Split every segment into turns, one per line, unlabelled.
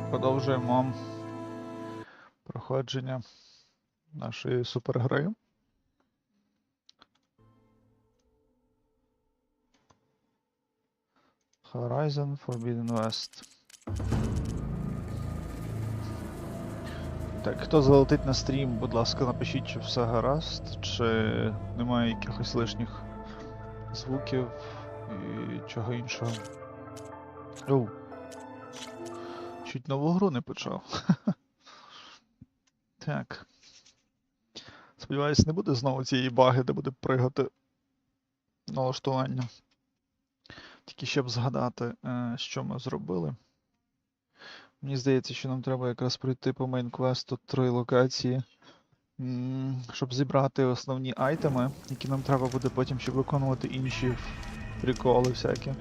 Продовжуємо проходження нашої супергри. Horizon Forbidden West. Так, хто залетить на стрім, будь ласка, напишіть, чи все гаразд, чи немає якихось лишніх звуків і чого іншого. Оу. Чуть нову гру не почав. Так. Сподіваюсь, не буде знову цієї баги, де буде пригати налаштування. Тільки щоб згадати, що ми зробили. Мені здається, що нам треба якраз пройти по мейн-квесту 3 локації, щоб зібрати основні айтеми, які нам треба буде потім, щоб виконувати інші приколи всякі.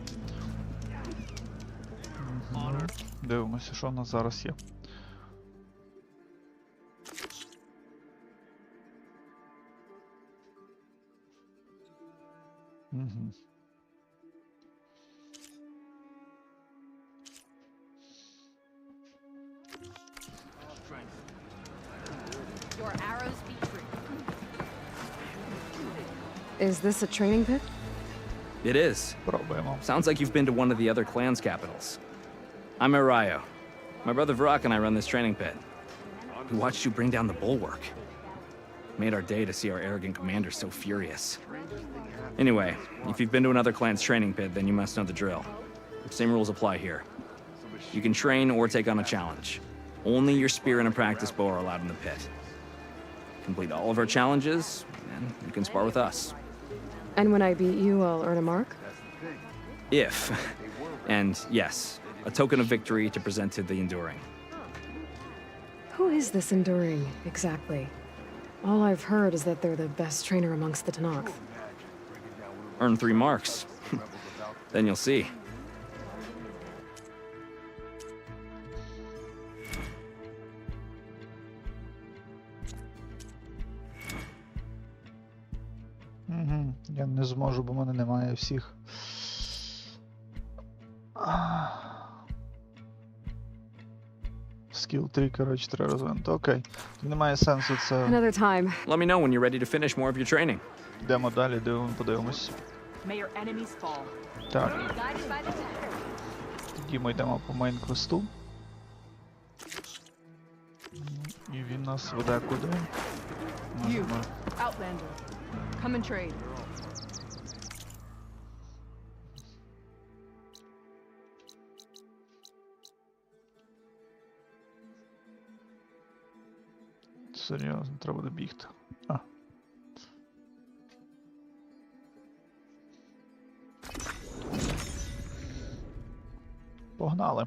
Дивимося, що у нас зараз є. Угу.
Is this a training pit?
It is.
Пробуємо.
Sounds like you've been to one of the other clan's capitals. I'm Arayo. My brother Vrak and I run this training pit. We watched you bring down the bulwark. Made our day to see our arrogant commander so furious. Anyway, if you've been to another clan's training pit, then you must know the drill. The same rules apply here. You can train or take on a challenge. Only your spear and a practice bow are allowed in the pit. Complete all of our challenges, and you can spar with us.
And when I beat you, I'll earn a mark?
If. And yes, a token of victory to present to the Enduring.
Who is this Enduring, exactly? All I've heard is that they're the best trainer amongst the Tenakth.
Earn 3 marks. Then you'll see.
Угу. Я не зможу, бо в мене немає всіх. Скіл 3, коротше, треба розвинути. Окей. Немає сенсу це.
Another time.
Let me know when you're ready to finish more of your training.
Йдемо далі, подивимось. Так. Тоді ми йдемо по мейн-квесту. І він нас веде куди? Можемо.
Outlander. Come and trade.
Серйозно, треба буде бігти. А. Погнали.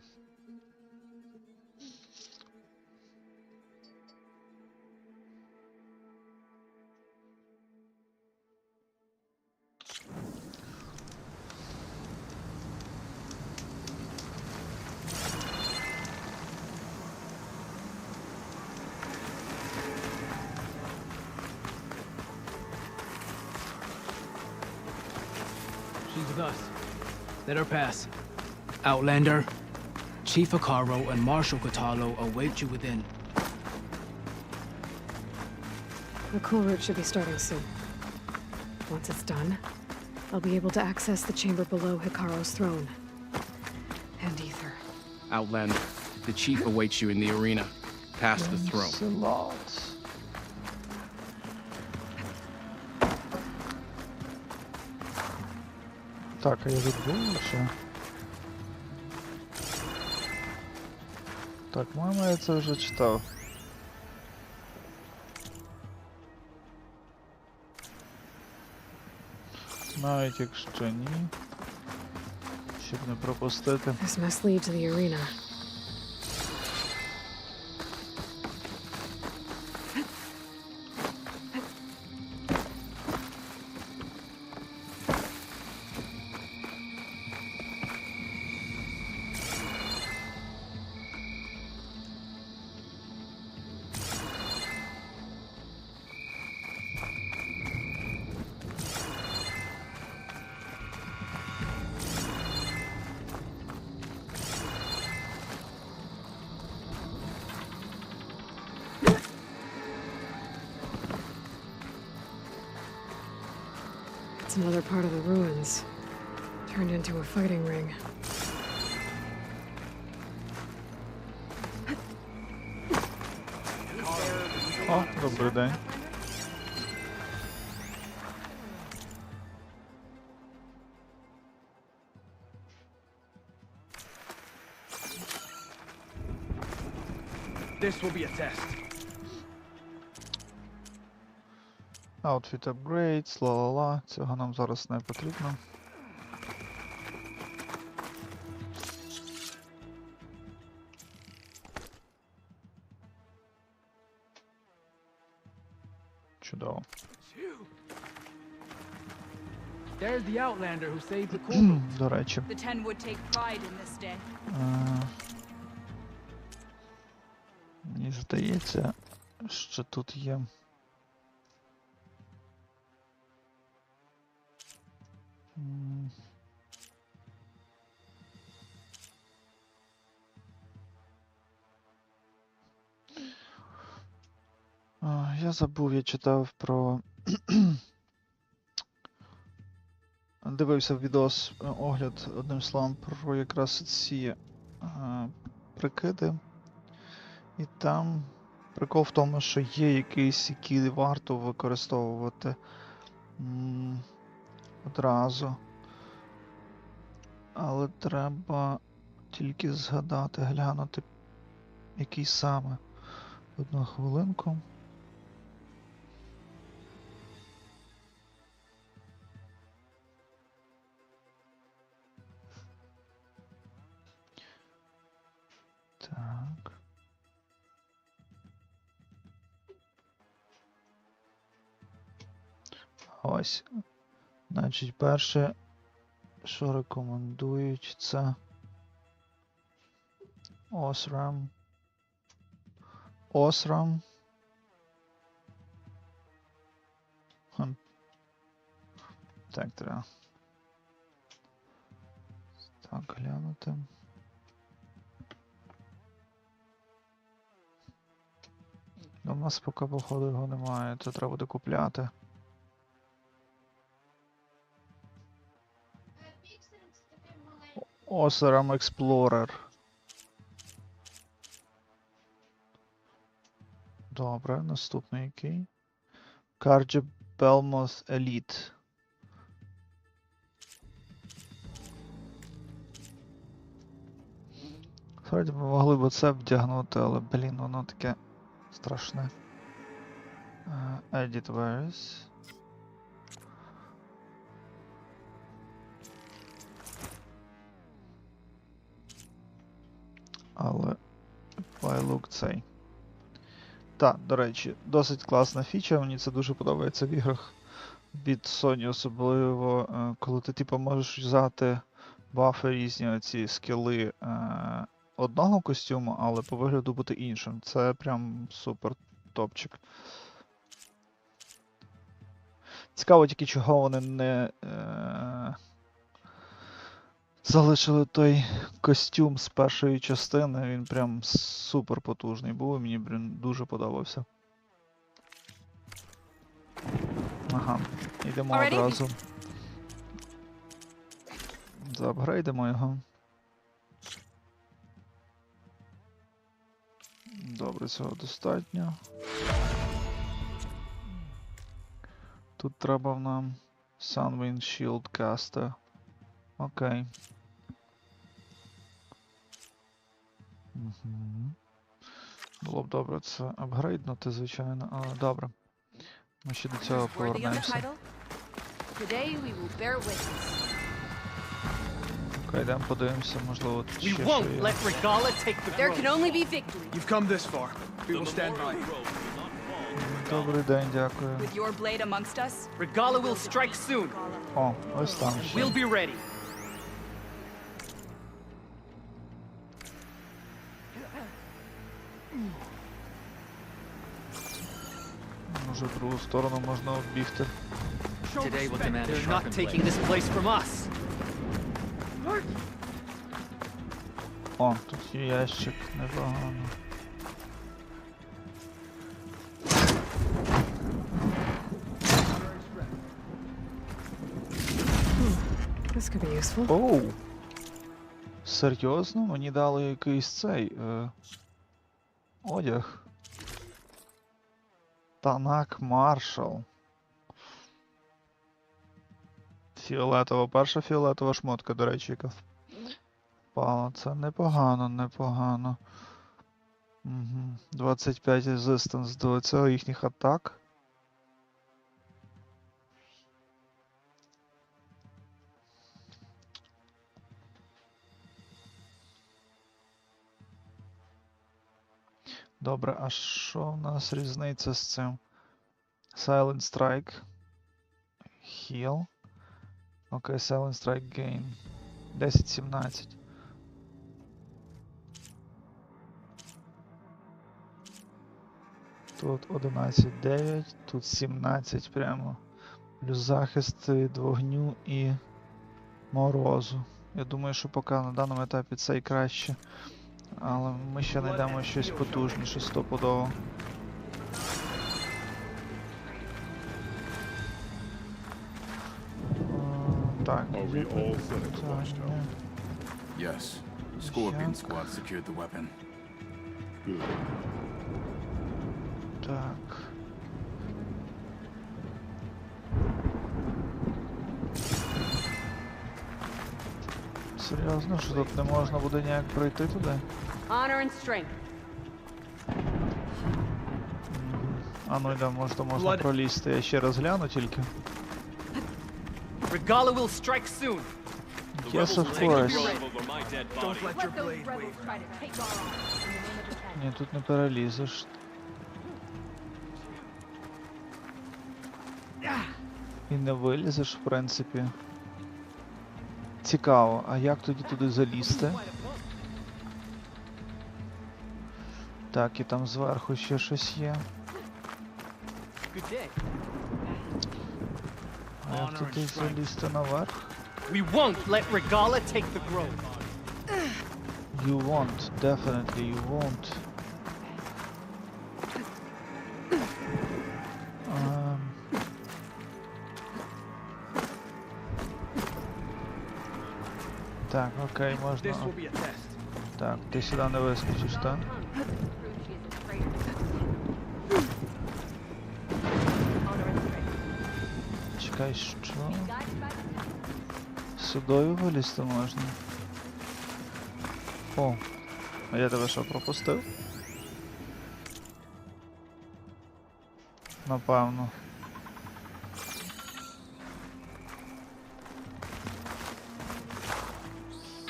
She's with us. Let her pass. Outlander, Chief Akaro and Marshal Katalo await you within.
The cool route should be starting soon. Once it's done, I'll be able to access the chamber below Hikaro's throne. And Ether.
Outlander, the chief awaits you in the arena, past the throne.
It's a lot. Так, а я відбув ще. Так, мама, я це вже читав. Навіть якщо ні. Щоб не пропустити.
This must lead to the arena. another part of the ruins. Turned into a fighting ring.
О, добрий день.
This will be a test.
Outfit upgrades, ла-ла-ла. Цього нам зараз не потрібно. Чудово.
There's the Outlander who saved the Cobra.
До речі.
The Ten would take pride in this day.
Мені здається, що тут є. Я забув, я читав про. Дивився відос, огляд, одним словом, про якраз ці прикиди. І там прикол в тому, що є якийсь, який варто використовувати одразу. Але треба тільки згадати, глянути, який саме. Одну хвилинку. Так. Ось. Значить, перше, що рекомендують, це OSRAM. OSRAM. Так, треба. Так, глянути. У нас поки, походу, його немає, це треба буде купляти. OSRAM Explorer. Добре, наступний який? Carge Belmoth Elite. Справді ми могли б це вдягнути, але, блін, воно таке страшне. Edit Varies. Але apply look цей. Так, до речі, досить класна фіча, мені це дуже подобається в іграх від Sony, особливо, коли ти типу можеш взяти бафи різні, оці скіли одного костюму, але по вигляду бути іншим. Це прям супер топчик. Цікаво тільки, чого вони не залишили той костюм з першої частини, він прям супер потужний був і мені, блін, дуже подобався. Ага, йдемо одразу. Заапгрейдимо його. Добре, цього достатньо. Тут треба нам Sunwind Shield Caster. Окей. Угу. Було б добре це апгрейднути, звичайно, але добре. Ми ще до цього повернемося. Окей, йдемо подивимося, можливо, тут ще що є.
You've come this far. We will stand by.
Добрий день, дякую.
With your blade amongst us,
Regala will strike soon.
О, ось там ще.
We'll be ready.
Може, в другу сторону можна оббігти.
Today will demand They're not taking this place from us.
О, тут є ящик, непогано.
This could be useful.
Оу! Серйозно? Мені дали якийсь цей... одяг. Танак Маршал. Фіолетова. Перша фіолетова шмотка, до речі, яка впала. Це непогано, непогано. Угу. 25 резистанс до цього їхніх атак. Добре, а що в нас різниця з цим? Silent Strike. Heal. Окей, Silent Strike Gain. 10-17. Тут 11-9, тут 17 прямо. Плюс захист від вогню і морозу. Я думаю, що поки на даному етапі це і краще. Але ми ще знайдемо щось потужніше, стопудово. Так,
Yes. Scorpion squad secured the weapon.
так. Серйозно, що тут не можна буде ніяк пройти туди?
Honor and strength.
А ну йде, може, то можна пролізти. Я ще раз гляну тільки.
Regala will strike soon.
Yes, of course.
Don't let your
Let those
blade
rebels
waver.
try to take our arms in the name of defense.
Ні, тут не перелізеш. І не вилізеш, в принципі. Цікаво, а як тоді туди залізти? Так, і там зверху ще щось є.
Good day.
А як туди залізти наверх?
We won't let Regala take the grove.
You won't, definitely you won't. Так, окей, можна.
This will be a test.
Так, ти сюди не вискочиш, так? Чекай, що? Сюдою вилізти можна? О, а я тебе що, пропустив? Напевно.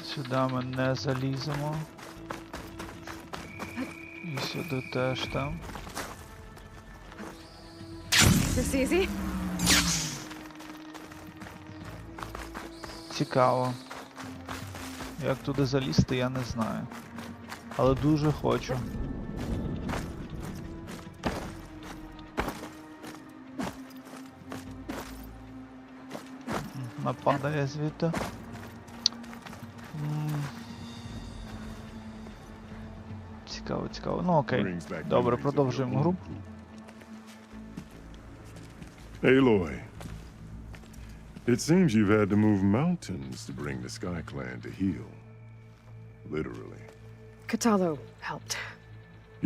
Сюди ми не заліземо. І сюди теж там.
This easy?
Цікаво. Як туди залізти, я не знаю. Але дуже хочу. Нападає звідти. Цікаво, цікаво. Ну окей. Добре, продовжуємо гру.
Aloy, it seems you've had to move mountains to bring the Sky Clan to heel. Literally.
Katalo helped.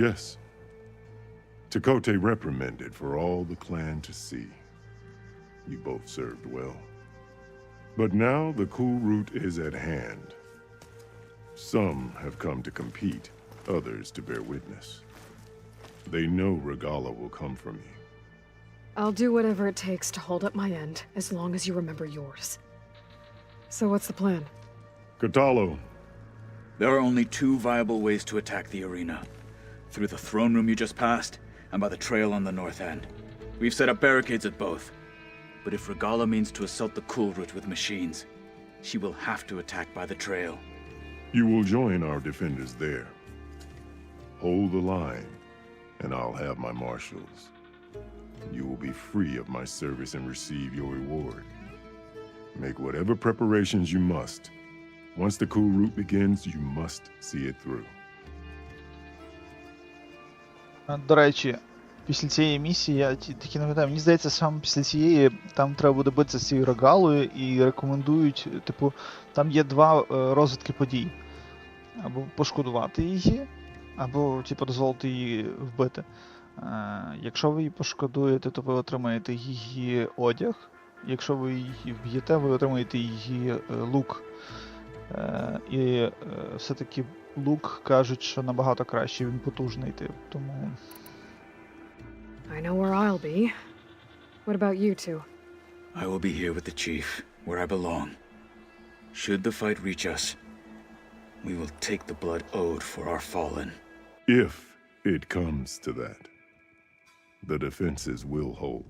Yes. Tekote reprimanded for all the clan to see. You both served well. But now the cool route is at hand. Some have come to compete, others to bear witness. They know Regala will come for me.
I'll do whatever it takes to hold up my end, as long as you remember yours. So what's the plan?
Katalo,
There are only two viable ways to attack the arena. Through the throne room you just passed, and by the trail on the north end. We've set up barricades at both. But if Regala means to assault the cool route with machines, she will have to attack by the trail.
you will join our defenders there. Hold the line, and I'll have my marshals. You will be free of my service and receive your reward. Make whatever preparations you must. Once the cool route begins, you must see it through.
До речі, після цієї місії, я тільки не пам'ятаю, мені здається, саме після цієї там треба буде битися з цією Рогалою і рекомендують, типу, там є два розвитки подій. Або пошкодувати її, або, типу, дозволити її вбити. Якщо ви її пошкодуєте, то ви отримаєте її одяг. Якщо ви її вб'єте, ви отримаєте її лук. І все-таки лук кажуть, що набагато краще, він потужний, типу, тому...
I know where I'll be. What about you two?
I will be here with the chief, where I belong. Should the fight reach us, we will take the blood owed for our fallen.
If it comes to that, the defenses will hold.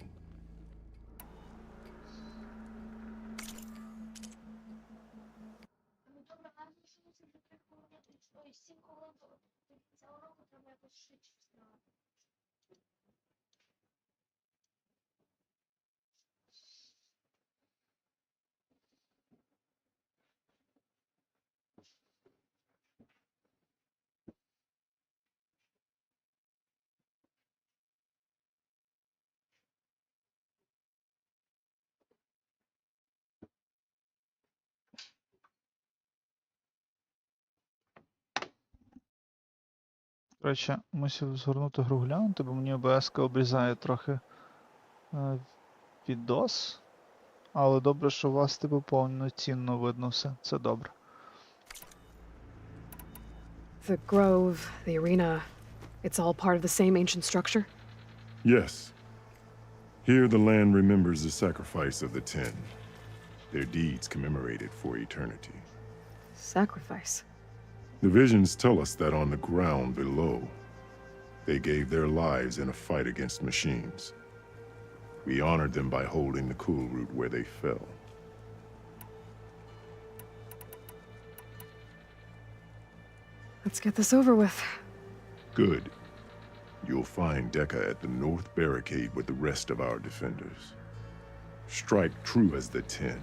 Коротше, мусив згорнути гру глянути, бо мені OBS обрізає трохи відос. Але добре, що у вас, типу, повноцінно видно все. Це добре.
The grove, the arena, it's all part of the same ancient structure?
Yes. Here the land remembers the sacrifice of the 10. Their deeds commemorated for eternity.
Sacrifice.
The visions tell us that on the ground below, they gave their lives in a fight against machines. We honored them by holding the cool root where they fell.
Let's get this over with.
Good. You'll find Decca at the north barricade with the rest of our defenders. Strike true as the 10.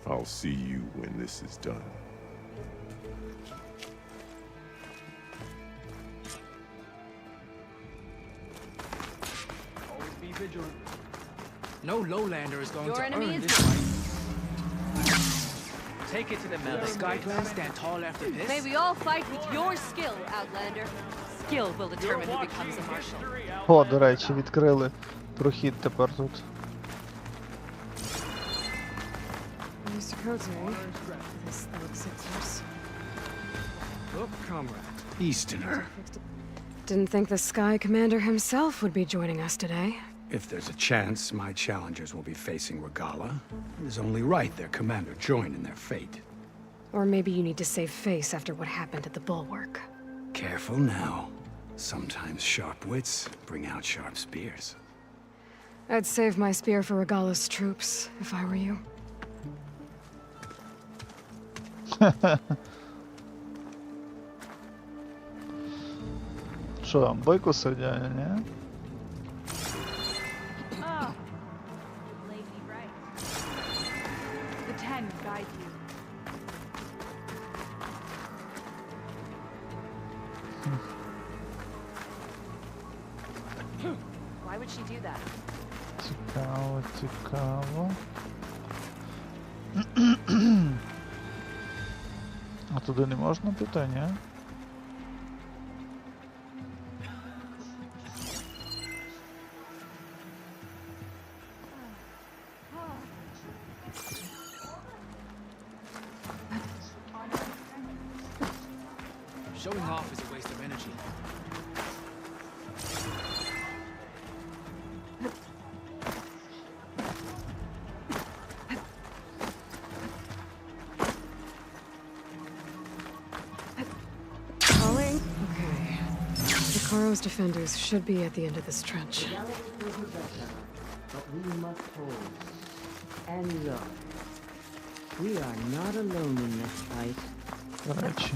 I'll see you when this is done.
Always be vigilant. No lowlander is going
Your
to
enemy
earn
is
this fight.
Take it to the
The
melee.
Sky Clan stand tall after this?
May we all fight with your skill, Outlander. Skill will determine who becomes a marshal.
О, до речі, відкрили прохід тепер тут.
Mr. Kozak, this looks close.
Look, comrade.
Easterner.
Didn't think the Sky Commander himself would be joining us today.
If there's a chance my challengers will be facing Regala, it is only right their commander join in their fate.
Or maybe you need to save face after what happened at the bulwark.
Careful now. Sometimes sharp wits bring out sharp spears.
I'd save my spear for Regala's troops, if I were you.
Що там, бойко сердяє, ні?
Ah, lady right. The 10 guide you. Why would she do that?
Цікаво, цікаво. А туди не можна піти, ні?
Showing off is a waste of energy.
Calling? Okay. Hikaro's defenders should be at the end of this trench.
But we must hold. And look, we are not alone in this fight.
До речі.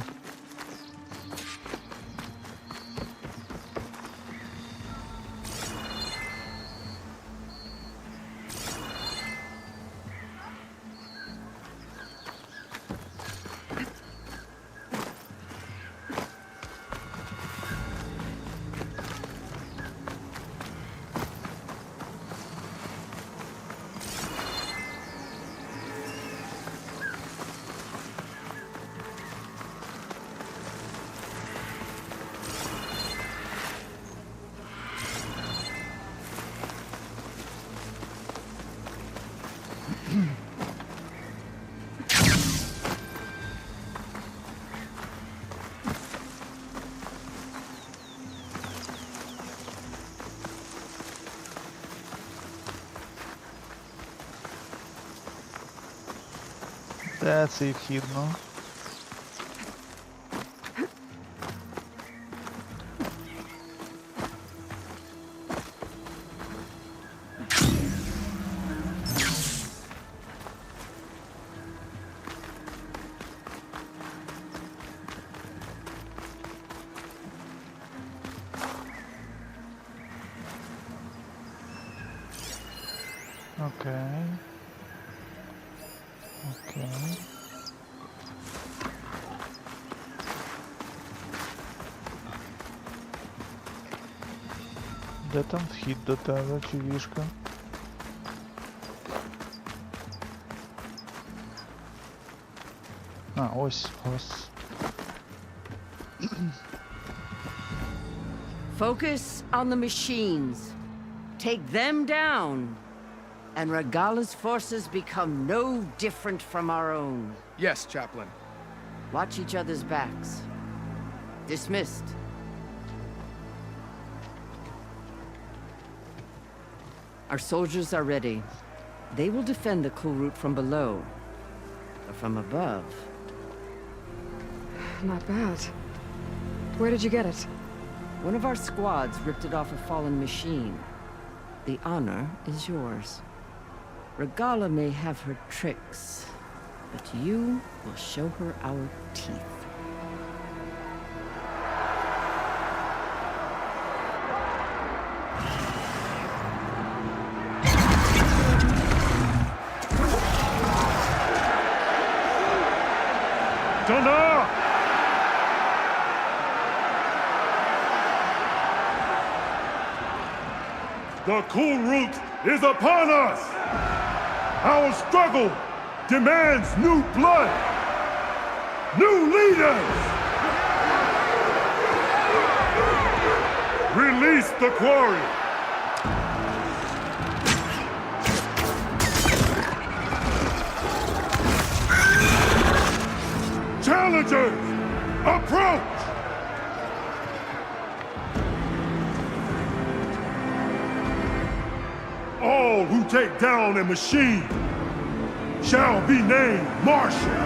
Де цей вхід, ну? Окей. Окей. Де там вхід до тебе, чи вішка? А, ось.
Focus on the machines. Take them down. And Regala's forces become no different from our own.
Yes, Chaplain.
Watch each other's backs. Dismissed. Our soldiers are ready. They will defend the cool route from below. But from above...
Not bad. Where did you get it?
One of our squads ripped it off a fallen machine. The honor is yours. Regala may have her tricks, but you will show her our teeth.
Donna! The cool route is upon us! Our struggle demands new blood! New leaders! Release the quarry! Challengers, approach! All who take down a machine shall be named marshal.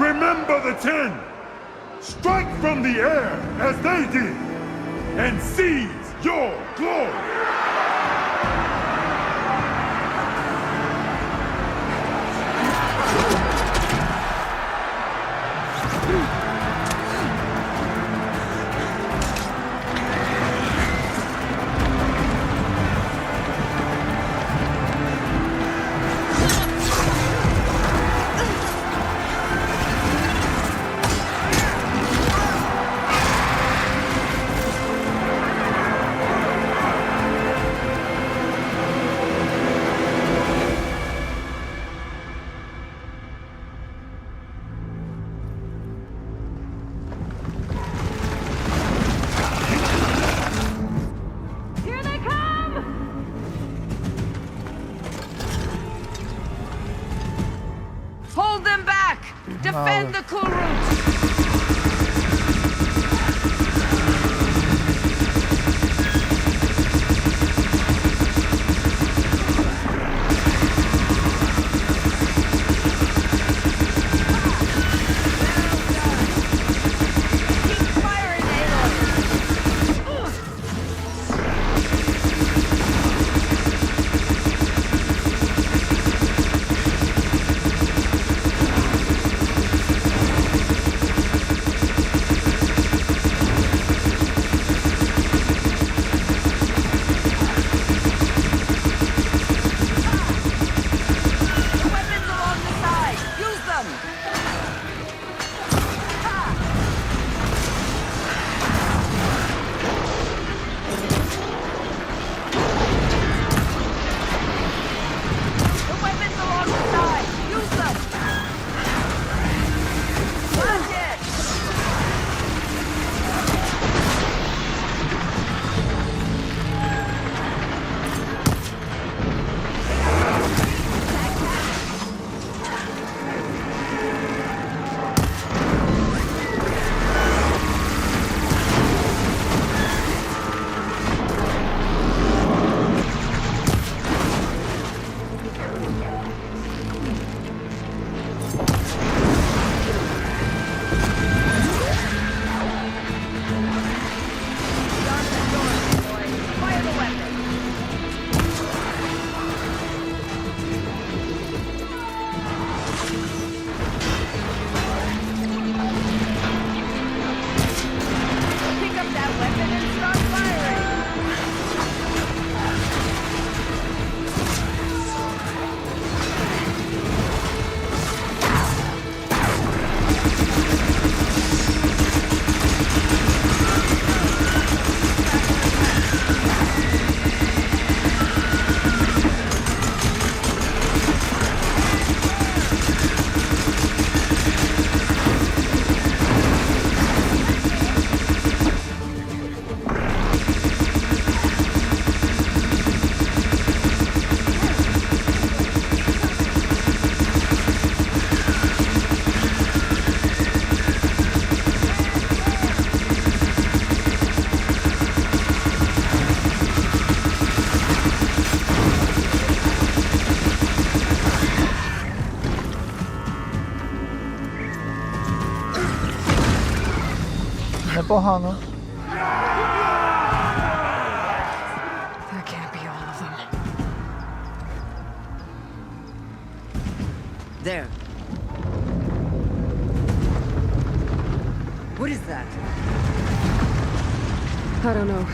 Remember the 10. Strike from the air as they did and seize your glory.
Defend the cool route! Keep firing, Aloy!
непогано.
That can't be all of them.
There. What is that?
I don't know.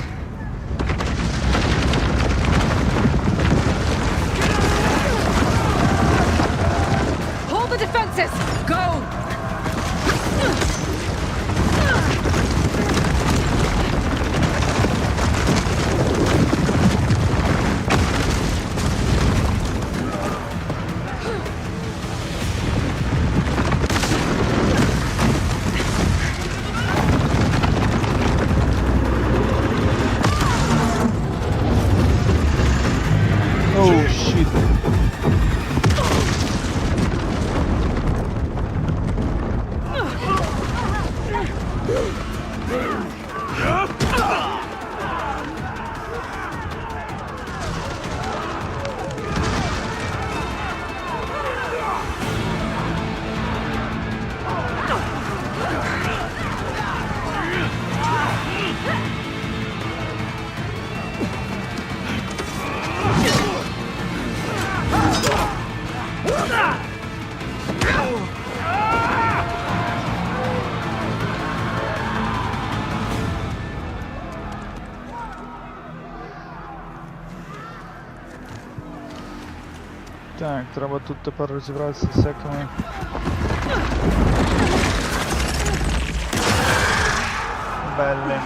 Hold the defenses!
Go!
Oh, shit. Так, треба тут тепер розібратися з всякими... Блін.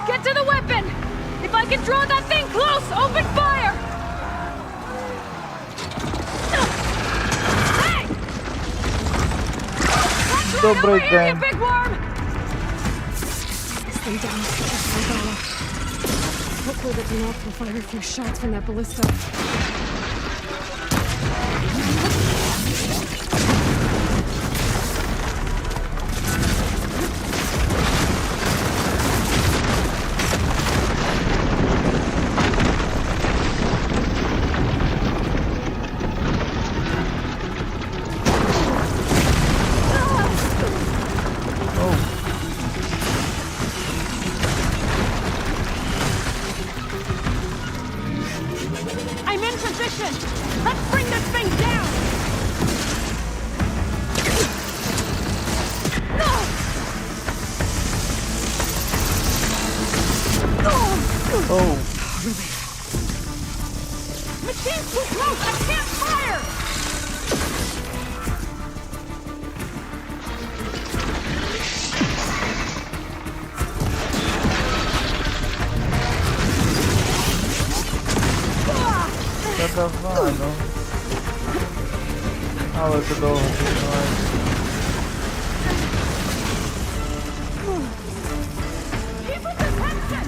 Get to the weapon! If I can draw that thing close, open fire! Hey! Watch right
Добрий
over here, you
день.
big worm!
Stay down, Regala. Hopefully the Gnoth will fire a few shots from that ballista.
I'm in position! Let's bring this thing down!
Oh.
Machine's too close! I can't fire!
Та давай, ну. Але це довго відбувається.
Keep with the tension!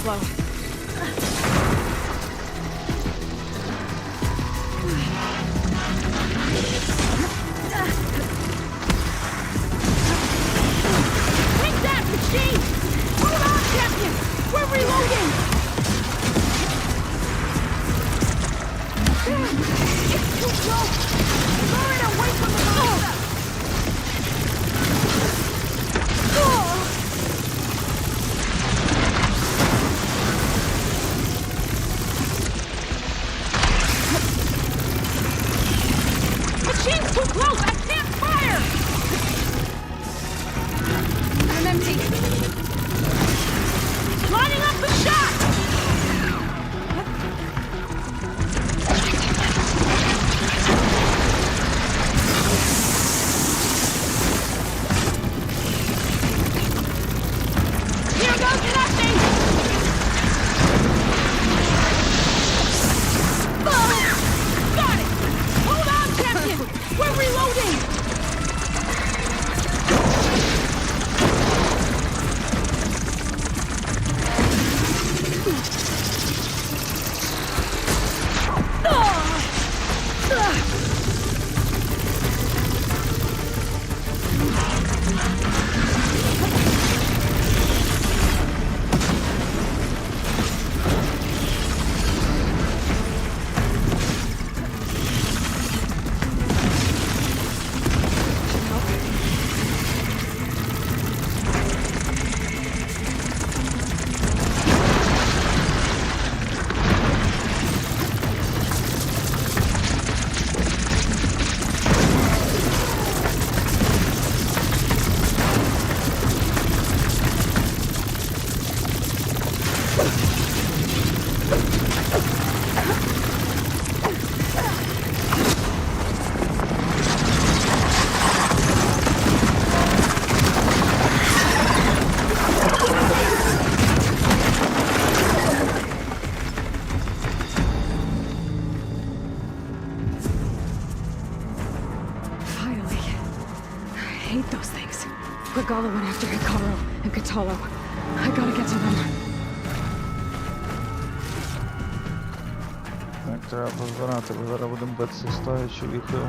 slow.
Take that, machine! Hold on, Captain! We're reloading! It's too close! Throw it away from the monster! Machine's too close! I can't fire!
I'm empty.
Lining up the shot! Here goes nothing! Got it! Hold on, Captain! We're reloading!
Finally. I hate those things. Regala went after Hikaru and Katalo. I gotta get to them.
Так, треба позбирати, бо зараз будемо битися з тою чоловікою.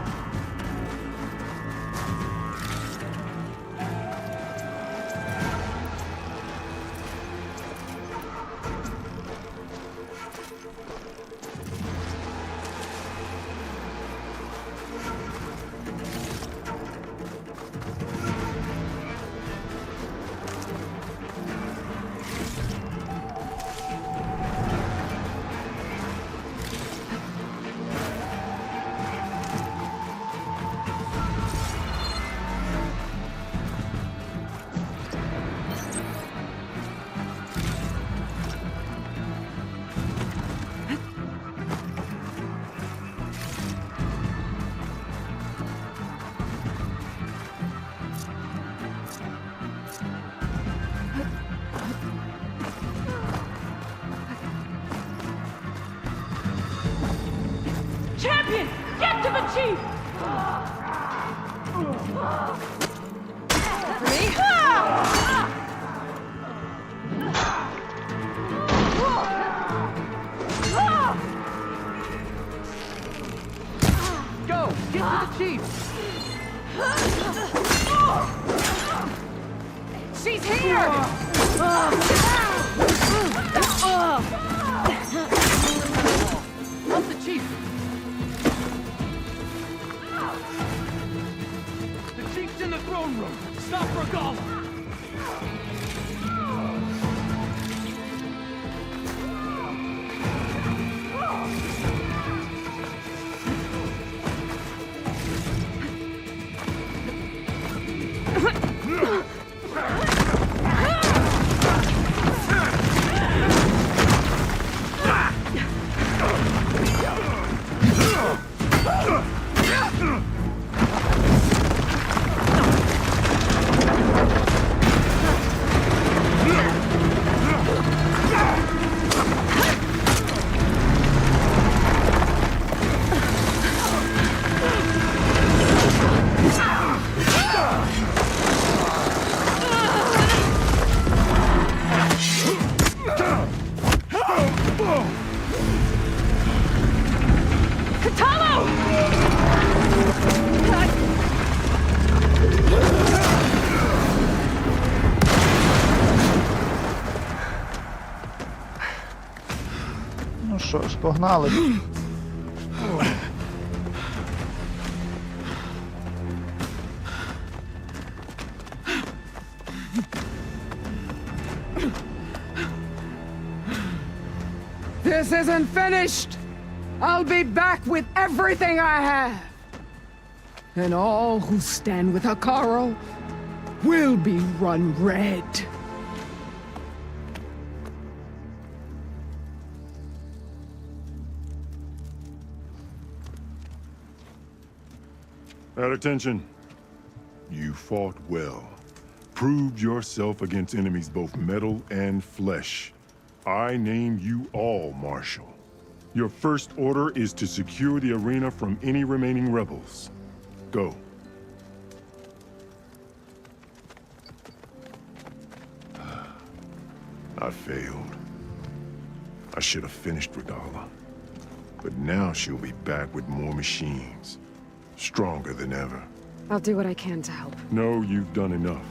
Champion! Get to the chief!
For me?
Go! Get to the chief!
She's here!
Help the chief! The chief's in the throne room! Stop Regala!
Ну що ж, погнали.
This isn't finished! I'll be back with everything I have! And all who stand with Hikaru will be run red.
At attention. You fought well. Proved yourself against enemies both metal and flesh. I name you all Marshal. Your first order is to secure the arena from any remaining rebels. Go. I failed. I should have finished Regala. But now she'll be back with more machines. Stronger than ever.
I'll do what I can to help.
No, you've done enough.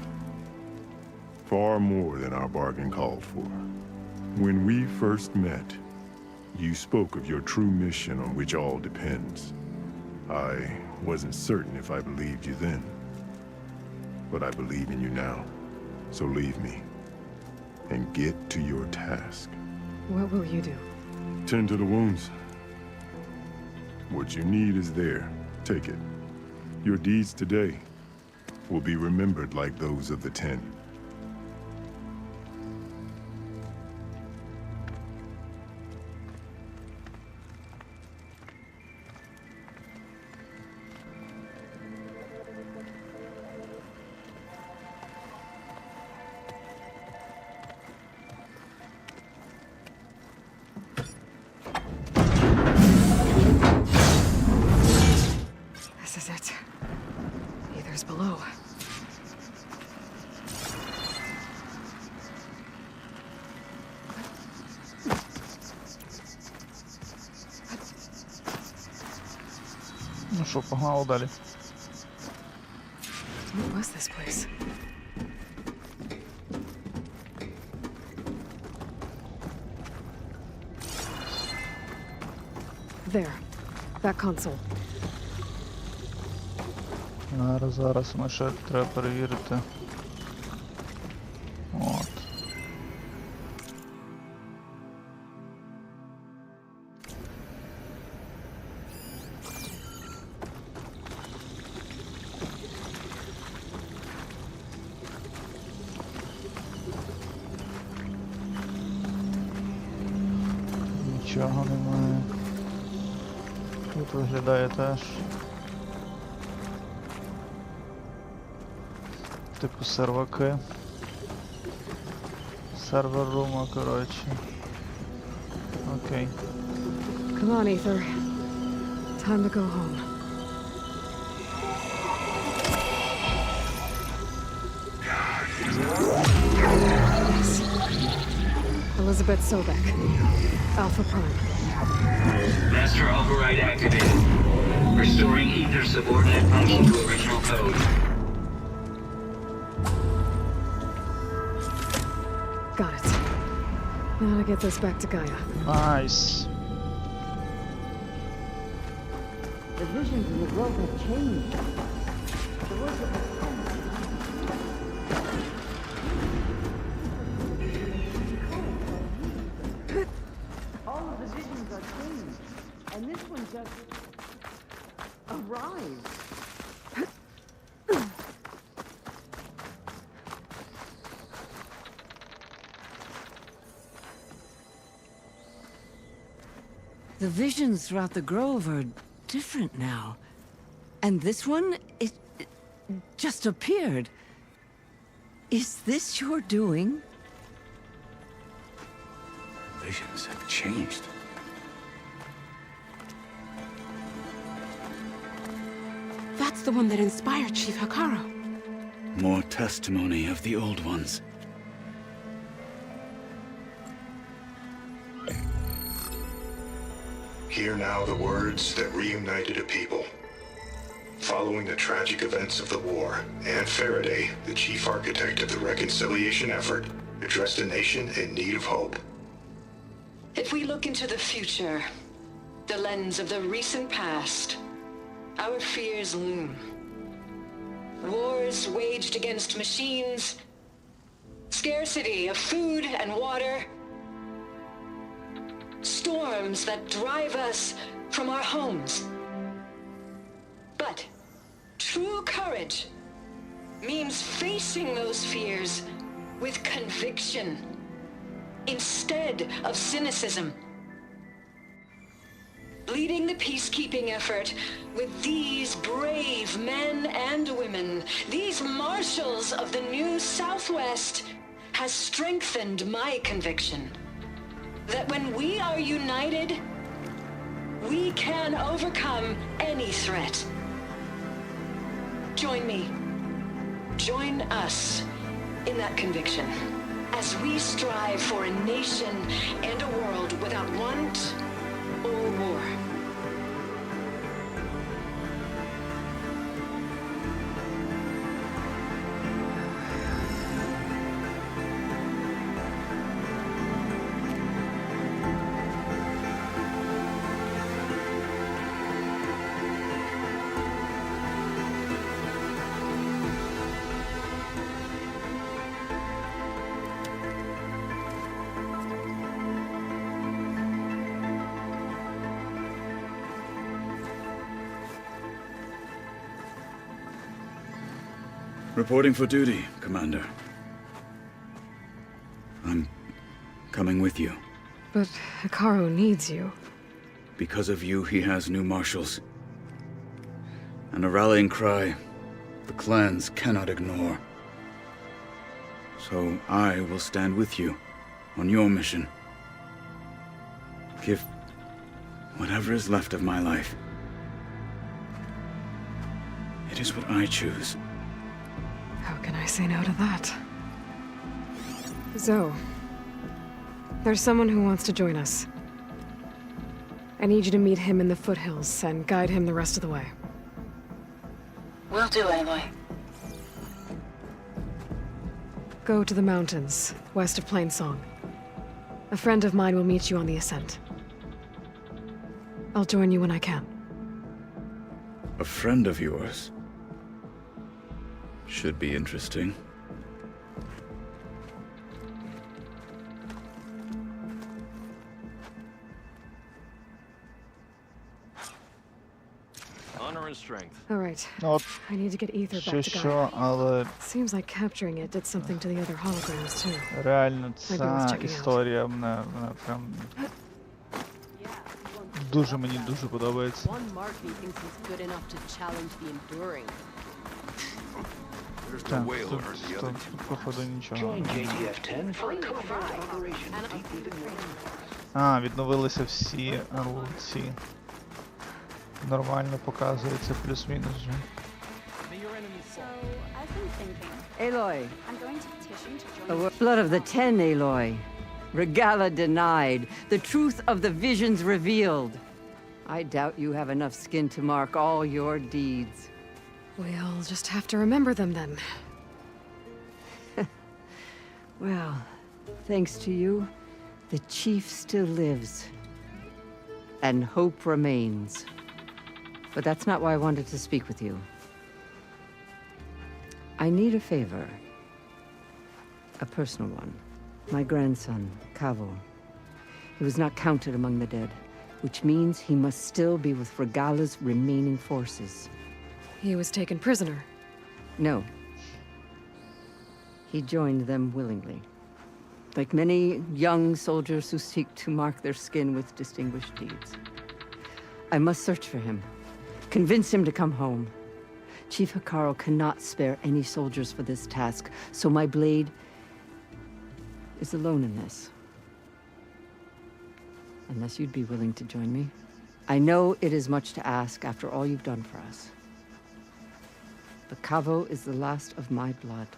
Far more than our bargain called for. When we first met, you spoke of your true mission on which all depends. I wasn't certain if I believed you then. But I believe in you now. So leave me. And get to your task.
What will you do?
Tend to the wounds. What you need is there. Take it. Your deeds today will be remembered like those of the 10.
This is it. Ether's below.
Ну що, погнали далі.
What was this place? There. That console.
Зараз ми ще треба перевірити. От. Нічого немає. Тут виглядає теж. Типу серваки. Сервер-рума, коротше. Окей.
Come on, Ether. Time to go home. Yes. Elizabeth Sobek. Alpha Prime.
Master override activated. Restoring Ether's subordinate function to original code.
Got it. Now to get this back to Gaia.
Nice.
The visions in the grove have changed. The worship has all of the visions are changed, and this one just arrived. The visions throughout the grove are different now. And this one, it just appeared. Is this your doing?
Visions have changed.
That's the one that inspired Chief Hikaru.
More testimony of the old ones.
Hear now the words that reunited a people. Following the tragic events of the war, Anne Faraday, the chief architect of the reconciliation effort, addressed a nation in need of hope.
If we look into the future, the lens of the recent past, our fears loom. Wars waged against machines, scarcity of food and water, storms that drive us from our homes. But true courage means facing those fears with conviction instead of cynicism. Leading the peacekeeping effort with these brave men and women, these marshals of the new Southwest, has strengthened my conviction that when we are united, we can overcome any threat. Join me. Join us in that conviction as we strive for a nation and a world without want or war.
Reporting for duty, Commander. I'm coming with you.
But Hikaru needs you.
Because of you, he has new marshals. And a rallying cry the clans cannot ignore. So I will stand with you on your mission. Give whatever is left of my life. It is what I choose.
How can I say no to that? Zoe, there's someone who wants to join us. I need you to meet him in the foothills and guide him the rest of the way.
Will do, Aloy.
Go to the mountains, west of Plainsong. A friend of mine will meet you on the ascent. I'll join you when I can.
A friend of yours? Should be interesting.
Honor and strength.
All right.
Ну, от
I need to get Ether
ще
back to
що,
Gaia.
але
Seems like capturing it did something to the other holograms too.
реально
Maybe worth
ця
checking out.
історія мене прям мені дуже подобається.
One Marky thinks he's good enough to challenge the enduring.
There's the
Так,
whaler and the
тут
other two.
походу нічого.
Join JTF-10 for a covert operation deep within the
А, відновилися всі ці. Нормально показується, плюс-мінус вже.
I've been thinking.
Aloy,
I'm going to petition to join.
the blood of the 10, Aloy. Regala denied. The truth of the visions revealed. I doubt you have enough skin to mark all your deeds.
We'll just have to remember them then.
Well, thanks to you, the chief still lives. And hope remains. But that's not why I wanted to speak with you. I need a favor. A personal one. My grandson, Kavo. He was not counted among the dead, which means he must still be with Regala's remaining forces.
He was taken prisoner.
No. He joined them willingly. Like many young soldiers who seek to mark their skin with distinguished deeds. I must search for him. Convince him to come home. Chief Hikaru cannot spare any soldiers for this task, so my blade is alone in this. Unless you'd be willing to join me. I know it is much to ask after all you've done for us. But Kavo is the last of my blood.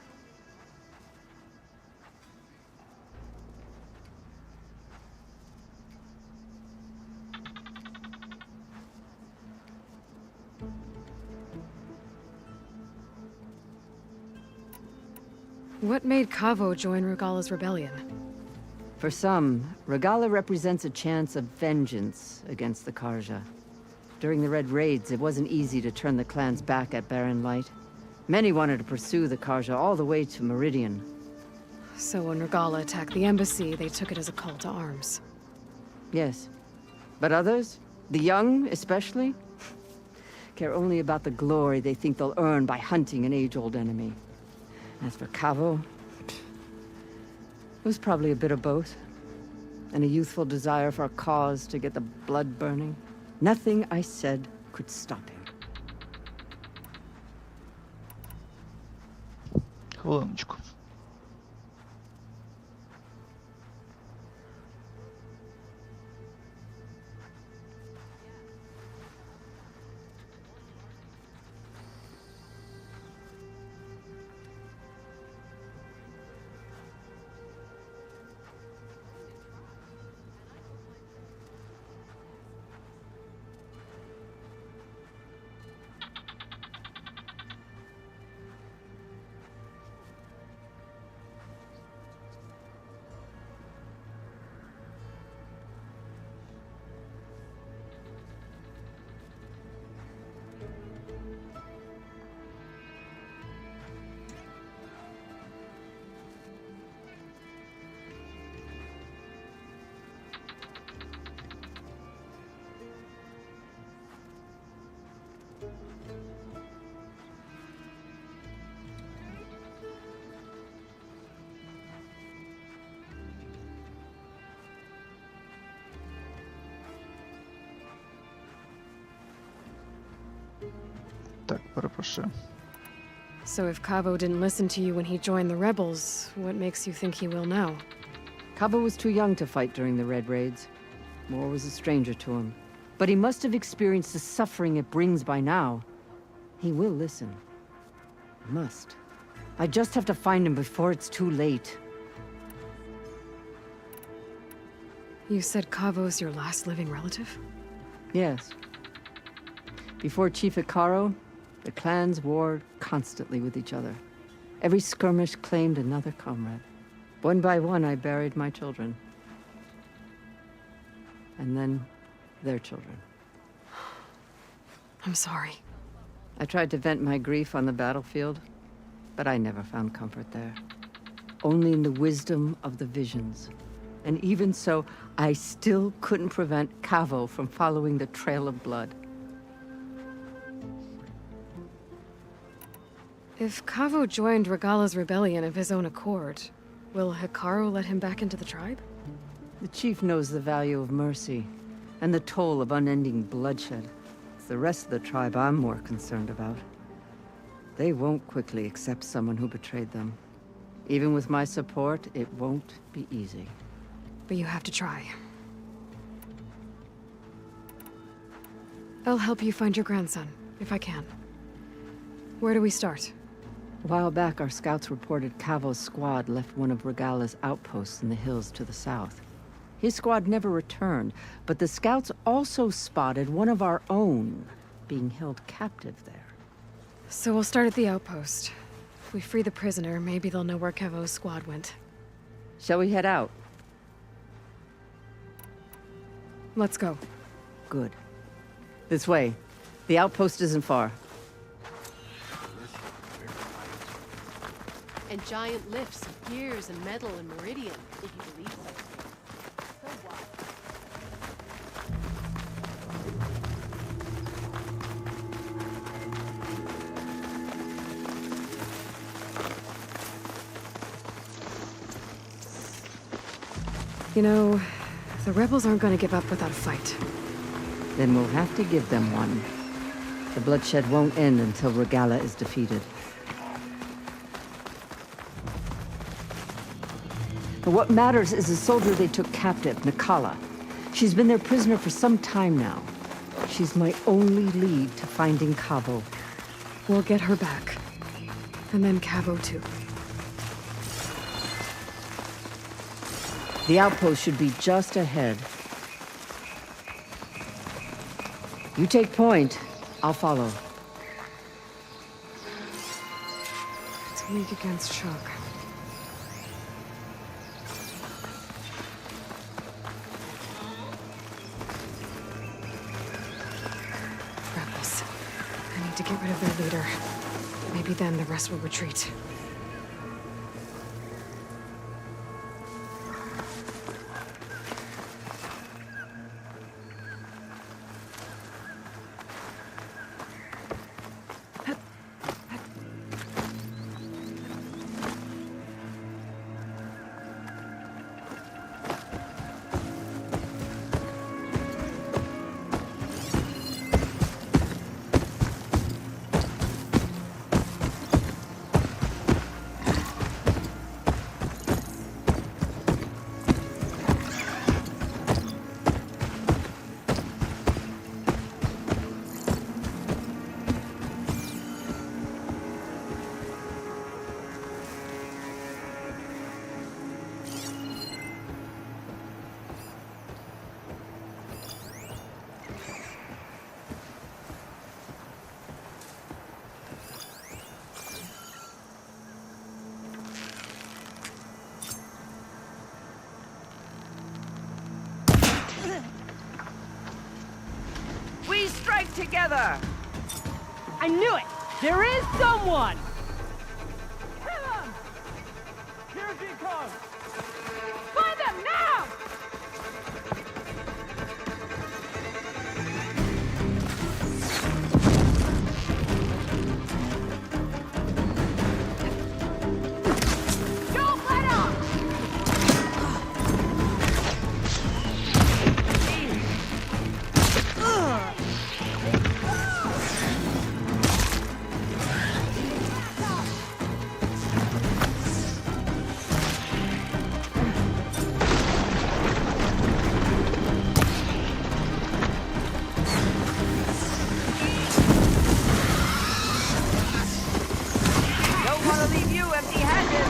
What made Kavo join Regala's rebellion?
For some, Regala represents a chance of vengeance against the Karja. During the Red Raids, it wasn't easy to turn the clans back at Barren Light. Many wanted to pursue the Karja all the way to Meridian.
So when Regala attacked the embassy, they took it as a call to arms.
Yes. But others, the young especially, care only about the glory they think they'll earn by hunting an age-old enemy. As for Kavo, it was probably a bit of both. And a youthful desire for a cause to get the blood burning. Nothing I said could stop him.
Хвилиночку. Так, перепрошую.
So if Kavo didn't listen to you when he joined the rebels, what makes you think he will now?
Kavo was too young to fight during the Red Raids. War was a stranger to him. But he must have experienced the suffering it brings by now. He will listen. Must. I just have to find him before it's too late.
You said Kavo's your last living relative?
Yes. Before Chief Ikaro, the clans warred constantly with each other. Every skirmish claimed another comrade. One by one, I buried my children. And then, their children.
I'm sorry.
I tried to vent my grief on the battlefield, but I never found comfort there. Only in the wisdom of the visions. And even so, I still couldn't prevent Kavo from following the trail of blood.
If Kavo joined Regala's rebellion of his own accord, will Hikaru let him back into the tribe?
The chief knows the value of mercy, and the toll of unending bloodshed. It's the rest of the tribe I'm more concerned about. They won't quickly accept someone who betrayed them. Even with my support, it won't be easy.
But you have to try. I'll help you find your grandson, if I can. Where do we start?
A while back, our scouts reported Kavo's squad left one of Regala's outposts in the hills to the south. His squad never returned, but the scouts also spotted one of our own being held captive there.
So we'll start at the outpost. If we free the prisoner, maybe they'll know where Kavo's squad went.
Shall we head out?
Let's go.
Good. This way. The outpost isn't far.
And giant lifts of gears and metal and Meridian, if you believe it. So what?
You know, the rebels aren't going to give up without a fight.
Then we'll have to give them one. The bloodshed won't end until Regala is defeated. But what matters is the soldier they took captive, Nikala. She's been their prisoner for some time now. She's my only lead to finding Kavo.
We'll get her back. And then Kavo too.
The outpost should be just ahead. You take point, I'll follow.
It's weak against shock. Get rid of their leader. Maybe then the rest will retreat.
We strike together! I knew it! There is someone! Kill him! Here he comes! Find them now! Don't let up! Don't want to leave you empty-handed!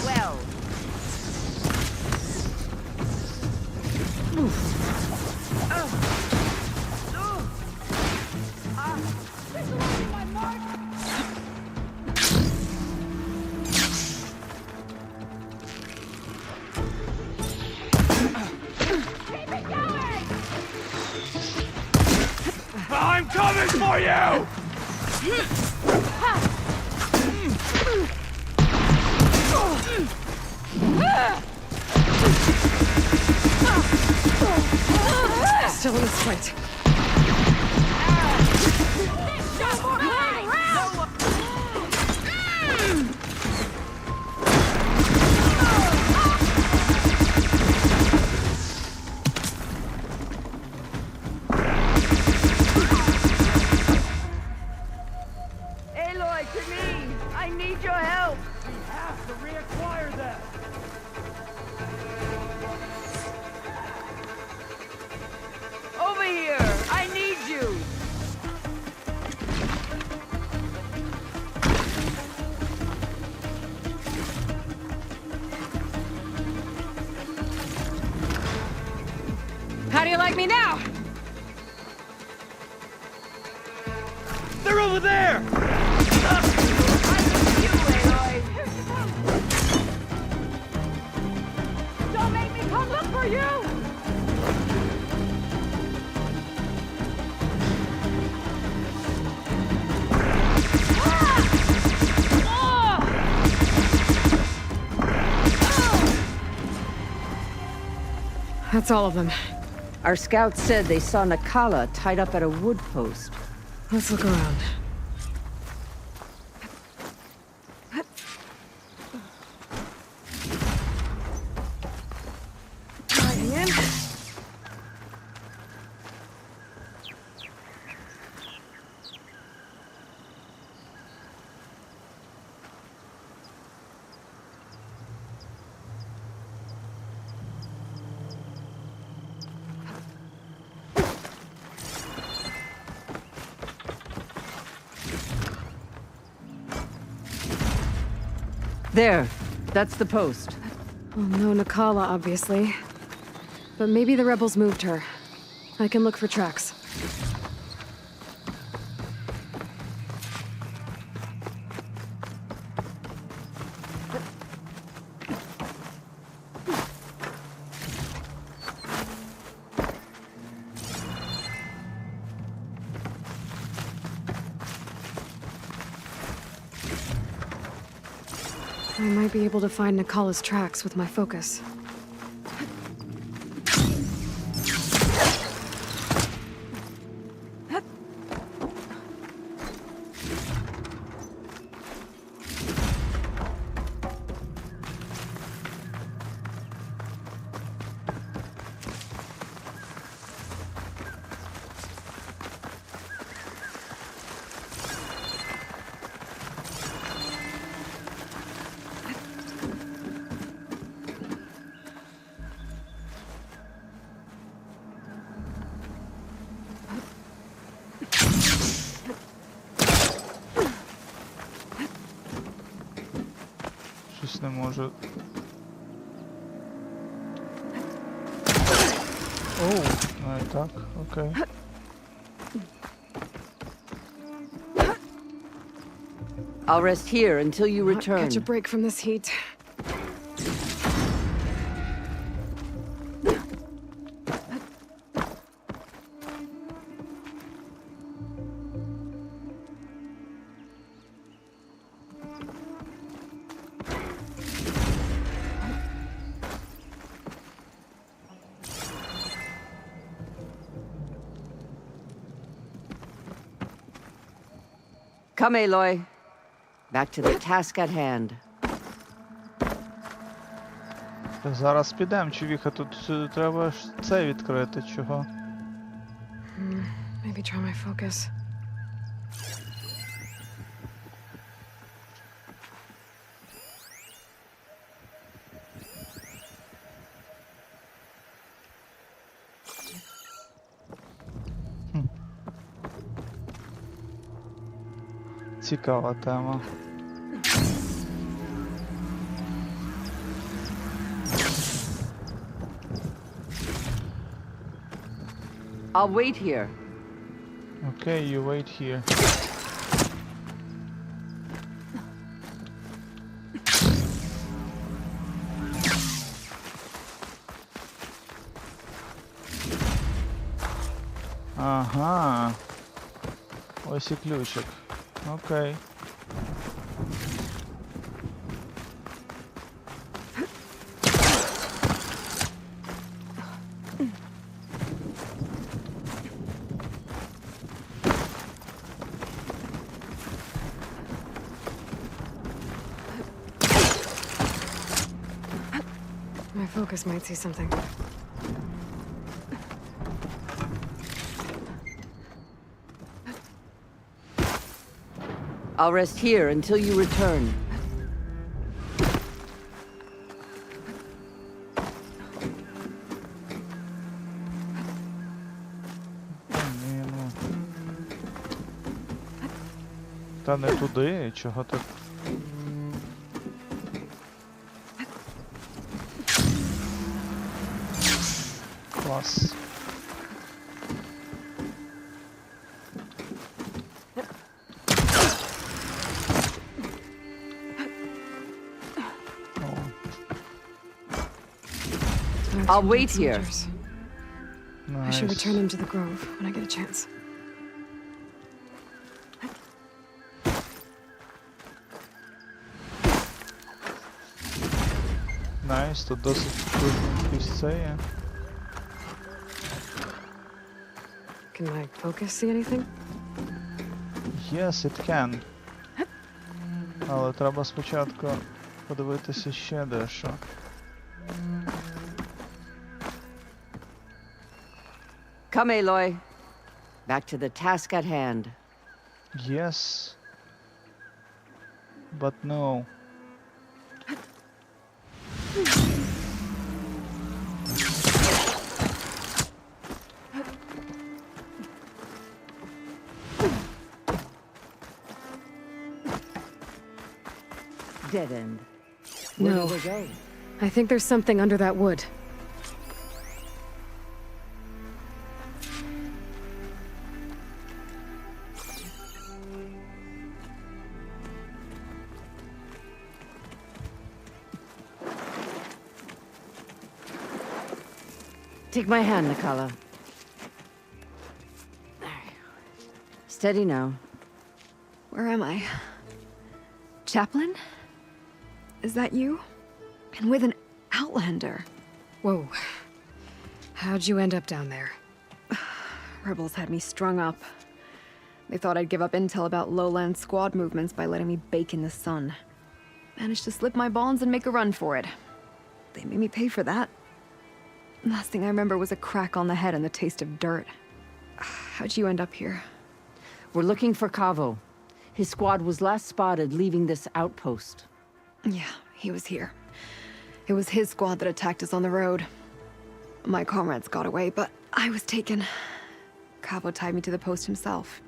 Well.
I'm coming for you!
Still in this fight.
Aloy, to me! I need your help! We have to reacquire them! Over here! I need you!
How do you like me now?
They're over there!
I need you, Aloy! Don't make me come look for you!
That's all of them.
Our scouts said they saw Nakala tied up at a wood post.
Let's look around. Sliding in.
There. That's the post.
Well, no Nakala, obviously. But maybe the rebels moved her. I can look for tracks. I might be able to find Nakala's tracks with my focus.
Щось не можу. Оу, ну і так, окей.
I'll rest here until you
Not
return.
catch a break from this heat.
Come, Aloy. Back to the task at hand.
Зараз підемо, чувіха, тут треба ж це відкрити, чого?
Maybe try my focus.
Цікава тема.
I'll wait here.
Okay, you wait here. Ага. Ось і ключик. Окей.
My focus might see something.
I'll rest here until you return.
Та не туди, чого так? Клас.
I'll wait here.
I should return him to the grove when I get a chance.
Найс, тут досить місце є.
Can my focus see anything?
Yes, it can. Але треба спочатку подивитися ще дещо.
Come, Aloy. Back to the task at hand.
Yes. But no.
Dead end. Where
No.
do they go?
I think there's something under that wood.
Take my hand, Nikala. Steady now.
Where am I? Chaplain? Is that you? And with an Outlander. Whoa. How'd you end up down there?
Rebels had me strung up. They thought I'd give up intel about lowland squad movements by letting me bake in the sun. Managed to slip my bonds and make a run for it. They made me pay for that. Last thing I remember was a crack on the head and the taste of dirt. How'd you end up here?
We're looking for Kavo. His squad was last spotted leaving this outpost.
Yeah, he was here. It was his squad that attacked us on the road. My comrades got away, but I was taken. Kavo tied me to the post himself.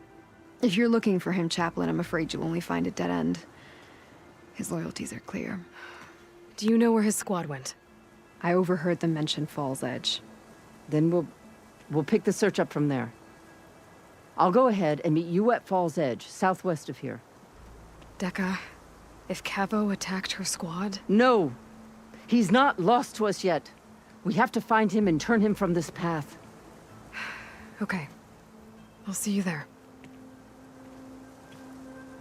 If you're looking for him, Chaplain, I'm afraid you'll only find a dead end. His loyalties are clear.
Do you know where his squad went?
I overheard them mention Fall's Edge.
Then we'll pick the search up from there. I'll go ahead and meet you at Fall's Edge, southwest of here.
Dekka, if Kavo attacked her squad?
No! He's not lost to us yet. We have to find him and turn him from this path.
Okay. I'll see you there.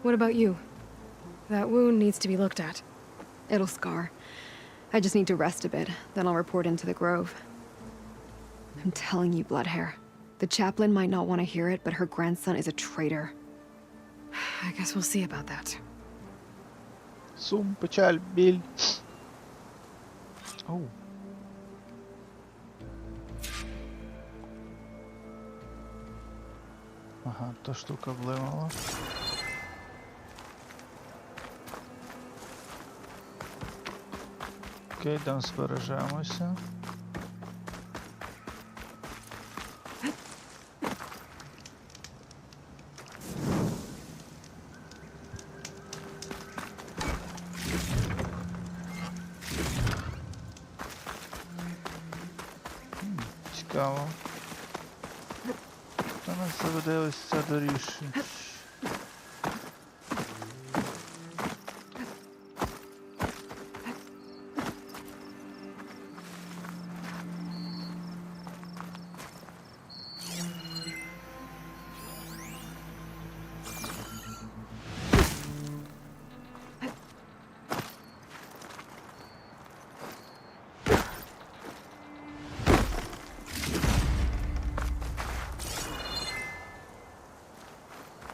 What about you? That wound needs to be looked at.
It'll scar. I just need to rest a bit, then I'll report into the Grove. I'm telling you, Bloodhair. The chaplain might not want to hear it, but her grandson is a traitor.
I guess we'll see about that.
Сум, печаль, біль. Оу. Ага, та штука блимала. Окей, там збережемося. Цікаво. Та нас заведе ось ця доріжка.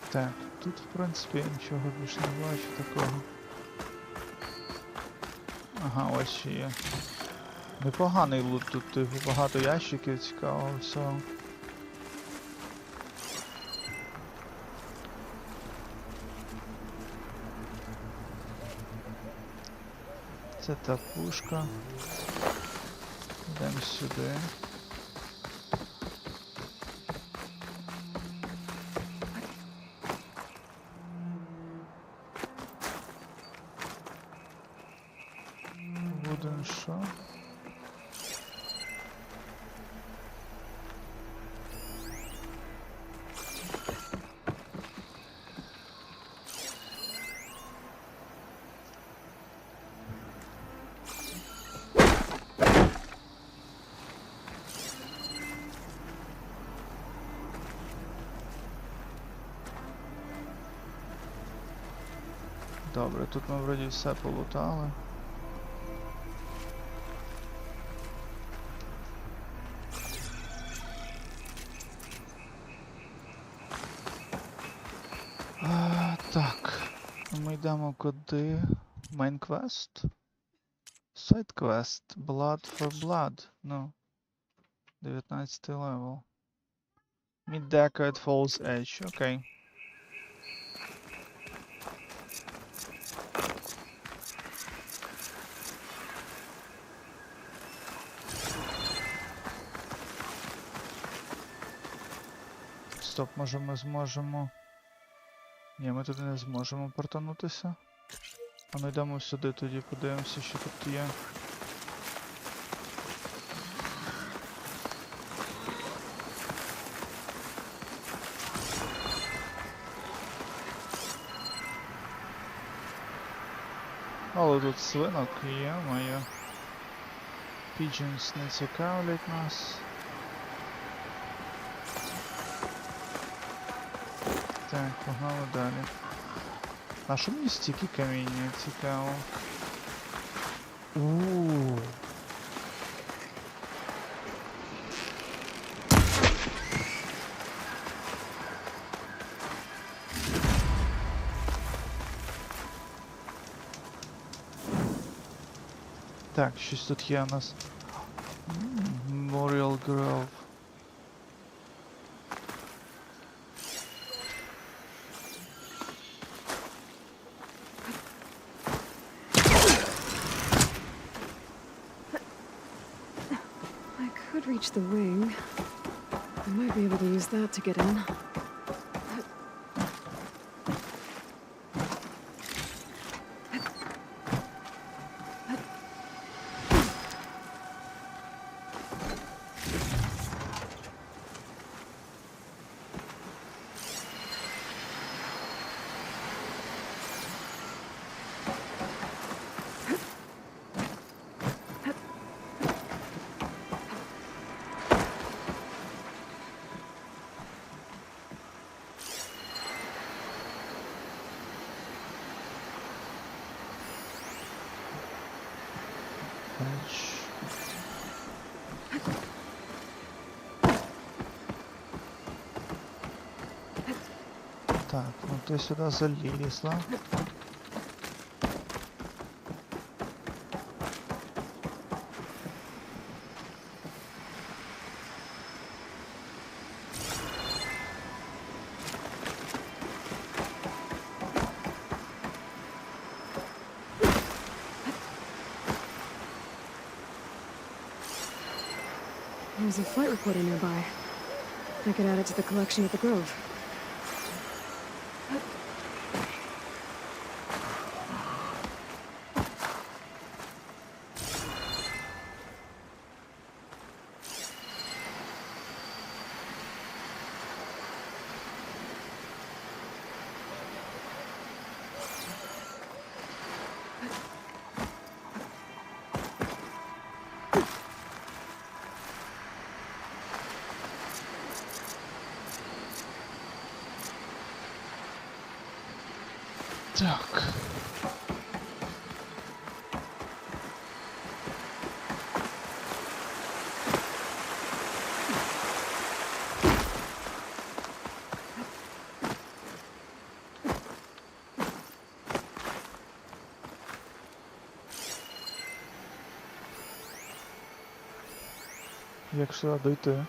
Так, тут, в принципі, я нічого більше не бачу такого. Ага, ось ще є. Непоганий лут тут, типу, багато ящиків, цікавого всього. Це та пушка. Йдемо сюди. Що? Добре, тут ми вроді все полутали. Так, ми йдемо куди? Main quest? Side quest. Blood for blood. Ну. 19 левел. Meet Dekka at Fall's Edge. Окей. Стоп, може ми зможемо... Ні, ми туди не зможемо портанутися. А ну йдемо сюди тоді, подивимося, що тут є. Але тут свинок є, моє. Pigeons не цікавлять нас. Так, погнали далі. На що мені стільки каміння цікаво? Ууу. Так, щось тут є у нас. Memorial Grove.
I could reach the wing. I might be able to use that to get in.
Так, ну ти сюди залізла.
There's a flight recorder nearby. I could add it to the collection at the Grove.
Так. Як сюди дойти?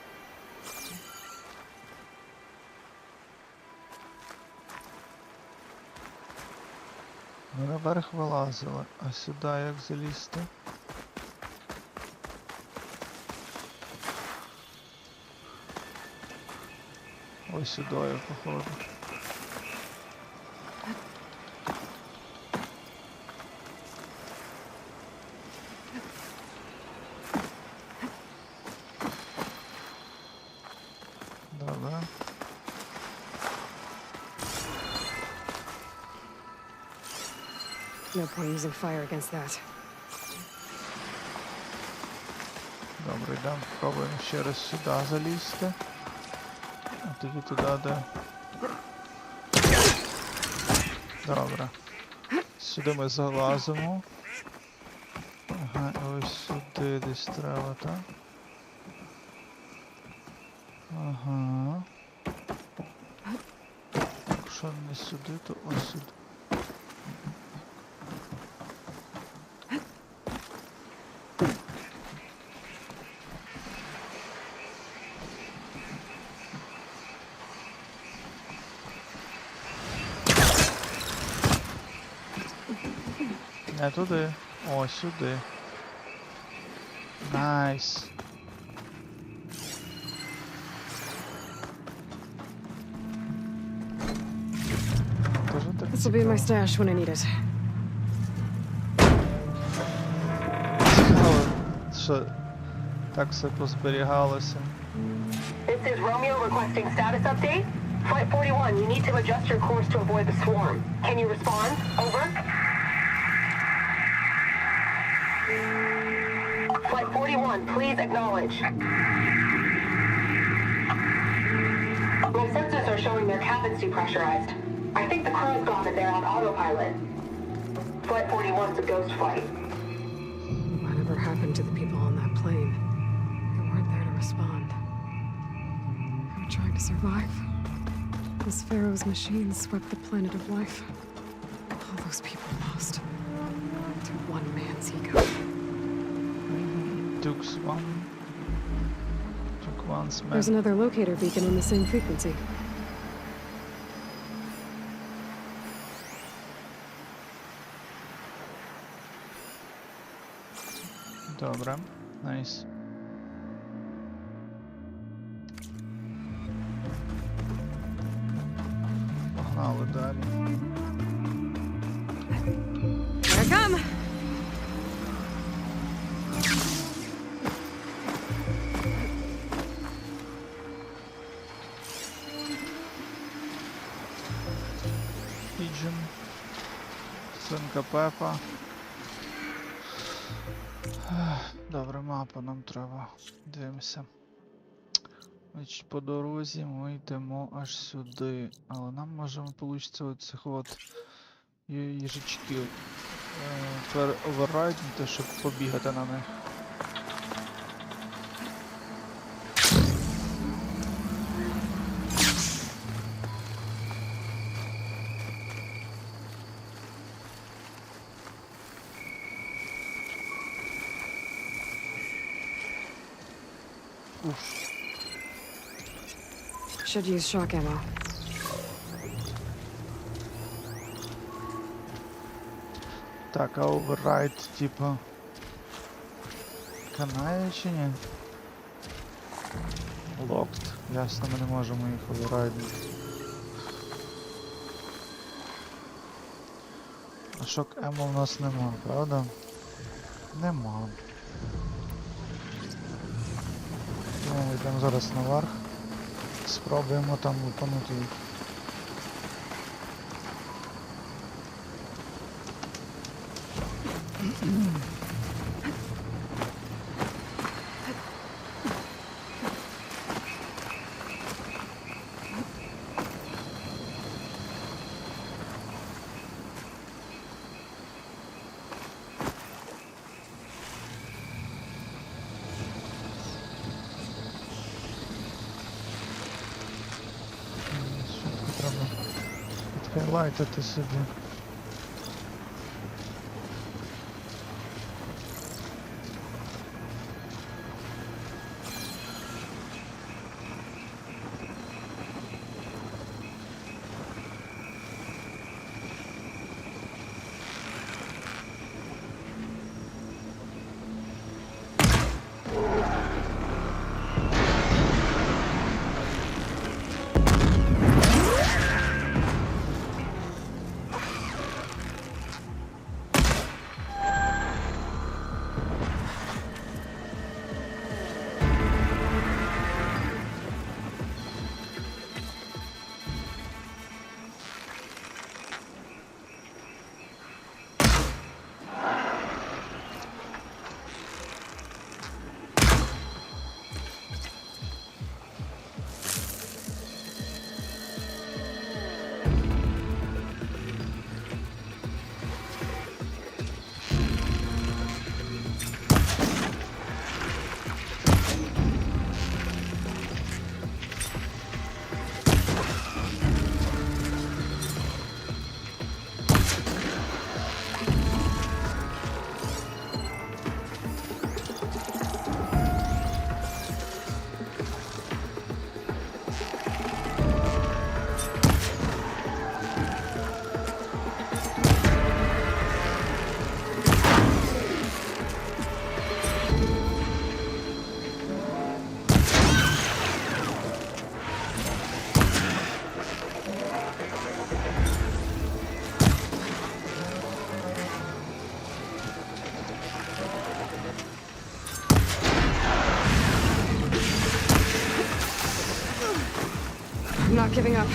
Ми наверх вилазили, а сюди як залізти? Ось сюди я походу. Добре.
No point using fire against that.
Добре, йдемо, спробуємо ще раз сюди залізти. А тоді туди, де... Добре. Сюди ми залазимо. Ага, ось сюди десь треба, так? Ага. Якщо не сюди, то ось сюди. Не туди. О, сюди. Найс.
This will be in my stash when I need it.
раніше так все позберігалося.
This is Romeo requesting status update. Flight 41, you need to adjust your course to avoid the swarm. Can you respond? Over. Flight 41, please acknowledge. My sensors are showing their cabins depressurized. I think the crew's got it there on autopilot. Flight 41's a ghost flight.
Whatever happened to the people on that plane? They weren't there to respond. They were trying to survive. This Pharaoh's machine swept the planet of life. All those people lost to one man's ego.
Took one's man.
There's another locator beacon on the same frequency.
Добре, найс. Погнали далі.
Here I come!
Pigeon. Свинка Пепа. Добре, мапа нам треба. Дивимося. Значить, по дорозі ми йдемо аж сюди. Але нам може вийти оцих от їжачків переоверрайднути, щоб побігати на них.
Should use shock ammo.
Так, а оверрайд, типа, канає чи ні? Локт. Ясно, ми не можемо їх оверрайднути. А шок емо в нас нема, правда? Нема. Тому ми йдемо зараз наверх. Спробуємо там лупанути їх. Хайлайтити собі.
I'm not giving up.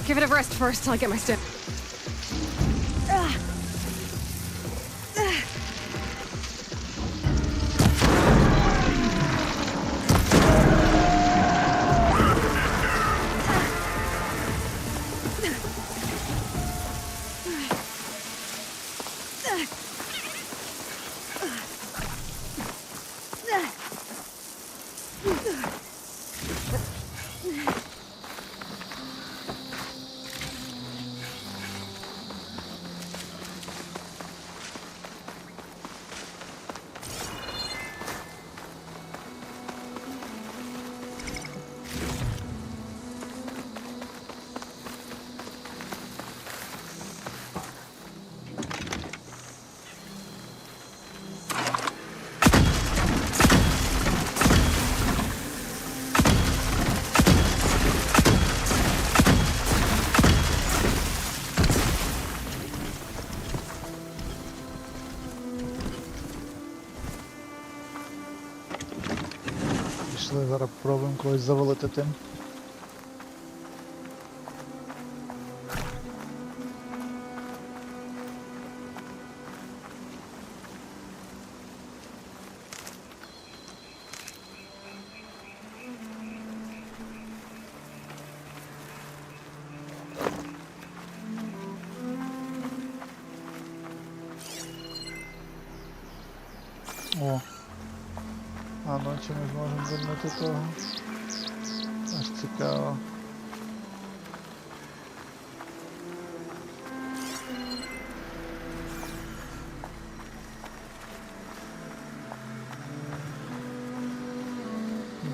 Give it a rest first till I get my step.
Зараз пробуємо когось завалити тим. О. А ну чи ми зможемо звільнити того? Аж цікаво.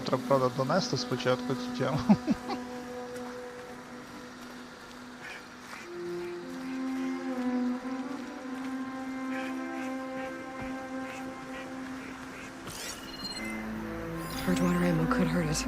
Треба, правда, донести спочатку цю тему.
Hard water ammo could hurt it.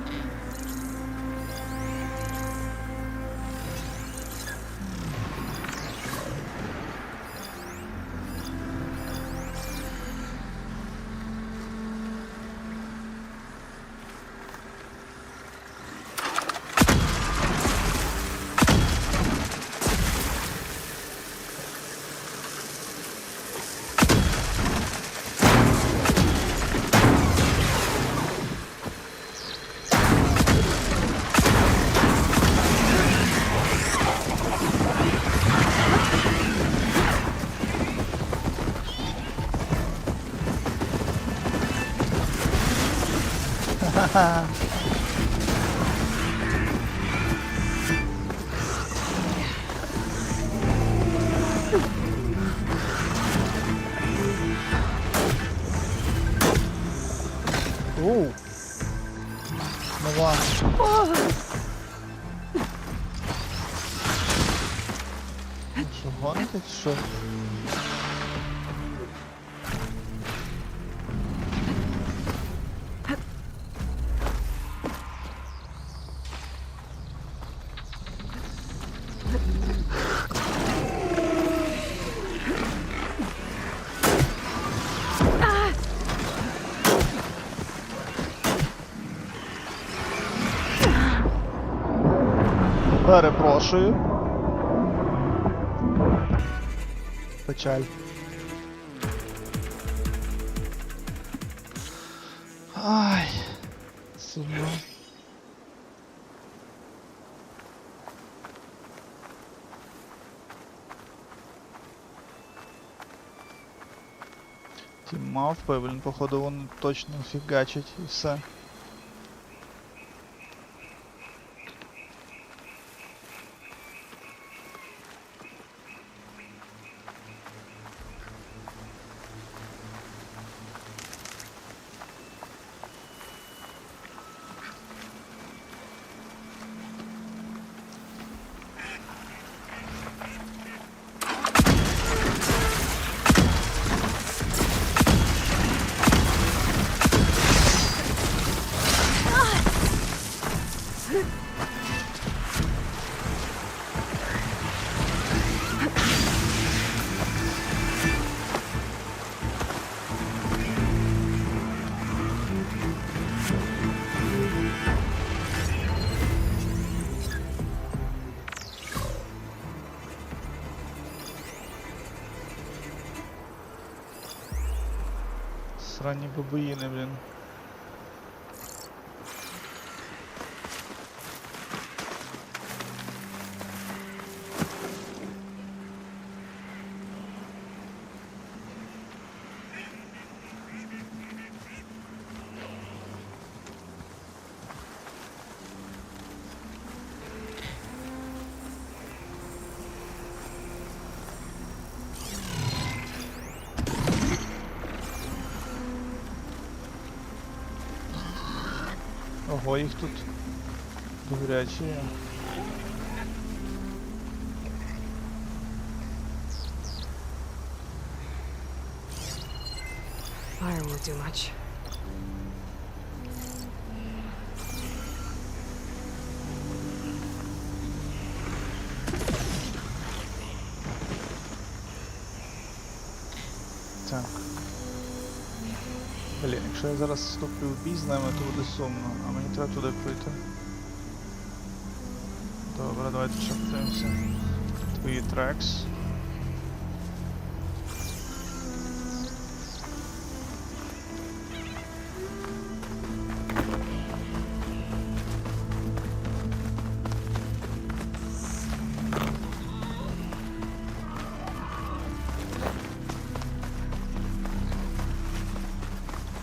Оу! Нова. Що, гоните чи що? Перепрошую. Печаль. Ай. Сумно. Ті мавпи, блін, походу вони точно фігачать і все. Срані бабуїни, блін. Ого, їх тут добрячі.
Fire won't do much.
Так. Блін, якщо я зараз вступлю в бій з ними, то буде сумно, а мені треба туди пройти. Добре, давайте ще подивимося. Твої трекс.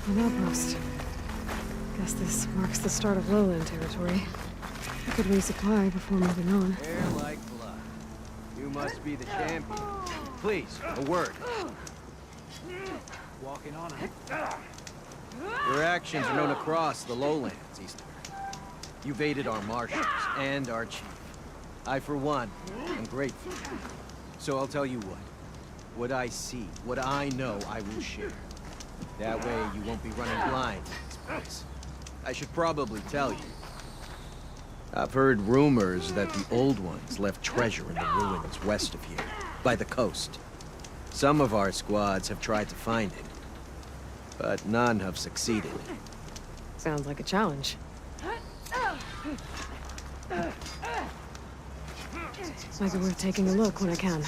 An outpost. Guess this marks the start of lowland territory. I could resupply before moving on.
Hair like blood. You must be the champion. Please, a word.
Walking on it.
Your actions are known across the lowlands, Easterner. You've aided our marshals and our chief. I, for one, am grateful. So I'll tell you what. What I see, what I know, I will share. That way you won't be running blind in this place. I should probably tell you. I've heard rumors that the Old Ones left treasure in the ruins west of here, by the coast. Some of our squads have tried to find it, but none have succeeded.
Sounds like a challenge. Might be worth taking a look when I can.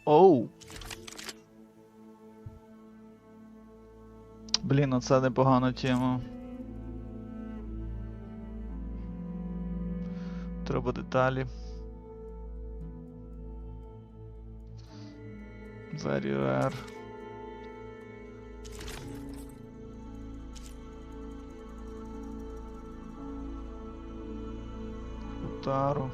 Оу. Блін, оце непогана тема. Треба деталі. Very rare. Утару.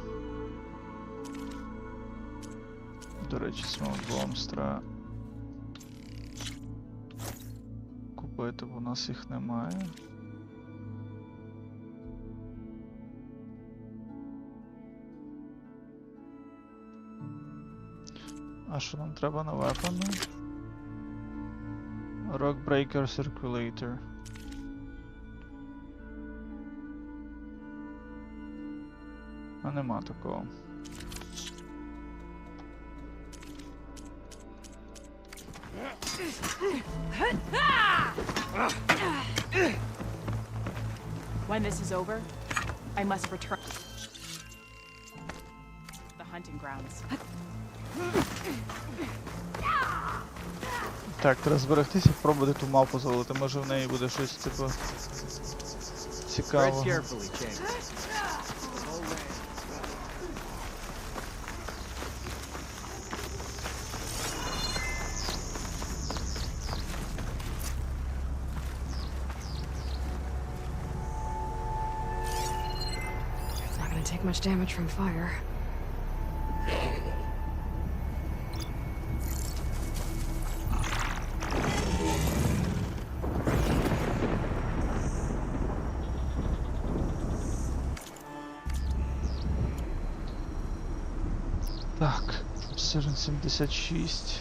До речі, смолбомстра купити, бо у нас їх немає. А що нам треба на вепони? Rockbreaker Circulator. А нема такого.
When this is over, I must return the hunting grounds.
Так, треба зберегтися, пробувати ту мапу завалити, може в неї буде щось типу цікавого.
It's not gonna take much damage from fire.
Так, 76.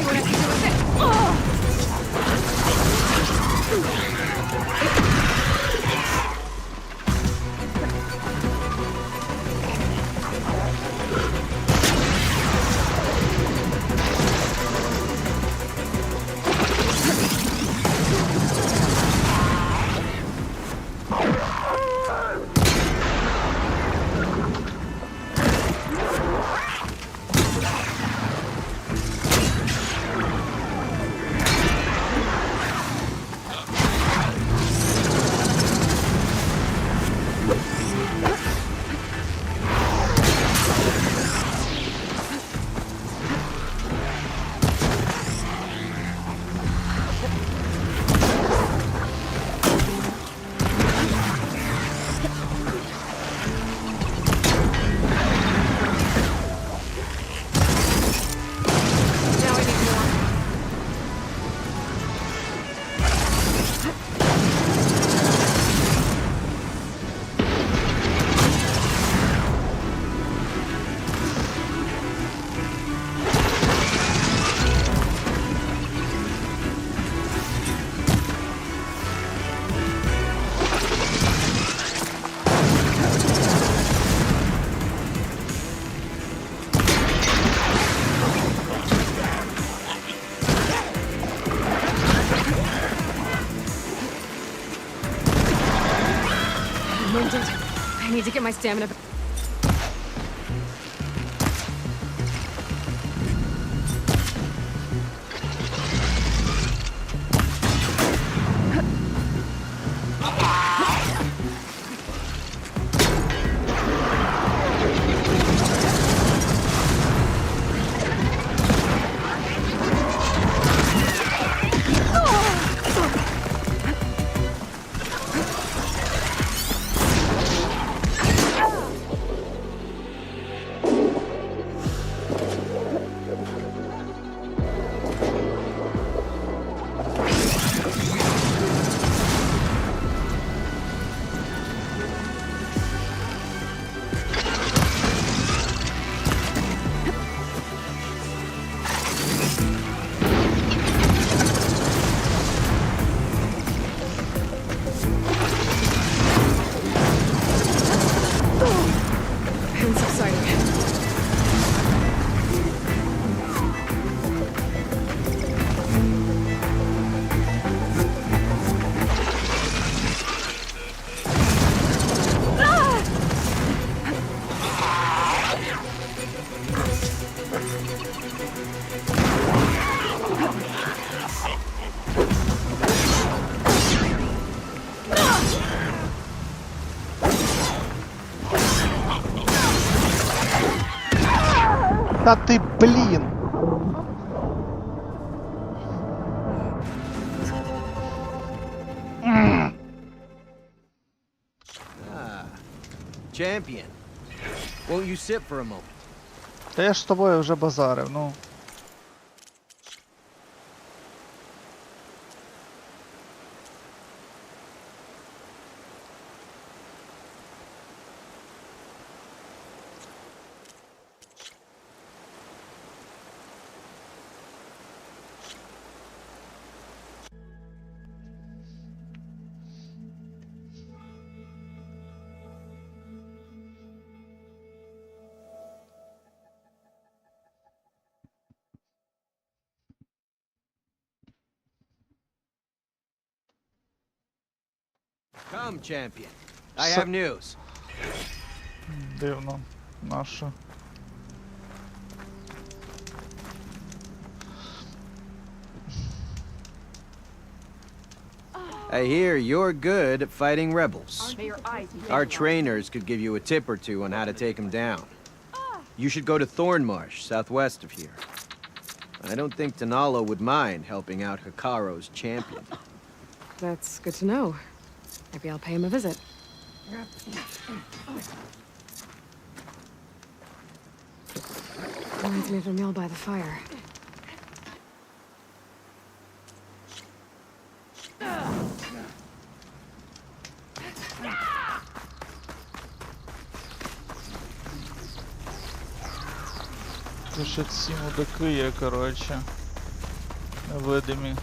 what I can do with it. Oh! I need to get my stamina back.
Та ти, блін!
Champion. Won't you sit for a moment?
Та я ж з тобою вже базарив, ну.
Come, champion. I have news.
Дивно. Нащо?
I hear you're good at fighting rebels. Our trainers could give you a tip or two on how to take them down. You should go to Thornmarsh, southwest of here. I don't think Tanalo would mind helping out Hikaro's champion.
That's good to know. Maybe I'll pay him a visit. Reminds me of a meal by the fire.
Тут ще ці мудаки є, коротше. Невидимі.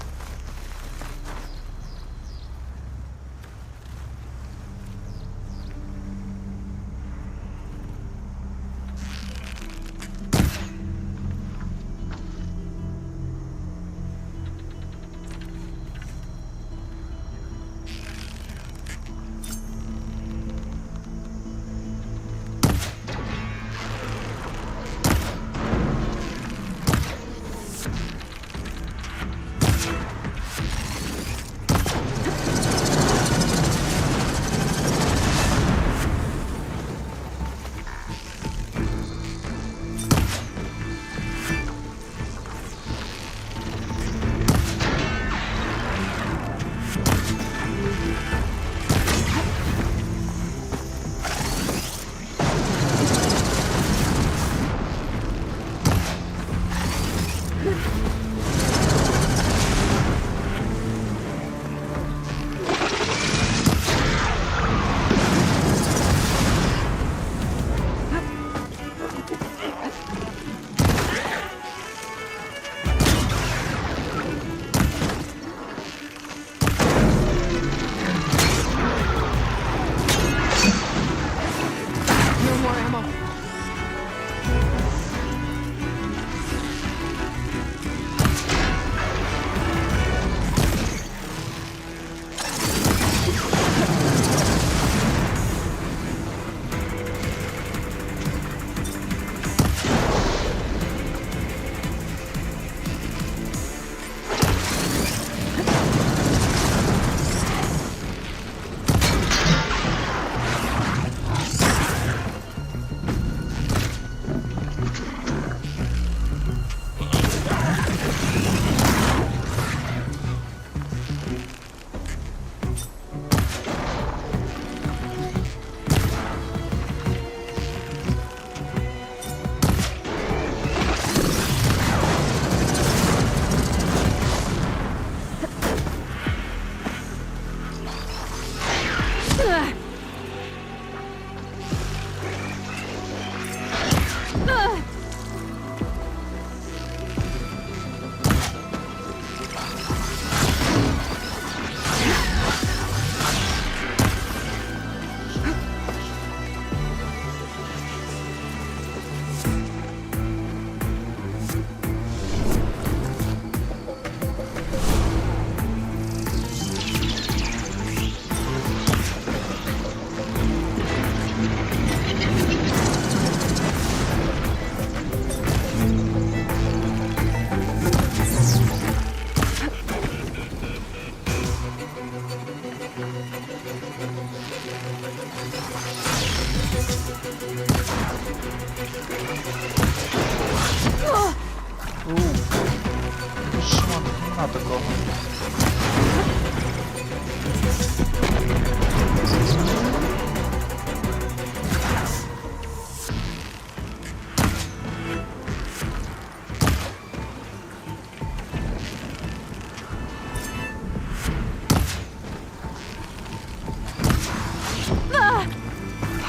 такого.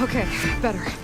Okay, better.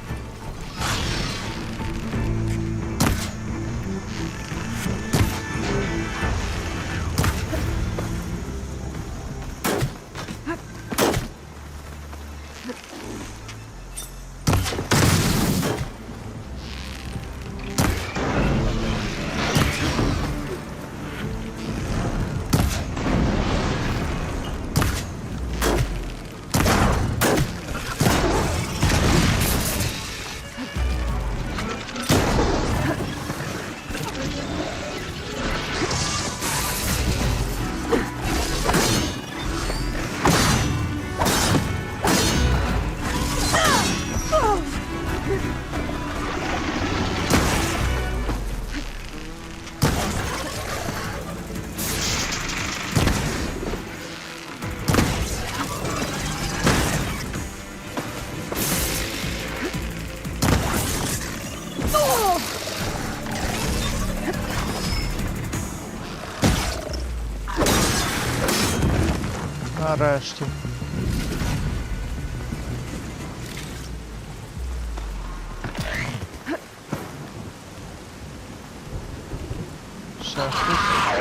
Нарешті. ця штука.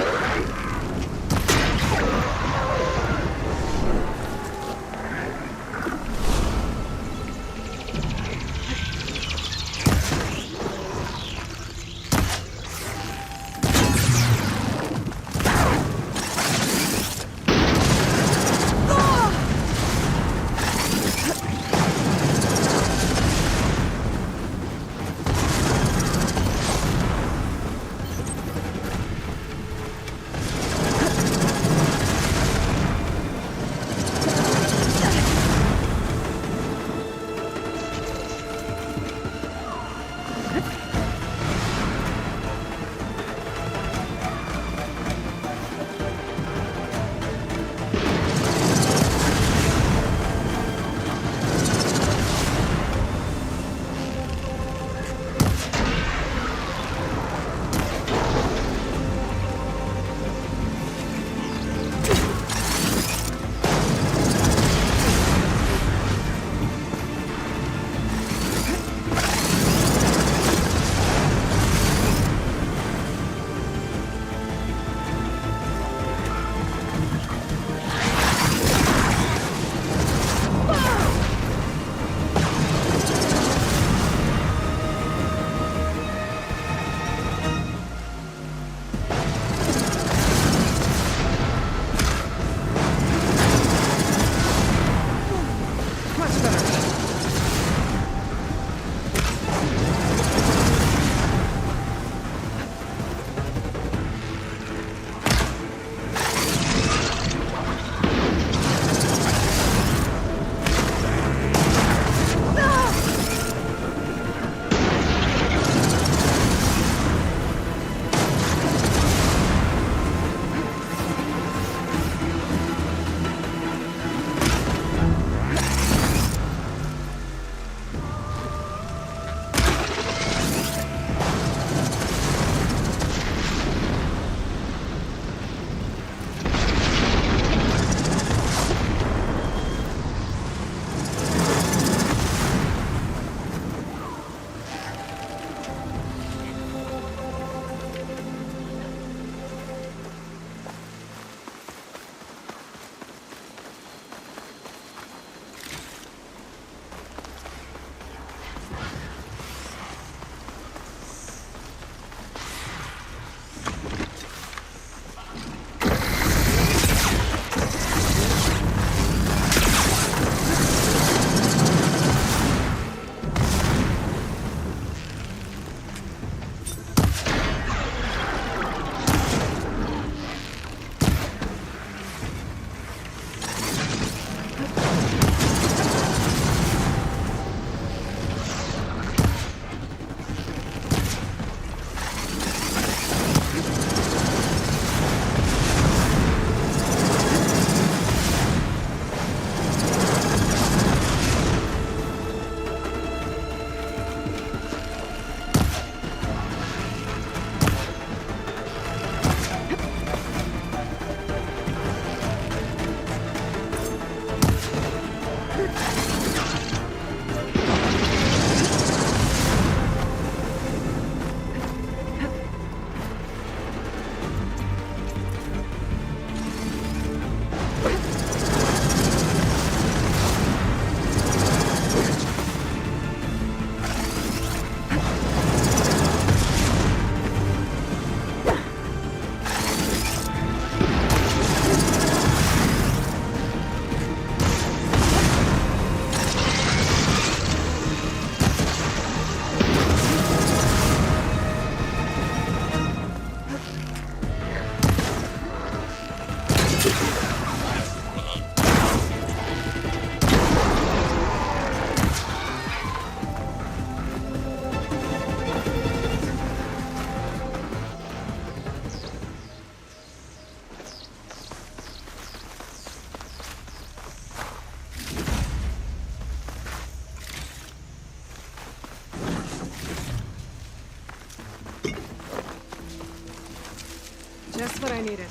Just what I needed.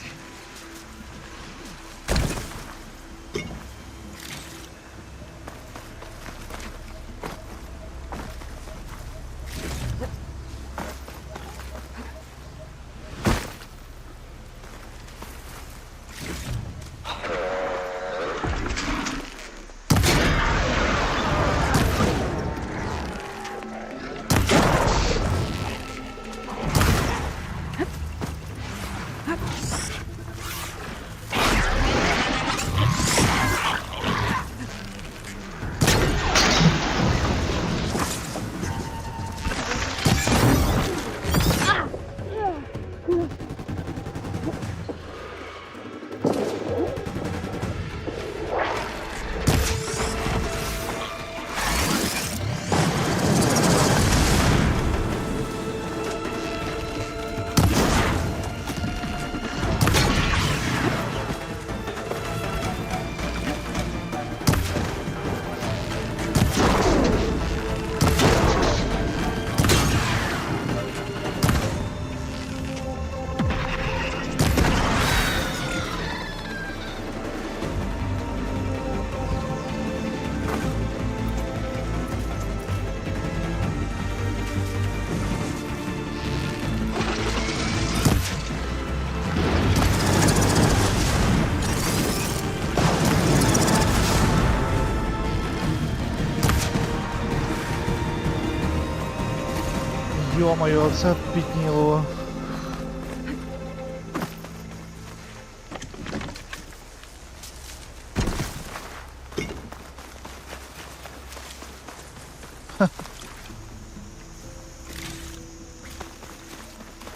Йо-моє, оце підняло.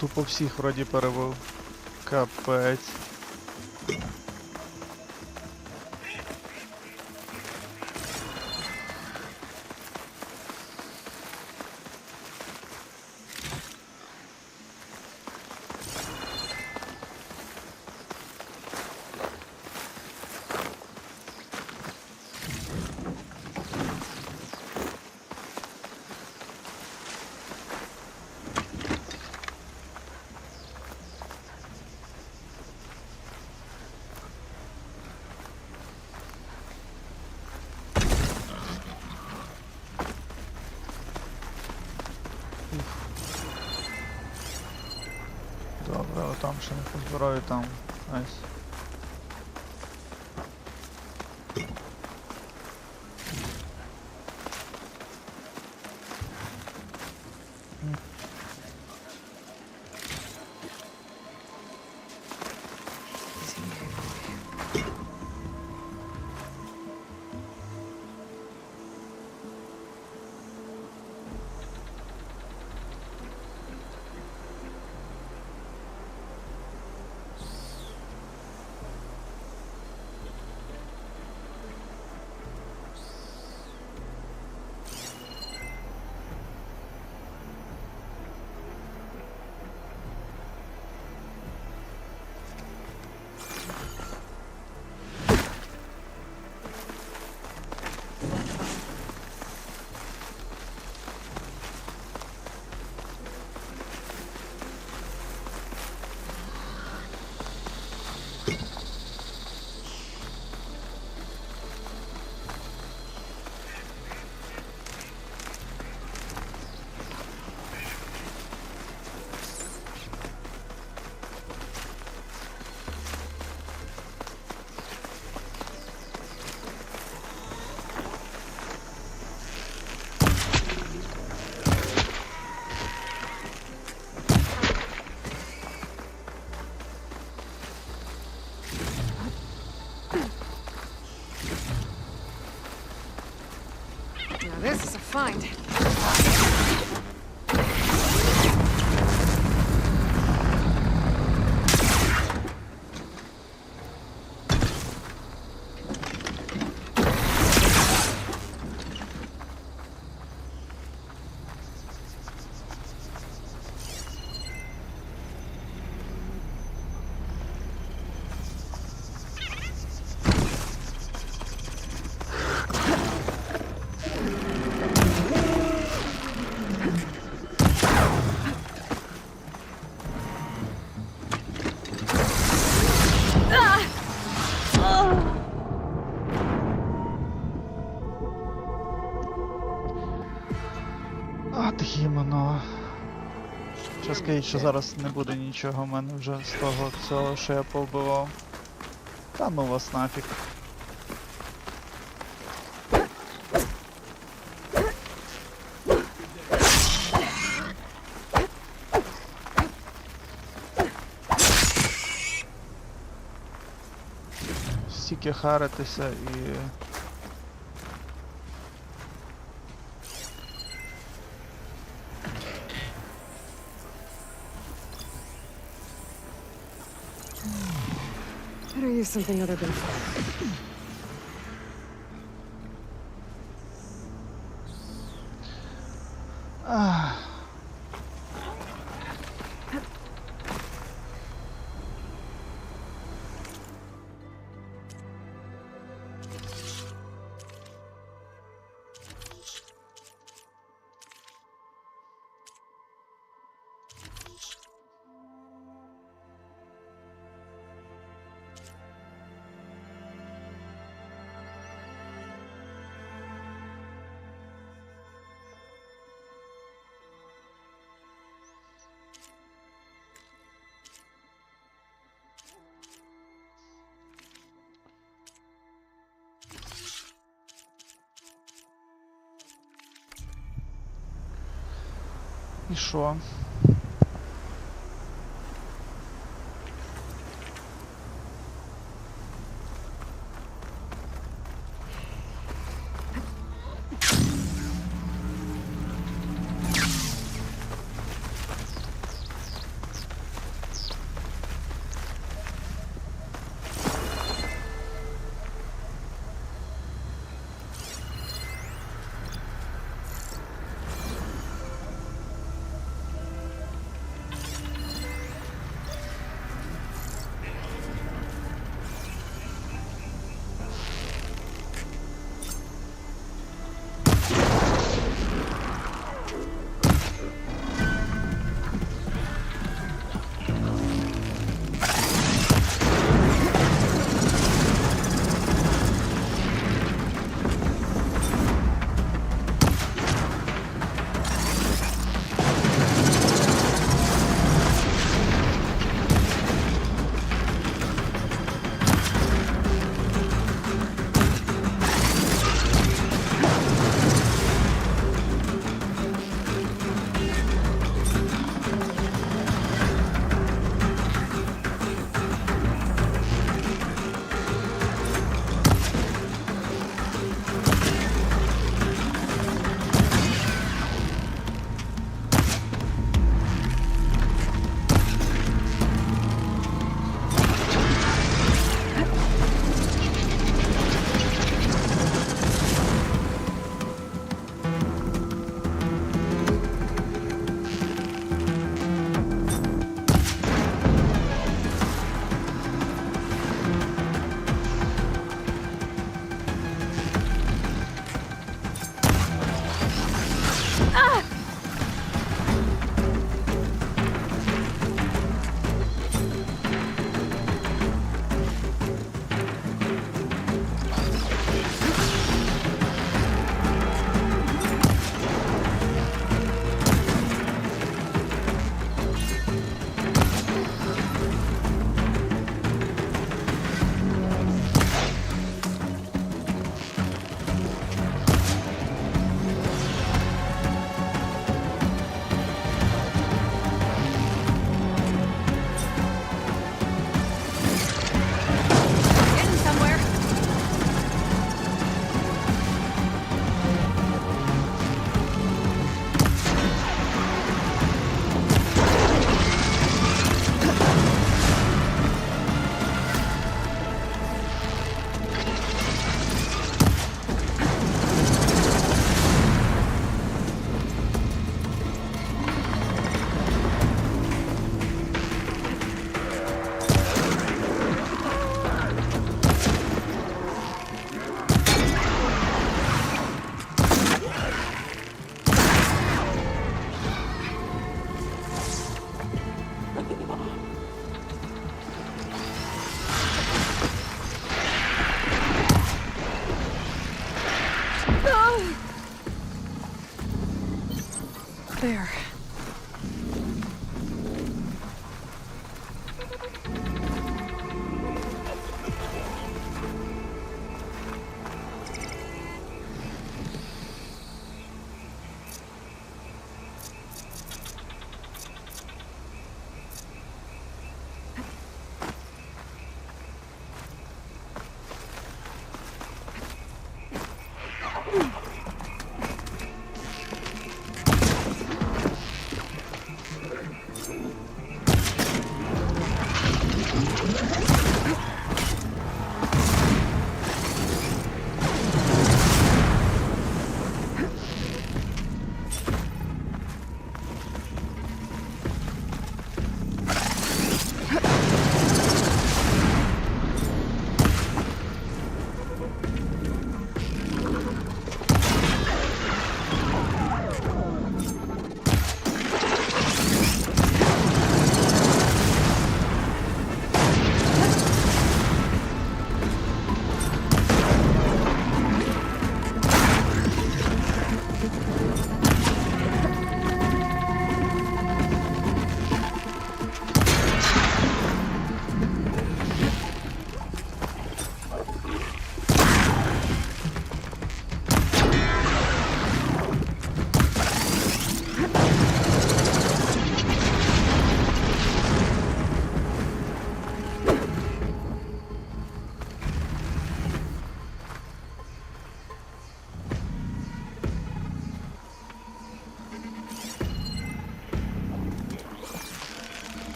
Тупо всіх вроді перебив. Капець. Добре, отам ще не позбираю, там. Найс.
Now this is a find.
От гімно. Що скажіть, що зараз не буде нічого в мене вже з того всього, що я повбивав. Та ну вас нафіг. Стільки харитися і...
Better use something other than fire.
І що?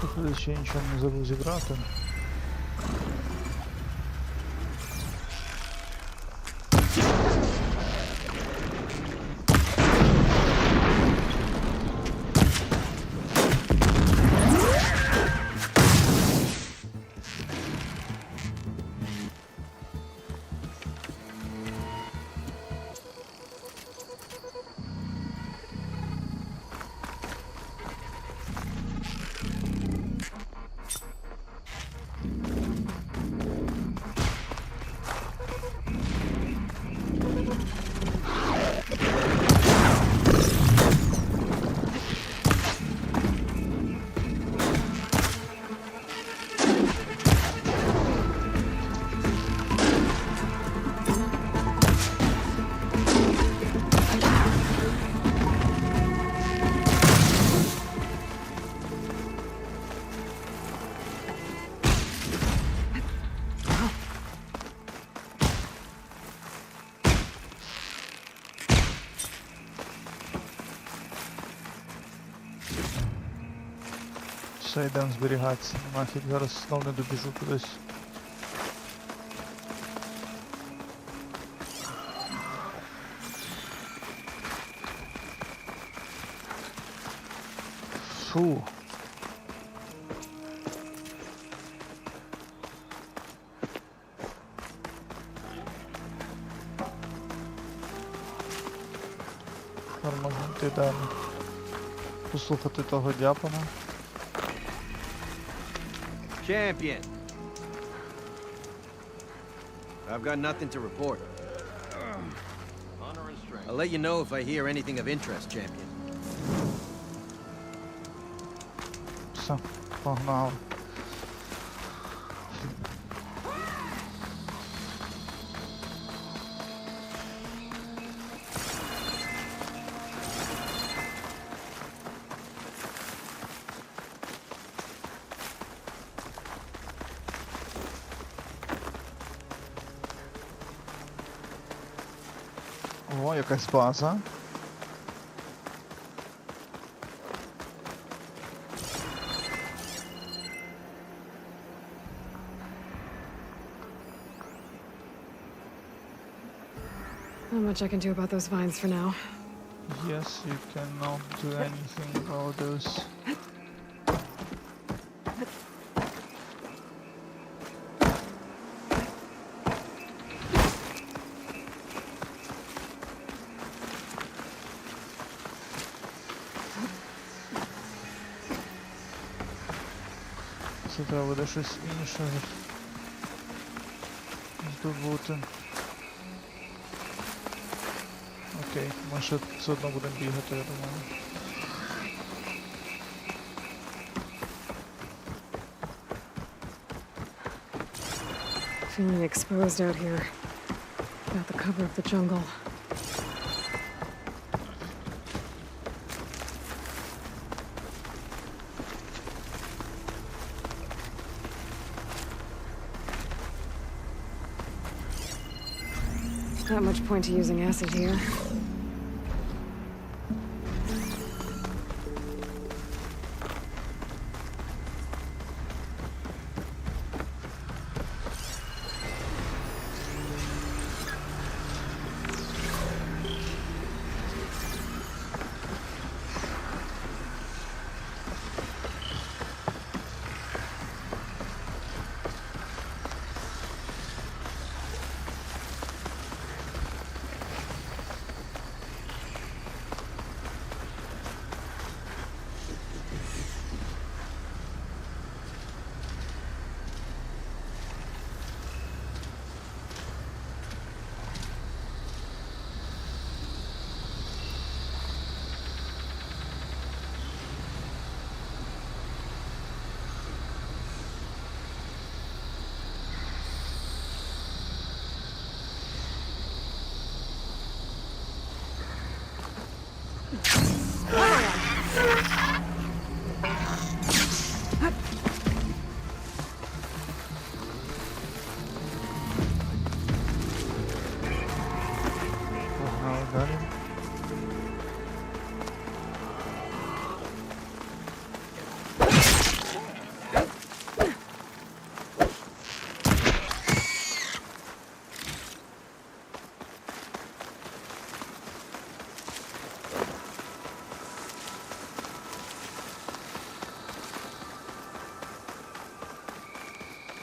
Тут ще нічого не забув зібрати. Все, йдемо зберігатися. Нафіг, зараз знов не добіжу кудись. Фу. Можна йти далі. Послухати того дяпана.
Champion. I've got nothing to report. I'll let you know if I hear anything of interest, champion.
Все, погнали. О, якась база.
Not much I can do about those vines for now.
Yes, you cannot do anything about those. Це треба буде щось інше здобути. Окей, ми ще все одно будемо бігати, я думаю.
Feeling exposed out here. Without the cover of the jungle. Not much point to using acid here.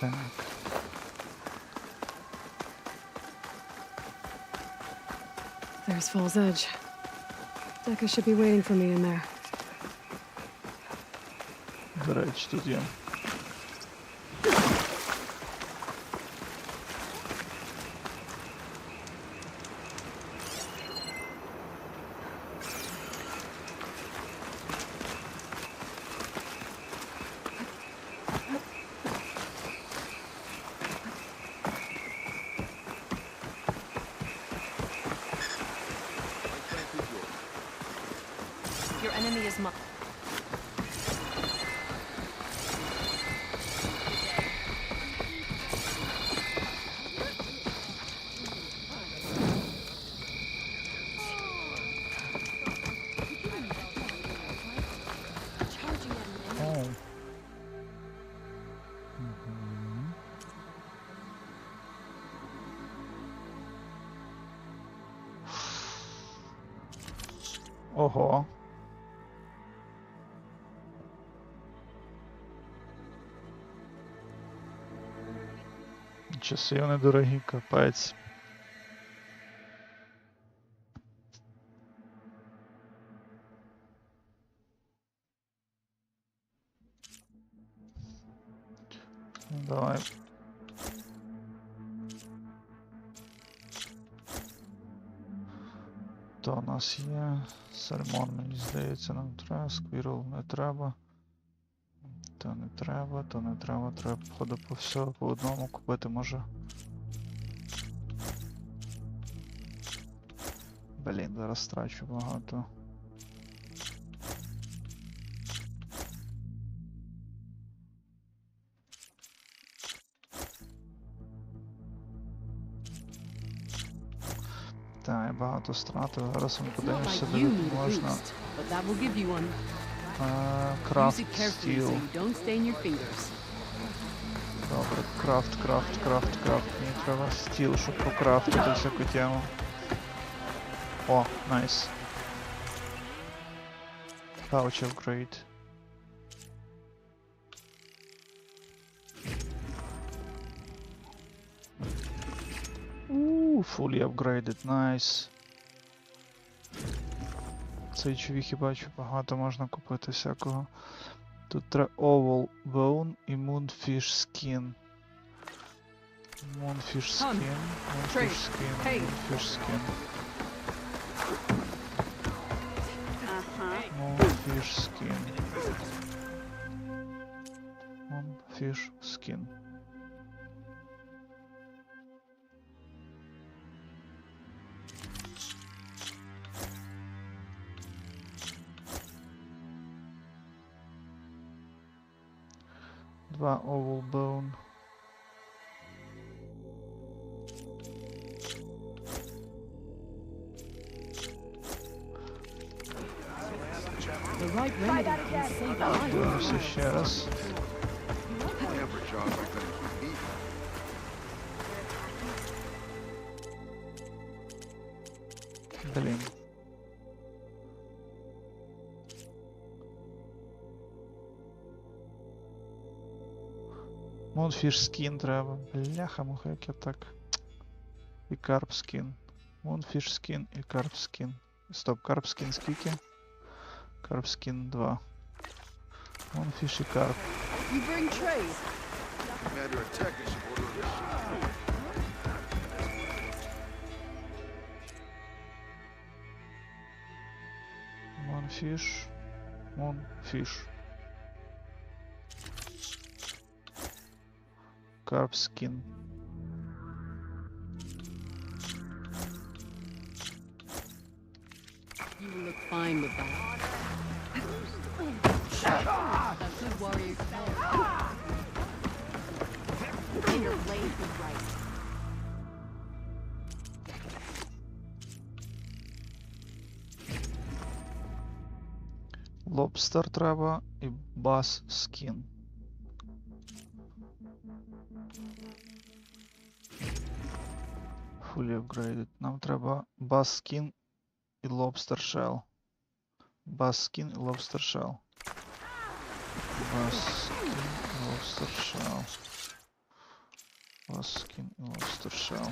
Так.
There's Fall's Edge. Deca should be waiting for me in there.
До речі, тут є.
Your enemy is mine.
О. Ого. Часи вони дорогі, капець. Давай. То у нас є. Сальмон, мені здається, нам треба. Сквірл не треба. То не треба, то не треба. Треба, походу, по всього по одному купити може. Блін, зараз страчу багато. Так, я багато стратив. Зараз ми подивимося, де можна. Крафт стіл. Добре, крафт. Мені треба стіл, щоб покрафтити всяку тему. О, найс. Pouch upgrade. Fully upgraded, nice. Цей човіх, я бачу, багато можна купити всякого. Тут треба Oval Bone і Moonfish Skin. Moonfish Skin. Moonfish Skin. Два Oval Bone. Дивимося ще раз. Блін. Moonfish Skin треба. Бляха-муха, як я так. І Carp Skin. Moonfish Skin і Carp Skin. Стоп, Carp Skin скільки? Carp Skin 2. Moonfish і Carp. Moonfish. Carp Skin.
You look fine with that. A good warrior. Your blade is right.
Lobster треба і Bass Skin. Fully upgraded. Нам треба Bass Skin і Lobster Shell. Bass Skin і Lobster Shell. Bass Skin і Lobster Shell. Ласкін і лобстершел.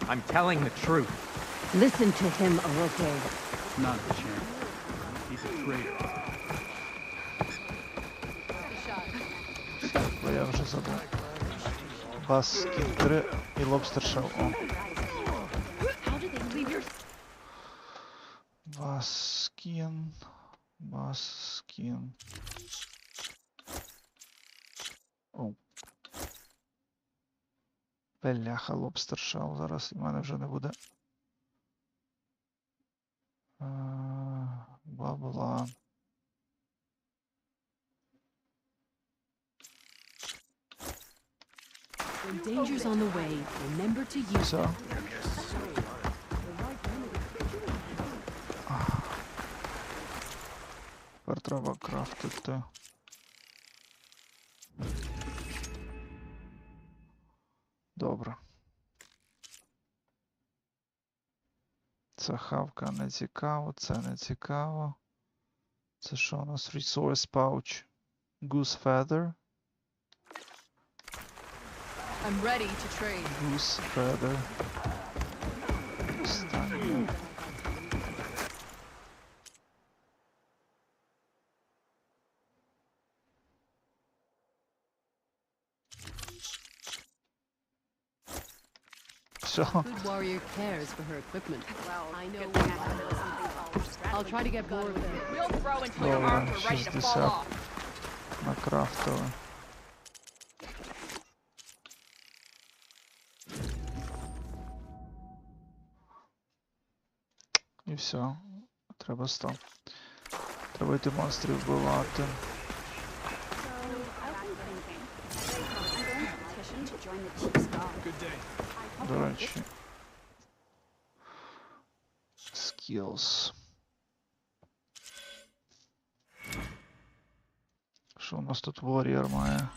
I'm telling the truth.
Listen to him, Aloy.
Not a chance. He's a traitor.
Бо я вже забув. Ласкін 3 і лобстершел. О. Баскін. Баскін. О. Бляха, лобстершел. Зараз і в мене вже не буде. Бабла.
When danger's on the way, remember to use
Все. Тепер треба крафтити. Добре. Це хавка не цікаво, це не цікаво. Це що у нас? Resource pouch. Goose feather.
I'm ready to trade.
Goose feather. Останнє. Все.
Good warrior cares for her equipment. Well, I know I'll try to get more of them. We'll throw until your arms are ready to fall off.
Накрафтили. І все. Треба 100. Треба йти монстрів вбивати. До речі. Skills. Що у нас тут Warrior має?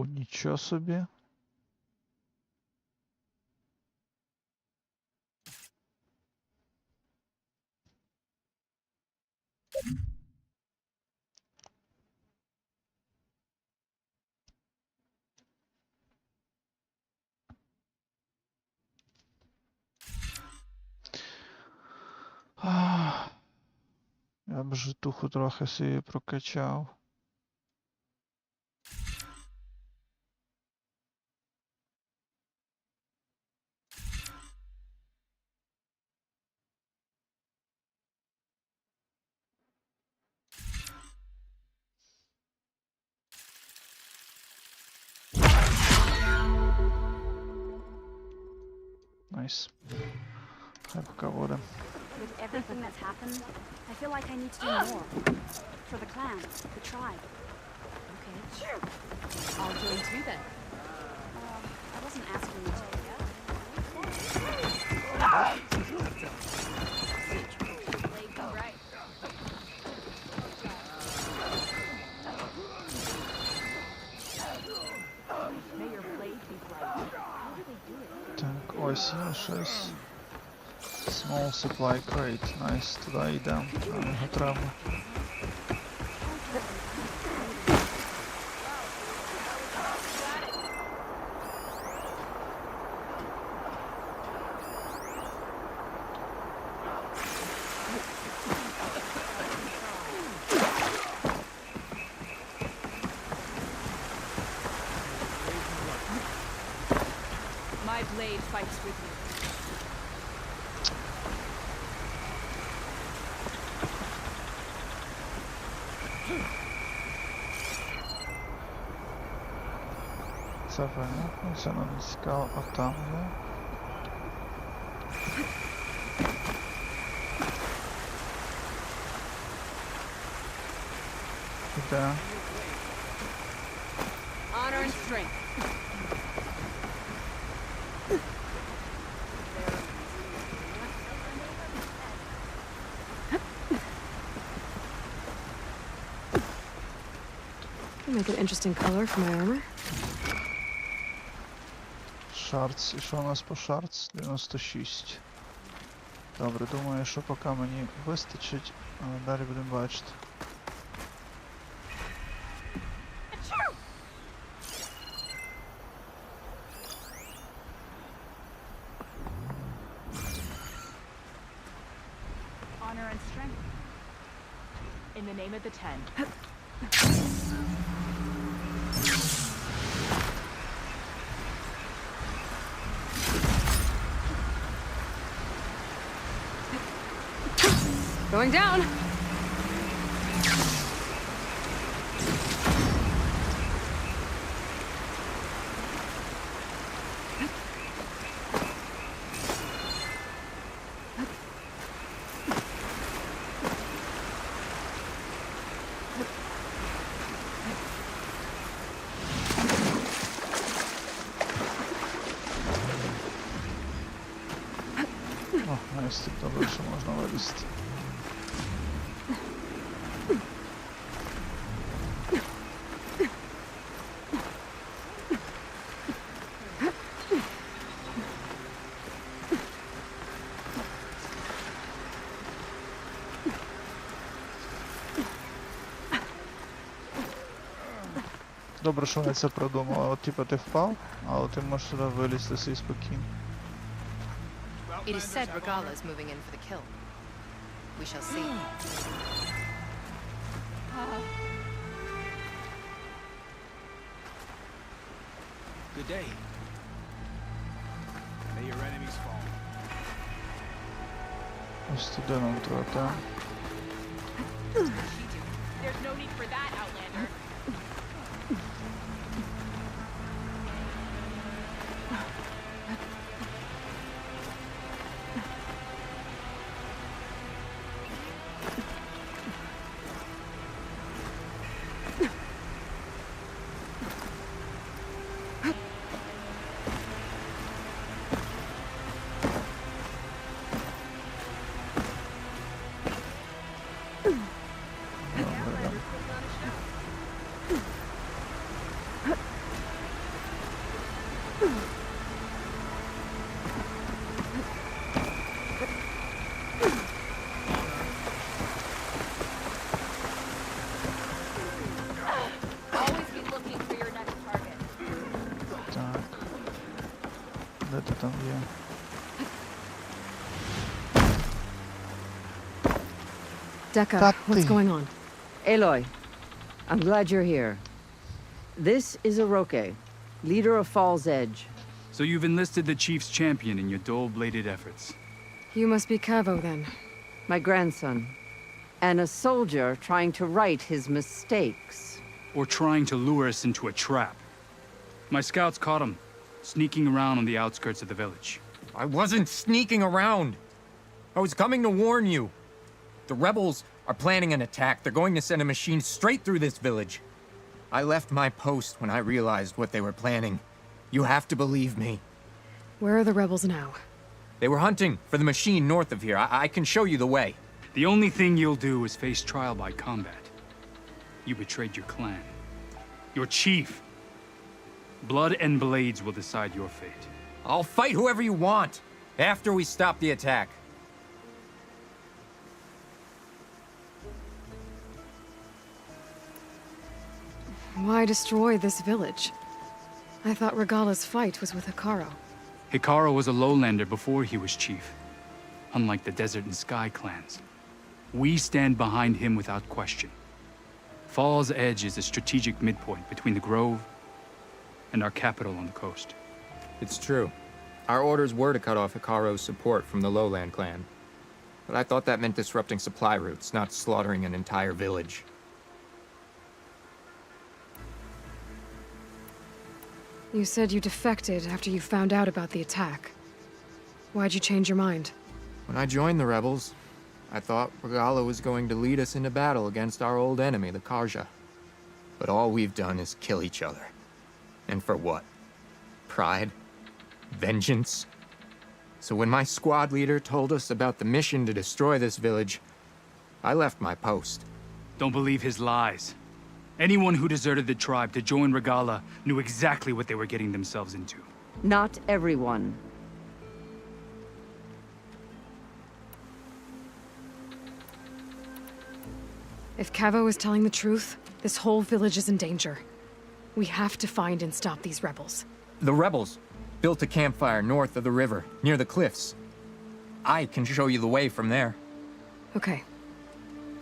Нічого собі. Я б житуху трохи собі прокачав. Nice. Хай поки буде.
With everything that's happened, I feel like I need to do more. For the clan, the tribe.
Okay. I'll join too then.
I wasn't asking you to.
Right. May your blade be bright. How do they do it?
Так, ось є щось. Small supply crate. Nice, туди йдемо. Нам його треба.
My blade fights with you.
Це понятно, це нам не цікаво, а там є. Іде.
Honor and strength.
Make an interesting color for my armor.
Шарц. І що у нас по шарц? 96. Добре, думаю, що поки мені вистачить, але далі будемо бачити.
Honor and strength. In the name of the Ten.
Going down.
О, навіть тут добре, що можна вилізти. Добре, що вони це продумали. От типу ти впав, але ти можеш сюди вилізти собі спокійно.
It is said Regala is moving in for the kill. We shall see.
Good day. May your enemies fall.
Ось туди нам треба, так?
There's no need for that, Outlander. Always be looking for your next target.
Так. Де ти там є?
Decca, what's going on?
Aloy, I'm glad you're here. This is Aroke, leader of Fall's Edge.
So you've enlisted the Chief's champion in your dull-bladed efforts.
You must be Cavo, then.
My grandson. And a soldier trying to right his mistakes.
Or trying to lure us into a trap. My scouts caught him, sneaking around on the outskirts of the village.
I wasn't sneaking around. I was coming to warn you. The rebels are planning an attack. They're going to send a machine straight through this village. I left my post when I realized what they were planning. You have to believe me.
Where are the rebels now?
They were hunting for the machine north of here. I can show you the way.
The only thing you'll do is face trial by combat. You betrayed your clan. Your chief. Blood and blades will decide your fate.
I'll fight whoever you want, after we stop the attack.
Why destroy this village? I thought Regala's fight was with Hikaru.
Hikaru was a lowlander before he was chief. Unlike the Desert and Sky clans. We stand behind him without question. Fall's Edge is a strategic midpoint between the Grove and our capital on the coast.
It's true. Our orders were to cut off Hikaru's support from the Lowland clan. But I thought that meant disrupting supply routes, not slaughtering an entire village.
You said you defected after you found out about the attack. Why'd you change your mind?
When I joined the rebels, I thought Regala was going to lead us into battle against our old enemy, the Karja. But all we've done is kill each other. And for what? Pride? Vengeance? So when my squad leader told us about the mission to destroy this village, I left my post.
Don't believe his lies. Anyone who deserted the tribe to join Regala knew exactly what they were getting themselves into.
Not everyone.
If Cavo is telling the truth, this whole village is in danger. We have to find and stop these rebels.
The rebels built a campfire north of the river, near the cliffs. I can show you the way from there.
Okay.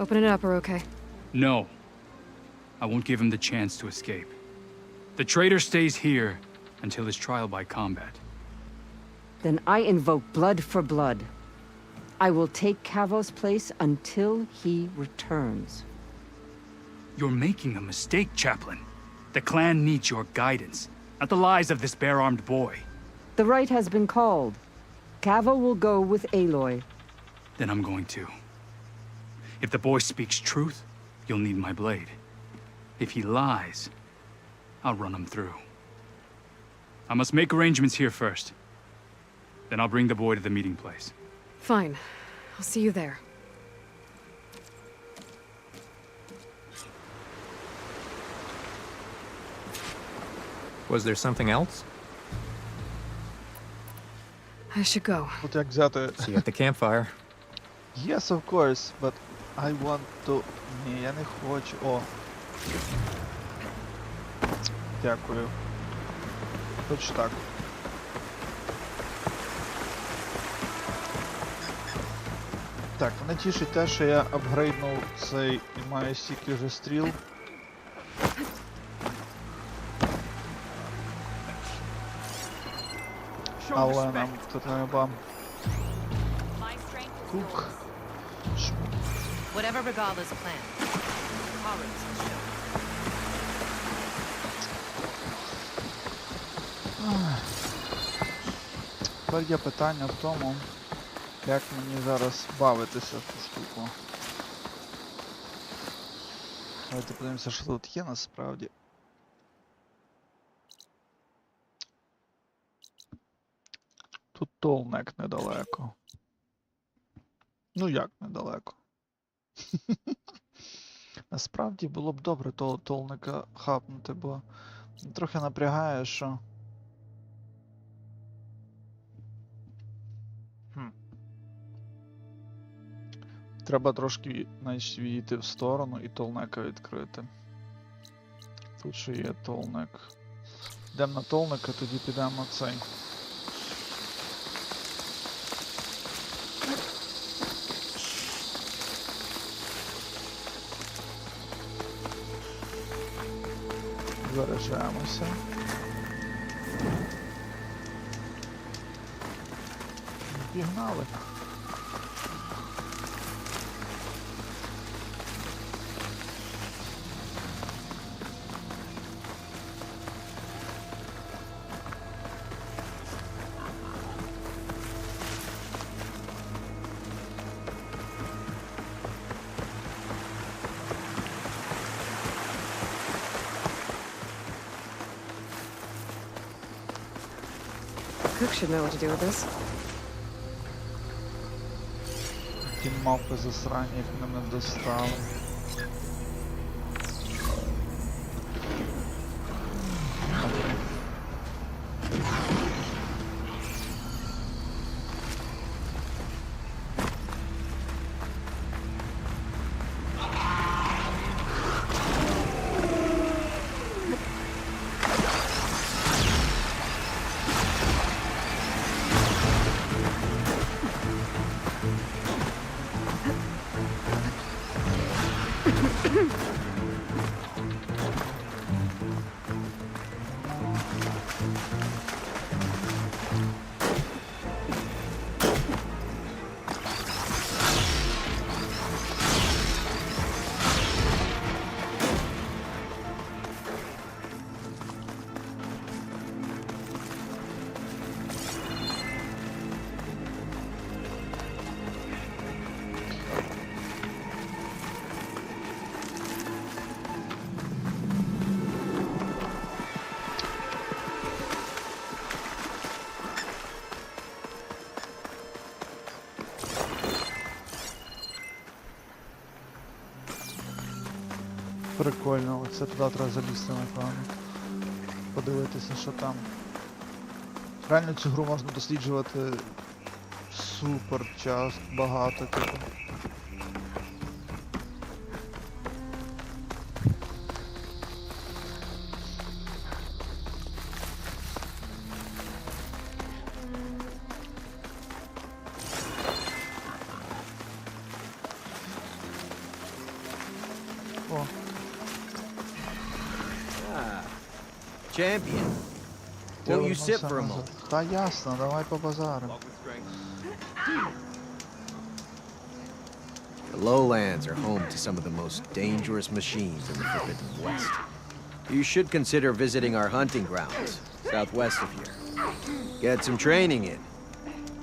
Open it up, or okay?
No. I won't give him the chance to escape. The traitor stays here until his trial by combat.
Then I invoke blood for blood. I will take Cavo's place until he returns.
You're making a mistake, Chaplain. The clan needs your guidance, not the lies of this bare-armed boy.
The right has been called. Cavo will go with Aloy.
Then I'm going to. If the boy speaks truth, you'll need my blade. If he lies, I'll run him through. I must make arrangements here first. Then I'll bring the boy to the meeting place.
Fine. I'll see you there.
Was there something else?
I should go.
От як взяти...
See you at the campfire.
Yes, of course, but I want to... Ні, я не хочу. О. Дякую. Хоч так. Так, мене тішить те, що я апгрейднув цей і маю стільки вже стріл. Але нам тут треба... Кук.
Whatever Regala's plan, Horrors will show.
Тепер є питання в тому, як мені зараз бавитися в цю штуку. Давайте подивимося, що тут є насправді. Тут толнек недалеко. Ну як недалеко? Насправді було б добре того толника хапнути, бо трохи напрягає, що... Треба трошки відійти в сторону і толнека відкрити. Тут ще є толник. Йдемо на толника, тоді підемо цей. Заряджаємося. Пігнали.
Cook should know what to do with this.
Ті мавпи засрані, їх мене достали. Прикольно, оце туди треба залізти, напевно. Подивитися, що там. Реально цю гру можна досліджувати супер багато, типу. О.
Champion. Won't you sit for a moment?
Та ясно, давай побазаримо.
The lowlands are home to some of the most dangerous machines in the Forbidden West. You should consider visiting our hunting grounds, southwest of here. Get some training in.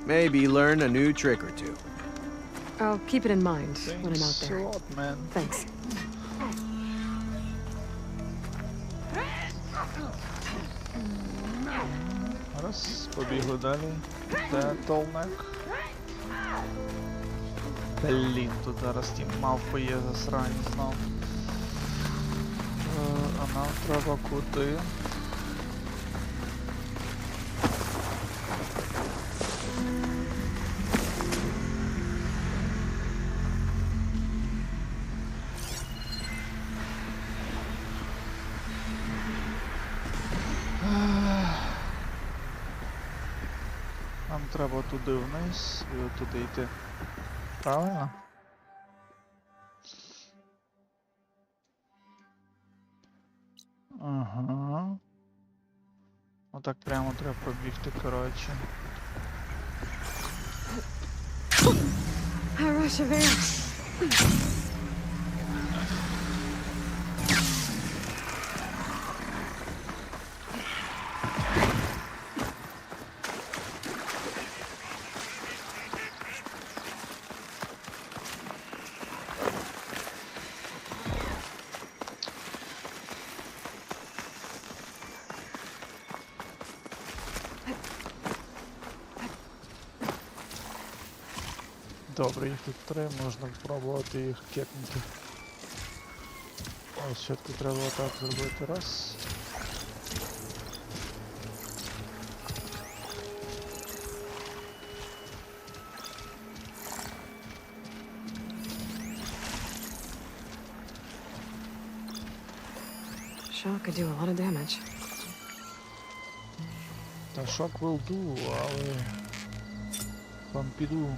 Maybe learn a new trick or two.
I'll keep it in mind when I'm out there.
Man.
Thanks.
Раз, побігли далі. Де толмек? Блін, тут зараз ті мавпи є засрані знов. А нам треба куди? Нам треба туди вниз і от туди йти. Правильно? Ага. Отак прямо треба пробігти, коротше.
Хороша вера.
Добре, їх тут 3, можна спробувати їх кепнути. Ось спочатку треба отак зробити. Раз.
Shock could do a lot of damage.
Та шок will do, але... Помпіду.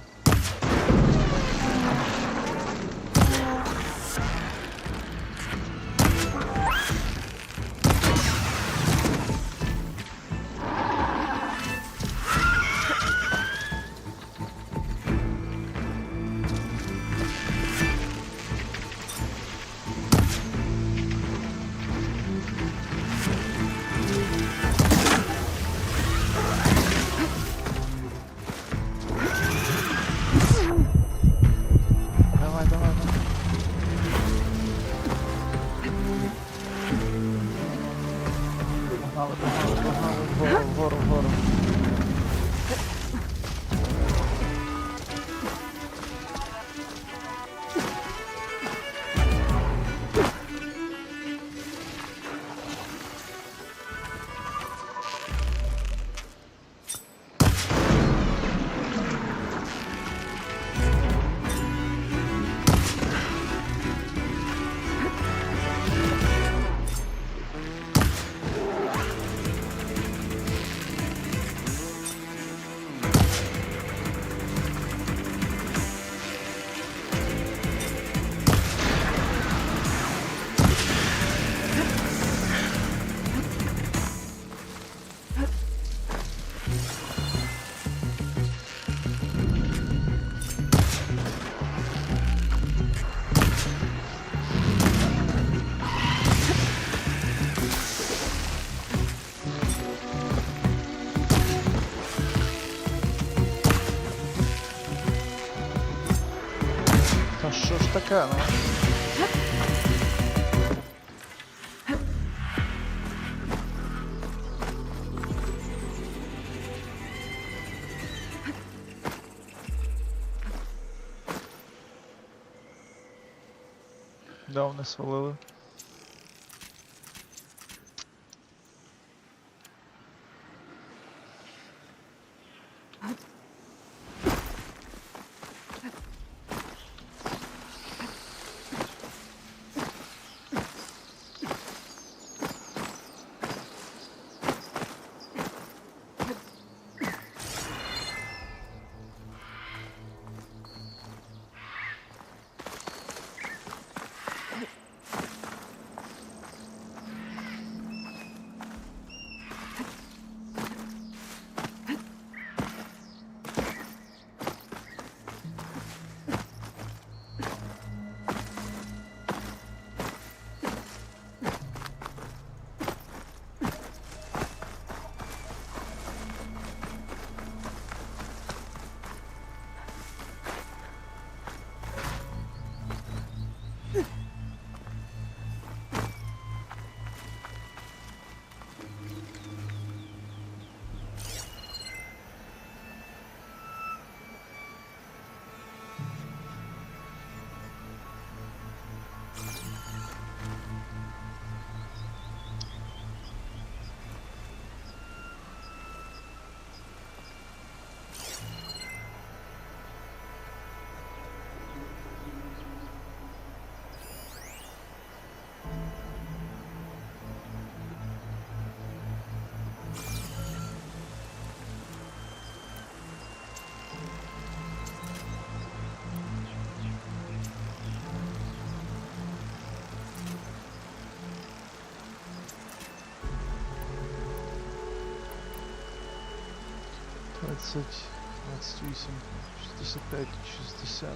Що ж таке, ну? Да, вони свалили. 20, 28, 65, 60.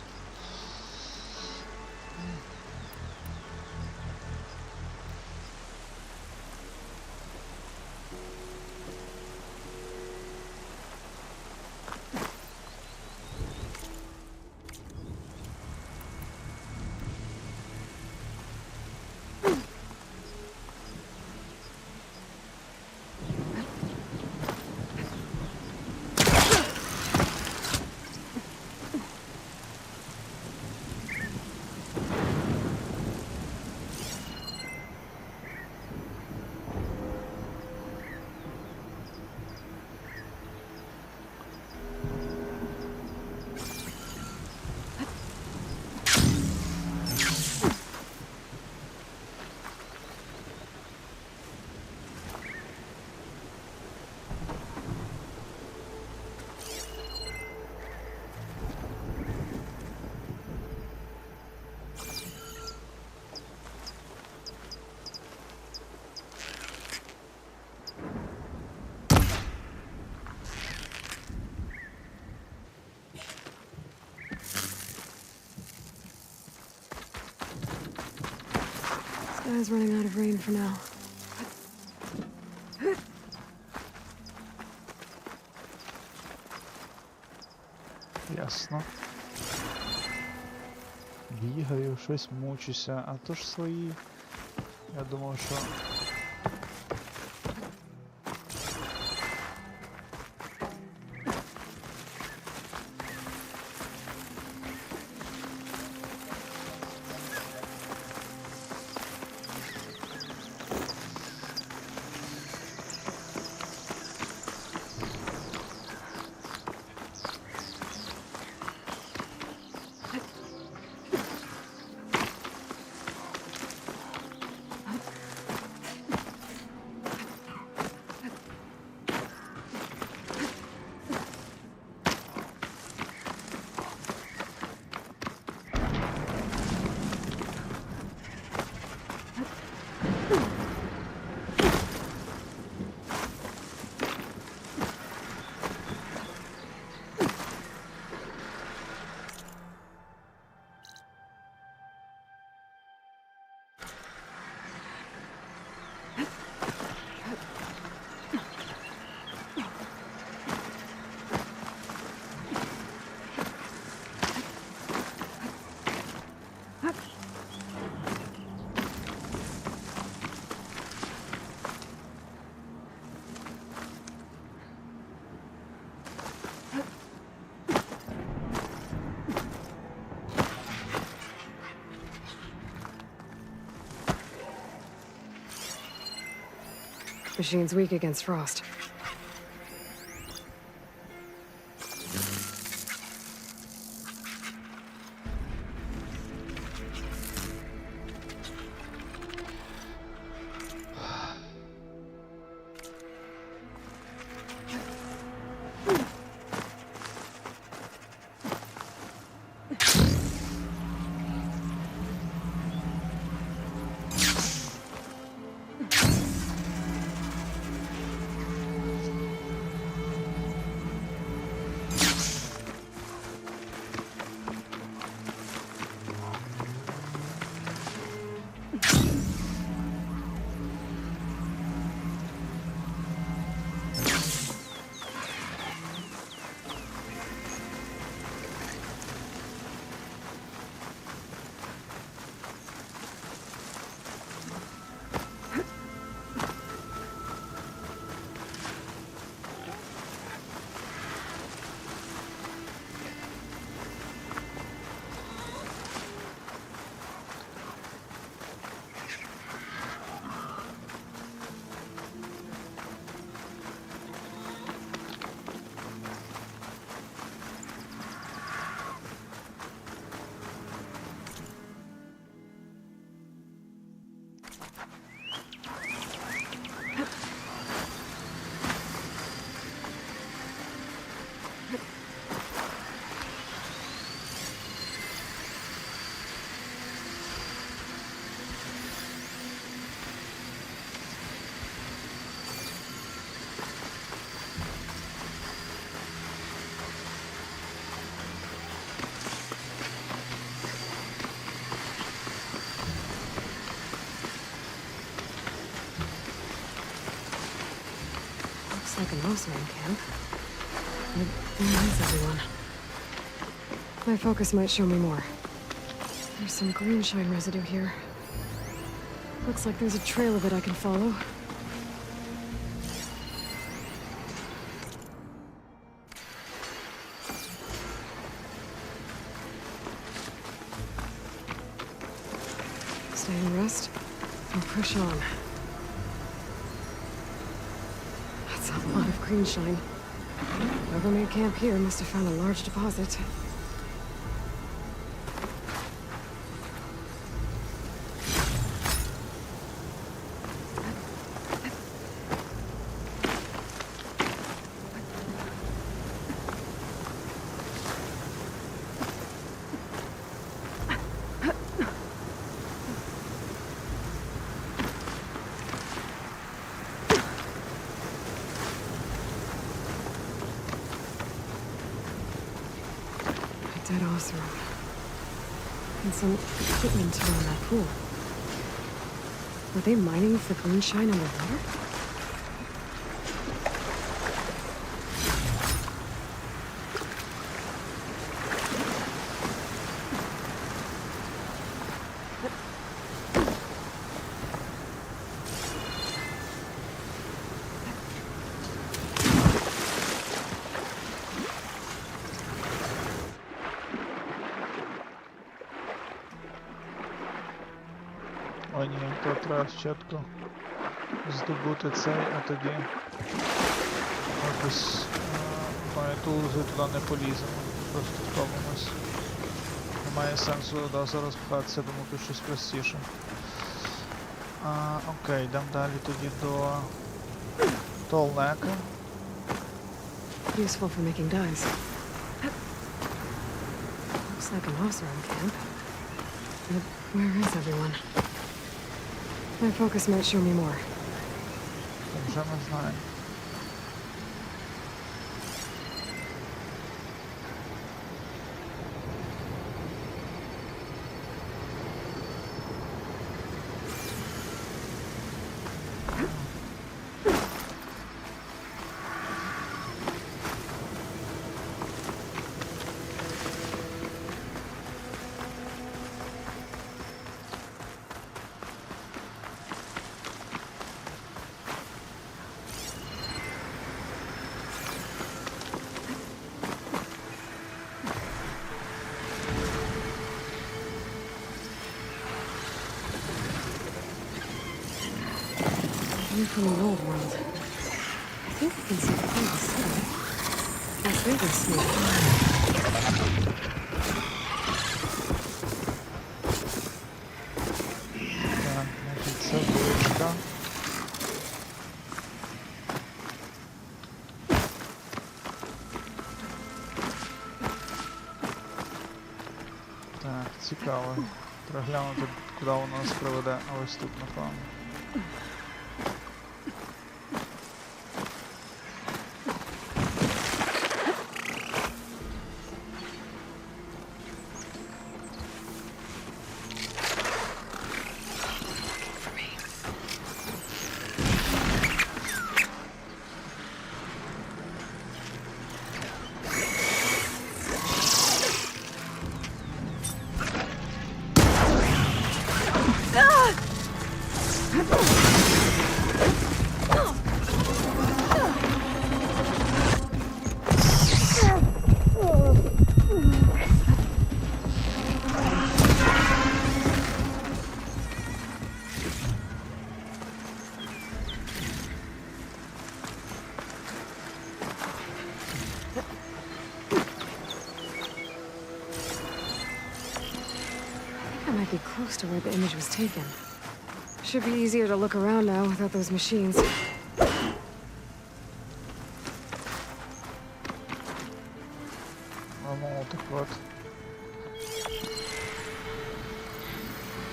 Sky's running out of rain for now.
Ясно. Бігаю, щось мучуся, а то ж свої. Я думав, що...
Machine's weak against frost. Looks like an Osman camp. But where is everyone? My focus might show me more. There's some green shine residue here. Looks like there's a trail of it I can follow. Stay and rest, and push on. That's a lot of green shine. Whoever made camp here must have found a large deposit. Dead Osram. And some equipment around that pool. Were they mining for green shine underwater?
Ой, ні, то треба спочатку здобути цей, а тоді якось має тулзи туди не поліземо. Просто спробуємось. Немає сенсу зараз пхатися, думаю, тут щось простіше. Окей, йдемо далі тоді до Толнека.
Useful for making dyes. Looks like an Osram camp. But where is everyone? My focus might show me more.
Вже не знаю.
You're from the old world. I think we can see the place. Las Vegas smoke.
Так, значить це вишка. Так, цікаво. Треба глянути, куди воно нас приведе. А ось тут, напевно.
Be close to where the image was taken. Should be easier to look around now without those machines.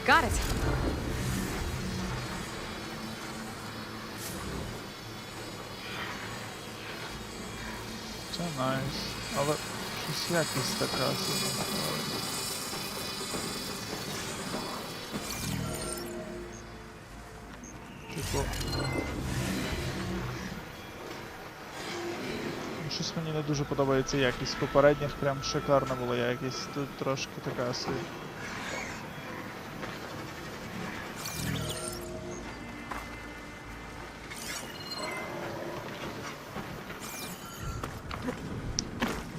Got it.
Це найс. Але щось якість така собі. щось мені не дуже подобається якість. Попередніх прям шикарна була якість. Тут трошки така собі.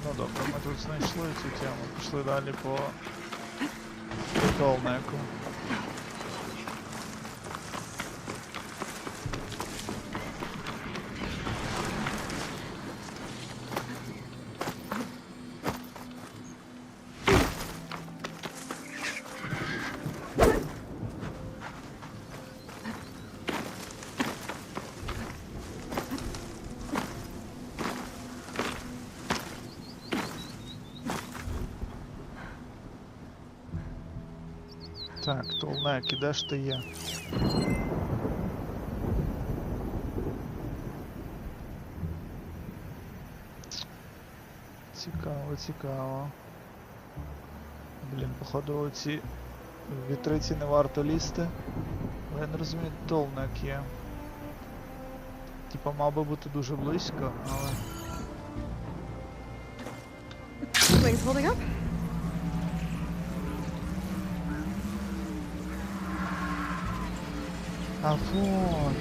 Ну добре, ми тут знайшли цю тему. Пішли далі по толнеку. Так, толнек, і де ж ти є? Цікаво, цікаво. Блін, походу оці вітриці не варто лізти. Але я не розумію, толнек є. Типа мав би бути дуже близько, але...
Wings holding up?
А вон.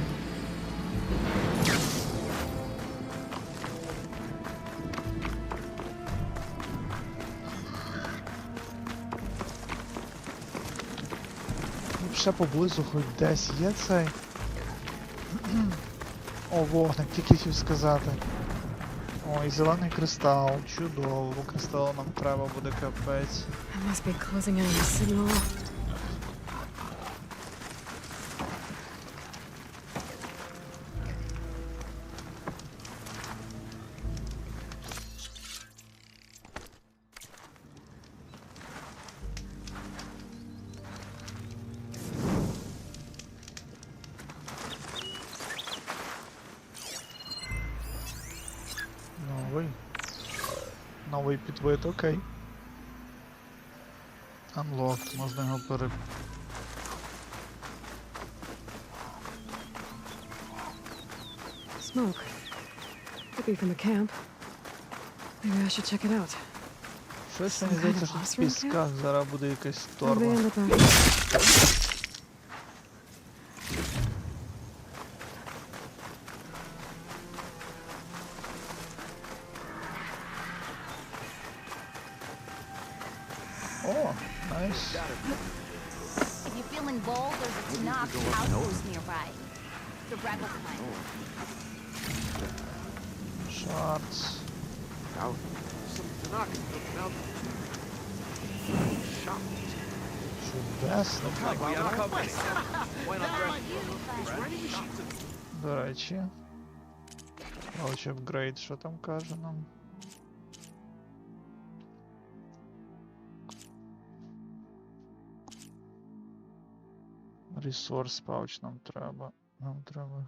Ще поблизу хоч десь є цей. О, вогник, тільки хотів сказати. О, і зелений кристал. Чудово, бо кристалу нам треба буде капець.
I must be closing in on the signal.
Новий підвид, окей. Unlocked, можна його
Smoke. Could be from the camp. Maybe I should check it out.
Щось мені здається, що в пісках зараз буде якась
They
торба.
end up out here.
О, найс.
If you're feeling bold, there's a Tanakh outpost nearby. The rebel clan.
Шарц. Чудесно. До речі. Ось апгрейд, що там каже нам? Ресурс пауч нам треба. Нам треба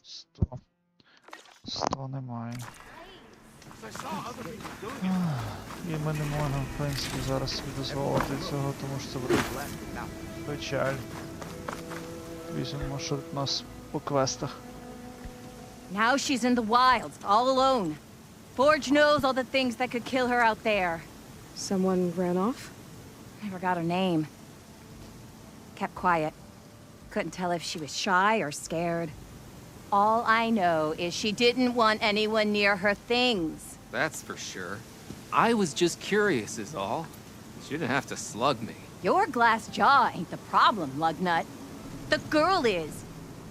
100. 100 немає. І ми не можемо, в принципі, зараз собі дозволити цього, тому що це буде печаль. Візьмемо, що у нас по квестах.
Now she's in the wilds, all alone. Forge knows all the things that could kill her out there.
Someone ran off?
Never got her name. Kept quiet. Couldn't tell if she was shy or scared. All I know is she didn't want anyone near her things.
That's for sure. I was just curious is all. She didn't have to slug me.
Your glass jaw ain't the problem, lugnut. The girl is.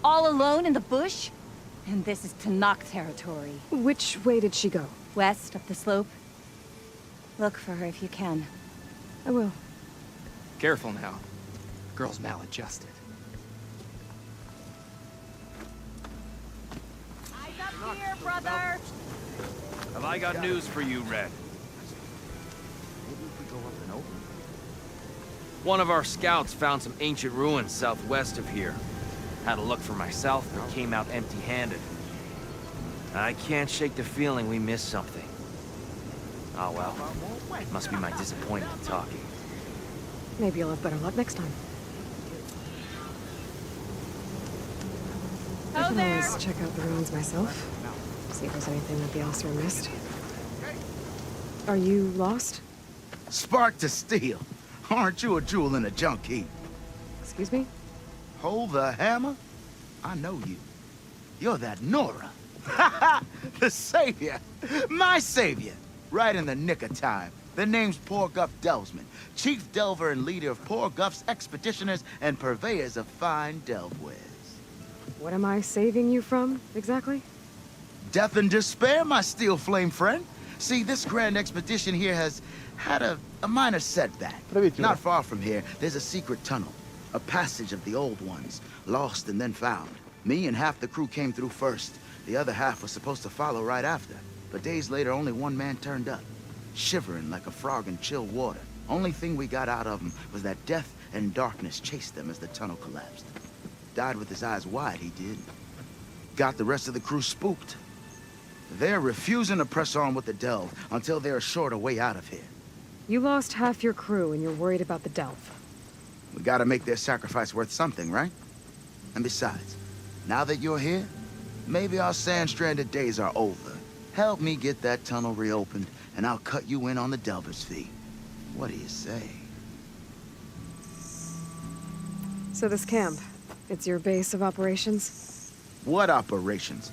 All alone in the bush. And this is Tanakh territory.
Which way did she go?
West up the slope. Look for her if you can.
I will.
Careful now. Girl's maladjusted.
Eyes up here, brother!
Have I got news for you, Red? One of our scouts found some ancient ruins southwest of here. Had a look for myself, but came out empty-handed. I can't shake the feeling we missed something. Oh well, must be my disappointment talking.
Maybe you'll have better luck next time. I can always check out the ruins myself.
See if there's anything that the officer missed. Are you lost?
Spark to steel. Aren't you a jewel in a junk heap?
Excuse me?
Hold the hammer? I know you. You're that Nora. The savior. My savior. Right in the nick of time. The name's Poor Guff Delvesman, chief delver and leader of Poor Guff's expeditioners and purveyors of fine delve wares.
What am I saving you from, exactly?
Death and despair, my steel flame friend. See, this grand expedition here has had a minor setback. Not far from here, there's a secret tunnel. A passage of the old ones, lost and then found. Me and half the crew came through first. The other half was supposed to follow right after. But days later, only one man turned up. Shivering like a frog in chill water. Only thing we got out of him was that death and darkness chased them as the tunnel collapsed. Died with his eyes wide, he did. Got the rest of the crew spooked. They're refusing to press on with the delve until they're assured a way out of here.
You lost half your crew and you're worried about the delve.
We gotta make their sacrifice worth something, right? And besides, now that you're here, maybe our sand-stranded days are over. Help me get that tunnel reopened, and I'll cut you in on the delver's fee. What do you say?
So this camp, it's your base of operations?
What operations?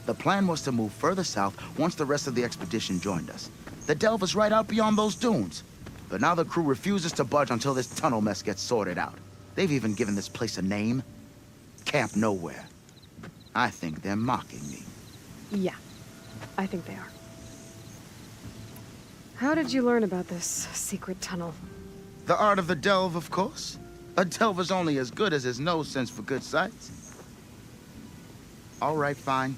The plan was to move further south once the rest of the expedition joined us. The delve is right out beyond those dunes. But now the crew refuses to budge until this tunnel mess gets sorted out. They've even given this place a name. Camp Nowhere. I think they're mocking me.
Yeah, I think they are. How did you learn about this secret tunnel?
The art of the delve, of course. A delver's only as good as his nose sense for good sights. All right, fine.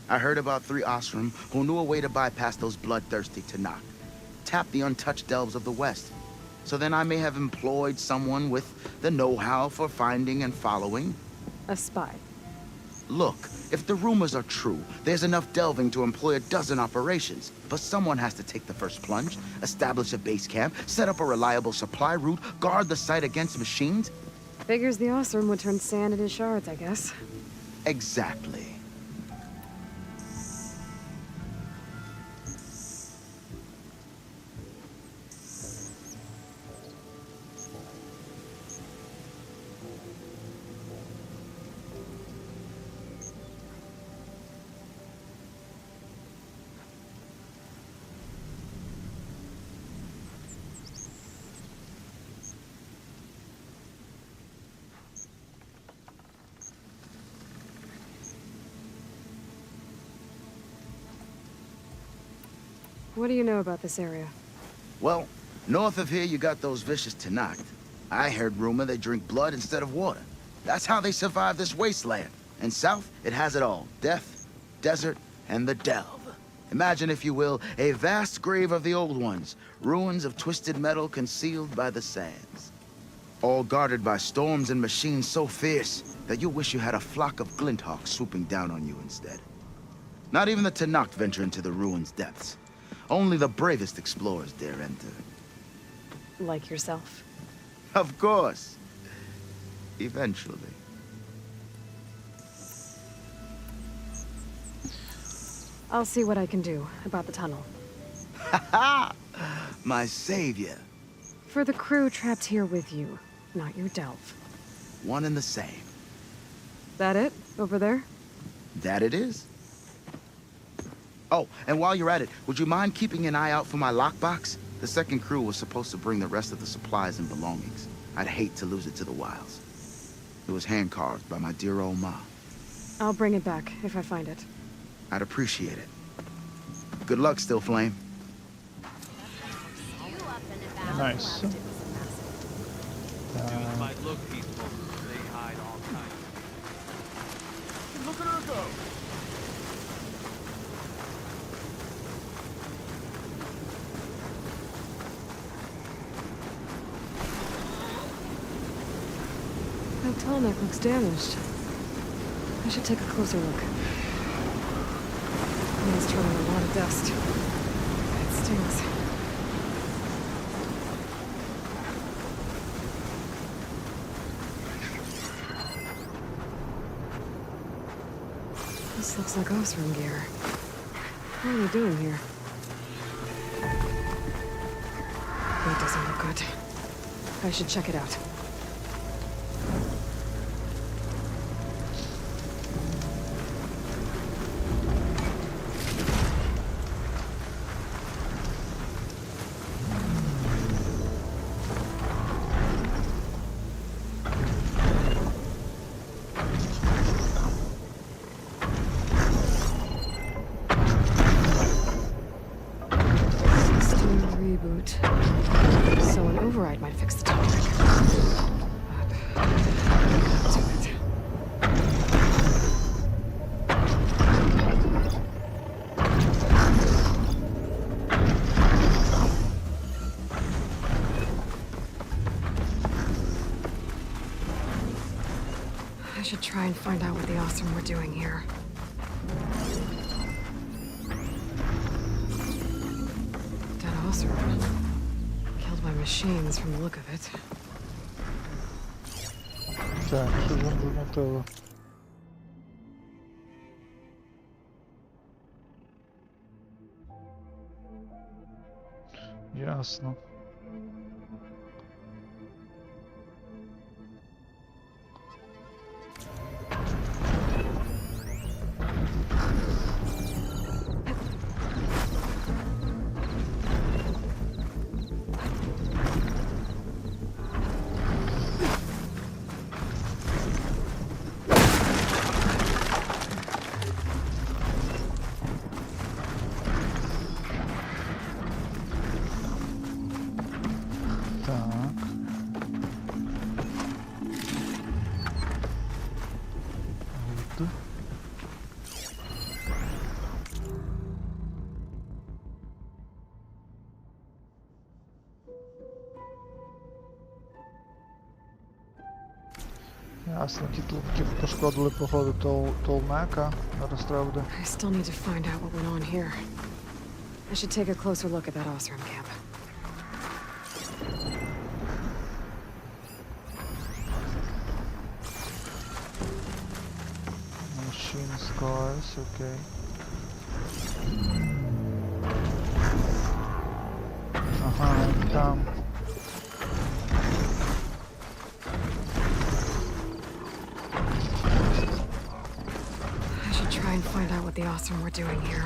I heard about 3 Osram who knew a way to bypass those bloodthirsty Tanakh. Tap the untouched delves of the West. So then I may have employed someone with the know-how for finding and following.
A spy.
Look, if the rumors are true, there's enough delving to employ a dozen operations. But someone has to take the first plunge, establish a base camp, set up a reliable supply route, guard the site against machines.
Figures the Osram would turn sand into shards, I guess.
Exactly.
What do you know about this area?
Well, north of here you got those vicious Tanakh. I heard rumor they drink blood instead of water. That's how they survive this wasteland. And south, it has it all. Death, desert, and the delve. Imagine, if you will, a vast grave of the old ones. Ruins of twisted metal concealed by the sands. All guarded by storms and machines so fierce that you wish you had a flock of glinthawks swooping down on you instead. Not even the Tanakh venture into the ruins' depths. Only the bravest explorers dare enter.
Like yourself?
Of course. Eventually.
I'll see what I can do about the tunnel.
Ha-ha! My savior.
For the crew trapped here with you, not your delve.
One and the same.
That it? Over there?
That it is. Oh, and while you're at it, would you mind keeping an eye out for my lockbox? The second crew was supposed to bring the rest of the supplies and belongings. I'd hate to lose it to the wilds. It was hand-carved by my dear old ma.
I'll bring it back if I find it.
I'd appreciate it. Good luck, Still Flame.
Nice.
Might look peaceful. They hide all kinds.
Look at her go!
That tallneck looks damaged. I should take a closer look. It's turning a lot of dust. It stinks. This looks like Osram gear.
What are they doing here? That doesn't look good. I should check it out. So an override might fix the topic. Do it. I should try and find out what the awesome we're doing here. Killed by machines from the look of it.
Так, що ж вам вимотало? Ясно. Ясно, ті трубки пошкодили, походу, толмека. Зараз треба буде.
I still need to find out what went on here. I should take a closer look at that Osram camp.
Machine scars, okay. Ага, там.
Try and find out what the awesome we're doing here.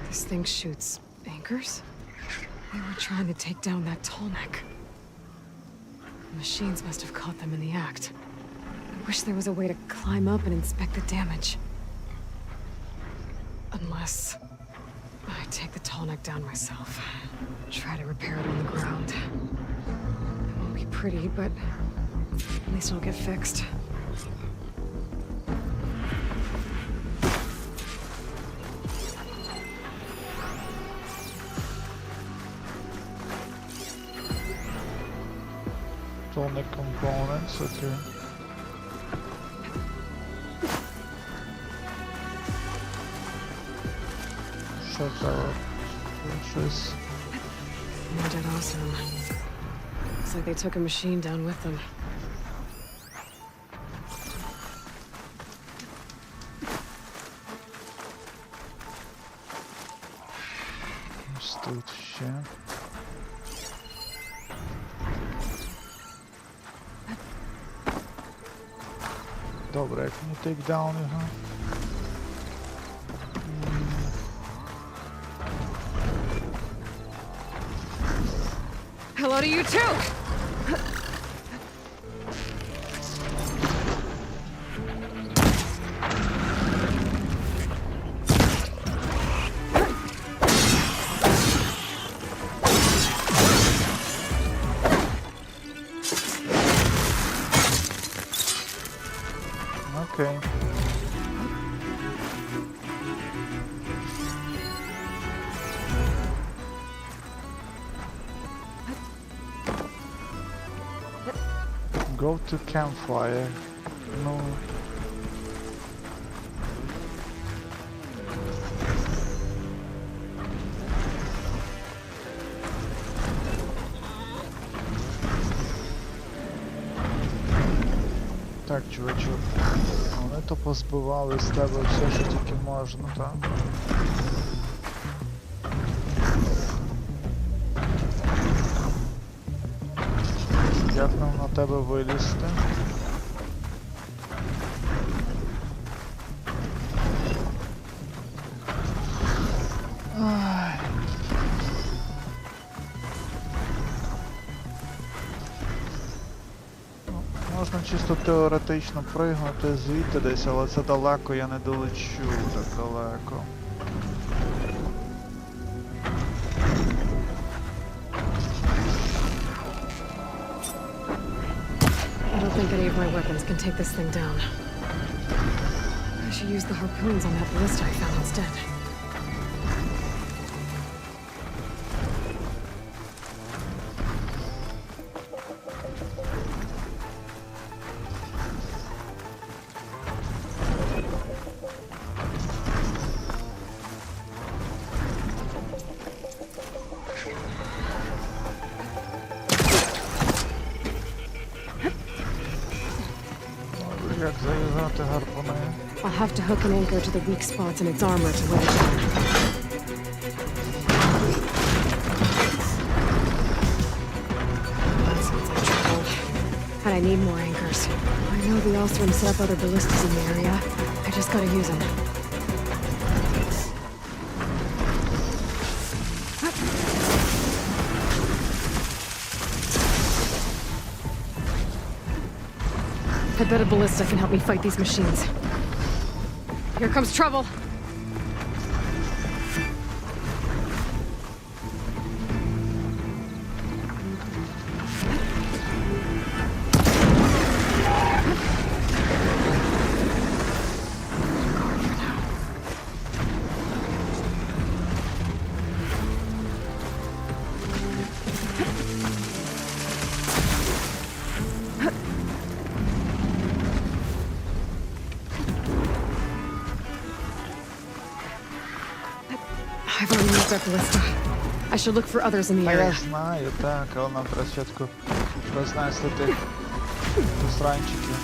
This thing shoots anchors? They were trying to take down that tall neck. The machines must have caught them in the act. I wish there was a way to climb up and inspect the damage. Unless I take the tall neck down myself. Try to repair it on the ground. It won't be pretty, but at least it'll get fixed.
Tonic components, okay. Shut up. Pushes.
More dead awesome. Looks like they took a machine down with them.
Тут ще. Добре, як не тейкдаун його.
Hello to you too!
Окей. Go to campfire. Ну. Так, чувачок. Вони то позбивали з тебе все, що тільки можна, так? Як нам на тебе вилізти? Ай. Ну, можна чисто теоретично пригнути звідти десь, але це далеко, я не долечу так далеко.
I don't think any of my weapons can take this thing down. I should use the harpoons on that ballista I found instead.
Як зав'язати гарпуни?
I'll have to hook an anchor to the weak spots in its armor to weigh it down. That sounds like trouble. And I need more anchors. I know the Ostrom set up other ballistas in the area. I just gotta use them. I bet a ballista can help me fight these machines. Here comes trouble! I've already used that ballista. I should look for others in the
Я
area.
знаю, так, але нам треба спочатку рознести тих сранчиків.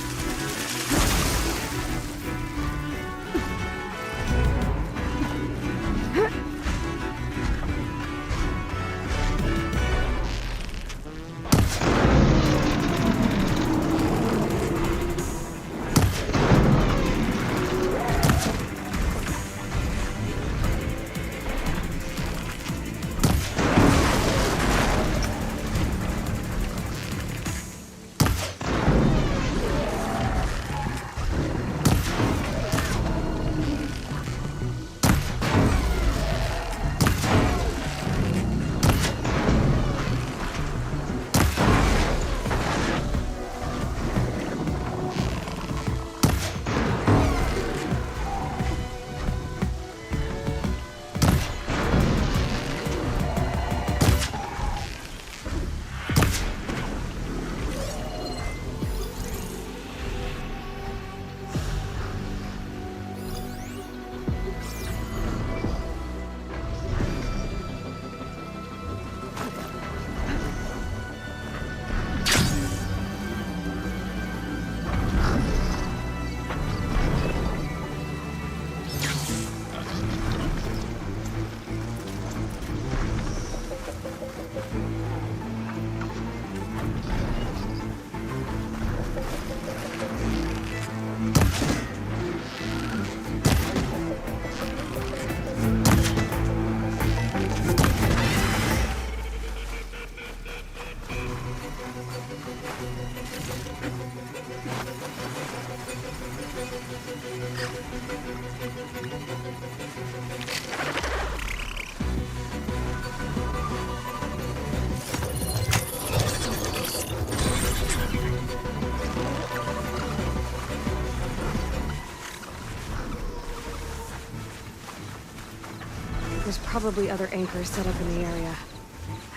There's probably other anchors set up in the area.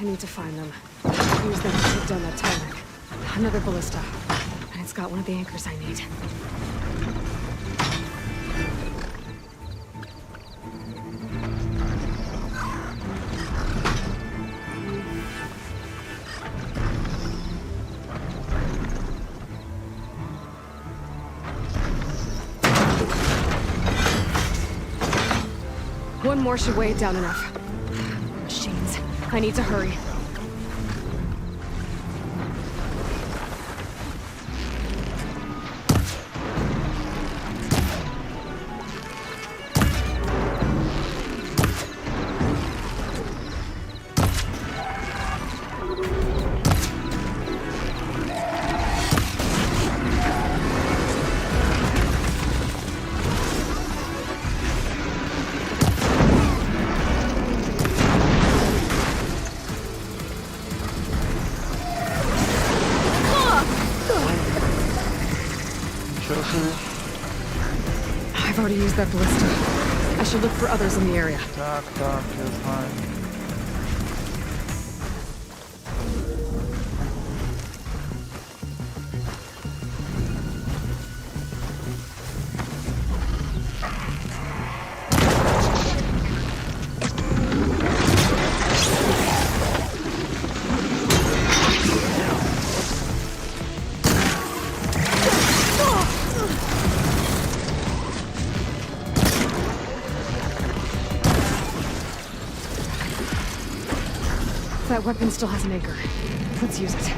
I need to find them. Use them to take down that tyrant. Another ballista. almost got one of the anchors I need. One more should weigh it down enough. Machines. I need to hurry. I've already used that ballista. I should look for others in the area.
Так, я знаю.
That weapon still has an anchor. Let's use it.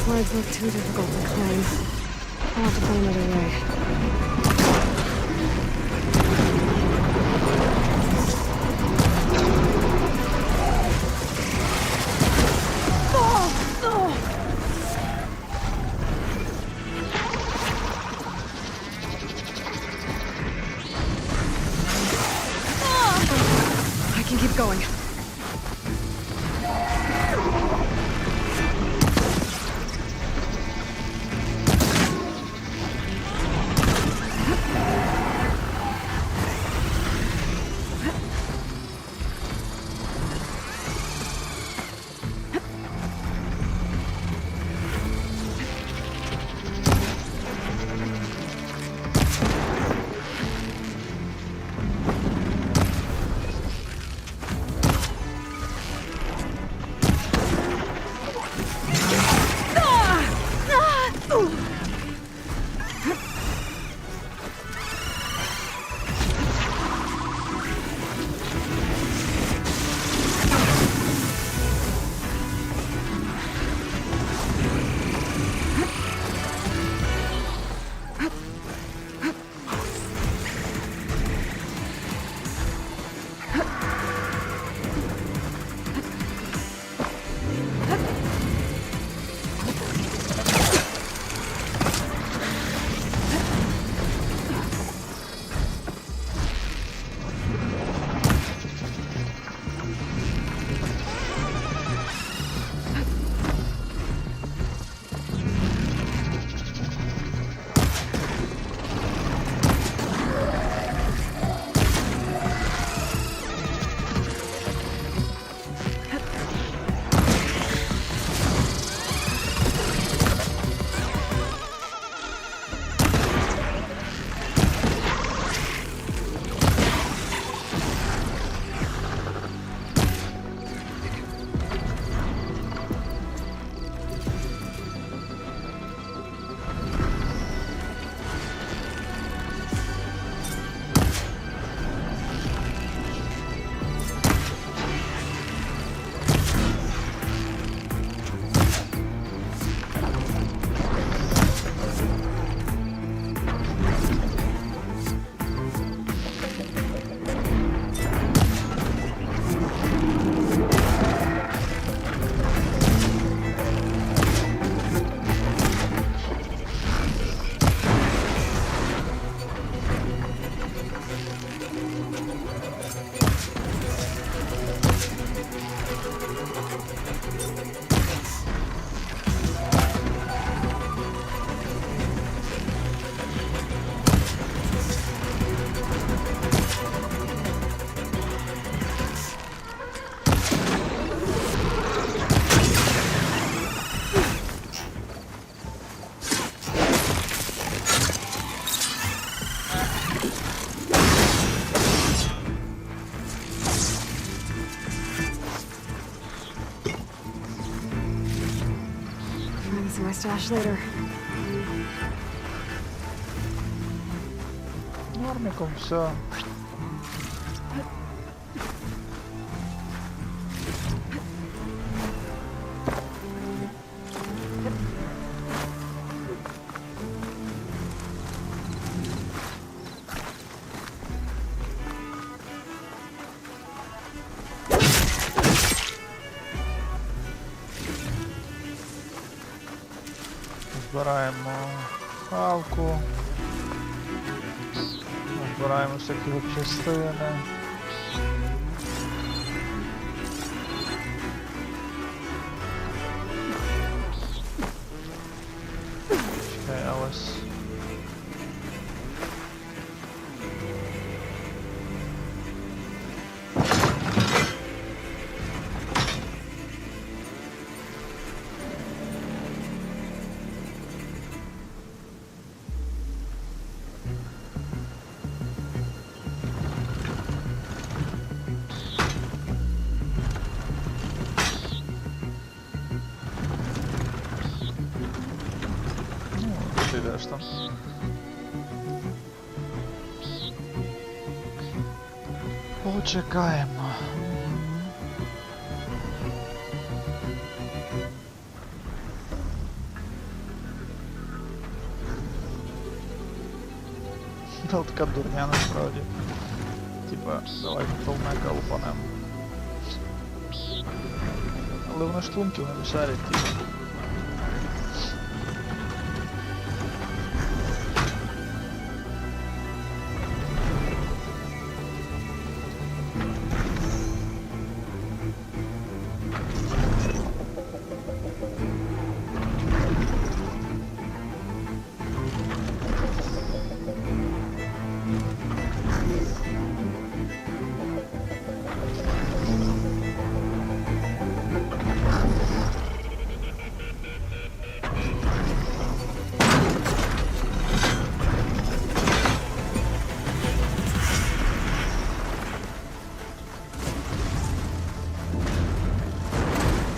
Slides look too difficult to climb. I'll have to find another way. I can keep going. see my stash later.
Нормиком, все. Збираємо хавку. Збираємо всякі запчастини. Чекай, а ось. Ти йдеш там. Почекаємо. Це така дурня насправді. Типа, давай толмека лупанем. Але вони штунків не шарять, типа.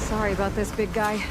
Sorry about this, big guy.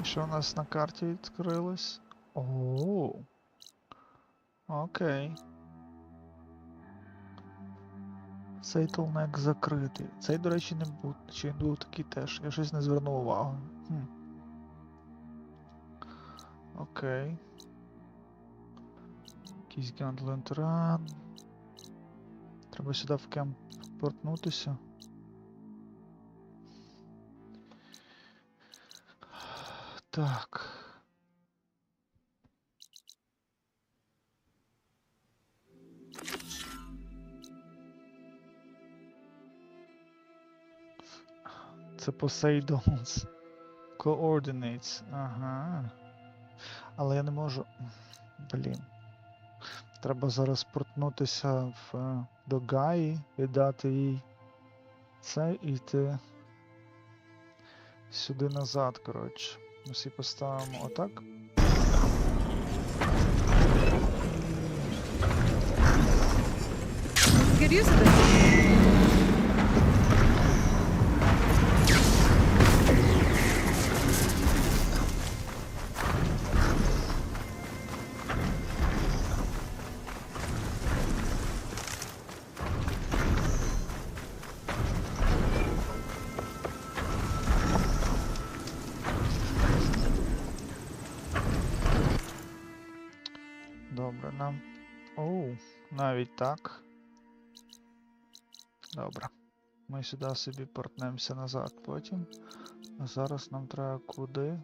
Що у нас на карті відкрилось? Ооо. Окей. Цей толнек закритий. Цей, до речі, не був. Чи він був такий теж? Я щось не звернув увагу. Окей. Якийсь гандлент-ран. Треба сюди в кемп портнутися. Так. Це Poseidon's Coordinates. Ага. Але я не можу. Блін. Треба зараз портнутися до Гаї, віддати їй це і йти сюди назад, коротше. Ми всі поставимо отак. Good use of this.
Добре, нам... Оу, навіть так. Добре. Ми сюди собі портнемося назад потім. А зараз нам треба куди?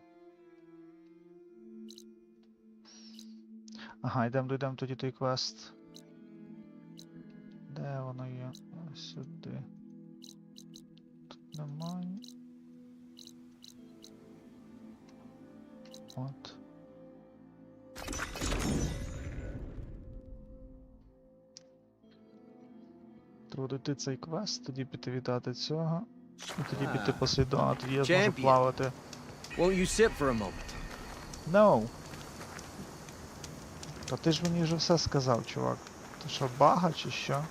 Ага, дойдемо тоді той квест. Де воно є? Ось сюди. Тут немає. От. Треба дойти цей квест, тоді піти віддати цього. І тоді піти послідовно, тоді я зможу плавати.
Won't you sit for a moment?
No. Та ти ж мені вже все сказав, чувак. Ти що, бага чи що?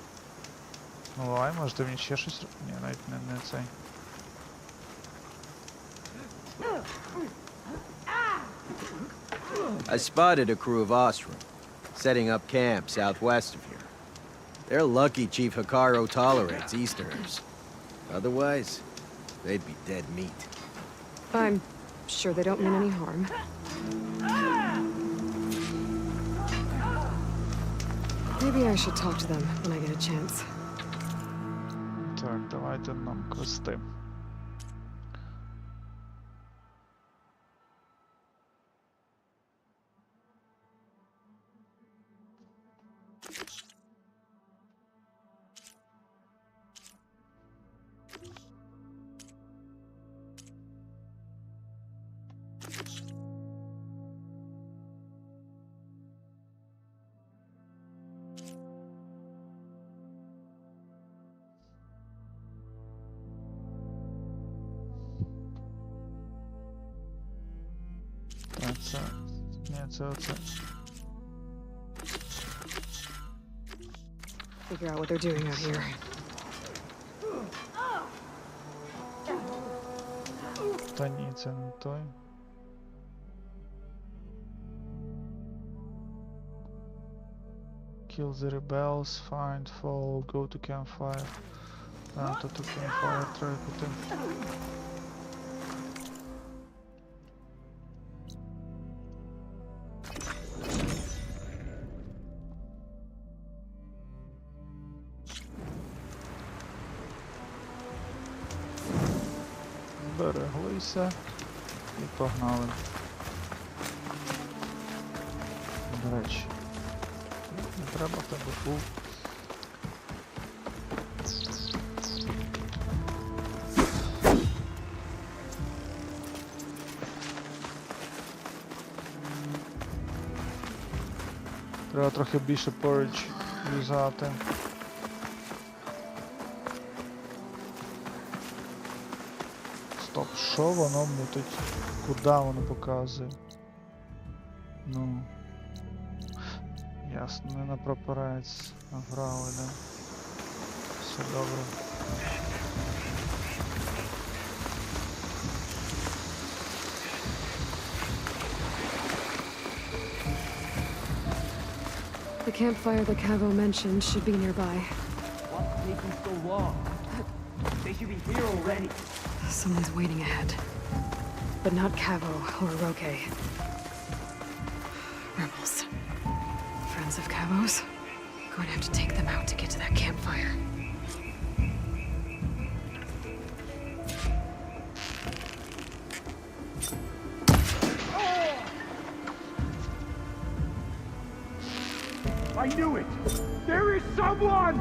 Ну давай, може ти мені ще щось... Ні, навіть не цей.
I spotted a crew of Ostrom, setting up camp southwest of here. They're lucky Chief Hikaru tolerates Easterners. Otherwise, they'd be dead meat.
I'm sure they don't mean any harm. Maybe I should talk to them when I get a chance.
Так, давайте нам квести. Це... Ні, це оце.
Figure out what they're doing out here.
Та ні, це не той. Kill the rebels, find, follow, go to campfire. To campfire, треба піти. Береглися і погнали. До речі, не треба в тебе був. Треба трохи більше поридж юзати. Стоп, що воно мутить? Куди воно показує? Ну... Ясно, не на прапорець, а вправо йде. Все добре.
The campfire that Cavo mentioned should be nearby.
What's taking so long? They should be here already.
Someone's waiting ahead. But not Cavo or Roque. Rebels. Friends of Cavo's? Going to have to take them out to get to that campfire.
I knew it! There is someone!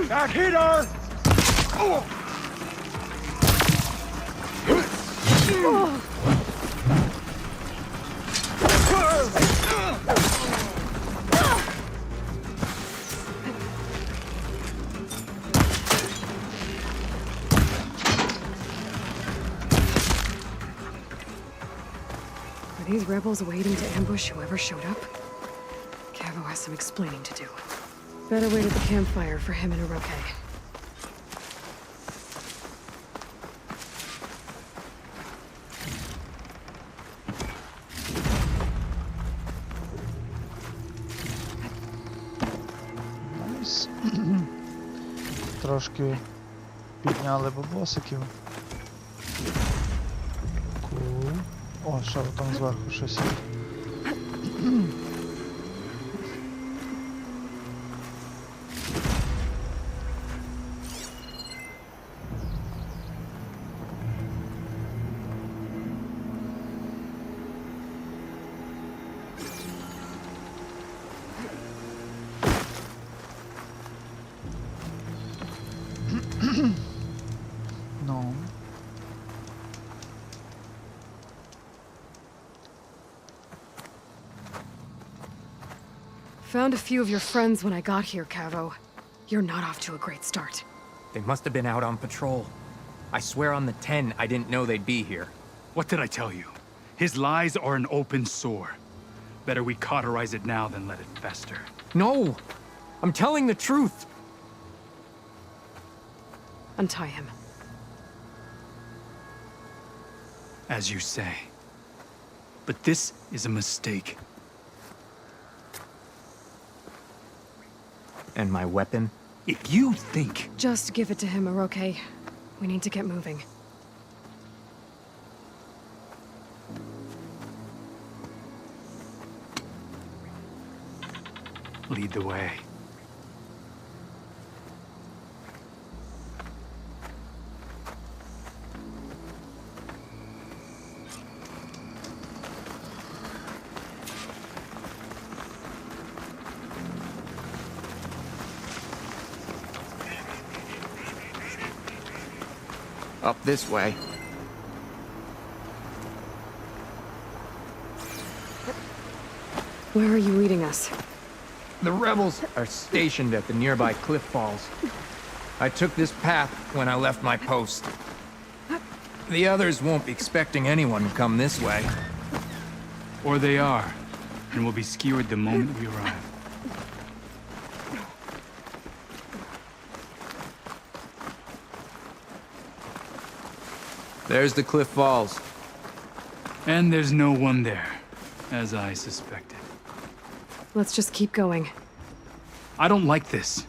That hit her! Oh.
Are these rebels waiting to ambush whoever showed up? Cavo has some explaining to do. Better wait at the campfire for him and Roque.
Трошки підняли бабосиків. Кул. О, що там зверху щось є. No.
Found a few of your friends when I got here, Cavo. You're not off to a great start.
They must have been out on patrol. I swear on the 10, I didn't know they'd be here.
What did I tell you? His lies are an open sore. Better we cauterize it now than let it fester.
No! I'm telling the truth!
Untie him.
As you say. But this is a mistake.
And my weapon?
If you think...
Just give it to him, Oroke. We need to get moving.
Lead the way.
Up this way.
Where are you leading us?
The rebels are stationed at the nearby cliff falls. I took this path when I left my post. The others won't be expecting anyone to come this way.
Or they are, and will be skewered the moment we arrive.
There's the cliff falls.
And there's no one there, as I suspected.
Let's just keep going.
I don't like this.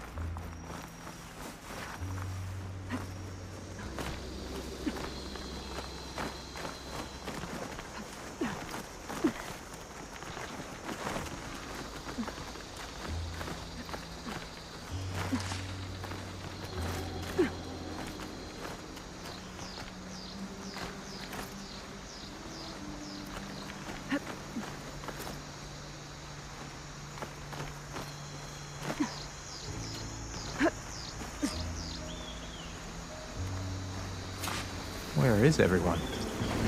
Where is everyone?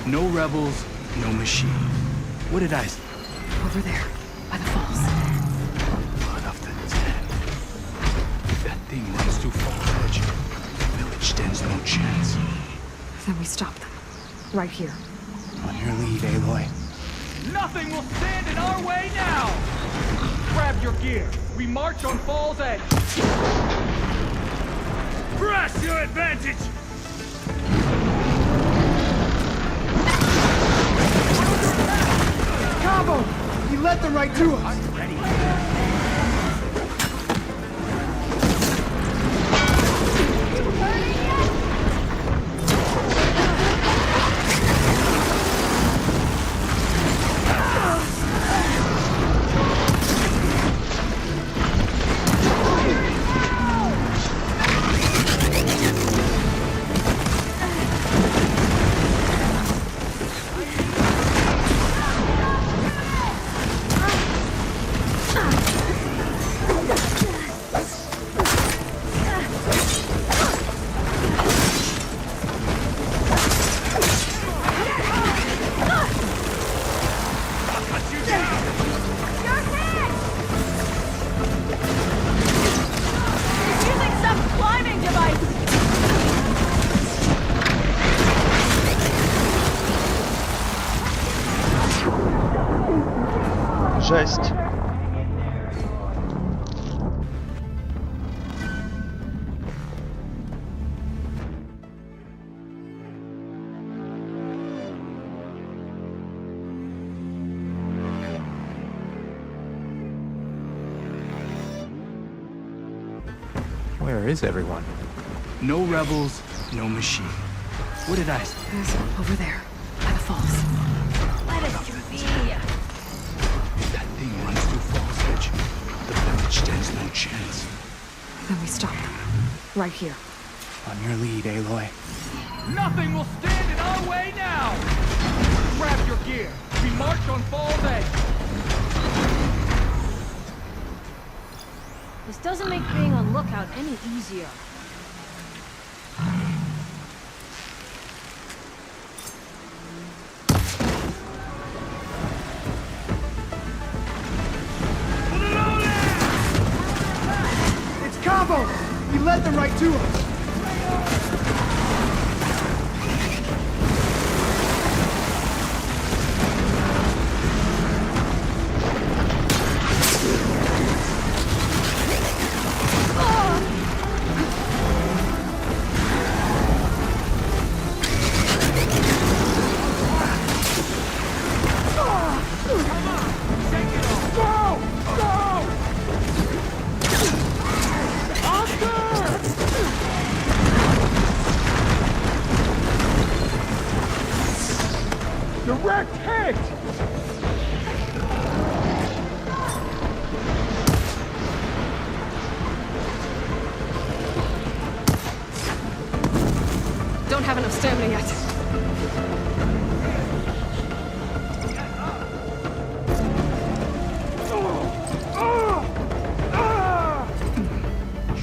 No rebels, no machine. What did I say?
Over there, by the falls.
Blood of the dead. If that thing runs too far, Edge, the village stands no chance.
Then we stop them. Right here.
On your lead, Aloy.
Nothing will stand in our way now! Grab your gear. We march on Fall's Edge. Press your advantage!
Cabo! He led them right to us! I'm ready.
Жесть.
Where is everyone?
No rebels, no machine. What did I say?
There's over there, by the falls.
Let us be.
If that thing runs through Falls Edge, the village stands no chance.
Then we stop. Right here.
On your lead, Aloy.
Nothing will stand in our way now! Grab your gear. We march on Falls Edge.
This doesn't make being on lookout any easier.
It's Cabo! He led them right to us. Direct hit!
Don't have enough stamina yet.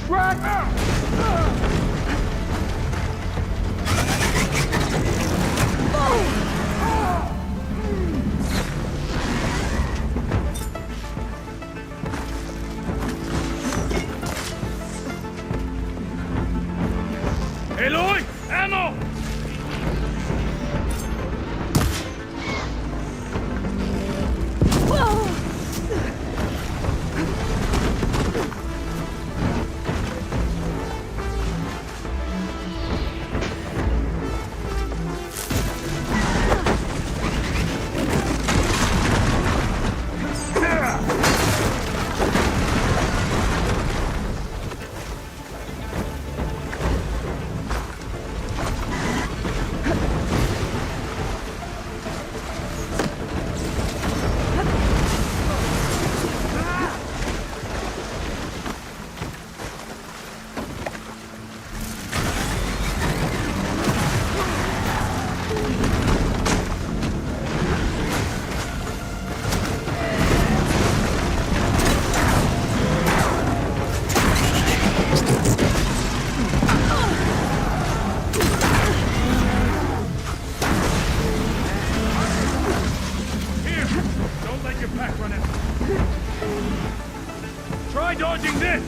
Track! Aloy! Ammo! Try dodging this!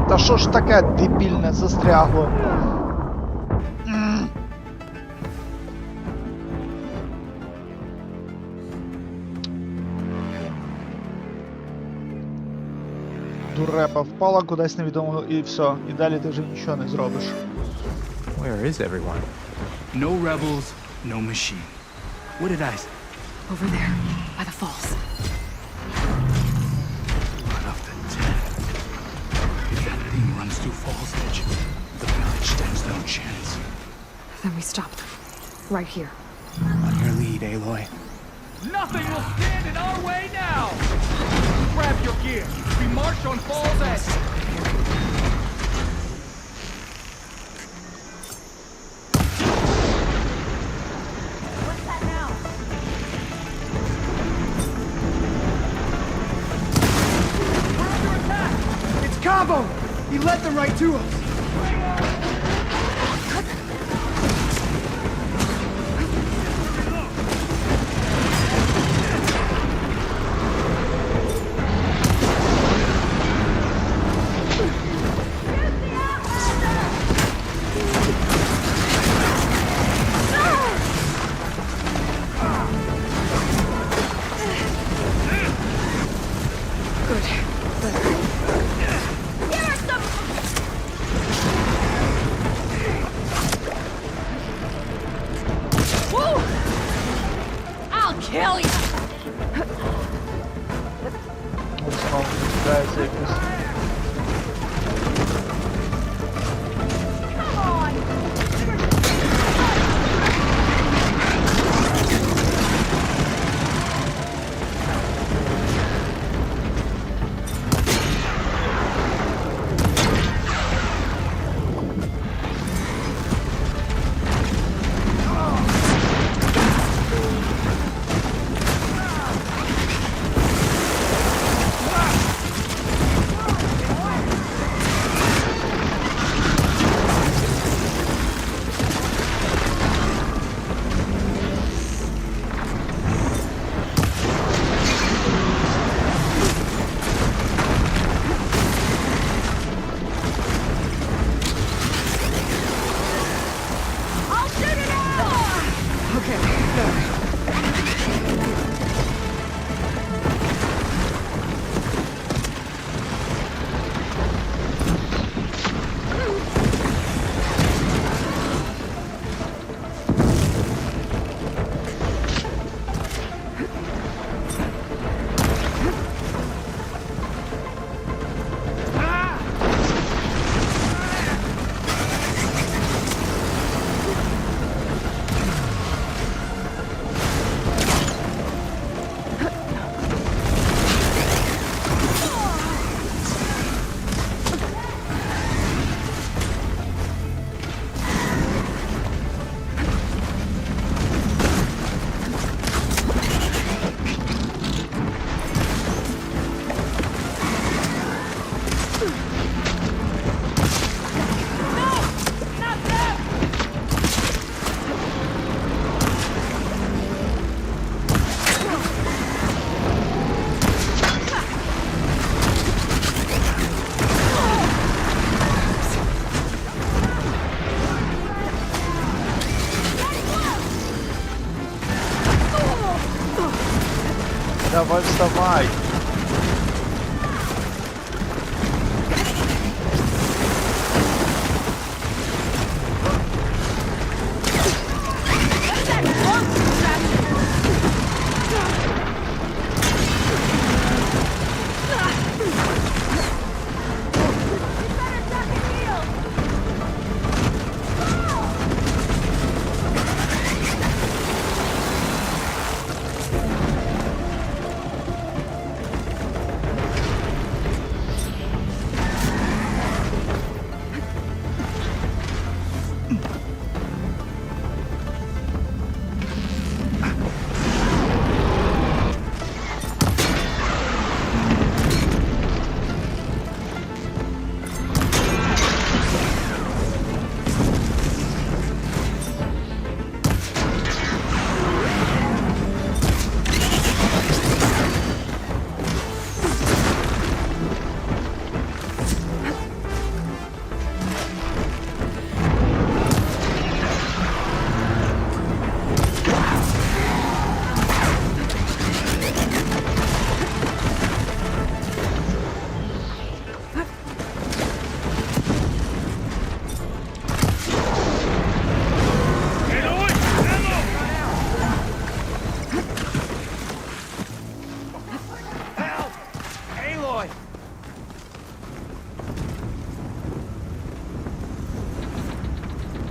Та що ж таке дебільне застрягло? Дурепа впала кудись невідомо і все. І далі ти вже нічого не зробиш.
Where is everyone?
No rebels, no machine. What did I say?
Over there, by the falls.
Blood of the dead. If that thing runs through Falls Edge, the village stands no chance.
Then we stop. Right here.
On your lead, Aloy.
Nothing will stand in our way now! Grab your gear. We march on Fall's Edge.
What's that now?
We're under attack!
It's Cabo! He led them right to us!
Давай, вставай!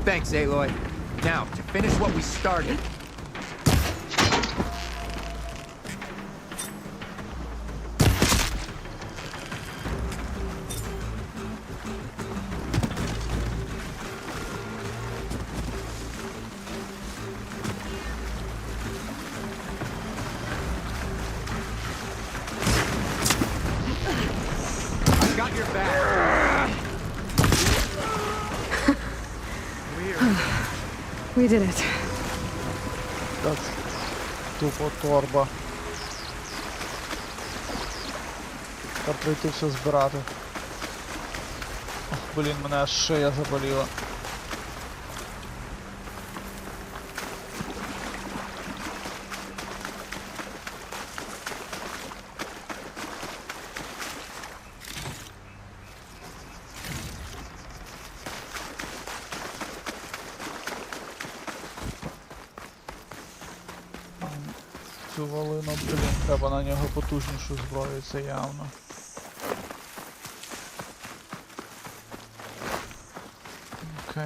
Thanks, Aloy. Now, to finish what we started.
We did it.
Так, тупо торба. Треба прийти все збирати. Ох, блін, мене аж шия заболіла. Цю валину, блін, треба на нього потужнішу зброю, це явно. Окей.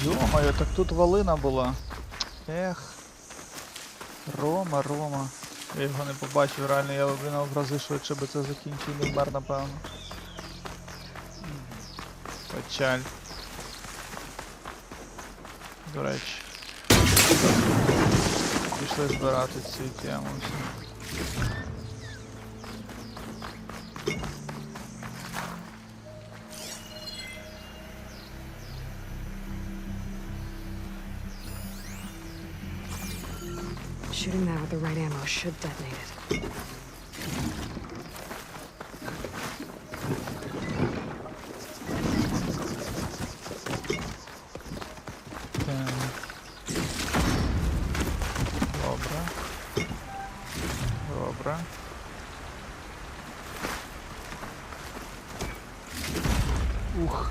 Йо-моє, так тут валина була. Ех. Рома. Я його не побачив, реально, я б в рази швидше би це закінчив, не вмер, напевно. Печаль. До речі. Пішли збирати цю тему.
Shooting that with the right ammo should detonate it.
Добре. Ух.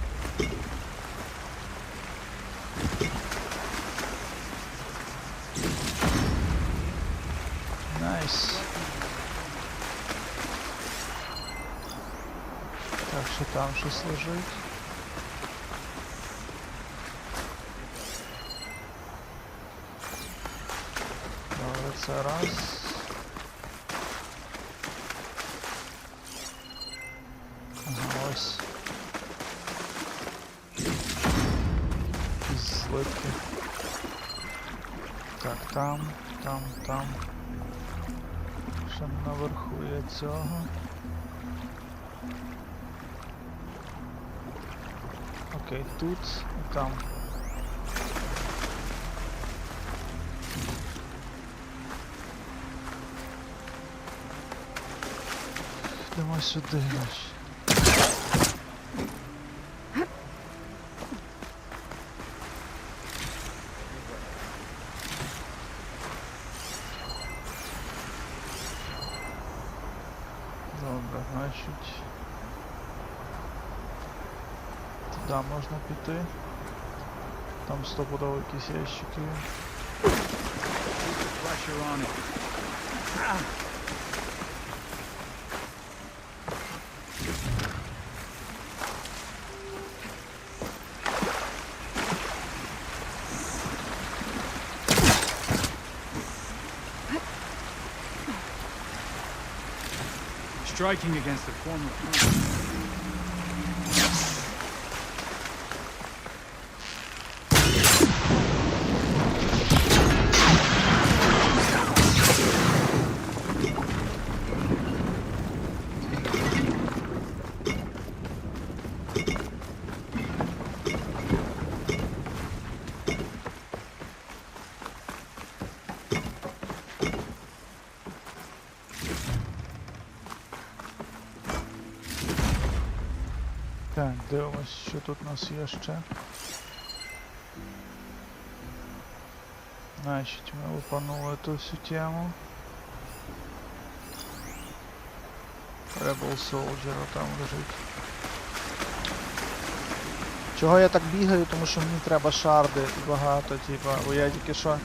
Найс. Так, що там щось лежить? Добре, це раз. Ага, ось. Якісь злитки. Так, там. Ще наверху є цього. Окей, тут і там. Йдемо сюди. Добре, значить, туди можна піти. Там стопудово якісь ящики.
Striking against the former
Так, дивимось, що тут у нас є ще. Значить, ми опанули ту всю тему. Rebel Soldier там лежить. Чого я так бігаю? Тому що мені треба шарди і багато, типа, бо я тільки що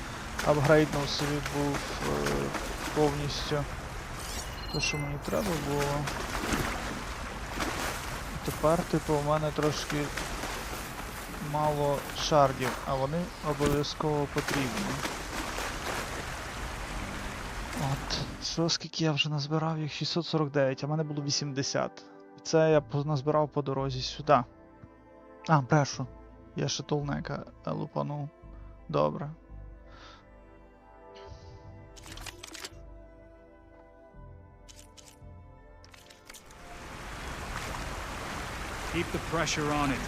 апгрейднув собі був повністю те, що мені треба було. Тепер, типу, у мене трошки мало шардів, а вони обов'язково потрібні. От, Що, скільки я вже назбирав? Їх 649, а в мене було 80. І це я назбирав по дорозі сюди. А, брешу. Я ще толнека лупанув. Добре.
Keep the pressure on it.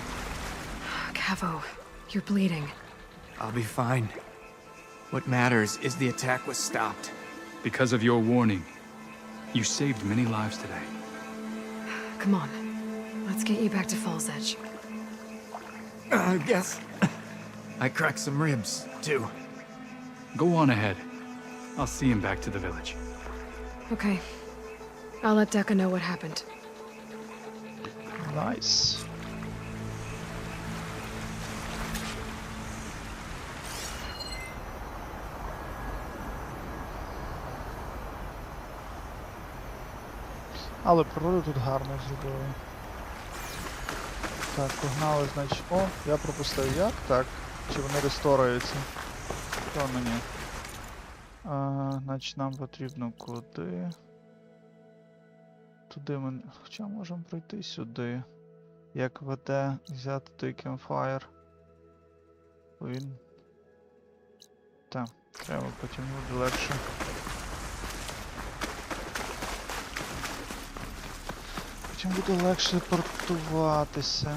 Cavo, you're bleeding.
I'll be fine. What matters is the attack was stopped.
Because of your warning, you saved many lives today.
Come on. Let's get you back to Falls Edge.
I guess I cracked some ribs, too.
Go on ahead. I'll see him back to the village.
Okay. I'll let Decca know what happened.
Nice. Але природу тут гарно зробили. Так, погнали, значить... О, я пропустив як? Так. Чи вони ресторуються? То мені. Значить, нам потрібно куди? Туди ми... Хоча можемо пройти сюди. Як веде, взяти той кемфайр. Він... Так, треба потім буде легше. Потім буде легше портуватися.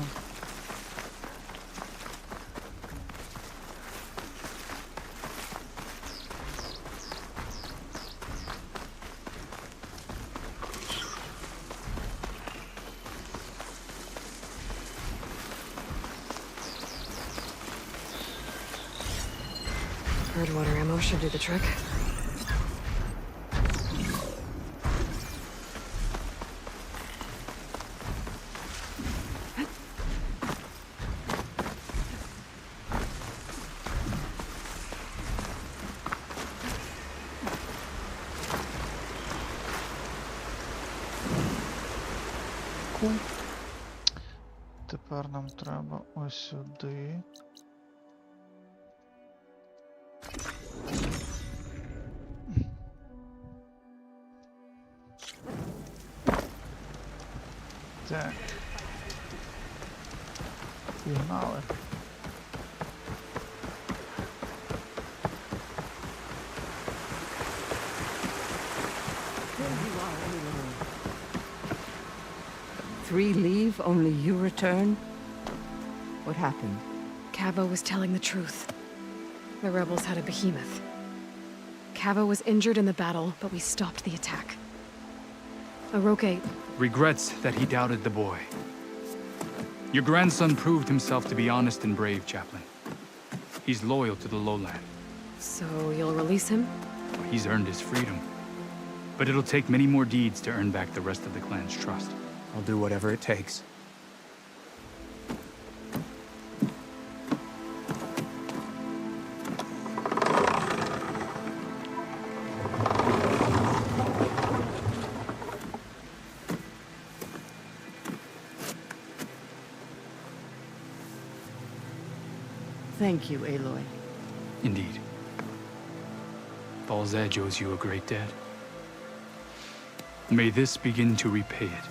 Birdwater ammo should do the trick.
Тепер нам треба ось сюди. Так. Пігнали.
Three leave, only you return? What happened?
Cavo was telling the truth. The rebels had a behemoth. Cavo was injured in the battle, but we stopped the attack. Aroke
regrets that he doubted the boy. Your grandson proved himself to be honest and brave, Chaplain. He's loyal to the lowland.
So you'll release him?
He's earned his freedom. But it'll take many more deeds to earn back the rest of the clan's trust.
I'll do whatever it takes.
Thank you, Aloy.
Indeed. Falls Edge owes you a great debt. May this begin to repay it.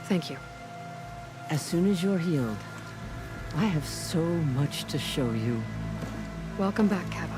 Thank you.
As soon as you're healed, I have so much to show you.
Welcome back, Cavo.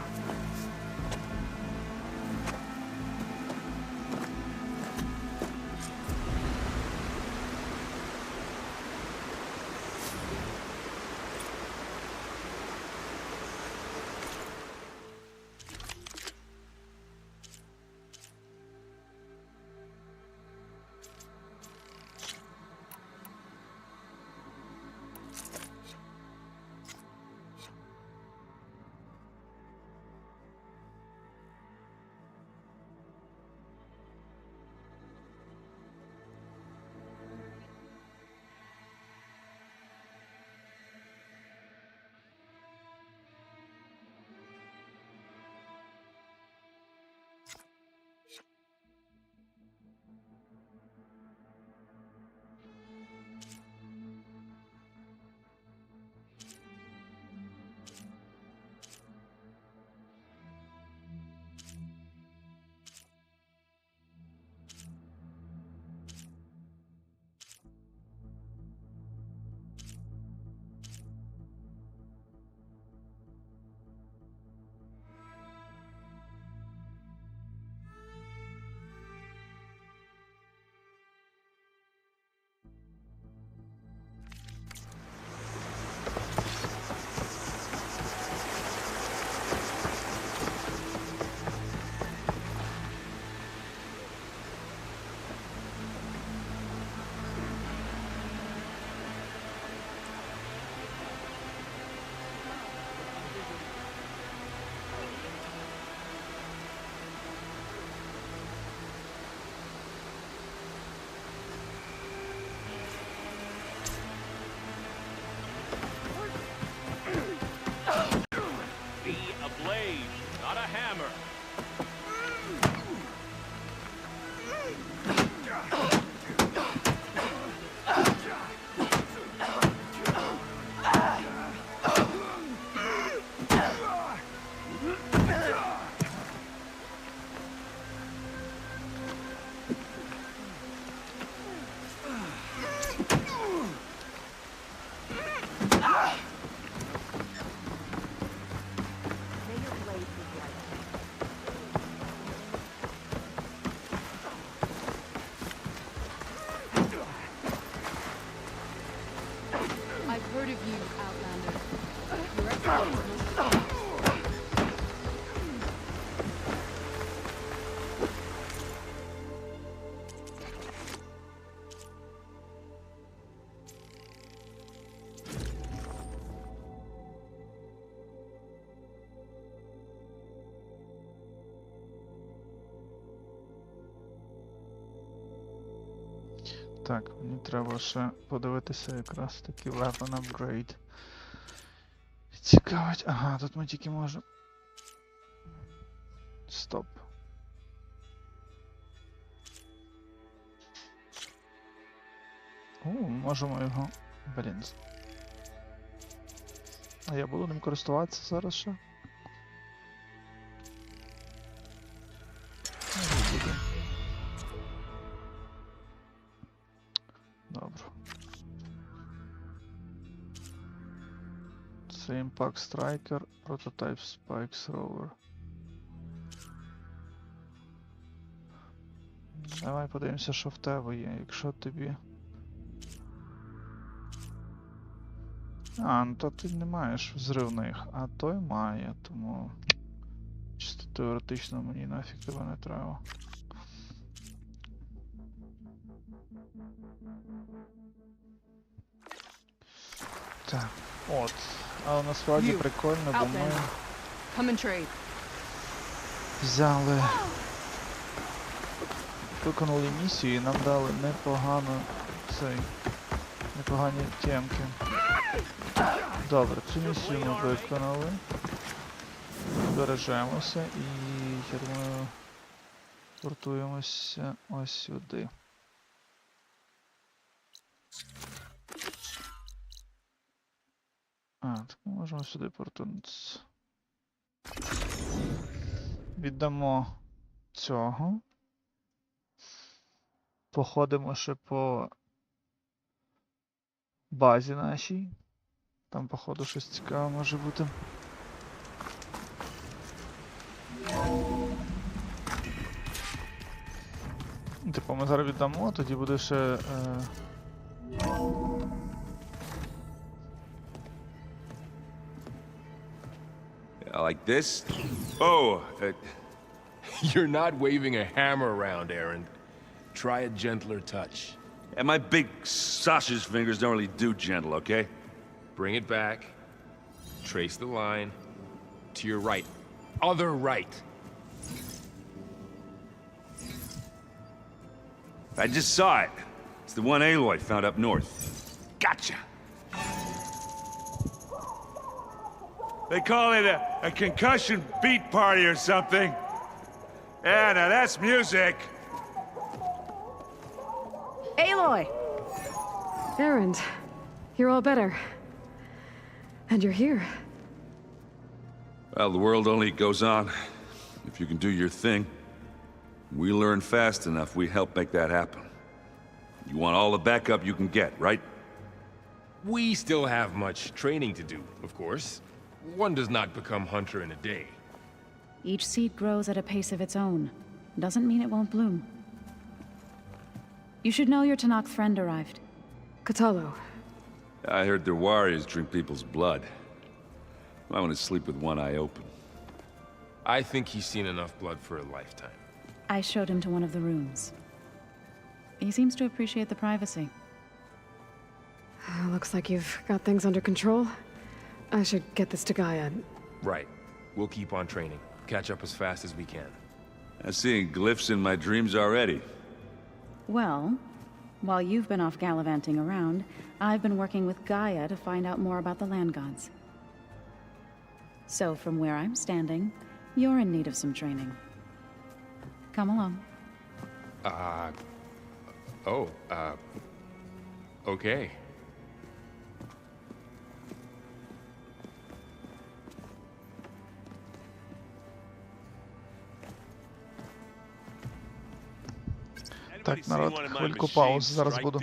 Так, мені треба ще подивитися якраз таки weapon upgrade. Цікавить. Ага, тут ми тільки можемо. Стоп. Можемо його. Блін. А я буду ним користуватися зараз ще? Не буду. Добре. Це Impact Striker, Prototype Spikes Rover. Давай подивимося, що в тебе є, якщо тобі... А, ну то ти не маєш взривних, а той має, тому... Чисто теоретично мені нафіг тебе не треба. Так, от. Але насправді прикольно, бо ми... Взяли... Виконали місію і нам дали непогані темки. Добре, цю місію ми виконали. Бережемося і, я думаю, портуємося ось сюди. Так ми можемо сюди портунутися. Віддамо цього. Походимо ще по базі нашій. Там, походу, щось цікаве може бути. Типу, ми зараз віддамо, тоді буде ще...
Like this? Oh,
You're not waving a hammer around, Aaron. Try a gentler touch.
and my big sausage fingers don't really do gentle, okay?
Bring it back. Trace the line. To your right. Other right.
I just saw it. It's the one Aloy found up north. Gotcha! They call it a concussion beat party or something. Yeah, now that's music.
Aloy! Aaron, you're all better. And you're here.
Well, the world only goes on if you can do your thing. We learn fast enough, we help make that happen. You want all the backup you can get, right?
We still have much training to do, of course. One does not become hunter in a day.
Each seed grows at a pace of its own. Doesn't mean it won't bloom. You should know your Tanakh friend arrived.
Katalo.
I heard their warriors drink people's blood. I want to sleep with one eye open.
I think he's seen enough blood for a lifetime.
I showed him to one of the rooms. He seems to appreciate the privacy.
Looks like you've got things under control. I should get this to Gaia.
Right. We'll keep on training. Catch up as fast as we can.
I'm seeing glyphs in my dreams already.
Well, while you've been off gallivanting around, I've been working with Gaia to find out more about the land gods. So from where I'm standing, you're in need of some training. Come along.
Okay.
Так, народ, хвильку пауз, зараз буду.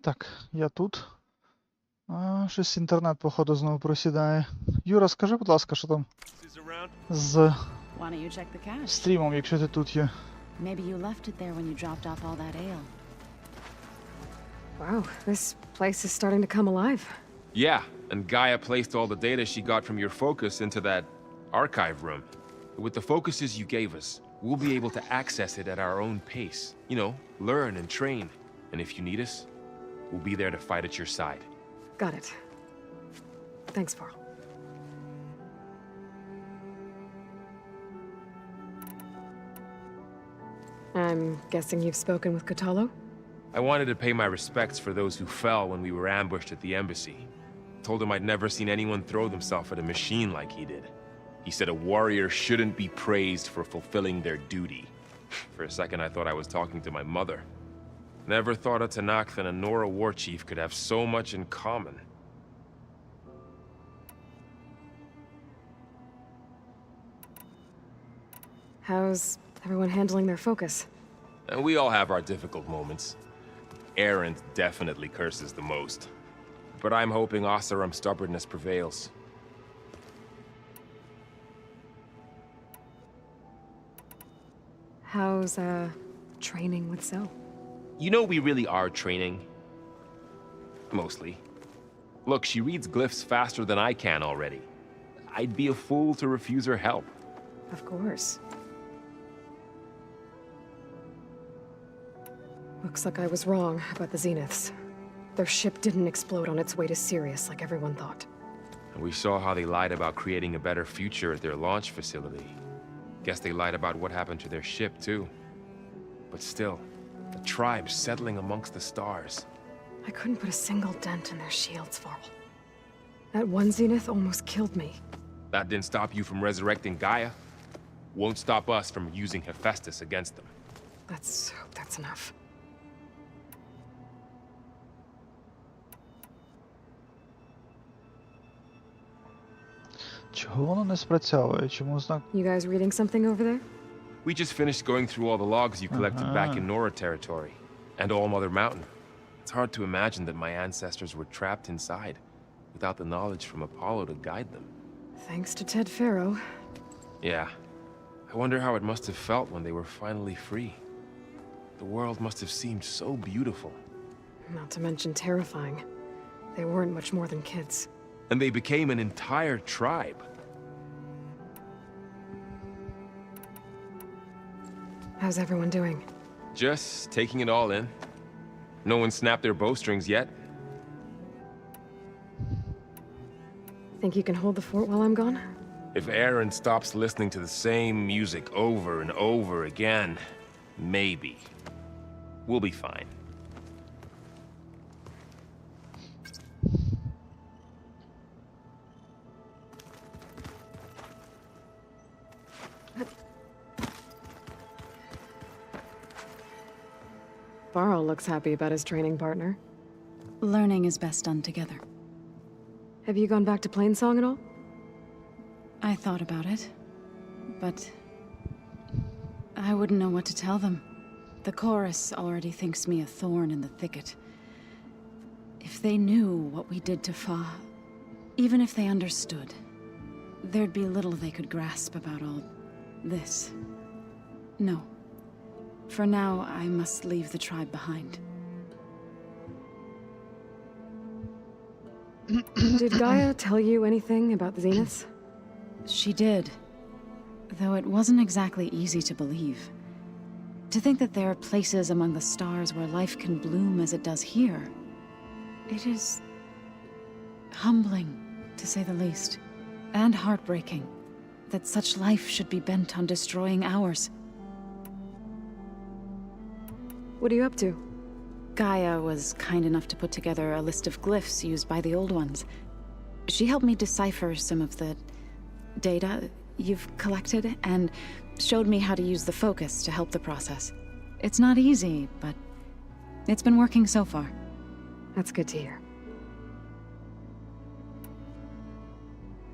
Так, я тут. Щось інтернет, походу, знову просідає. Юра, скажи, будь ласка, що там з
Why don't you check the cache?
стрімом, якщо ти тут є.
Maybe you left it there when you dropped off all that ale.
Wow, this place is starting to come alive.
Yeah, and Gaia placed all the data she got from your focus into that archive room. With the focuses you gave us, we'll be able to access it at our own pace. You know, learn and train. And if you need us, we'll be there to fight at your side.
Got it. Thanks, Varl. I'm guessing you've spoken with Kotallo?
I wanted to pay my respects for those who fell when we were ambushed at the embassy. Told him I'd never seen anyone throw themselves at a machine like he did. He said a warrior shouldn't be praised for fulfilling their duty. For a second I thought I was talking to my mother. Never thought a Tanakh and a Nora war chief could have so much in common.
How's everyone handling their focus?
And we all have our difficult moments. Erend definitely curses the most. But I'm hoping Oseram's stubbornness prevails.
How's, training with Zoe?
You know we really are training. Mostly. Look, she reads glyphs faster than I can already. I'd be a fool to refuse her help.
Of course. Looks like I was wrong about the Zeniths. Their ship didn't explode on its way to Sirius like everyone thought.
And we saw how they lied about creating a better future at their launch facility. Guess they lied about what happened to their ship, too. But still, the tribe settling amongst the stars.
I couldn't put a single dent in their shields, Varl. That one Zenith almost killed me.
That didn't stop you from resurrecting Gaia. Won't stop us from using Hephaestus against them.
Let's hope that's enough.
Чого воно не спрацьовує? Чому знак?
You guys reading something over there?
We just finished going through all the logs you collected back in Nora territory, and All Mother Mountain. It's hard to imagine that my ancestors were trapped inside, without the knowledge from Apollo to guide them.
Thanks to Ted Faro.
Yeah. I wonder how it must have felt when they were finally free. The world must have seemed so beautiful.
Not to mention terrifying. They weren't much more than kids.
And they became an entire tribe.
How's everyone doing?
Just taking it all in. No one snapped their bowstrings yet.
Think you can hold the fort while I'm gone?
If Aaron stops listening to the same music over and over again, maybe. We'll be fine.
Varl looks happy about his training partner.
Learning is best done together.
Have you gone back to Plainsong at all?
I thought about it, but I wouldn't know what to tell them. The chorus already thinks me a thorn in the thicket. If they knew what we did to Fa, even if they understood, there'd be little they could grasp about all this. No. For now, I must leave the tribe behind.
Did Gaia tell you anything about the Zeniths?
She did. Though it wasn't exactly easy to believe. To think that there are places among the stars where life can bloom as it does here. It is humbling, to say the least, and heartbreaking that such life should be bent on destroying ours.
What are you up to?
Gaia was kind enough to put together a list of glyphs used by the old ones. She helped me decipher some of the data you've collected and showed me how to use the focus to help the process. It's not easy, but it's been working so far.
That's good to hear.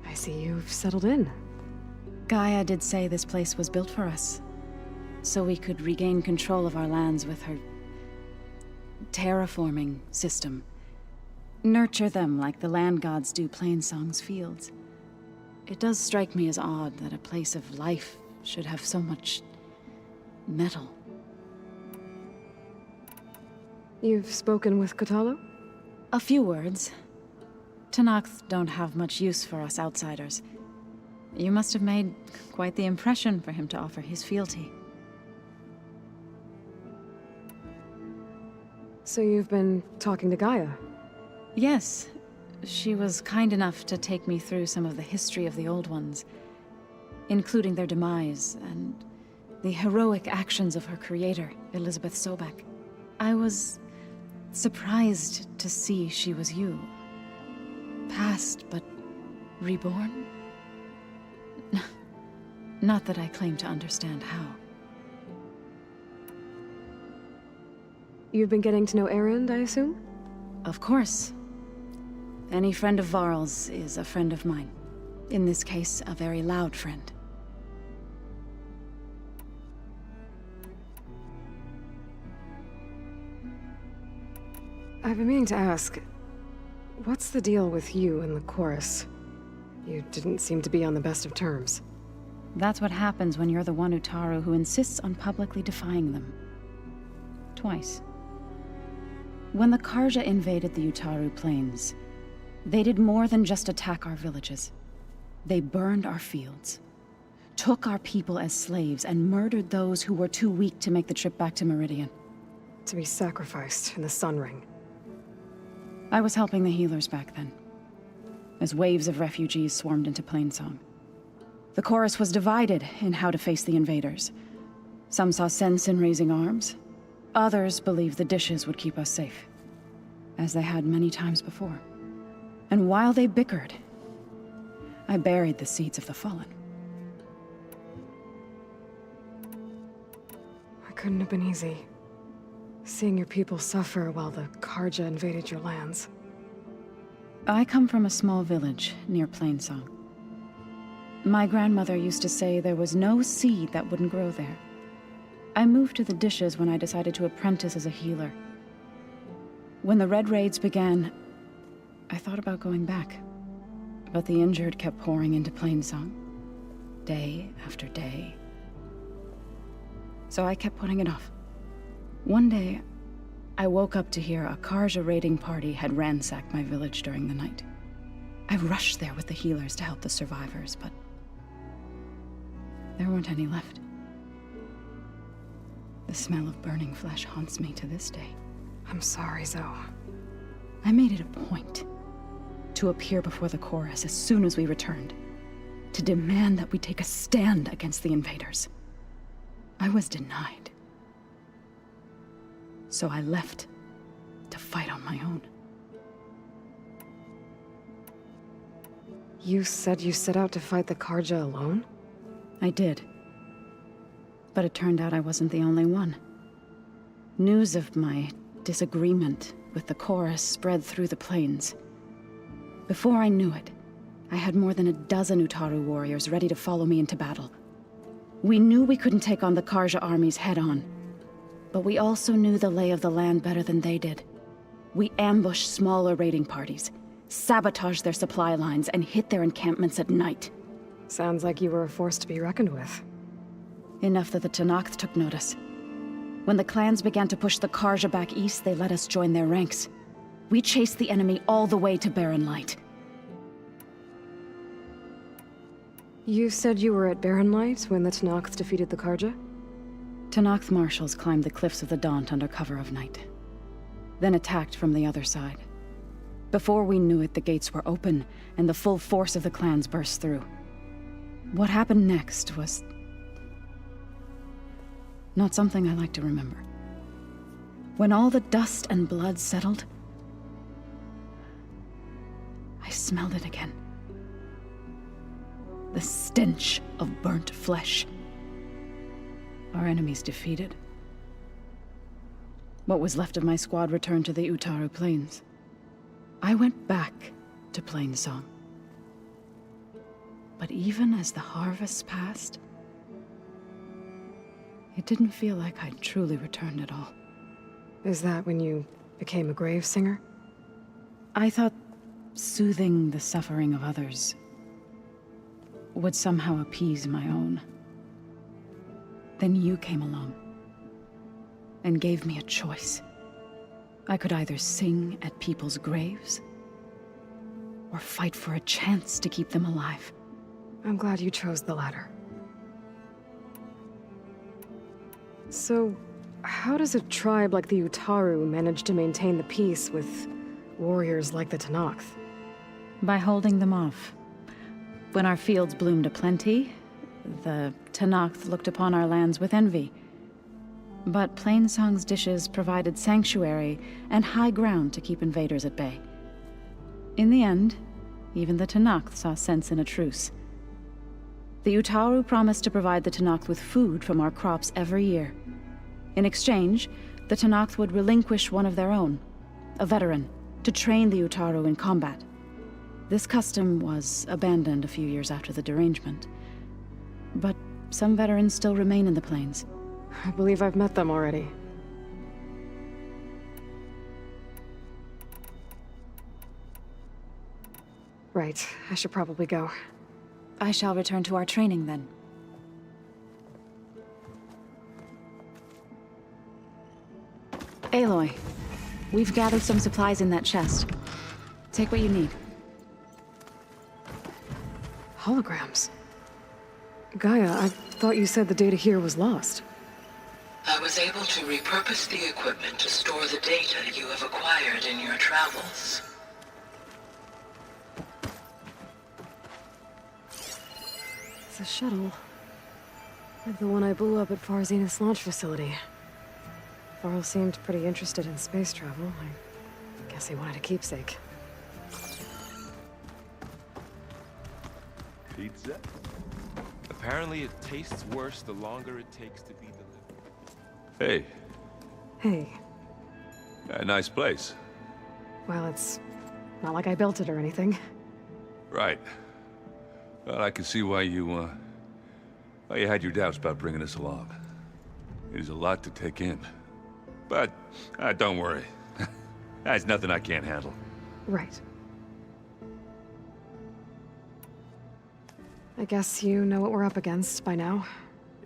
I see you've settled in.
Gaia did say this place was built for us, so we could regain control of our lands with her terraforming system. Nurture them like the land gods do Plainsong's fields. It does strike me as odd that a place of life should have so much metal.
You've spoken with Kotallo?
A few words. Tenakth don't have much use for us outsiders. You must have made quite the impression for him to offer his fealty.
So you've been talking to Gaia?
Yes. She was kind enough to take me through some of the history of the Old Ones, including their demise and the heroic actions of her creator, Elizabeth Sobek. I was surprised to see she was you. Past, but reborn? Not that I claim to understand how.
You've been getting to know Erend, I assume?
Of course. Any friend of Varl's is a friend of mine. In this case, a very loud friend.
I've been meaning to ask, what's the deal with you and the chorus? You didn't seem to be on the best of terms.
That's what happens when you're the one Utaru who insists on publicly defying them. Twice. When the Karja invaded the Utaru plains, they did more than just attack our villages. They burned our fields, took our people as slaves, and murdered those who were too weak to make the trip back to Meridian.
To be sacrificed in the Sun Ring.
I was helping the healers back then, as waves of refugees swarmed into Plainsong. The chorus was divided in how to face the invaders. Some saw sense in raising arms. Others believed the dishes would keep us safe, as they had many times before. And while they bickered, I buried the seeds of the fallen.
It couldn't have been easy. Seeing your people suffer while the Karja invaded your lands.
I come from a small village near Plainsong. My grandmother used to say there was no seed that wouldn't grow there. I moved to the dishes when I decided to apprentice as a healer. When the Red Raids began, I thought about going back. But the injured kept pouring into Plainsong, day after day. So I kept putting it off. One day, I woke up to hear a Karja raiding party had ransacked my village during the night. I rushed there with the healers to help the survivors, but there weren't any left. The smell of burning flesh haunts me to this day.
I'm sorry, Zoe.
I made it a point to appear before the chorus as soon as we returned, to demand that we take a stand against the invaders. I was denied. So I left to fight on my own.
You said you set out to fight the Karja alone?
I did. But it turned out I wasn't the only one. News of my disagreement with the chorus spread through the plains. Before I knew it, I had more than a dozen Utaru warriors ready to follow me into battle. We knew we couldn't take on the Karja armies head-on, but we also knew the lay of the land better than they did. We ambushed smaller raiding parties, sabotaged their supply lines, and hit their encampments at night.
Sounds like you were a force to be reckoned with.
Enough that the Tenakth took notice. When the clans began to push the Karja back east, they let us join their ranks. We chased the enemy all the way to Barren Light.
You said you were at Barren Light when the Tenakth defeated the Karja?
Tenakth marshals climbed the cliffs of the Daunt under cover of night, then attacked from the other side. Before we knew it, the gates were open, and the full force of the clans burst through. What happened next was not something I like to remember. When all the dust and blood settled, I smelled it again. The stench of burnt flesh. Our enemies defeated. What was left of my squad returned to the Utaru Plains. I went back to Plainsong. But even as the harvest passed, it didn't feel like I'd truly returned at all.
Is that when you became a grave singer?
I thought soothing the suffering of others would somehow appease my own. Then you came along and gave me a choice. I could either sing at people's graves or fight for a chance to keep them alive.
I'm glad you chose the latter. So, how does a tribe like the Utaru manage to maintain the peace with warriors like the Tenakth?
By holding them off. When our fields bloomed aplenty, the Tenakth looked upon our lands with envy. But Plainsong's dishes provided sanctuary and high ground to keep invaders at bay. In the end, even the Tenakth saw sense in a truce. The Utaru promised to provide the Tenakth with food from our crops every year. In exchange, the Tenakth would relinquish one of their own, a veteran, to train the Utaru in combat. This custom was abandoned a few years after the derangement. But some veterans still remain in the plains.
I believe I've met them already. Right, I should probably go.
I shall return to our training then. Aloy, we've gathered some supplies in that chest. Take what you need.
Holograms? Gaia, I thought you said the data here was lost.
I was able to repurpose the equipment to store the data you have acquired in your travels.
It's a shuttle. Like the one I blew up at Farzena's launch facility. Varl seemed pretty interested in space travel. I guess he wanted a keepsake.
Pizza? Apparently it tastes worse the longer it takes to be delivered.
Hey.
Hey.
A nice place.
Well, it's not like I built it or anything.
Right. Well, I can see why you had your doubts about bringing us along. It is a lot to take in. But, don't worry. That's nothing I can't handle.
Right. I guess you know what we're up against by now.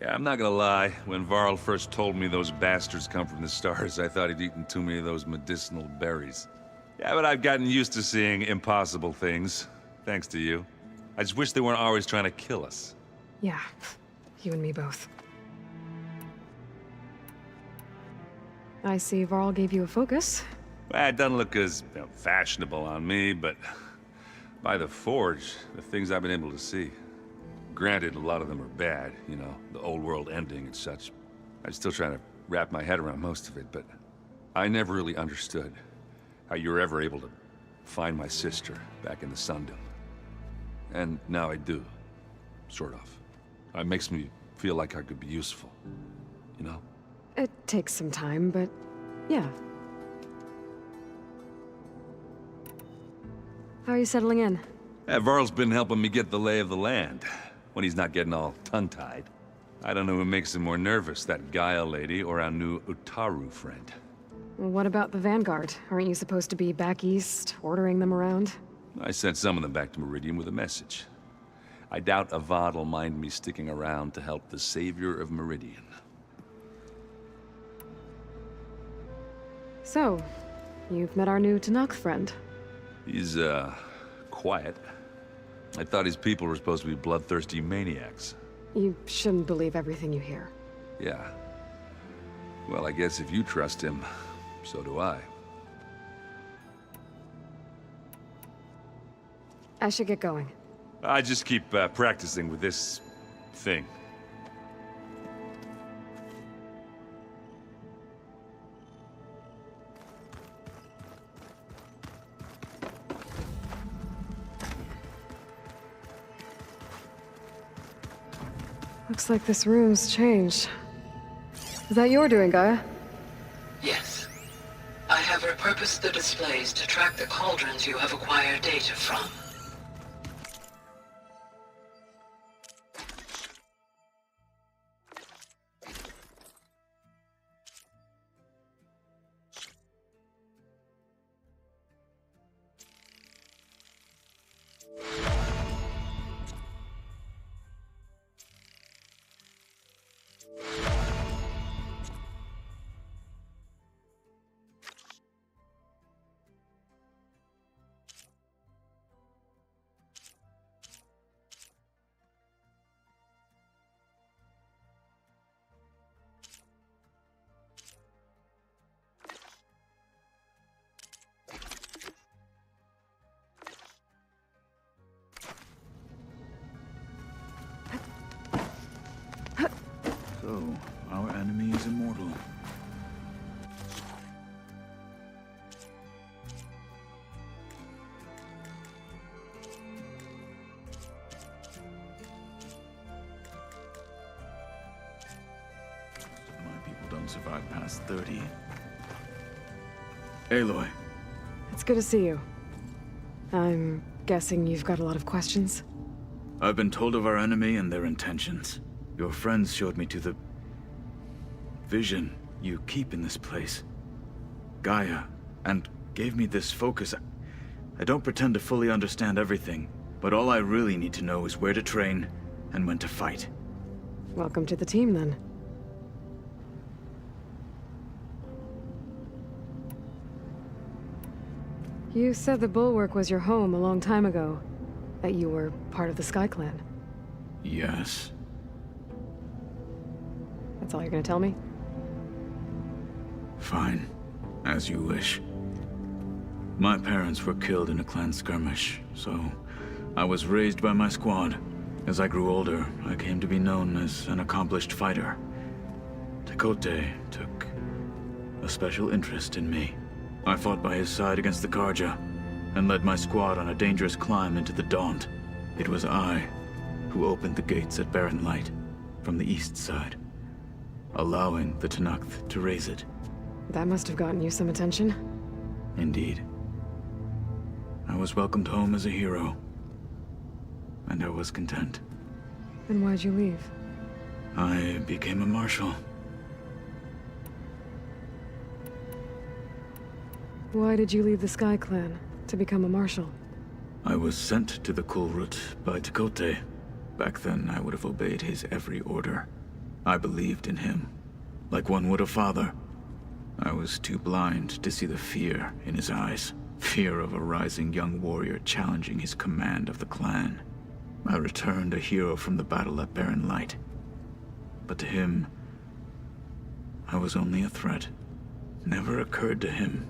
Yeah, I'm not gonna lie. When Varl first told me those bastards come from the stars, I thought he'd eaten too many of those medicinal berries. Yeah, but I've gotten used to seeing impossible things, thanks to you. I just wish they weren't always trying to kill us.
Yeah, you and me both. I see Varl gave you a focus.
Well, it doesn't look as fashionable on me, but by the Forge, the things I've been able to see. Granted, a lot of them are bad, you know, the old world ending and such. I'm still trying to wrap my head around most of it, but I never really understood how you were ever able to find my sister back in the Sundom. And now I do, sort of. It makes me feel like I could be useful, you know?
It takes some time, but yeah. How are you settling in?
Varl's been helping me get the lay of the land, when he's not getting all tongue-tied. I don't know who makes him more nervous, that Gaia lady or our new Utaru friend.
What about the Vanguard? Aren't you supposed to be back east, ordering them around?
I sent some of them back to Meridian with a message. I doubt Avad'll mind me sticking around to help the savior of Meridian.
So, you've met our new Tenakth friend.
He's, quiet. I thought his people were supposed to be bloodthirsty maniacs.
You shouldn't believe everything you hear.
Yeah. Well, I guess if you trust him, so do I.
I should get going.
I just keep practicing with this thing.
Looks like this room's changed. Is that your doing, Gaia?
Yes. I have repurposed the displays to track the cauldrons you have acquired data from.
enemy is immortal. My people don't survive past 30. Aloy.
It's good to see you. I'm guessing you've got a lot of questions?
I've been told of our enemy and their intentions. Your friends showed me to the vision you keep in this place, Gaia, and gave me this focus. I don't pretend to fully understand everything, but all I really need to know is where to train and when to fight.
Welcome to the team, then. You said the Bulwark was your home a long time ago, that you were part of the Sky Clan.
Yes.
That's all you're gonna tell me?
Fine. As you wish. My parents were killed in a clan skirmish, so I was raised by my squad. As I grew older, I came to be known as an accomplished fighter. Tekote took a special interest in me. I fought by his side against the Karja, and led my squad on a dangerous climb into the Daunt. It was I who opened the gates at Barren Light, from the east side, allowing the Tenakth to raise it.
That must have gotten you some attention.
Indeed. I was welcomed home as a hero, and I was content.
Then why'd you leave?
I became a marshal.
Why did you leave the Sky Clan to become a marshal?
I was sent to the Kulrut by Tekote. Back then, I would have obeyed his every order. I believed in him, like one would a father. I was too blind to see the fear in his eyes. Fear of a rising young warrior challenging his command of the clan. I returned a hero from the battle at Barren Light. But to him, I was only a threat. Never occurred to him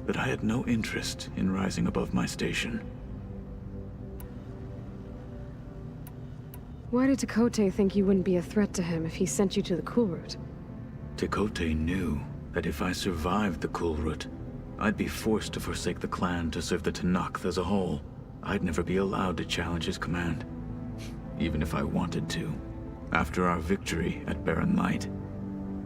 that I had no interest in rising above my station.
Why did Tekote think you wouldn't be a threat to him if he sent you to the Kulrut?
Tekote knew that if I survived the Kulrut, I'd be forced to forsake the clan to serve the Tenakth as a whole. I'd never be allowed to challenge his command, even if I wanted to. After our victory at Barren Light,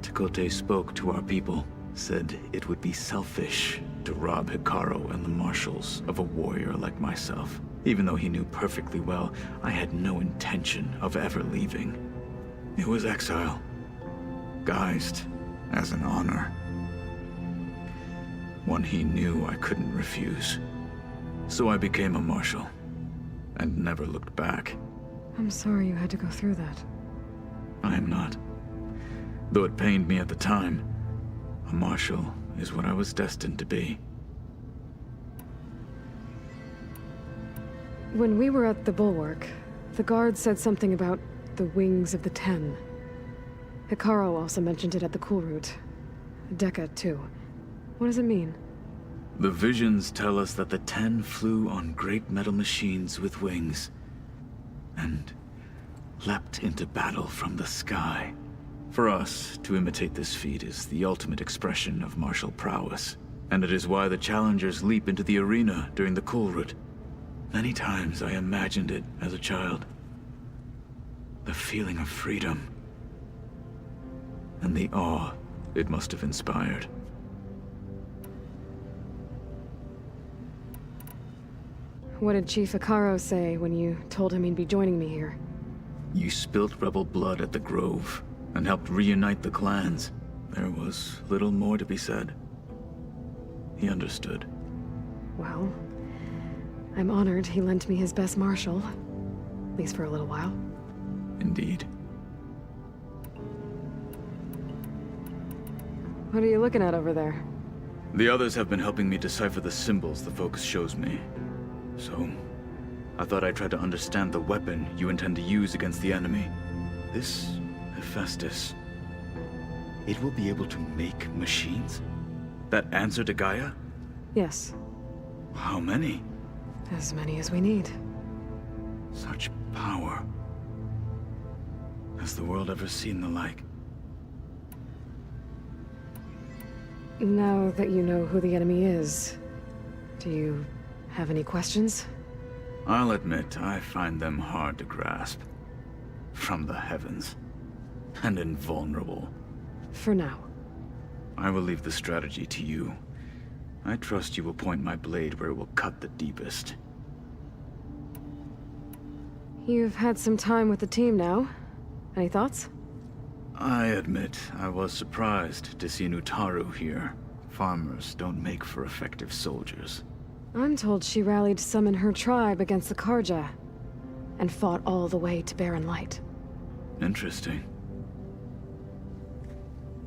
Tekote spoke to our people, said it would be selfish to rob Hikaru and the marshals of a warrior like myself. Even though he knew perfectly well, I had no intention of ever leaving. It was exile, guised as an honor. One he knew I couldn't refuse. So I became a marshal, and never looked back.
I'm sorry you had to go through that.
I am not. Though it pained me at the time, a marshal is what I was destined to be.
When we were at the Bulwark, the guard said something about the Wings of the Ten. Hikaru also mentioned it at the Kulrut. Dekka, too. What does it mean?
The visions tell us that the Ten flew on great metal machines with wings, and leapt into battle from the sky. For us, to imitate this feat is the ultimate expression of martial prowess, and it is why the challengers leap into the arena during the Kulrut. Many times I imagined it as a child. The feeling of freedom, and the awe it must have inspired.
What did Chief Hikaru say when you told him he'd be joining me here?
You spilt rebel blood at the Grove, and helped reunite the clans. There was little more to be said. He understood.
Well, I'm honored he lent me his best marshal. At least for a little while.
Indeed.
What are you looking at over there?
The others have been helping me decipher the symbols the Focus shows me. So, I thought I'd try to understand the weapon you intend to use against the enemy. This Hephaestus, it will be able to make machines? That answer to Gaia?
Yes.
How many?
As many as we need.
Such power. Has the world ever seen the like?
Now that you know who the enemy is, do you have any questions?
I'll admit, I find them hard to grasp. From the heavens. And invulnerable.
For now.
I will leave the strategy to you. I trust you will point my blade where it will cut the deepest.
You've had some time with the team now. Any thoughts?
I admit, I was surprised to see Nutaru here. Farmers don't make for effective soldiers.
I'm told she rallied some in her tribe against the Karja, and fought all the way to Barren Light.
Interesting.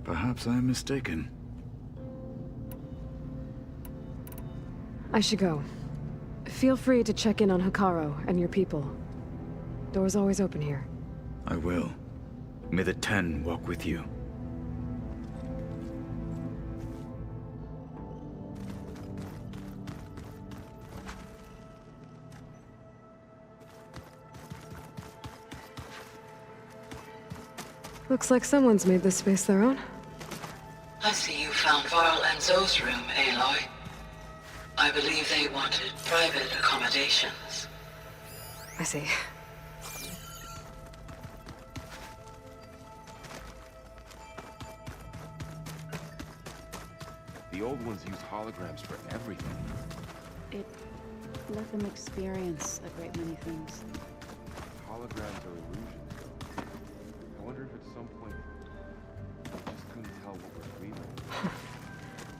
Perhaps I am mistaken.
I should go. Feel free to check in on Hikaru and your people. Door's always open here.
I will. May the 10 walk with you.
Looks like someone's made this space their own.
I see you found Varl and Zoe's room, Aloy. I believe they wanted private accommodations.
I see.
The old ones used holograms for everything.
It let them experience a great many things.
Holograms are illusions, though. I wonder if at some point we just couldn't tell what was real.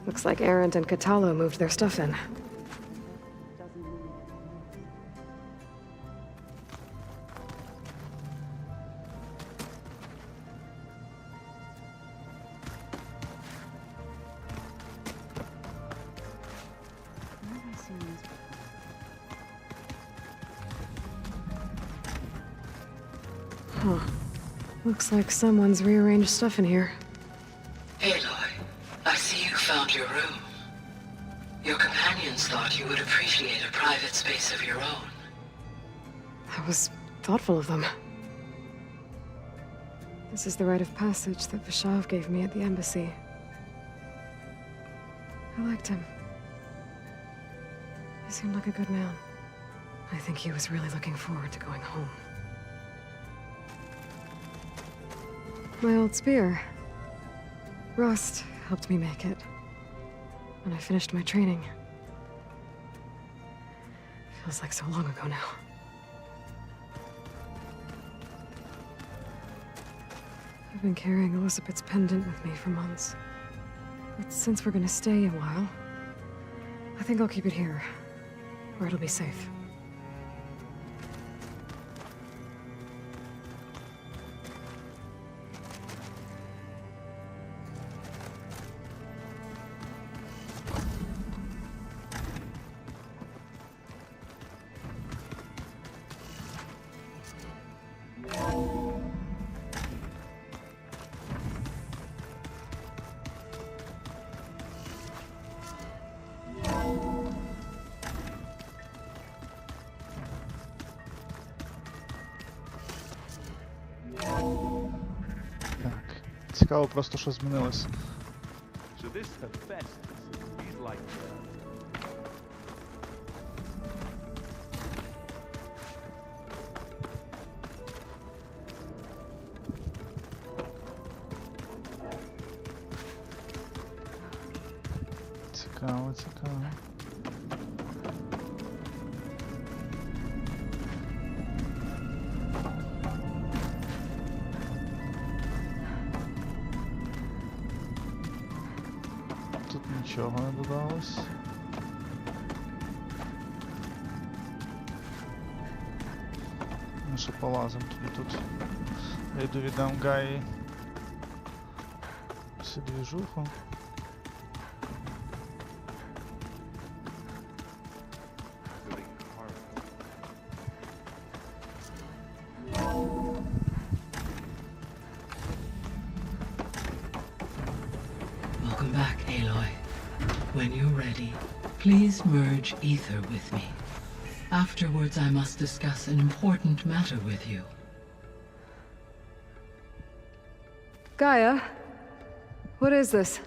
Looks like Erend and Katalo moved their stuff in. Huh. Looks like someone's rearranged stuff in here.
Aloy, I see you found your room. Your companions thought you would appreciate a private space of your own.
That was thoughtful of them. This is the rite of passage that Vishav gave me at the embassy. I liked him. He seemed like a good man. I think he was really looking forward to going home. My old spear. Rust helped me make it. When I finished my training. Feels like so long ago now. I've been carrying Elizabeth's pendant with me for months. But since we're gonna stay a while, I think I'll keep it here, where it'll be safe.
Цікаво просто, що змінилось.
So this Hephaestus, he's like
Цікаво, цікаво. Тут нічого не додалось. Ну що, полазимо тоді тут. Я йду віддам Гаї всю двіжуху.
Welcome back, Aloy. When you're ready, please merge ether with me. Afterwards, I must discuss an important matter with you.
Gaia, what is this?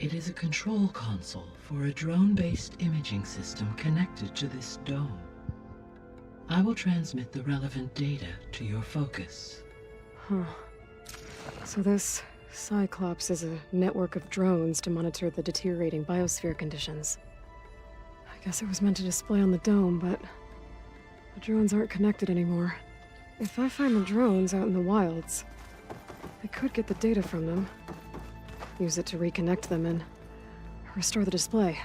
It is a control console for a drone-based imaging system connected to this dome. I will transmit the relevant data to your focus.
Huh. So this Cyclops is a network of drones to monitor the deteriorating biosphere conditions. I guess it was meant to display on the dome, but the drones aren't connected anymore. If I find the drones out in the wilds, I could get the data from them, use it to reconnect them and restore the display.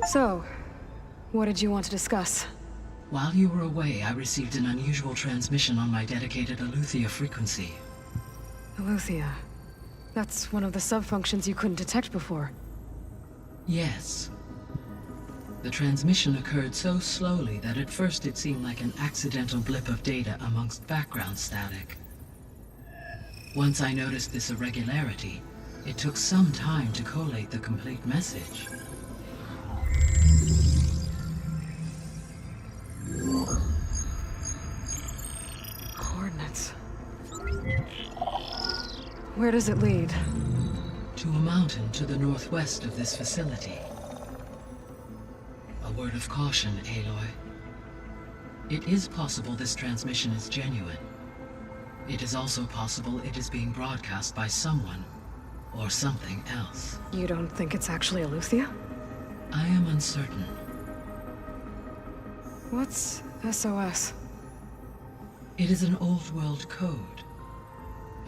So, what did you want to discuss?
While you were away, I received an unusual transmission on my dedicated Aletheia frequency.
Aletheia. That's one of the sub-functions you couldn't detect before.
Yes. The transmission occurred so slowly that at first it seemed like an accidental blip of data amongst background static. Once I noticed this irregularity, it took some time to collate the complete message.
Coordinates. Where does it lead?
To a mountain to the northwest of this facility. A word of caution, Aloy. It is possible this transmission is genuine. It is also possible it is being broadcast by someone or something else.
You don't think it's actually Aletheia?
I am uncertain.
What's SOS?
It is an old-world code.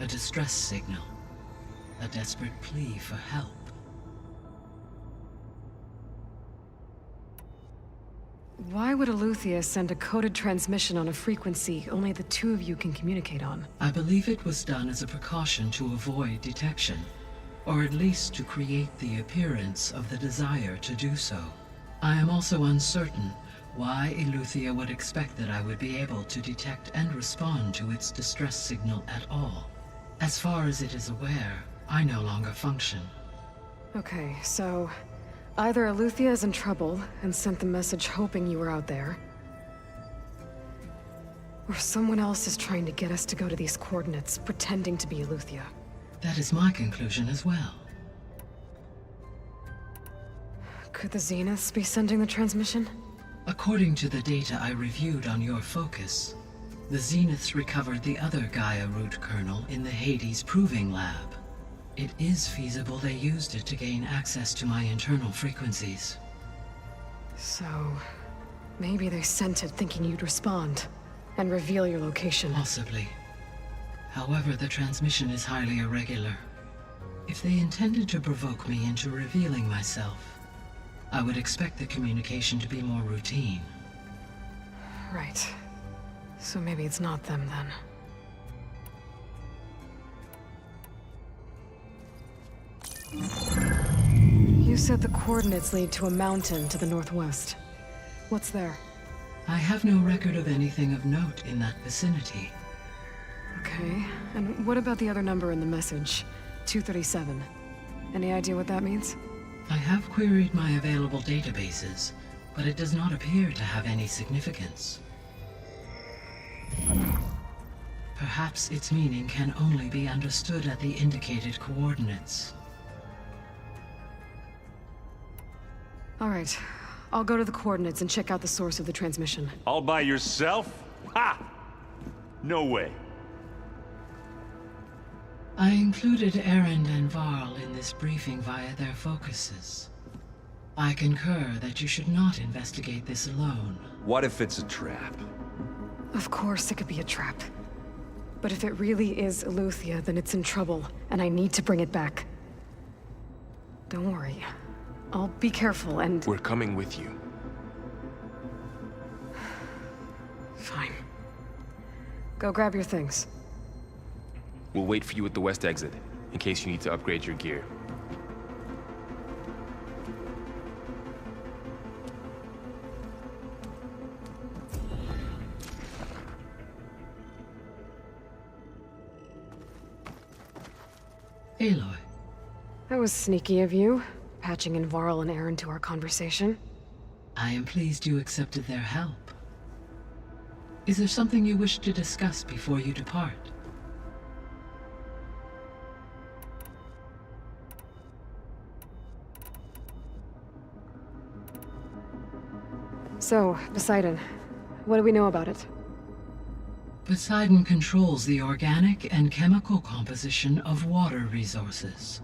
A distress signal. A desperate plea for help.
Why would Aletheia send a coded transmission on a frequency only the two of you can communicate on?
I believe it was done as a precaution to avoid detection, or at least to create the appearance of the desire to do so. I am also uncertain why Aletheia would expect that I would be able to detect and respond to its distress signal at all. As far as it is aware, I no longer function.
Okay, so either Aletheia is in trouble and sent the message hoping you were out there, or someone else is trying to get us to go to these coordinates, pretending to be Aletheia.
That is my conclusion as well.
Could the Zeniths be sending the transmission?
According to the data I reviewed on your focus, the Zeniths recovered the other Gaia root kernel in the Hades Proving Lab. It is feasible they used it to gain access to my internal frequencies.
So, maybe they sent it thinking you'd respond and reveal your location.
Possibly. However, the transmission is highly irregular. If they intended to provoke me into revealing myself, I would expect the communication to be more routine.
Right. So maybe it's not them then. You said the coordinates lead to a mountain to the northwest. What's there?
I have no record of anything of note in that vicinity.
Okay, and what about the other number in the message? 237. Any idea what that means?
I have queried my available databases, but it does not appear to have any significance. Perhaps its meaning can only be understood at the indicated coordinates.
All right, I'll go to the coordinates and check out the source of the transmission.
All by yourself? Ha! No way.
I included Erend and Varl in this briefing via their focuses. I concur that you should not investigate this alone.
What if it's a trap?
Of course it could be a trap. But if it really is Aletheia, then it's in trouble, and I need to bring it back. Don't worry. I'll be careful and...
We're coming with you.
Fine. Go grab your things.
We'll wait for you at the west exit, in case you need to upgrade your gear.
Aloy. That was sneaky of you, patching in Varl and Aaron to our conversation.
I am pleased you accepted their help. Is there something you wish to discuss before you depart?
So, Poseidon, what do we know about it?
Poseidon controls the organic and chemical composition of water resources.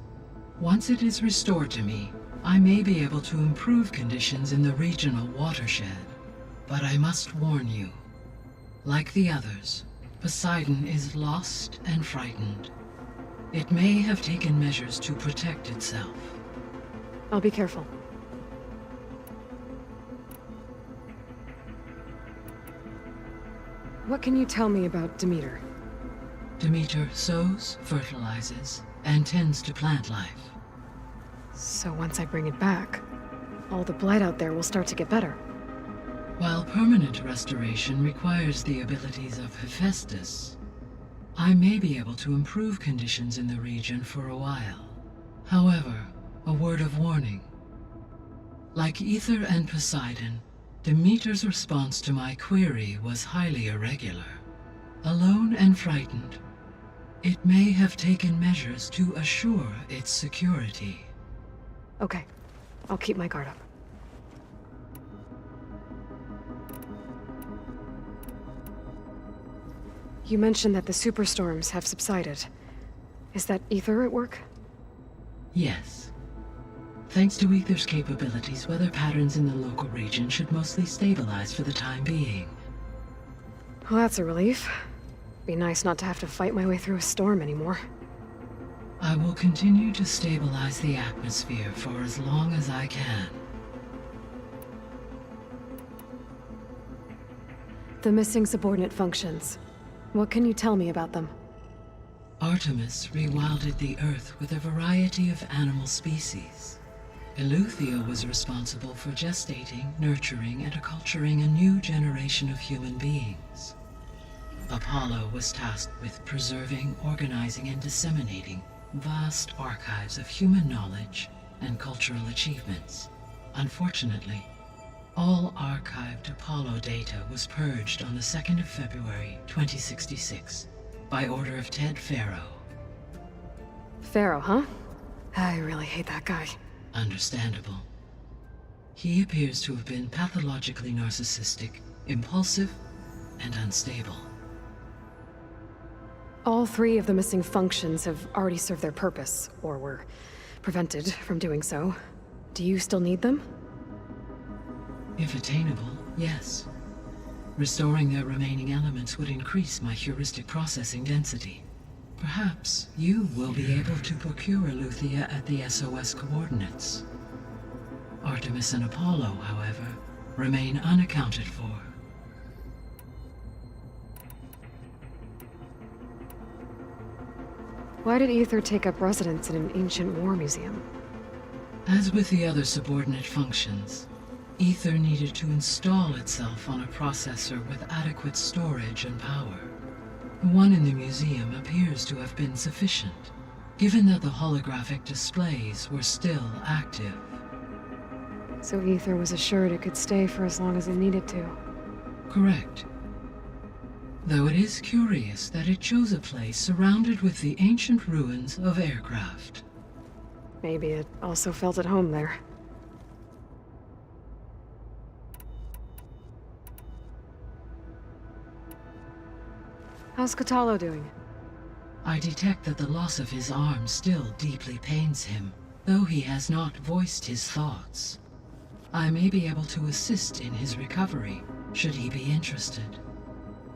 Once it is restored to me, I may be able to improve conditions in the regional watershed. But I must warn you, like the others, Poseidon is lost and frightened. It may have taken measures to protect itself.
I'll be careful. What can you tell me about Demeter?
Demeter sows, fertilizes, and tends to plant life.
So once I bring it back, all the blight out there will start to get better.
While permanent restoration requires the abilities of Hephaestus, I may be able to improve conditions in the region for a while. However, a word of warning. Like Ether and Poseidon, Demeter's response to my query was highly irregular. Alone and frightened, it may have taken measures to assure its security.
Okay, I'll keep my guard up. You mentioned that the superstorms have subsided. Is that Ether at work?
Yes. Thanks to Ether's capabilities, weather patterns in the local region should mostly stabilize for the time being.
Well, that's a relief. Be nice not to have to fight my way through a storm anymore.
I will continue to stabilize the atmosphere for as long as I can.
The missing subordinate functions. What can you tell me about them?
Artemis rewilded the Earth with a variety of animal species. Eleuthia was responsible for gestating, nurturing, and acculturating a new generation of human beings. Apollo was tasked with preserving, organizing, and disseminating vast archives of human knowledge and cultural achievements. Unfortunately, all archived Apollo data was purged on the 2nd of February, 2066, by order of Ted Faro.
Pharaoh, huh? I really hate that guy.
Understandable. He appears to have been pathologically narcissistic, impulsive, and unstable.
All 3 of the missing functions have already served their purpose, or were prevented from doing so. Do you still need them?
If attainable, yes. Restoring their remaining elements would increase my heuristic processing density. Perhaps you will be able to procure Eleuthia at the SOS coordinates. Artemis and Apollo, however, remain unaccounted for.
Why did Ether take up residence in an ancient war museum?
As with the other subordinate functions, Ether needed to install itself on a processor with adequate storage and power. The one in the museum appears to have been sufficient, given that the holographic displays were still active.
So Ether was assured it could stay for as long as it needed to.
Correct. Though it is curious that it chose a place surrounded with the ancient ruins of aircraft.
Maybe it also felt at home there. How's Kotallo doing?
I detect that the loss of his arm still deeply pains him, though he has not voiced his thoughts. I may be able to assist in his recovery, should he be interested.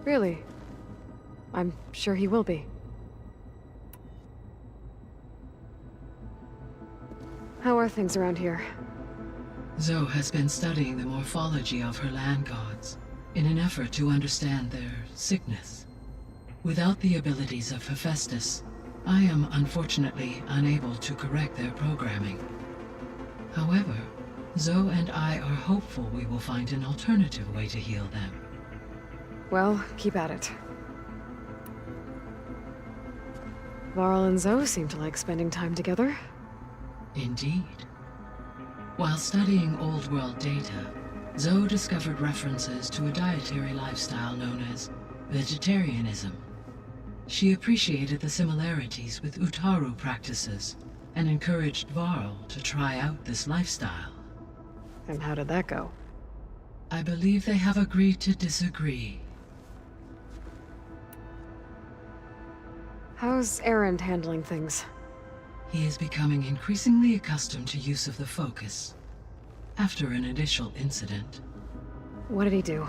Really? I'm sure he will be. How are things around here?
Zoe has been studying the morphology of her land gods in an effort to understand their sickness. Without the abilities of Hephaestus, I am unfortunately unable to correct their programming. However, Zoe and I are hopeful we will find an alternative way to heal them.
Well, keep at it. Varl and Zoe seem to like spending time together.
Indeed. While studying Old World data, Zoe discovered references to a dietary lifestyle known as vegetarianism. She appreciated the similarities with Utaru practices and encouraged Varl to try out this lifestyle.
And how did that go?
I believe they have agreed to disagree.
How's Erend handling things?
He is becoming increasingly accustomed to use of the focus. After an initial incident.
What did he do?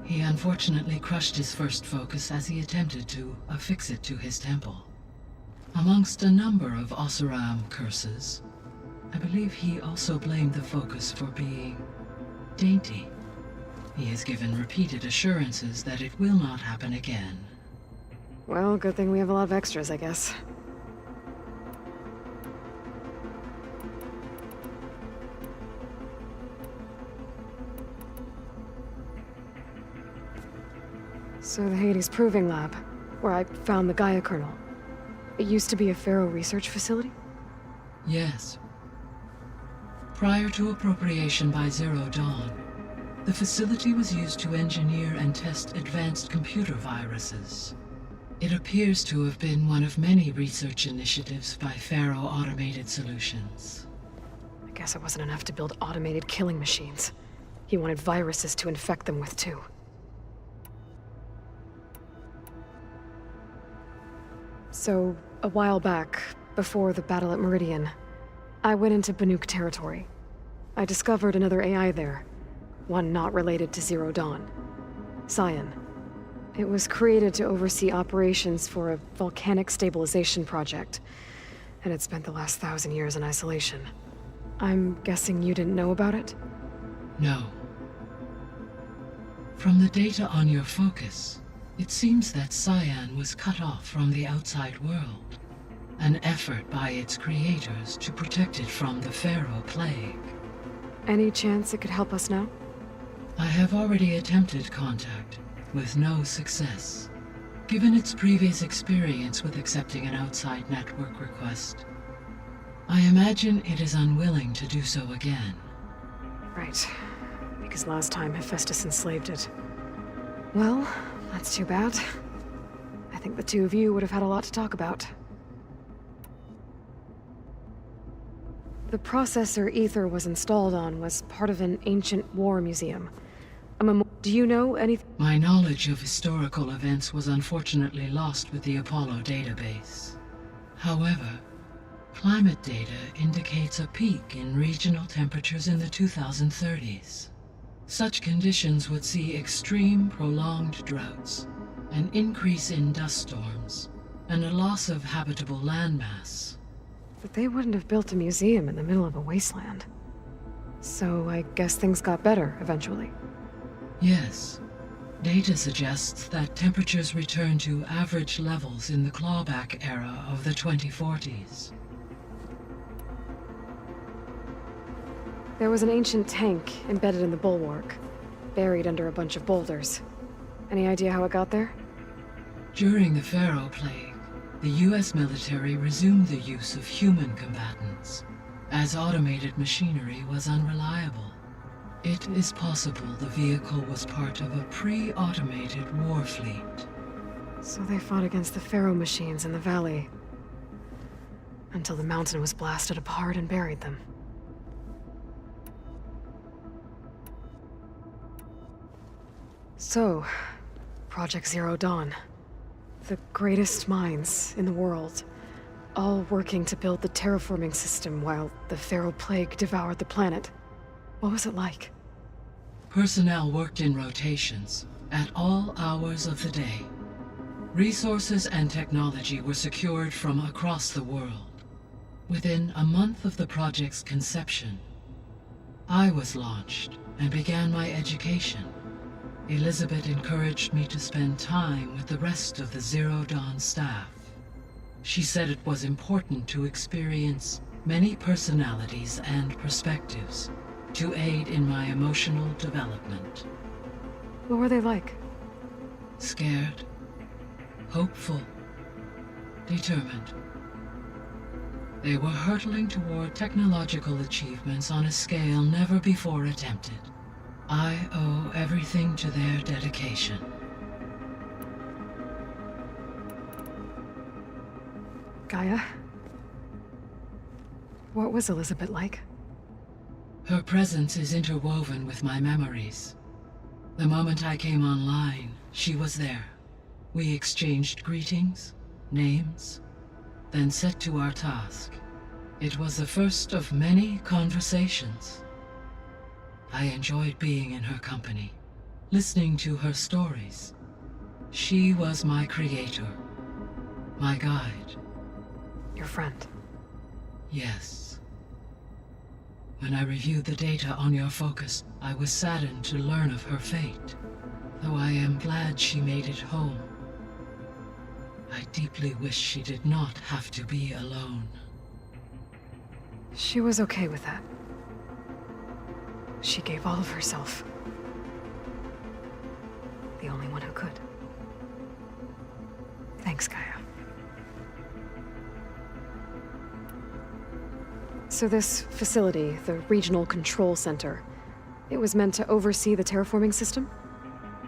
He unfortunately crushed his first focus as he attempted to affix it to his temple. Amongst a number of Oseram curses, I believe he also blamed the focus for being dainty. He has given repeated assurances that it will not happen again.
Well, good thing we have a lot of extras, I guess. So the Hades Proving Lab, where I found the Gaia kernel. It used to be a Pharaoh research facility?
Yes. Prior to appropriation by Zero Dawn, the facility was used to engineer and test advanced computer viruses. It appears to have been one of many research initiatives by Pharaoh Automated Solutions.
I guess it wasn't enough to build automated killing machines. He wanted viruses to infect them with, too. So, a while back, before the battle at Meridian, I went into Banuk territory. I discovered another AI there, one not related to Zero Dawn. Cyan. It was created to oversee operations for a volcanic stabilization project, and it spent the last 1,000 years in isolation. I'm guessing you didn't know about it?
No. From the data on your focus, it seems that Cyan was cut off from the outside world. An effort by its creators to protect it from the Pharaoh Plague.
Any chance it could help us now?
I have already attempted contact, with no success. Given its previous experience with accepting an outside network request, I imagine it is unwilling to do so again.
Right. Because last time Hephaestus enslaved it. Well, that's too bad. I think the two of you would have had a lot to talk about. The processor Ether was installed on was part of an ancient war museum. Do you know anything?
My knowledge of historical events was unfortunately lost with the Apollo database. However, climate data indicates a peak in regional temperatures in the 2030s. Such conditions would see extreme, prolonged droughts, an increase in dust storms, and a loss of habitable landmass.
But they wouldn't have built a museum in the middle of a wasteland. So I guess things got better eventually.
Yes. Data suggests that temperatures returned to average levels in the clawback era of the 2040s.
There was an ancient tank embedded in the bulwark, buried under a bunch of boulders. Any idea how it got there?
During the Pharaoh Plague, the US military resumed the use of human combatants, as automated machinery was unreliable. It is possible the vehicle was part of a pre-automated war fleet.
So they fought against the Pharaoh machines in the valley, until the mountain was blasted apart and buried them. So, Project Zero Dawn. The greatest minds in the world, all working to build the terraforming system while the Pharaoh Plague devoured the planet. What was it like?
Personnel worked in rotations, at all hours of the day. Resources and technology were secured from across the world. Within a month of the project's conception, I was launched and began my education. Elizabeth encouraged me to spend time with the rest of the Zero Dawn staff. She said it was important to experience many personalities and perspectives to aid in my emotional development.
What were they like?
Scared, hopeful, determined. They were hurtling toward technological achievements on a scale never before attempted. I owe everything to their dedication.
Gaia? What was Elizabeth like?
Her presence is interwoven with my memories. The moment I came online, she was there. We exchanged greetings, names, then set to our task. It was the first of many conversations. I enjoyed being in her company, listening to her stories. She was my creator, my guide.
Your friend?
Yes. When I reviewed the data on your focus, I was saddened to learn of her fate, though I am glad she made it home. I deeply wish she did not have to be alone.
She was okay with that. She gave all of herself. The only one who could. Thanks, Gaia. So this facility, the Regional Control Center, it was meant to oversee the terraforming system?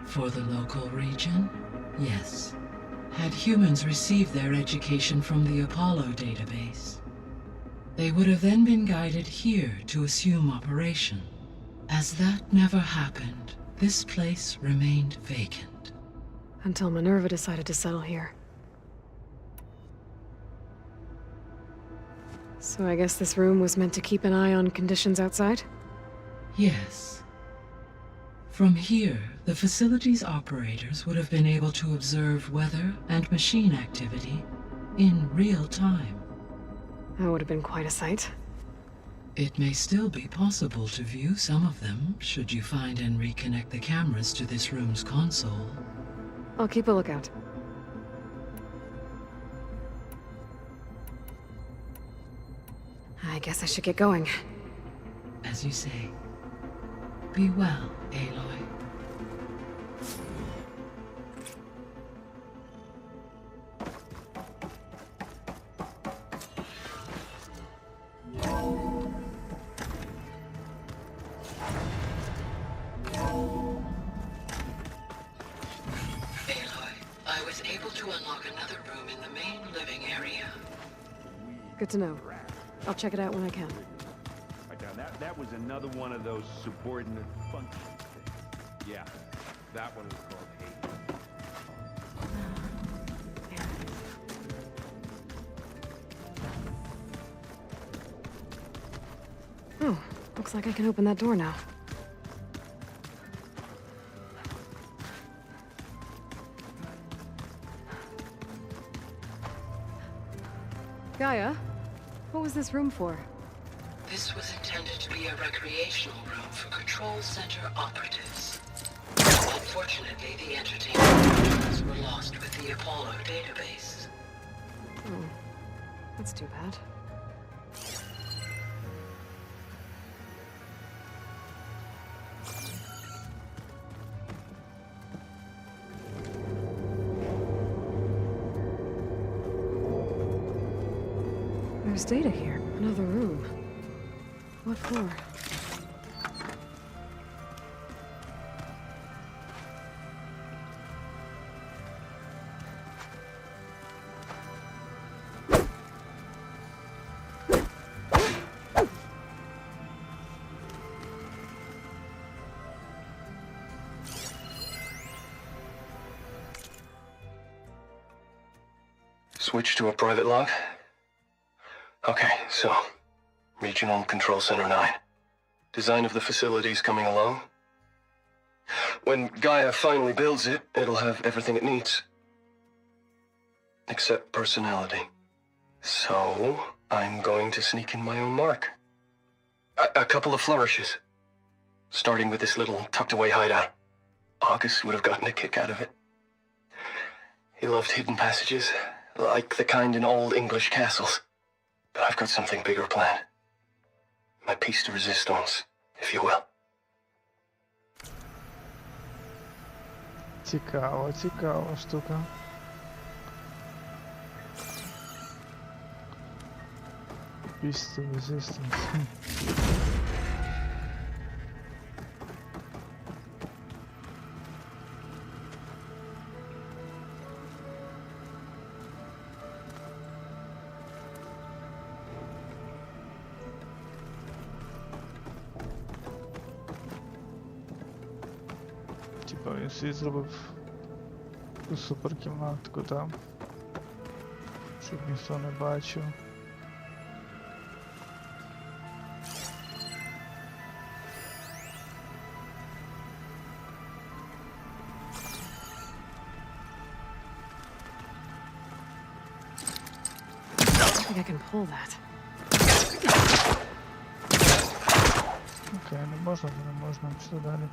For the local region, yes. Had humans received their education from the Apollo database, they would have then been guided here to assume operation. As that never happened, this place remained vacant.
Until Minerva decided to settle here. So I guess this room was meant to keep an eye on conditions outside?
Yes. From here, the facility's operators would have been able to observe weather and machine activity in real time.
That would have been quite a sight.
It may still be possible to view some of them, should you find and reconnect the cameras to this room's console.
I'll keep a lookout. I guess I should get going.
As you say. Be well, Aloy. I was able to unlock another room in the main living area.
Good to know. I'll check it out when I can.
Right now, that was another one of those subordinate functions things. Yeah, that one was called hate.
Oh, looks like I can open that door now. Gaia, what was this room for?
This was intended to be a recreational room for Control Center operatives. Unfortunately, the entertainment controls were lost with the Apollo database.
Oh, that's too bad. There's data here. Another room. What for?
Switch to a private log? Okay, so, Regional Control Center 9. Design of the facility's coming along. When Gaia finally builds it, it'll have everything it needs. Except personality. So, I'm going to sneak in my own mark. A couple of flourishes. Starting with this little tucked-away hideout. August would have gotten a kick out of it. He loved hidden passages, like the kind in old English castles. But I've got something bigger planned. My piece de resistance, if you will.
Цікава, цікава штука. Piece of resistance. Типа він свій зробив таку суперкімнатку там, щоб ніхто не бачив.
I think I can pull that.
Окей, не можна, не можна, що далі?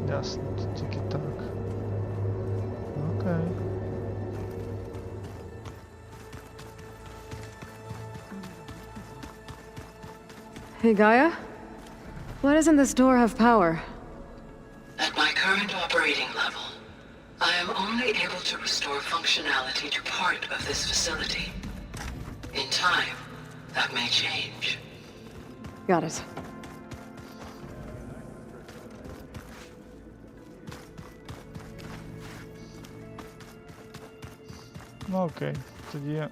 Ясно, тут тільки так. Окей.
Hey, Gaia? Why doesn't this door have power?
At my current operating level, I am only able to restore functionality to part of this facility. In time, that may change.
Got it.
Ну окей, тоді...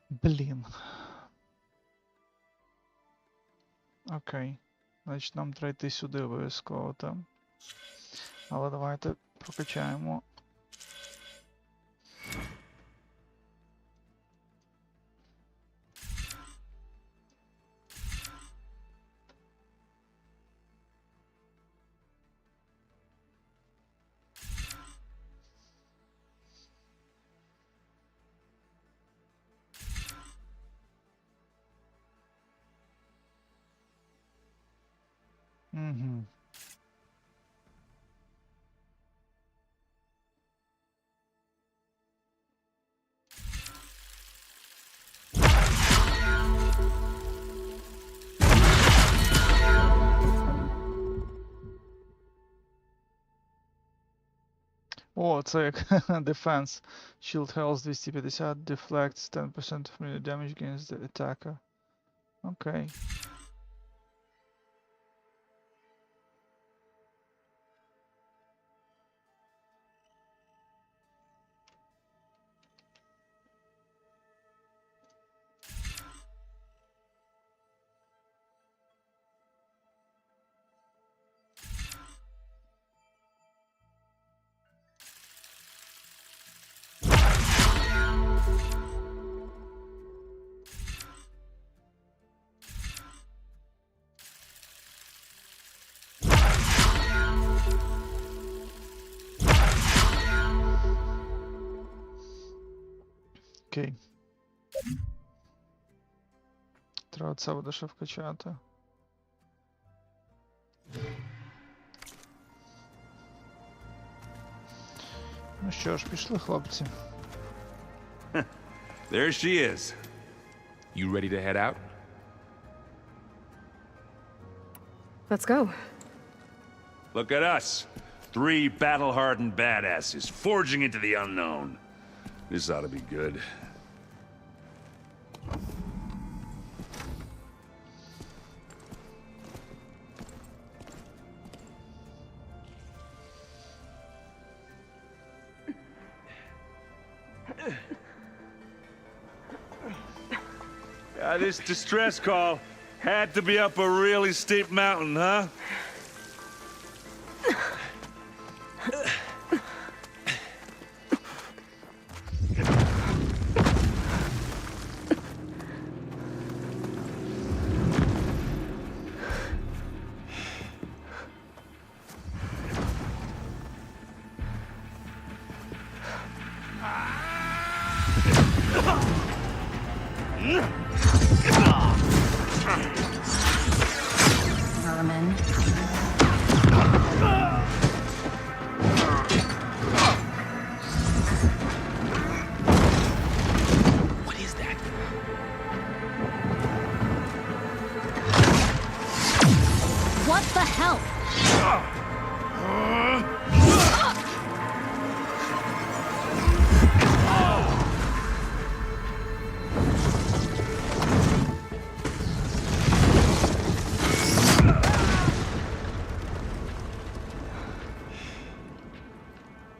Блін. Окей. Значить нам треба йти сюди обов'язково там. Але давайте прокачаємо. Угу. О, це як Defense. Shield health 250, deflects 10% of melee damage against the attacker. Окей. Окей. Треба це буде ще вкачати. Ну що ж, пішли, хлопці.
There she is.
You ready to head out?
Let's go.
Look at us. 3 battle-hardened badasses forging into the unknown. This ought to be good. This distress call had to be up a really steep mountain, huh?
Vermin.
What is that?
What the hell?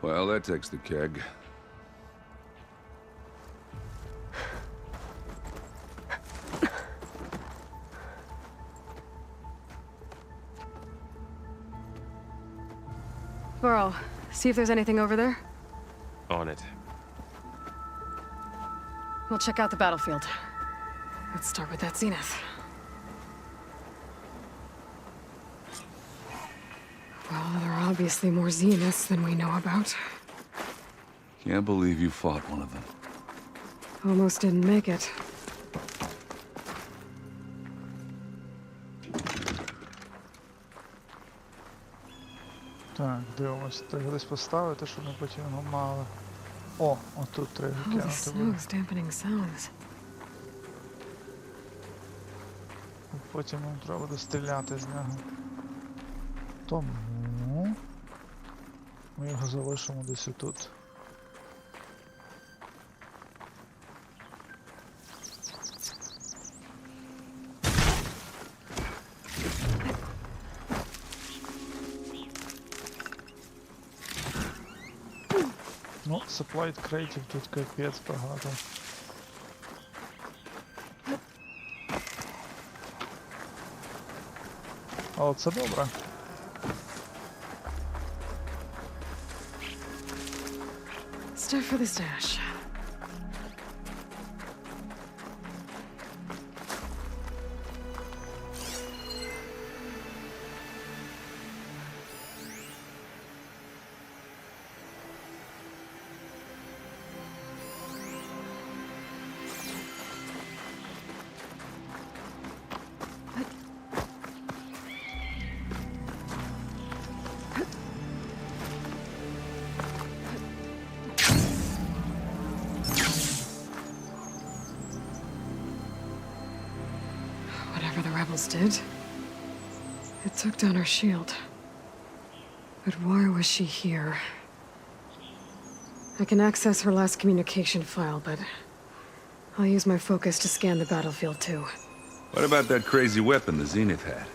Well, that takes the keg.
Burrow, see if there's anything over there.
On it.
We'll check out the battlefield. Let's start with that zenith. Well, there are obviously more zeniths than we know about.
Can't believe you fought one of them.
Almost didn't make it.
Так, дивимось. Треба десь поставити, щоб ми потім його мали. О, отут треба
Oh, the
кинути.
snow's dampening sounds.
Потім нам треба буде стріляти з нього. Тому ми його залишимо десь отут. Ну, supply крейтів тут капець багато. Але це добре.
Stuff for the stash. Whatever the rebels did, it took down her shield. But why was she here? I can access her last communication file, but I'll use my focus to scan the battlefield too.
What about that crazy weapon the Zenith had?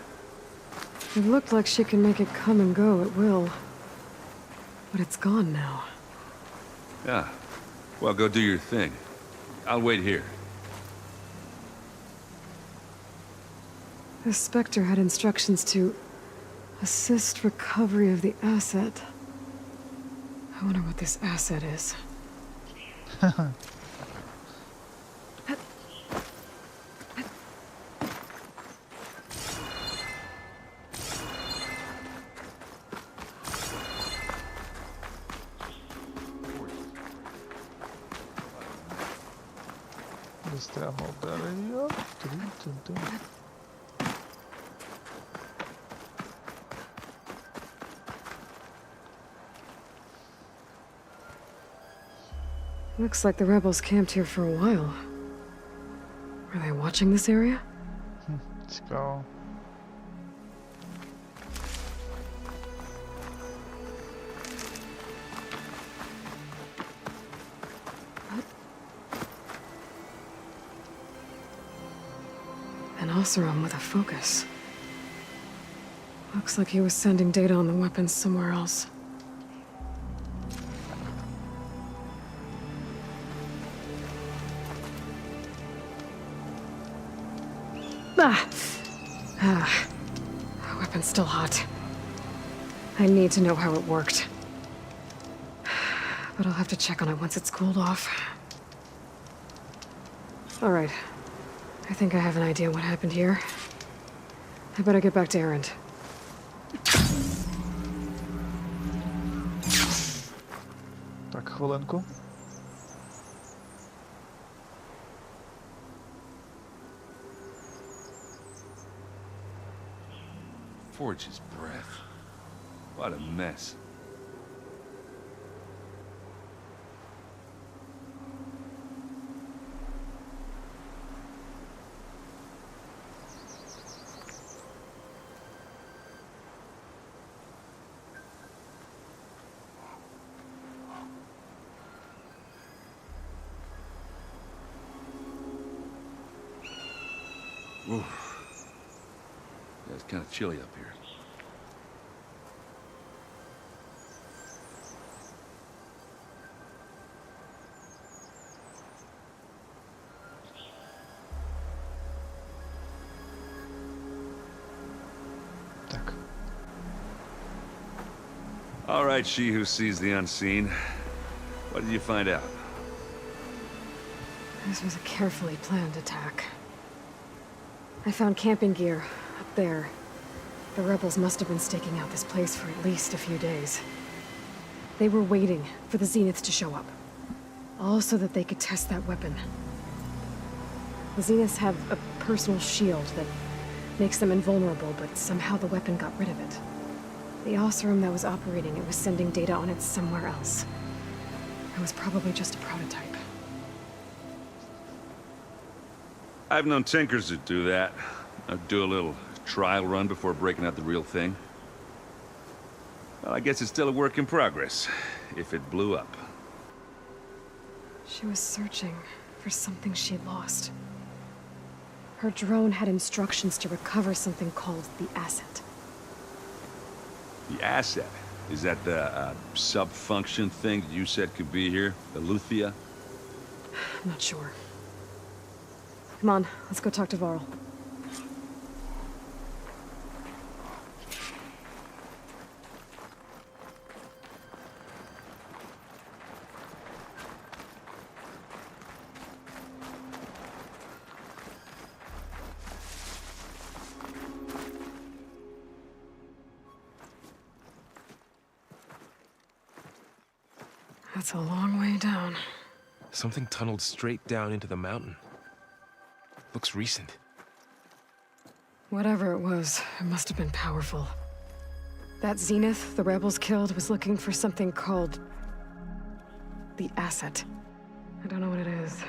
It looked like she can make it come and go at will. But it's gone now.
Yeah. Well, go do your thing. I'll wait here.
The Spectre had instructions to assist recovery of the asset. I wonder what this asset is.
Застрягнув дерево. Трин-тин-тин.
Looks like the rebels camped here for a while. Are they watching this area?
Цікаво.
An Oseram with a focus. Looks like he was sending data on the weapons somewhere else. The weapon's still hot. I need to know how it worked. But I'll have to check on it once it's cooled off. Alright. I think I have an idea what happened here. I better get back to Erend.
Так, хвилинку.
Forge's breath. What a mess. Ooh. Yeah, it's kind of chilly up here. All right, she who sees the unseen. What did you find out?
This was a carefully planned attack. I found camping gear up there. The rebels must have been staking out this place for at least a few days. They were waiting for the Zeniths to show up. All so that they could test that weapon. The Zeniths have a personal shield that makes them invulnerable, but somehow the weapon got rid of it. The Oseram that was operating it was sending data on it somewhere else. It was probably just a prototype.
I've known tinkers that do that. I'd do a little trial run before breaking out the real thing. Well, I guess it's still a work in progress, if it blew up.
She was searching for something she lost. Her drone had instructions to recover something called the asset.
The asset? Is that the sub-function thing that you said could be here? The Luthia?
I'm not sure. Come on, let's go talk to Varl. That's a long way down.
Something tunneled straight down into the mountain. Looks recent.
Whatever it was, it must have been powerful. That Zenith the rebels killed was looking for something called the asset. I don't know what it is,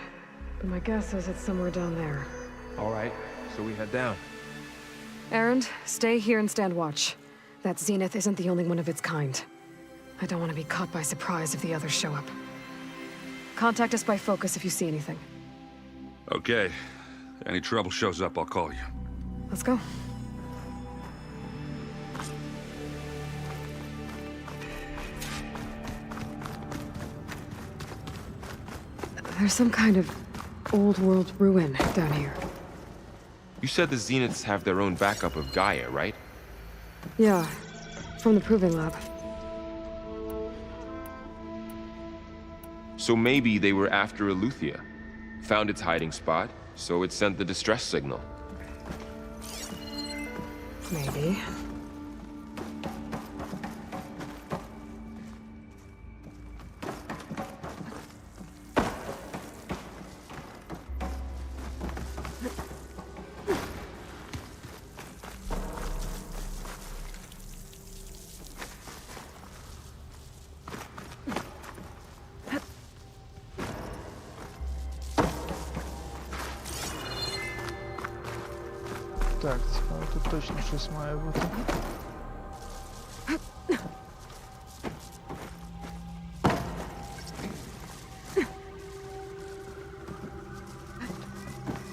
but my guess is it's somewhere down there.
All right, so we head down.
Erend, stay here and stand watch. That Zenith isn't the only one of its kind. I don't want to be caught by surprise if the others show up. Contact us by focus if you see anything.
Okay. Any trouble shows up, I'll call you.
Let's go. There's some kind of old world ruin down here.
You said the Zeniths have their own backup of Gaia, right?
Yeah, from the Proving Lab.
So maybe they were after Aletheia, found its hiding spot, so it sent the distress signal.
Maybe.
Так, цікаво, тут точно щось має бути.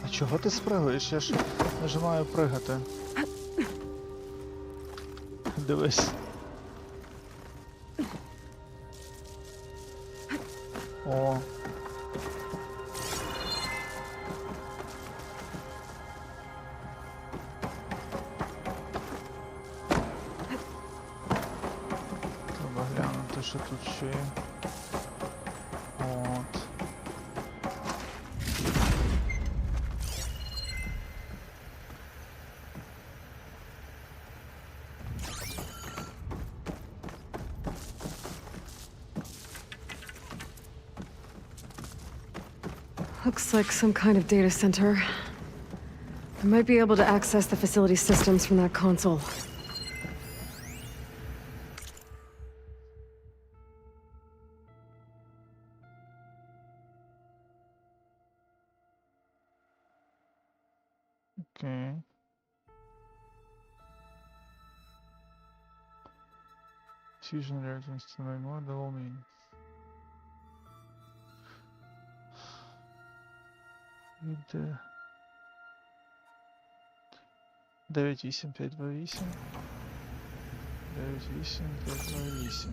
А чого ти спригуєш? Я ж нажимаю пригати. Дивись. О. Треба глянути, що тут ще є. От.
Looks like some kind of data center. I might be able to access the facility systems from that console.
Окей. Fusion reactions to my model mean. Від 98528. 98528.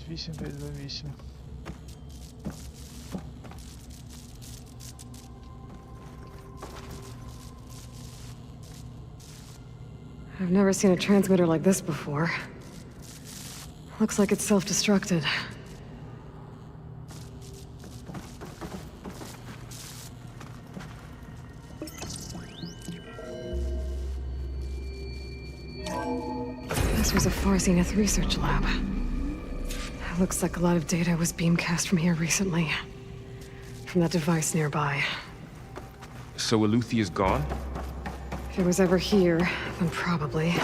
Вісім, 528.
I've never seen a transmitter like this before. Looks like it's self-destructed. This was a Far Zenith research lab. Looks like a lot of data was beamcast from here recently. From that device nearby.
So Eluthia's gone?
If it was ever here, then probably.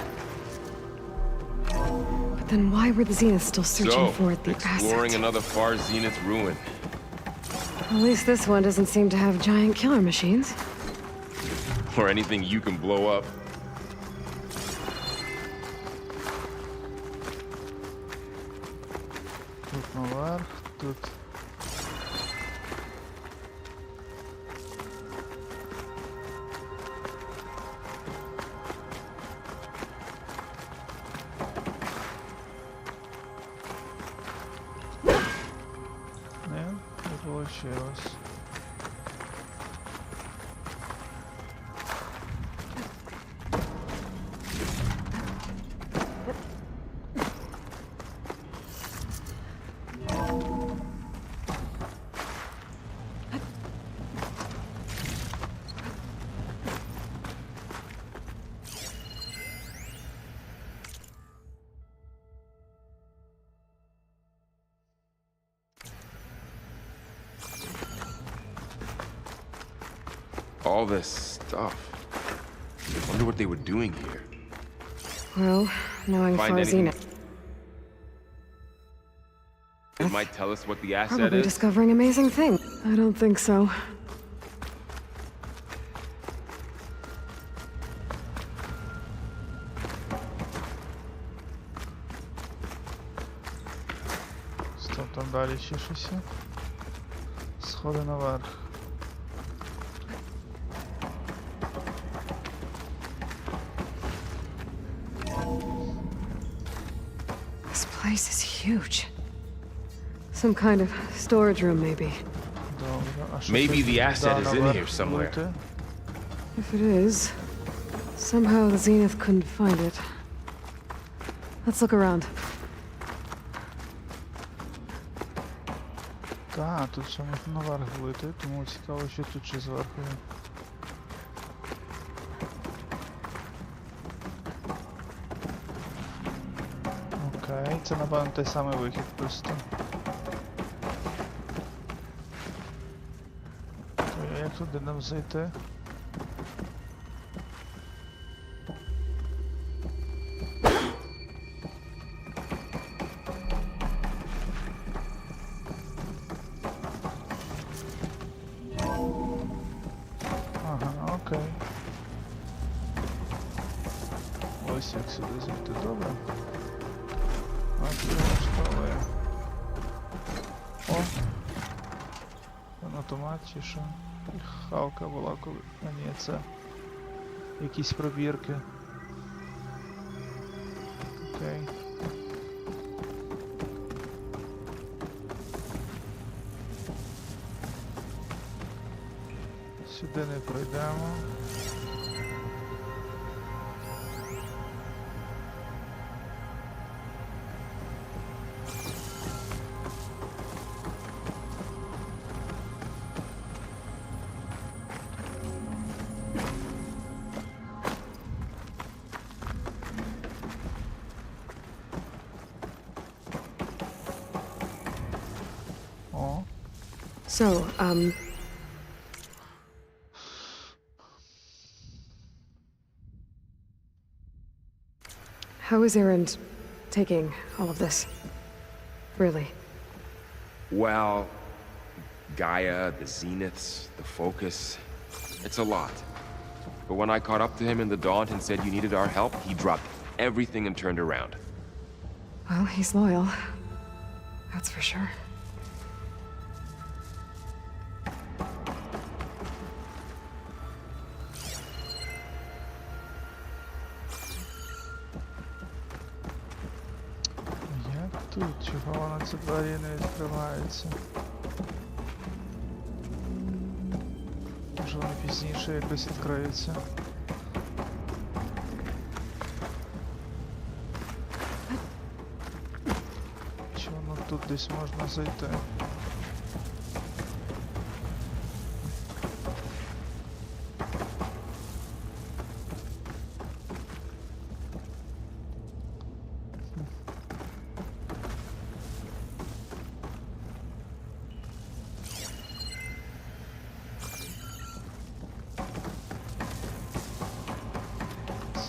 But then why were the Zeniths still searching for it, the
exploring
asset?
another Far Zenith ruin.
At least this one doesn't seem to have giant killer machines.
Or anything you can blow up.
Тут наверх, тут. Не получилось.
All this stuff. I wonder what they were doing here.
Well, knowing
Find
Far
anything
Zenith,
that might tell us what the asset
probably
is?
discovering amazing things. I don't think so.
Що там далі ще щось є? Сходи наверх.
This place is huge. Some kind of storage room, maybe.
Добре, а що
Maybe
це
the asset
туди
is in
наверх
here somewhere.
бути?
If it is, somehow the Zenith couldn't find it. Let's look around.
Так, тут ще можна наверх вийти, тому цікаво, що тут ще зверху є. Окей, це напевно той самий вихід просто. То як туди нам зайти? Ага, окей. Ось як сюди зайти, добре. Влаштовує. О! На автомат чи що? Хавка була коли... А ні, це... якісь пробірки. Окей. Сюди не пройдемо.
So, how is Erend taking all of this? Really?
Well, Gaia, the Zeniths, the Focus, it's a lot. But when I caught up to him in the Daunt and said you needed our help, he dropped everything and turned around.
Well, he's loyal. That's for sure.
Тут чого воно ці двері не відкриваються? Може вони пізніше якось відкриються? Чи воно тут десь можна зайти?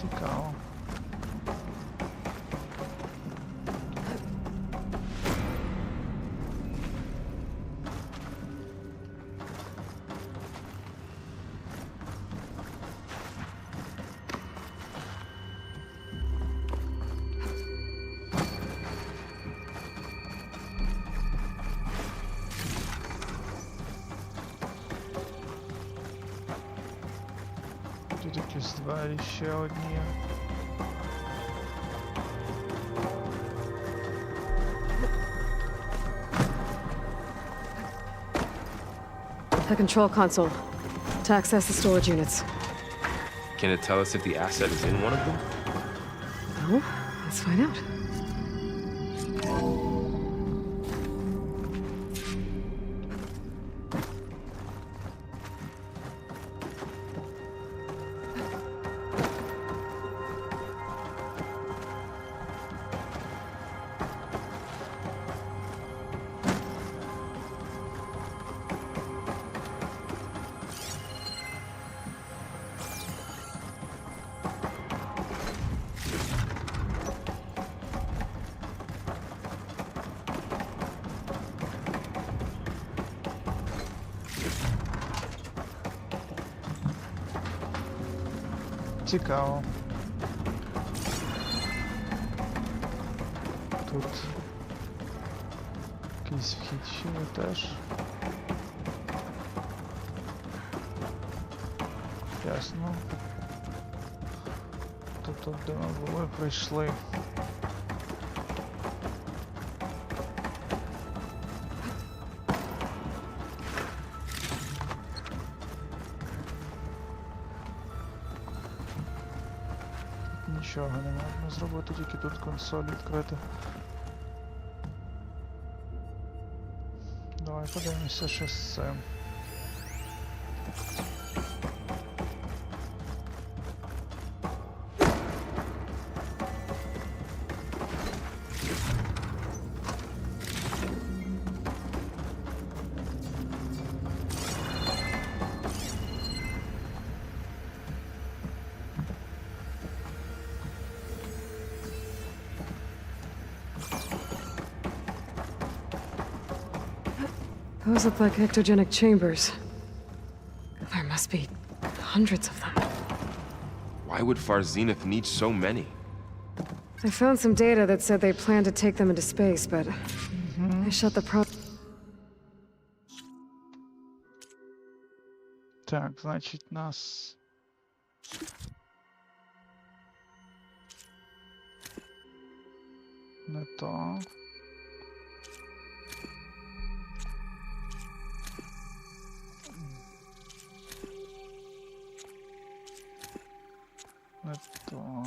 Цікаво. Тут якісь двері ще одні.
The control console. To access the storage units.
Can it tell us if the asset is in one of them?
No? Let's find out.
Цікаво. Тут якийсь вхід ще є теж. Ясно. Тут де ми були, прийшли. Нічого не можна зробити, тільки тут консоль відкрити. Давай подивимося, що з цим.
Those look like ectogenic chambers. There must be hundreds of them.
Why would Far Zenith need so many?
I found some data that said they plan to take them into space, but I shut the
Так, значить нас... Не то... Не то...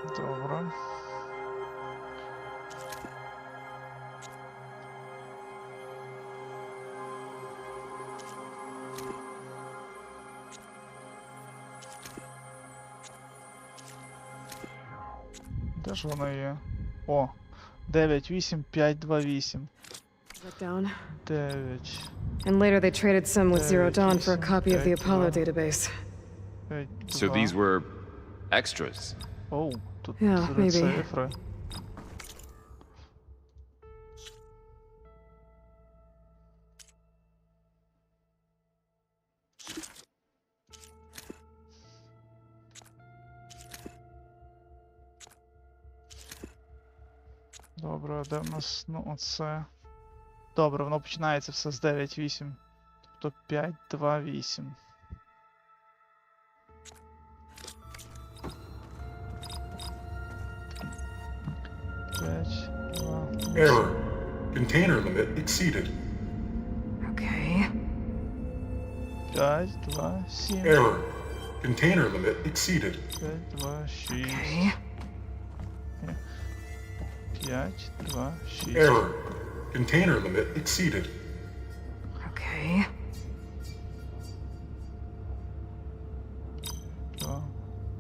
Добре. Де ж воно є? О! 9, 8, 5, 2, 8.
Down.
9.
And later they traded some with Zero Dawn for a copy of the Apollo
5,
database.
5,
So
2.
these were extras.
Оу, тут
Yeah,
три
maybe.
цифри. Добре, де в нас, ну, оце. Добре, воно починається все з 9, 8. Тобто 5, 2, 8.
Error. Container limit exceeded.
Okay.
5, 2, 7.
Error. Container limit exceeded.
5, 2, 6.
Okay.
5, 2, 6.
Error. Container limit exceeded.
Okay.
2,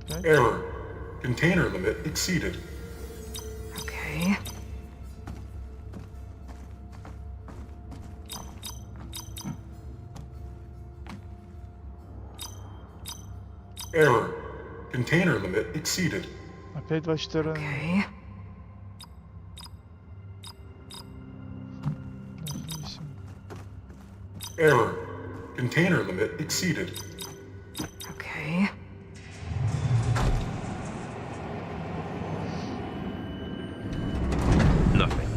5.
Error. Container limit exceeded.
Okay.
Error. Container limit exceeded.
Опять 24.
Okay.
Error. Container limit exceeded.
Okay.
Nothing.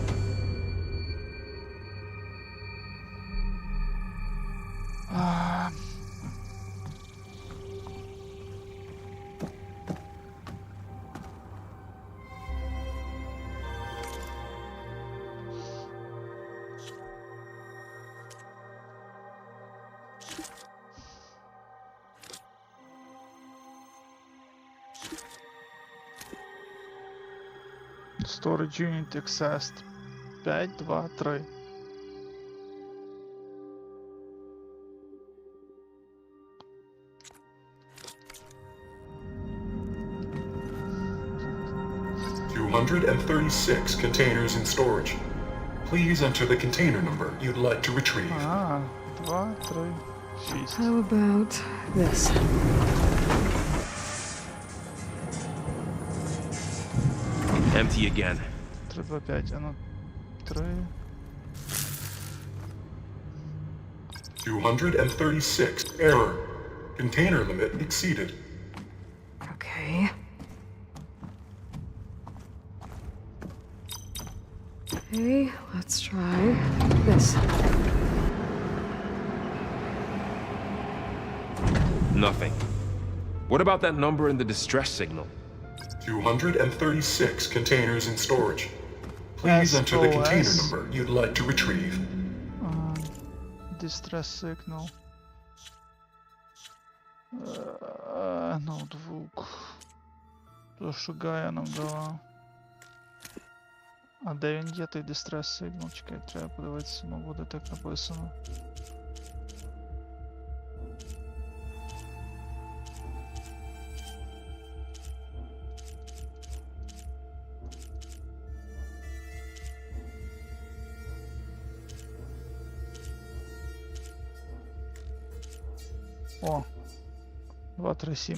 Storage unit accessed. 5, 2, 3.
$236 containers in storage. Please enter the container number you'd like to retrieve.
2, 3, 6.
How about this?
Empty again.
3, 2, 5. А ну, 3.
236. Error. Container limit exceeded.
Okay. Okay, let's try this.
Nothing. What about that number in the distress signal?
236 containers in storage. Please enter the container number you'd like to retrieve.
Distress signal. Ноутбук. То, що Гая нам дала. А де він є, той distress signal? Чекай, треба подивитися, ну буде так написано. О, 2, 3, 7.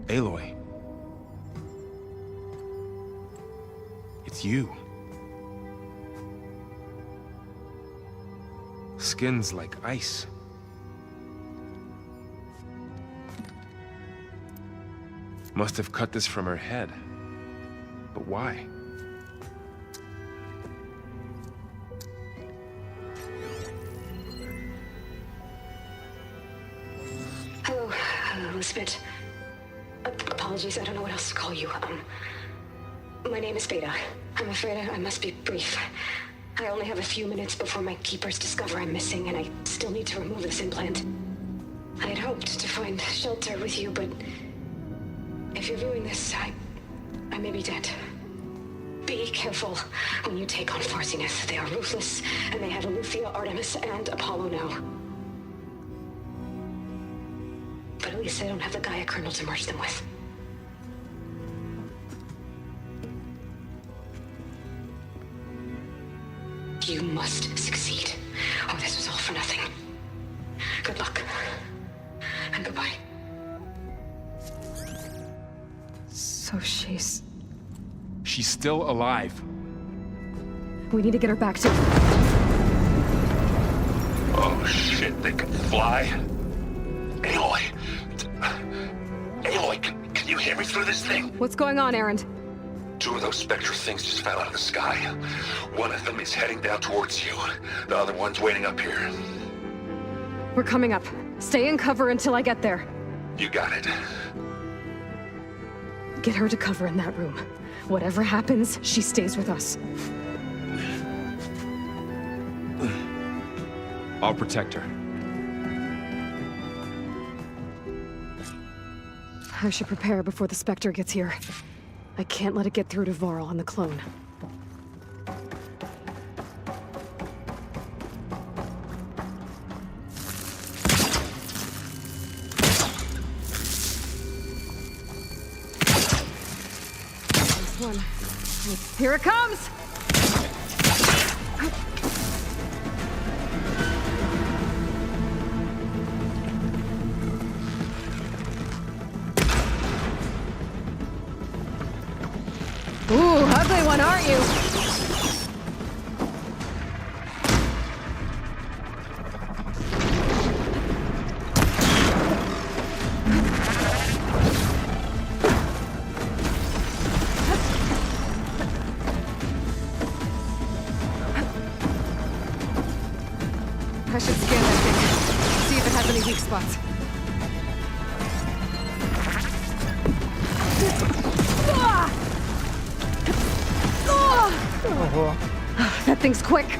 Aloy. It's you. Skin's like ice. Must have cut this from her head. But why?
Hello, Elizabeth. Apologies, I don't know what else to call you. My name is Beta. I'm afraid I must be brief. I only have a few minutes before my keepers discover I'm missing, and I still need to remove this implant. I had hoped to find shelter with you, but if you're viewing this, I may be dead. Be careful when you take on Farsiness. They are ruthless, and they have Eleuthia, Artemis, and Apollo now. But at least they don't have the Gaia kernel to merge them with. You must succeed, or this was all for nothing. Good luck, and goodbye.
So she's...
She's still alive.
We need to get her back to...
Oh shit, they can fly? Aloy! Aloy, can you hear me through this thing?
What's going on, Erend?
2 of those spectral things just fell out of the sky. One of them is heading down towards you. The other one's waiting up here.
We're coming up. Stay in cover until I get there.
You got it.
Get her to cover in that room. Whatever happens, she stays with us.
I'll protect her.
I should prepare before the Spectre gets here. I can't let it get through to Varl and the clone. Nice one. Here it comes! Ooh, ugly one, aren't you? I should scan that thing. See if it has any weak spots. That thing's quick.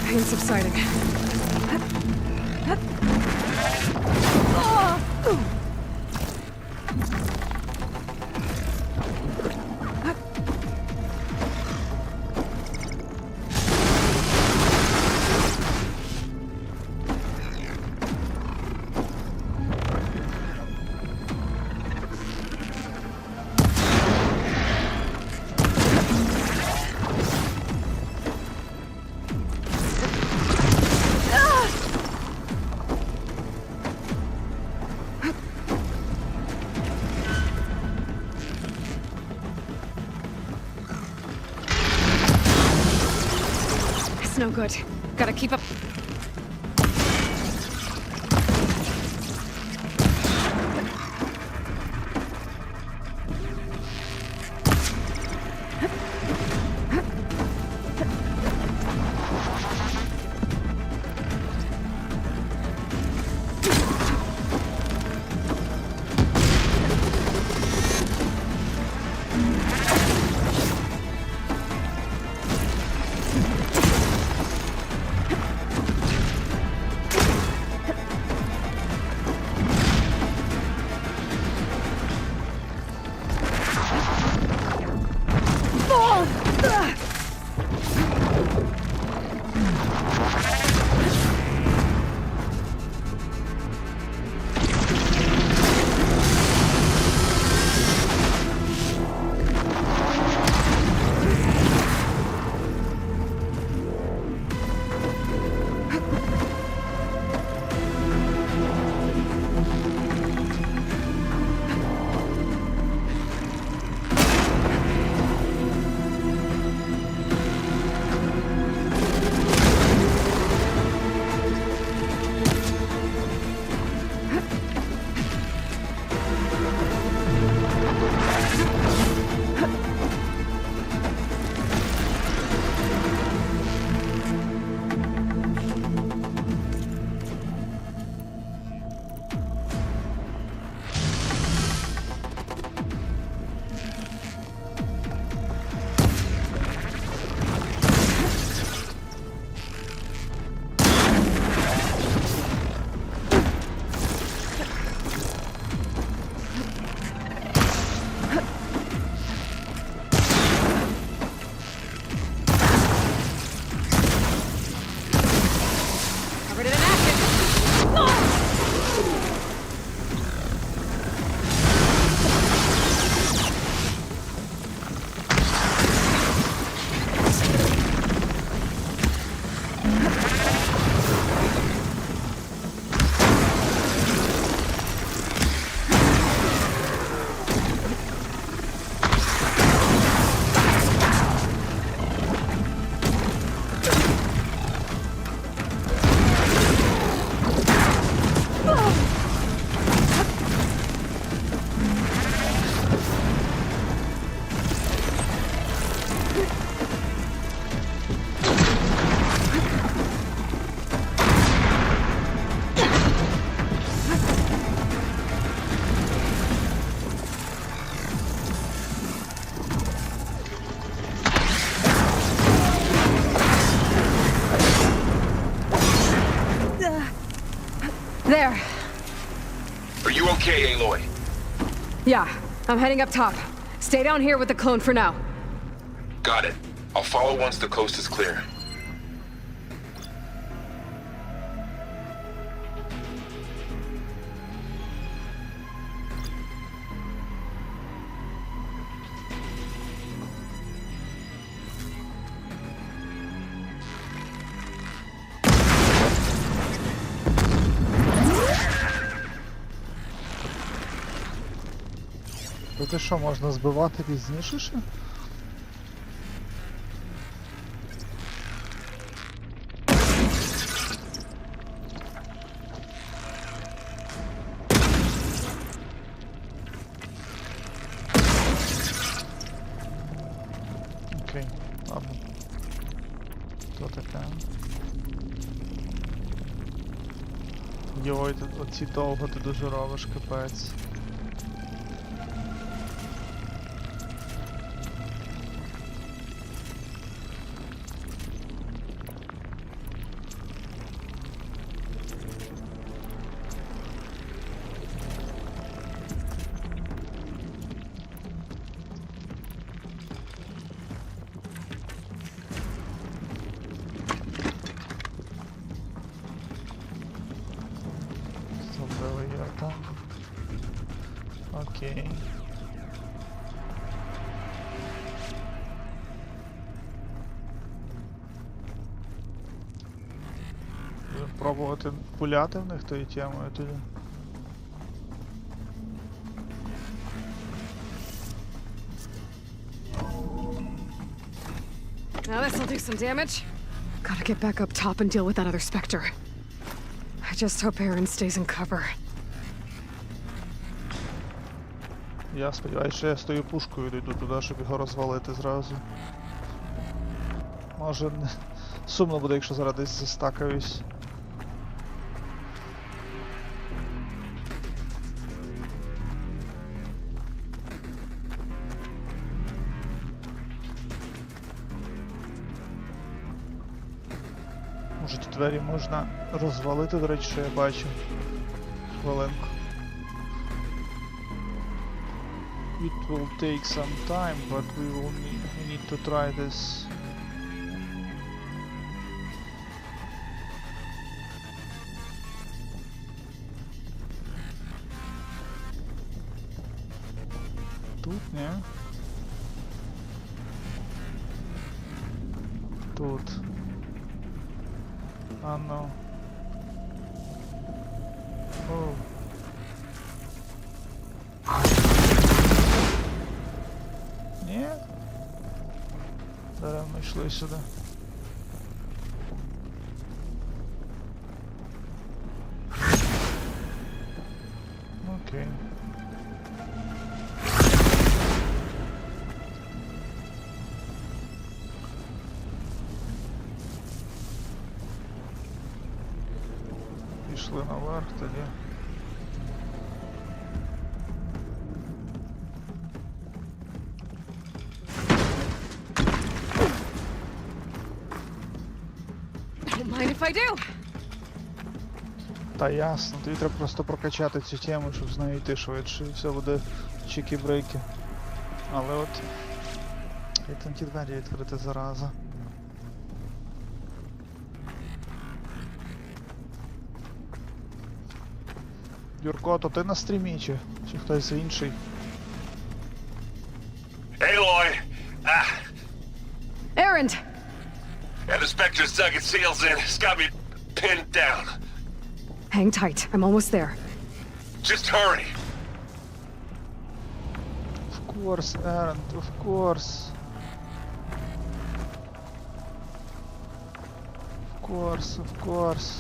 Pain's subsiding. No good. Gotta keep up. There.
Are you okay, Aloy?
Yeah, I'm heading up top. Stay down here with the clone for now.
Got it. I'll follow once the coast is clear.
Тут що, можна збивати пізніше ще? Окей, ладно. Що таке? Йой, оці довго ти дуже робиш, капець. Окей. Будемо пробувати пуляти в них тою темою тоді.
Now this'll do some damage. Gotta get back up top and deal with that other Spectre. I just hope Aaron stays in cover.
Я сподіваюся, що я з тою пушкою дійду туди, щоб його розвалити зразу. Може, сумно буде, якщо зараз десь застакаюсь. Може, ті двері можна розвалити, до речі, що я бачу. Хвилинку. It will take some time, but we need to try this. Тут, не? Тут. А ну. Оу. Ні? Зараз ми йшли сюди. Окей. Пішли наверх тоді.
Mind if I do?
Та ясно, тобі треба просто прокачати цю тему, щоб з нею йти швидше, і все буде чики-брейки. Але от... як там ті двері відкрити зараза. Юрко, то ти на стрімі чи хтось інший?
Aloy!
Errand!
Yeah, the Spectre's dug its heels in. It's got me pinned down.
Hang tight, I'm almost there.
Just hurry.
Of course, Errand, of course. Of course.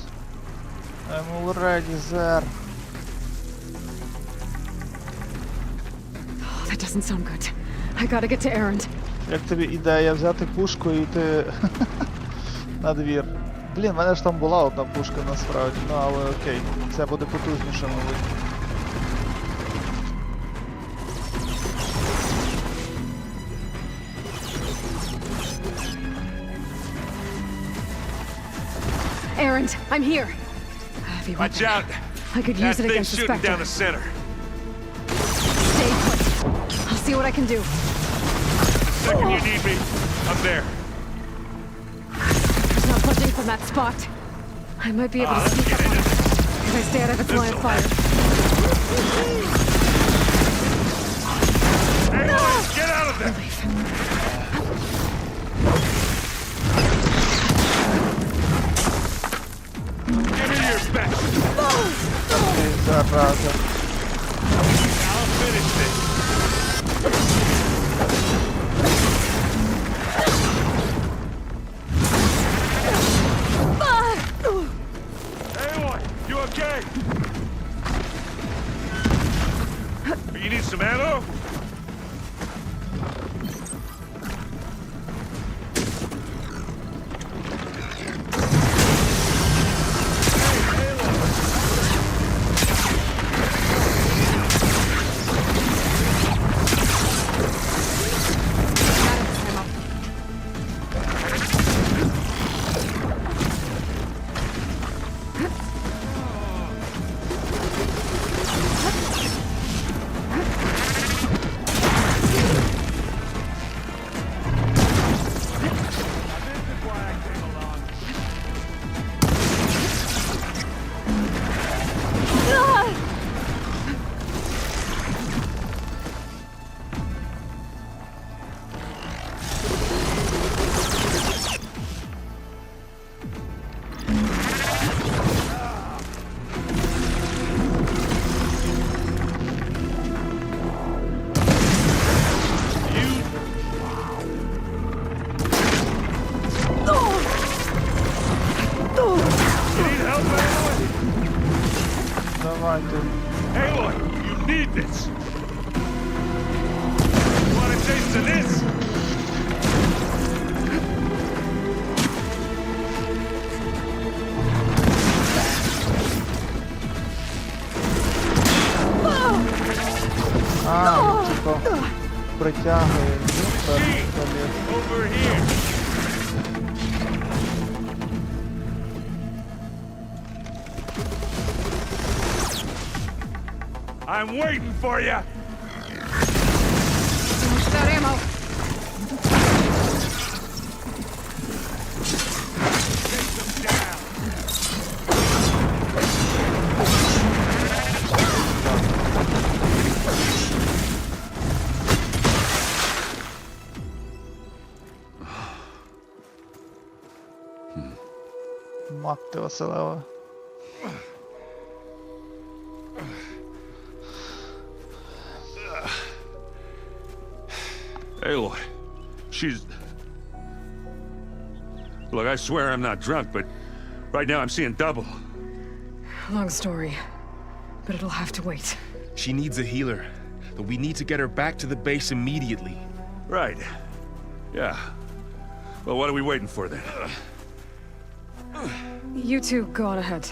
I'm already there.
Oh, that doesn't sound good. I gotta get to Errand.
Як тобі ідея взяти пушку і йти на двір? Блін, в мене ж там була одна пушка насправді, ну але окей, це буде потужніше, мабуть.
Errand, I'm here.
Watch out!
I could use it against the
shooting
Spectre.
down the center.
Stay put. I'll see what I can do.
The second you need me, I'm there.
It's not budging from that spot. I might be able to sneak up on it if I stay out of its line of fire.
Aloy, get out of there! Give me your best. I'll finish this. Aloy, you okay? You need some ammo? Aloy, you need this. You want a taste of this?
Типа притягує.
Over here. I'm waiting for you.
Finish that ammo.
Take them down.
Мати Василева.
Aloy, she's... Look, I swear I'm not drunk, but right now I'm seeing double.
Long story, but it'll have to wait.
She needs a healer, but we need to get her back to the base immediately.
Right. Yeah. Well, what are we waiting for then?
You two go on ahead.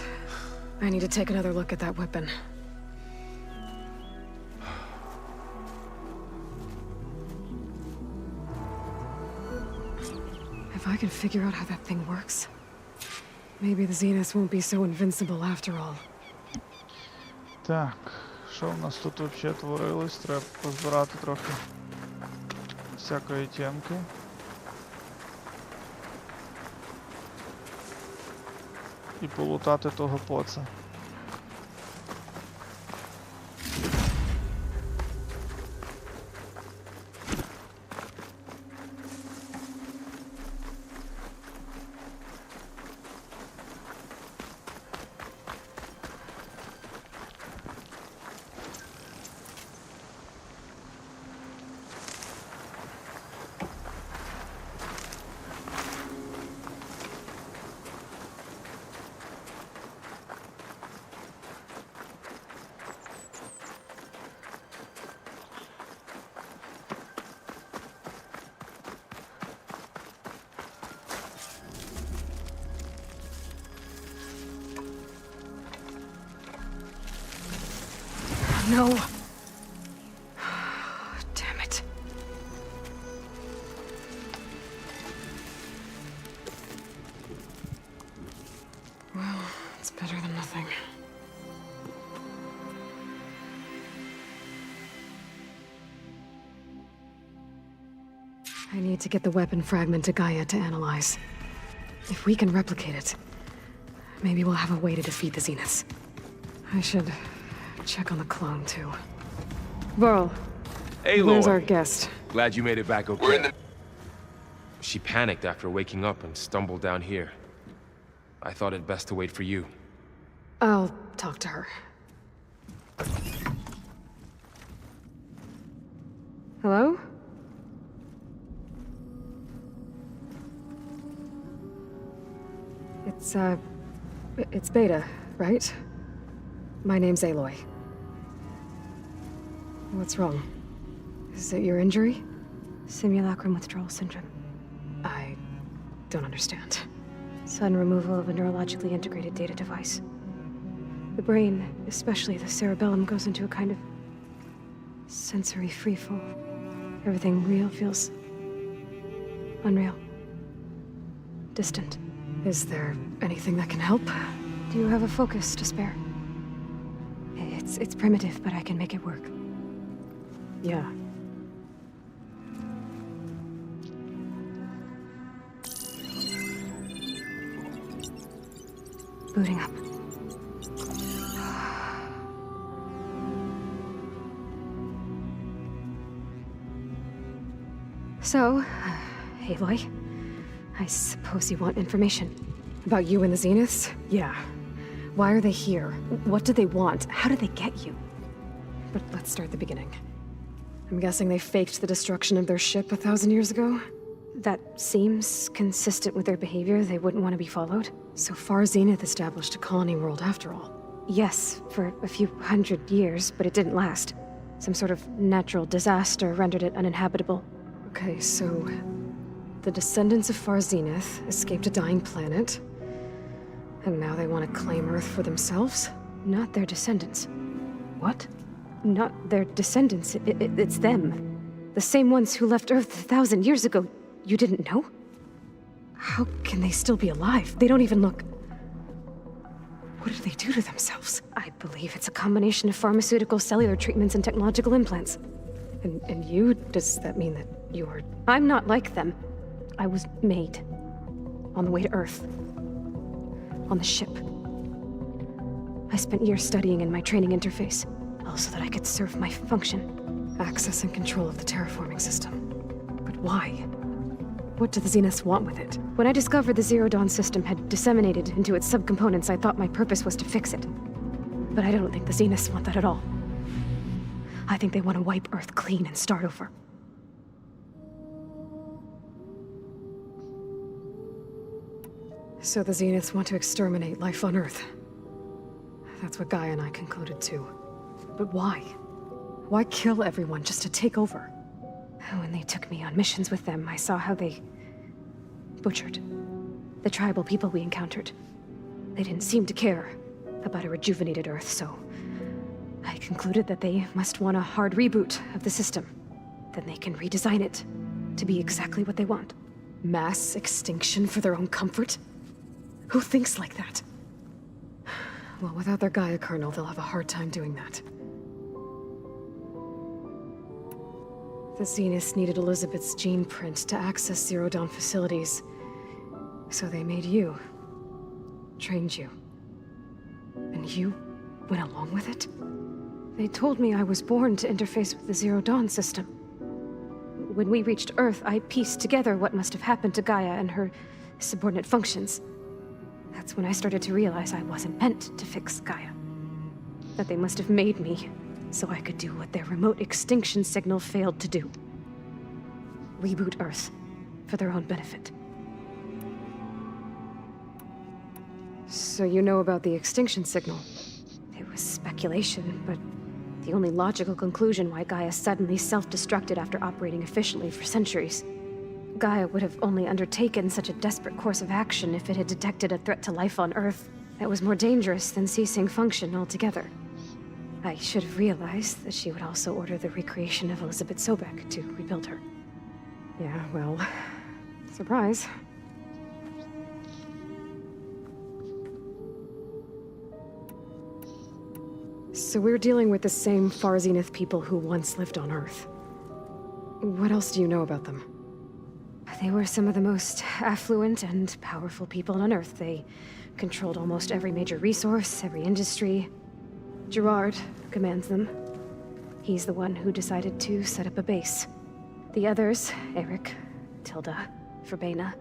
I need to take another look at that weapon. If I can figure out how that thing works, maybe the Zeniths won't be so invincible after all.
Так, що в нас тут взагалі творилось? Треба позбирати трохи всякої темки. І полутати того поца.
No. Damn it. Well, it's better than nothing.
to get the weapon fragment to Gaia to analyze. If we can replicate it, maybe we'll have a way to defeat the Zeniths. I should check on the clone, too. Varl,
Aloy.
where's our guest?
Glad you made it back okay. She panicked after waking up and stumbled down here. I thought it best to wait for you.
I'll talk to her. Hello? It's Beta, right? My name's Aloy. What's wrong? Is it your injury?
Simulacrum withdrawal syndrome.
I don't understand.
Sudden removal of a neurologically integrated data device. The brain, especially the cerebellum, goes into a kind of sensory freefall. Everything real feels unreal. Distant.
Is there anything that can help?
Do you have a focus to spare? It's primitive, but I can make it work.
Yeah.
Booting up. So,
Aloy?
I suppose you want information.
About you and the Zeniths? Yeah. Why are they here? What do they want? How did they get you? But let's start at the beginning. I'm guessing they faked the destruction of their ship 1,000 years ago?
That seems consistent with their behavior. They wouldn't want to be followed.
So far, Zenith established a colony world after all.
Yes, for a few hundred years, but it didn't last. Some sort of natural disaster rendered it uninhabitable.
Okay, so the descendants of Far Zenith escaped a dying planet, and now they want to claim Earth for themselves?
Not their descendants.
What?
Not their descendants. It's them. The same ones who left Earth 1,000 years ago. You didn't know?
How can they still be alive? They don't even look... What did they do to themselves?
I believe it's a combination of pharmaceutical, cellular treatments, and technological implants.
And you? Does that mean that you're...
I'm not like them. I was made. On the way to Earth. On the ship. I spent years studying in my training interface, all so that I could serve my function.
Access and control of the terraforming system. But why? What do the Zeniths want with it?
When I discovered the Zero Dawn system had disseminated into its subcomponents, I thought my purpose was to fix it. But I don't think the Zeniths want that at all. I think they want to wipe Earth clean and start over.
So the Zeniths want to exterminate life on Earth. That's what Gaia and I concluded too. But why? Why kill everyone just to take over?
When they took me on missions with them, I saw how they butchered the tribal people we encountered. They didn't seem to care about a rejuvenated Earth, so I concluded that they must want a hard reboot of the system. Then they can redesign it to be exactly what they want.
Mass extinction for their own comfort? Who thinks like that? Well, without their Gaia kernel, they'll have a hard time doing that. The Zeniths needed Elizabeth's gene print to access Zero Dawn facilities. So they made you. Trained you. And you went along with it?
They told me I was born to interface with the Zero Dawn system. When we reached Earth, I pieced together what must have happened to Gaia and her subordinate functions. That's when I started to realize I wasn't meant to fix Gaia. That they must have made me so I could do what their remote extinction signal failed to do. Reboot Earth for their own benefit.
So you know about the extinction signal?
It was speculation, but the only logical conclusion why Gaia suddenly self-destructed after operating efficiently for centuries. Gaia would have only undertaken such a desperate course of action if it had detected a threat to life on Earth that was more dangerous than ceasing function altogether. I should have realized that she would also order the recreation of Elizabeth Sobek to rebuild her.
Yeah, well, surprise. So we're dealing with the same Far Zenith people who once lived on Earth. What else do you know about them? They were some of the most affluent and powerful people on Earth. They controlled almost every major resource, every industry. Gerard commands them. He's the one who decided to set up a base. The others, Eric, Tilda, Verbena,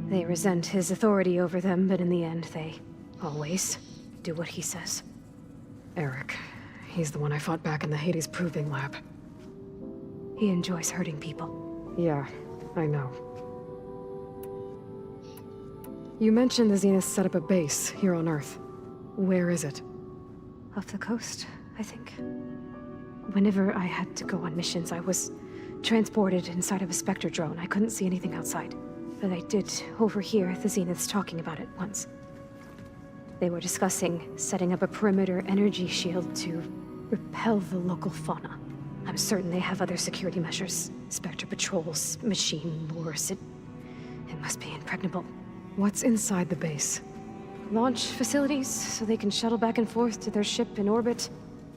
they resent his authority over them, but in the end, they always do what he says.
Eric. He's the one I fought back in the Hades proving lab.
He enjoys hurting people.
Yeah, I know. You mentioned the Zeniths set up a base here on Earth. Where is it?
Off the coast, I think. Whenever I had to go on missions, I was transported inside of a Spectre drone. I couldn't see anything outside. But I did overhear the Zeniths talking about it once. They were discussing setting up a perimeter energy shield to repel the local fauna. I'm certain they have other security measures. Spectre patrols, machine lures. It must be impregnable.
What's inside the base?
Launch facilities, so they can shuttle back and forth to their ship in orbit.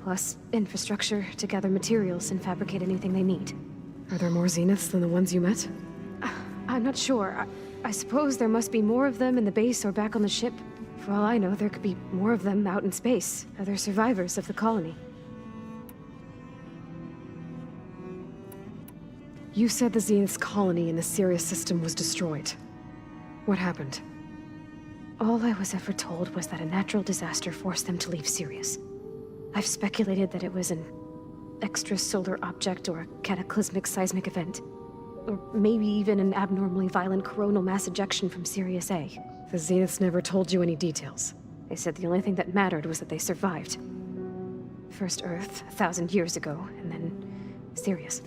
Plus infrastructure to gather materials and fabricate anything they need.
Are there more Zeniths than the ones you met?
I'm not sure. I suppose there must be more of them in the base or back on the ship. For all I know, there could be more of them out in space. Other survivors of the colony.
You said the Zenith's colony in the Sirius system was destroyed. What happened?
All I was ever told was that a natural disaster forced them to leave Sirius. I've speculated that it was an extrasolar object or a cataclysmic seismic event. Or maybe even an abnormally violent coronal mass ejection from Sirius A.
The Zeniths never told you any details.
They said the only thing that mattered was that they survived. First Earth, 1,000 years ago, and then Sirius.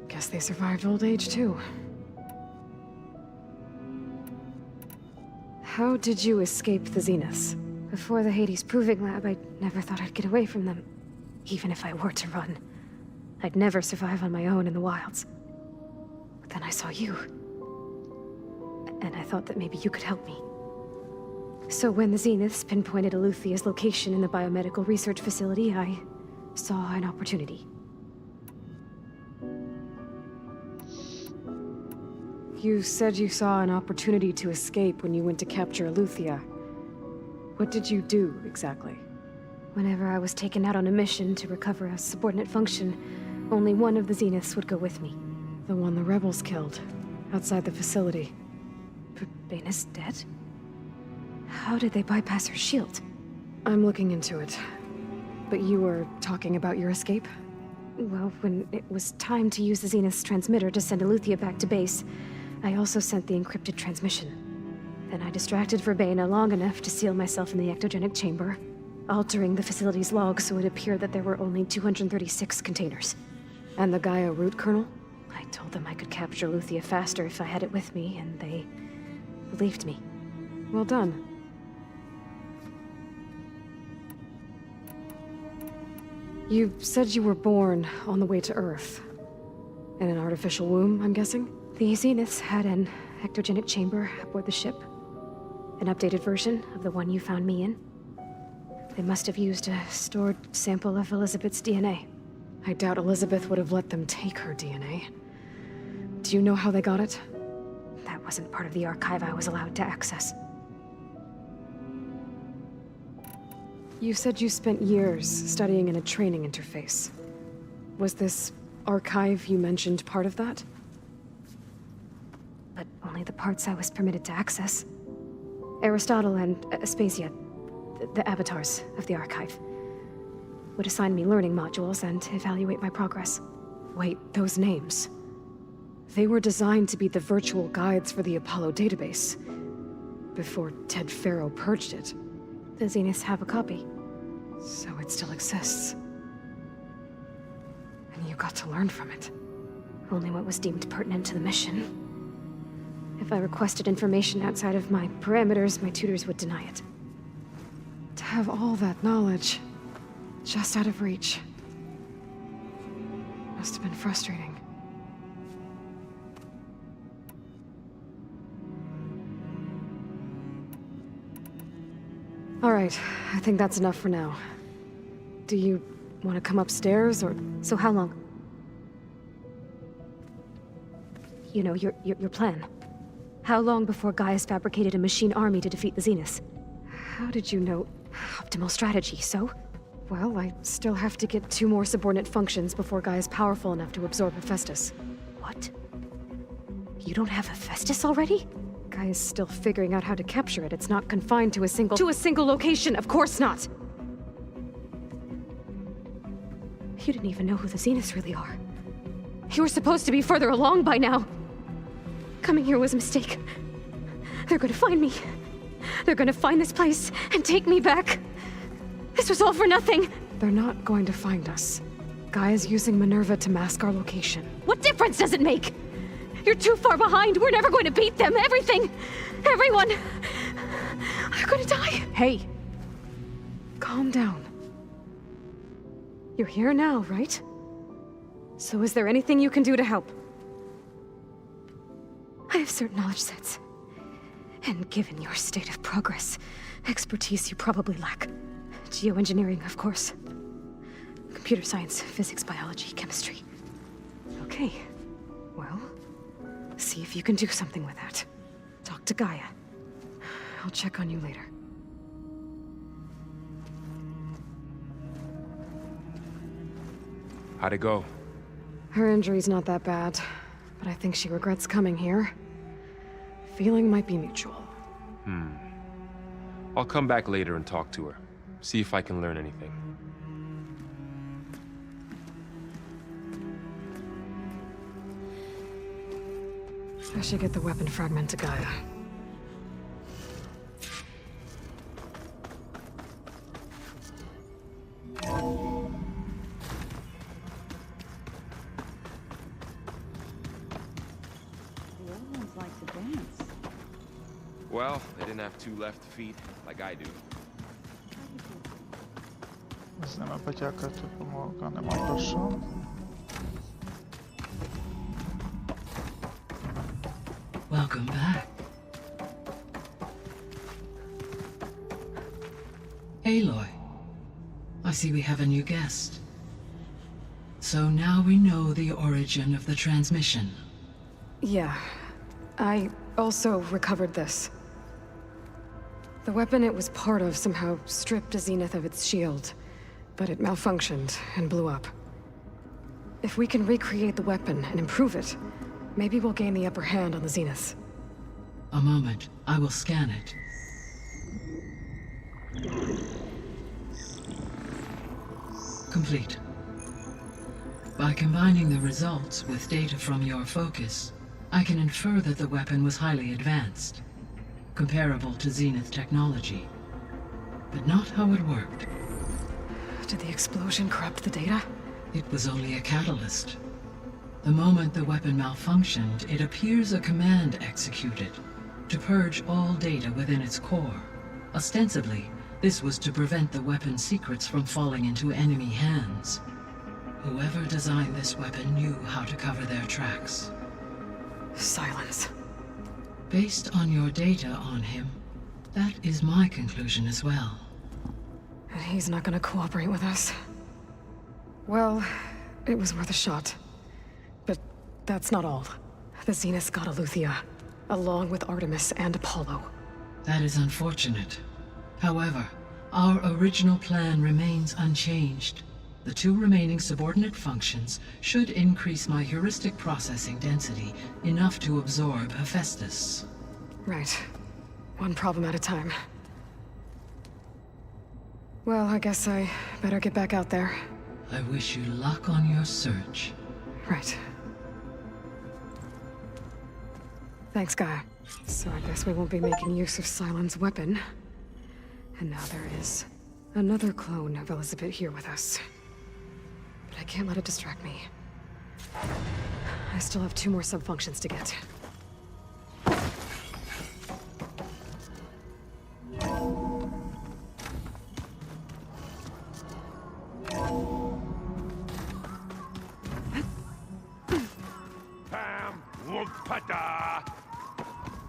Guess they survived old age, too. How did you escape the Zeniths?
Before the Hades proving lab, I never thought I'd get away from them. Even if I were to run. I'd never survive on my own in the wilds. But then I saw you. And I thought that maybe you could help me. So when the Zeniths pinpointed Eluthia's location in the biomedical research facility, I saw an opportunity.
You said you saw an opportunity to escape when you went to capture Eluthia. What did you do, exactly?
Whenever I was taken out on a mission to recover a subordinate function, only one of the Zeniths would go with me.
The one the rebels killed, outside the facility.
Verbena's dead? How did they bypass her shield?
I'm looking into it. But you were talking about your escape?
Well, when it was time to use the Zenith's transmitter to send Eluthia back to base, I also sent the encrypted transmission. Then I distracted Verbena long enough to seal myself in the ectogenic chamber, altering the facility's log so it appeared that there were only 236 containers.
And the Gaia root kernel?
I told them I could capture Eluthia faster if I had it with me, and they believed me.
Well done. You said you were born on the way to Earth. In an artificial womb, I'm guessing?
The Zeniths had an ectogenic chamber aboard the ship. An updated version of the one you found me in. They must have used a stored sample of Elizabeth's DNA.
I doubt Elizabeth would have let them take her DNA. Do you know how they got it?
That wasn't part of the archive I was allowed to access.
You said you spent years studying in a training interface. Was this archive you mentioned part of that?
But only the parts I was permitted to access. Aristotle and Aspasia, the avatars of the archive, would assign me learning modules and evaluate my progress.
Wait, those names. They were designed to be the virtual guides for the Apollo database, before Ted Faro purged it.
The Zeniths have a copy.
So it still exists. And you got to learn from it.
Only what was deemed pertinent to the mission. If I requested information outside of my parameters, my tutors would deny it.
To have all that knowledge, just out of reach. Must have been frustrating. All right, I think that's enough for now. Do you want to come upstairs, or...
So how long?
you know, your plan. How long before Gaius fabricated a machine army to defeat the Zeniths? How did you know? Optimal strategy, so? Well, I still have to get 2 more subordinate functions before Gaia's powerful enough to absorb Hephaestus. What? You don't have Hephaestus already? Gaia's still figuring out how to capture it. It's not confined to a single location, of course not! You didn't even know who the Zeniths really are. You were supposed to be further along by now. Coming here was a mistake. They're gonna find me. They're gonna find this place and take me back. This was all for nothing. They're not going to find us. Gaia's using Minerva to mask our location. What difference does it make? You're too far behind. We're never going to beat them. Everything, everyone, are gonna die. Hey, calm down. You're here now, right? So is there anything you can do to help? I have certain knowledge sets. And given your state of progress, expertise you probably lack. Geoengineering, of course. Computer science, physics, biology, chemistry. Okay. Well, see if you can do something with that. Talk to Gaia. I'll check on you later.
How'd it go?
Her injury's not that bad, but I think she regrets coming here. Feeling might be mutual.
I'll come back later and talk to her. See if I can learn anything.
I should get the weapon fragment to Gaia.
Well, they didn't have 2 left feet, like I do.
З ними потякати помилка, нема про що.
Welcome back. Aloy, I see we have a new guest. So now we know the origin of the transmission.
Yeah. I also recovered this. The weapon it was part of somehow stripped a Zenith of its shield, but it malfunctioned and blew up. If we can recreate the weapon and improve it, maybe we'll gain the upper hand on the Zeniths.
A moment, I will scan it. Complete. By combining the results with data from your focus, I can infer that the weapon was highly advanced, comparable to Zenith technology, but not how it worked.
Did the explosion corrupt the data?
It was only a catalyst. The moment the weapon malfunctioned, it appears a command executed to purge all data within its core. Ostensibly, this was to prevent the weapon's secrets from falling into enemy hands. Whoever designed this weapon knew how to cover their tracks.
Silence.
Based on your data on him, that is my conclusion as well.
And he's not gonna cooperate with us. Well, it was worth a shot. But that's not all. The Zeniths got Eleuthia, along with Artemis and Apollo.
That is unfortunate. However, our original plan remains unchanged. The 2 remaining subordinate functions should increase my heuristic processing density enough to absorb Hephaestus.
Right. One problem at a time. Well, I guess I better get back out there.
I wish you luck on your search.
Right. Thanks, Gaia. So I guess we won't be making use of Cylon's weapon. And now there is another clone of Elizabeth here with us. But I can't let it distract me. I still have 2 more sub-functions to get.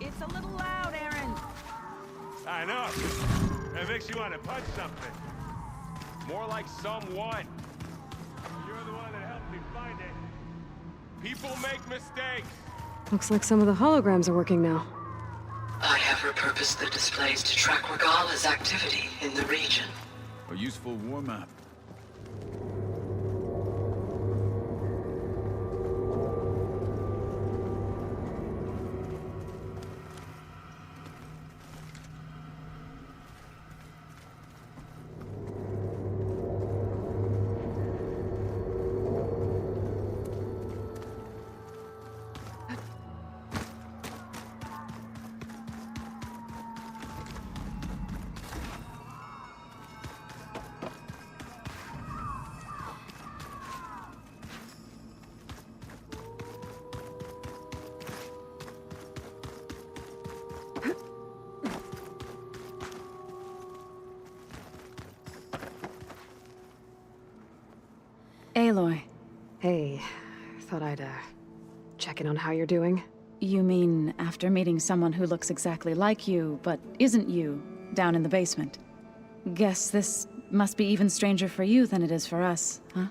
It's a little loud, Aaron. I know. That makes you want to punch something. More like someone. You're the one that helped me find it. People make mistakes.
Looks like some of the holograms are working now.
I have repurposed the displays to track Regala's activity in the region.
A useful war map.
Aloy.
Hey, thought I'd, check in on how you're doing.
You mean after meeting someone who looks exactly like you, but isn't you, down in the basement? Guess this must be even stranger for you than it is for us, huh?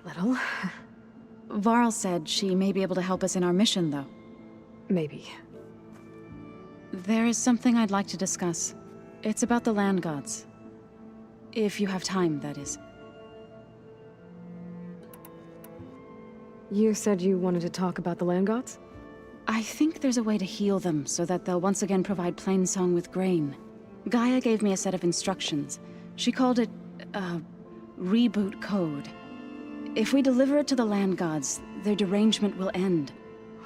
A little.
Varl said she may be able to help us in our mission, though.
Maybe.
There is something I'd like to discuss. It's about the land gods. If you have time, that is.
You said you wanted to talk about the land gods?
I think there's a way to heal them so that they'll once again provide Plainsong with grain. Gaia gave me a set of instructions. She called it, reboot code. If we deliver it to the land gods, their derangement will end.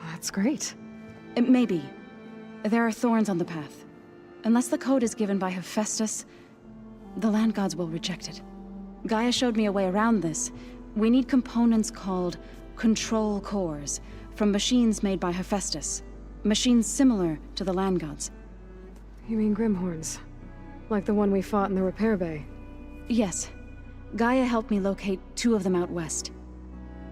That's great.
Maybe. There are thorns on the path. Unless the code is given by Hephaestus, the land gods will reject it. Gaia showed me a way around this. We need components called control cores from machines made by Hephaestus. Machines similar to the land gods.
You mean Grimhorns? Like the one we fought in the repair bay?
Yes. Gaia helped me locate 2 of them out west.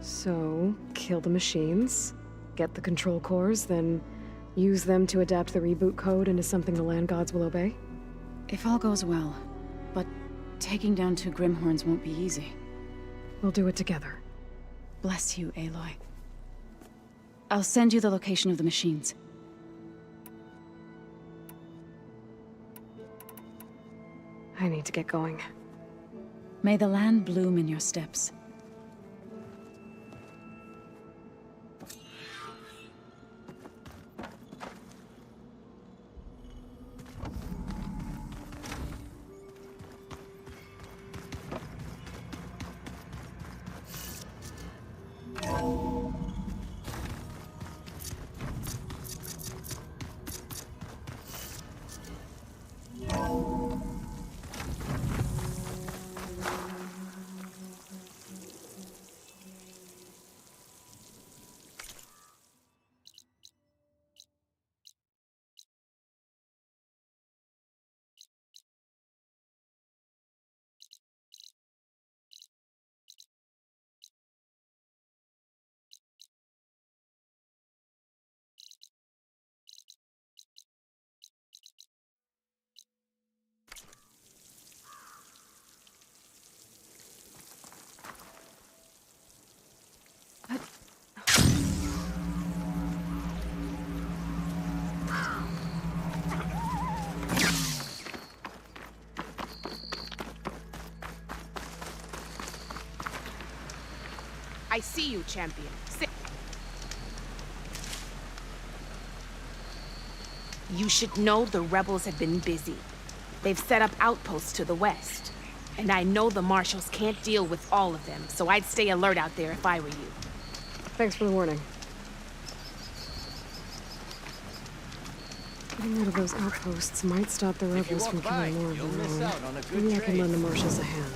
So, kill the machines, get the control cores, then use them to adapt the reboot code into something the land gods will obey?
If all goes well. But taking down 2 Grimhorns won't be easy.
We'll do it together.
Bless you, Aloy. I'll send you the location of the machines.
I need to get going.
May the land bloom in your steps.
I see you, champion. You should know the rebels have been busy. They've set up outposts to the west. And I know the marshals can't deal with all of them, so I'd stay alert out there if I were you.
Thanks for the warning. Getting rid of those outposts might stop the rebels from killing more of their own. Maybe I can lend the marshals a hand.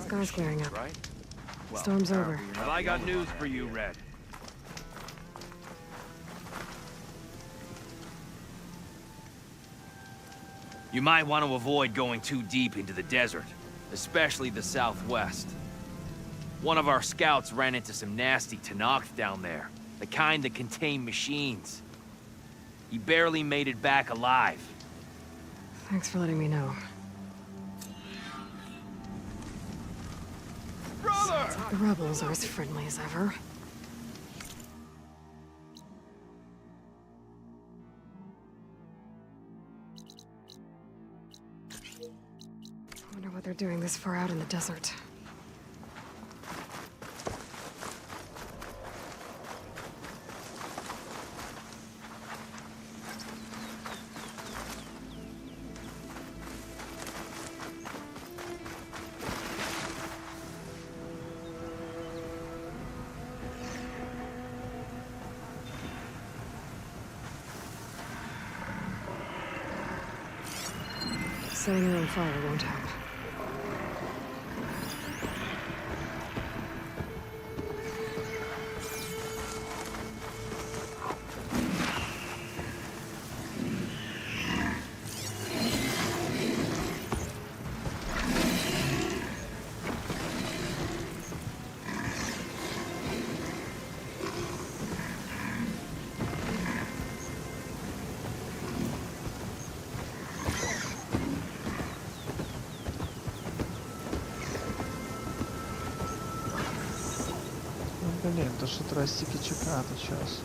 Sky's clearing up. Storm's over.
Have I got news for you, Red?
You might want to avoid going too deep into the desert, especially the southwest. One of our scouts ran into some nasty Tanakh down there, the kind that contain machines. He barely made it back alive.
Thanks for letting me know.
Brother!
The rebels are as friendly as ever. I wonder what they're doing this far out in the desert. Setting your own fire won't help.
Блін, то що треба стільки чекати час.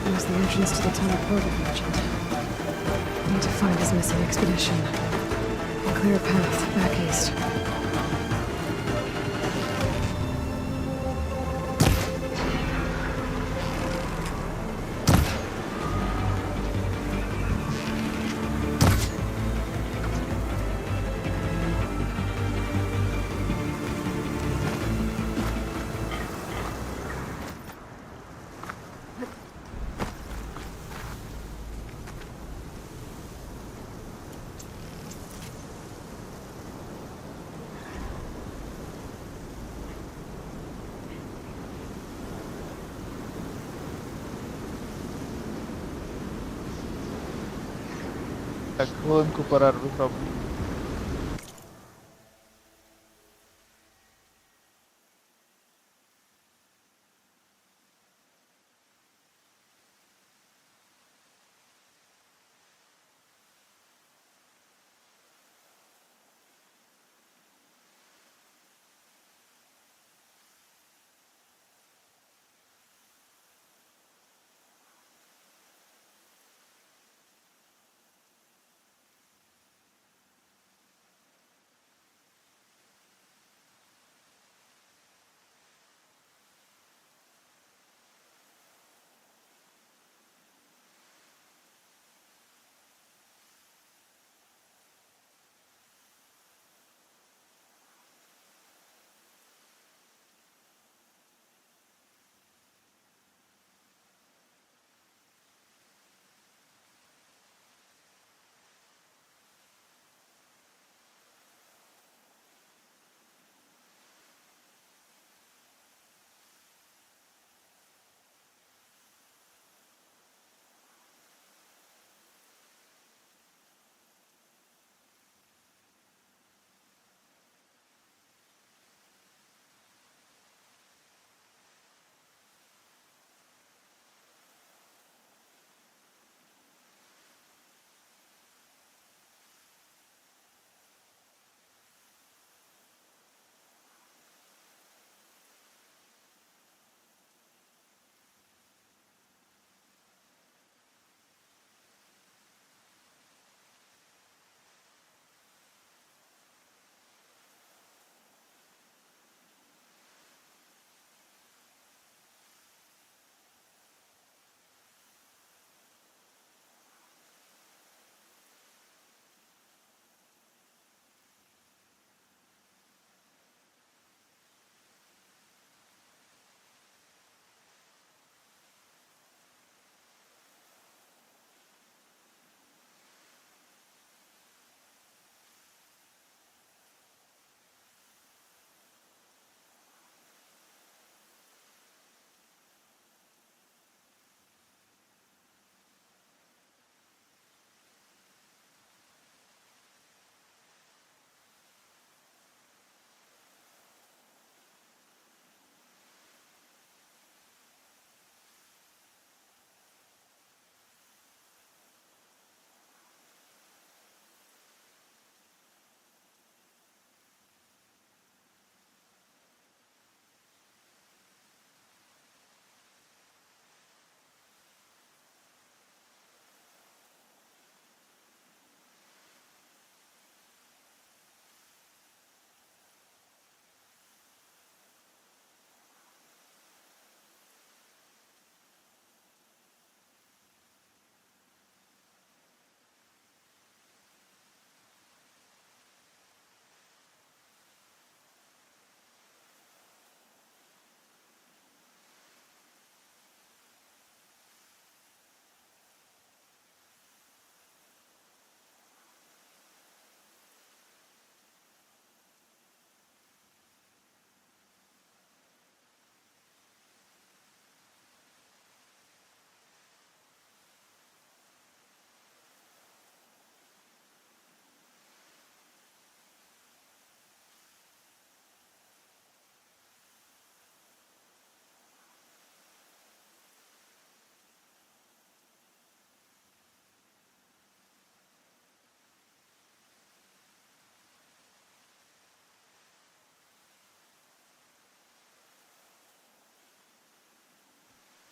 There's the entrance to the tunnel portal merchant. Need to find his missing expedition. And clear a path back east. Так, хвилинку перерви зроблю.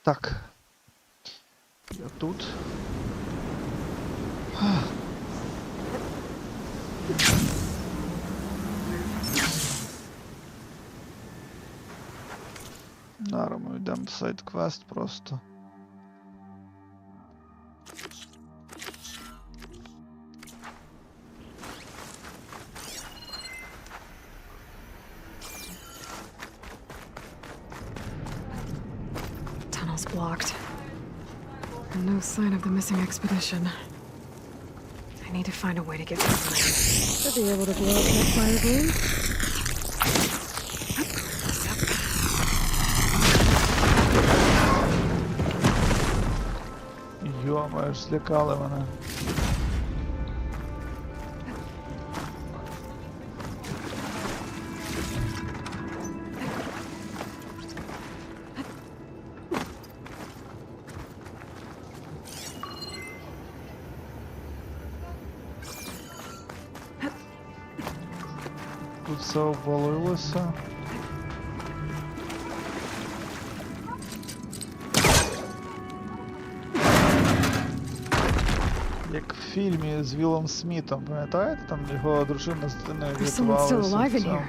Так. Я тут. Зараз ми йдемо в сайд-квест просто.
Tunnel's blocked. No sign of the missing expedition. I need to find a way to get through. Should be able to blow up that fire balloon.
Йо-моє, злякали мене. Тут все обвалилося. Як в фільмі з Вілом Смітом, пам'ятаєте? Там його дружина з дитиною врятувалася в цьому.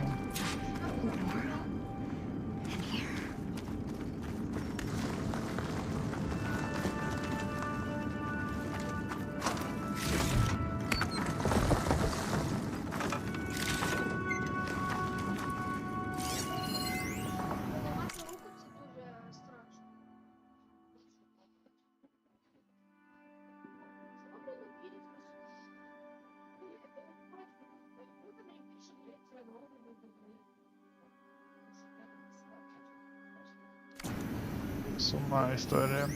Сумна історія.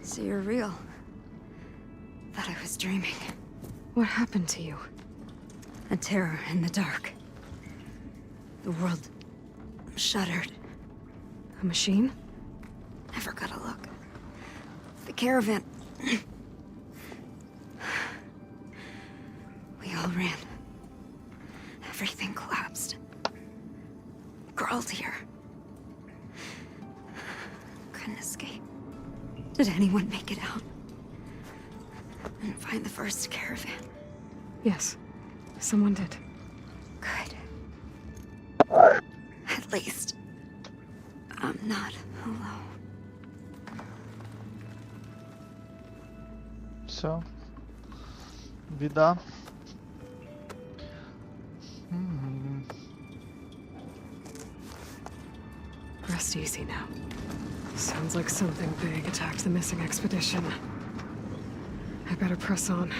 So you're real. Thought I was dreaming. What happened to you? A terror in the dark. The world shuddered. A machine? Never got a look. The caravan. We all ran. Everything collapsed. Crawled here. Couldn't escape. Did anyone make it out? And find the first caravan? Yes, someone did. Good. At least, I'm not alone.
Все. Біда.
Rest easy now. Sounds like something big attacked the missing expedition. I better press on.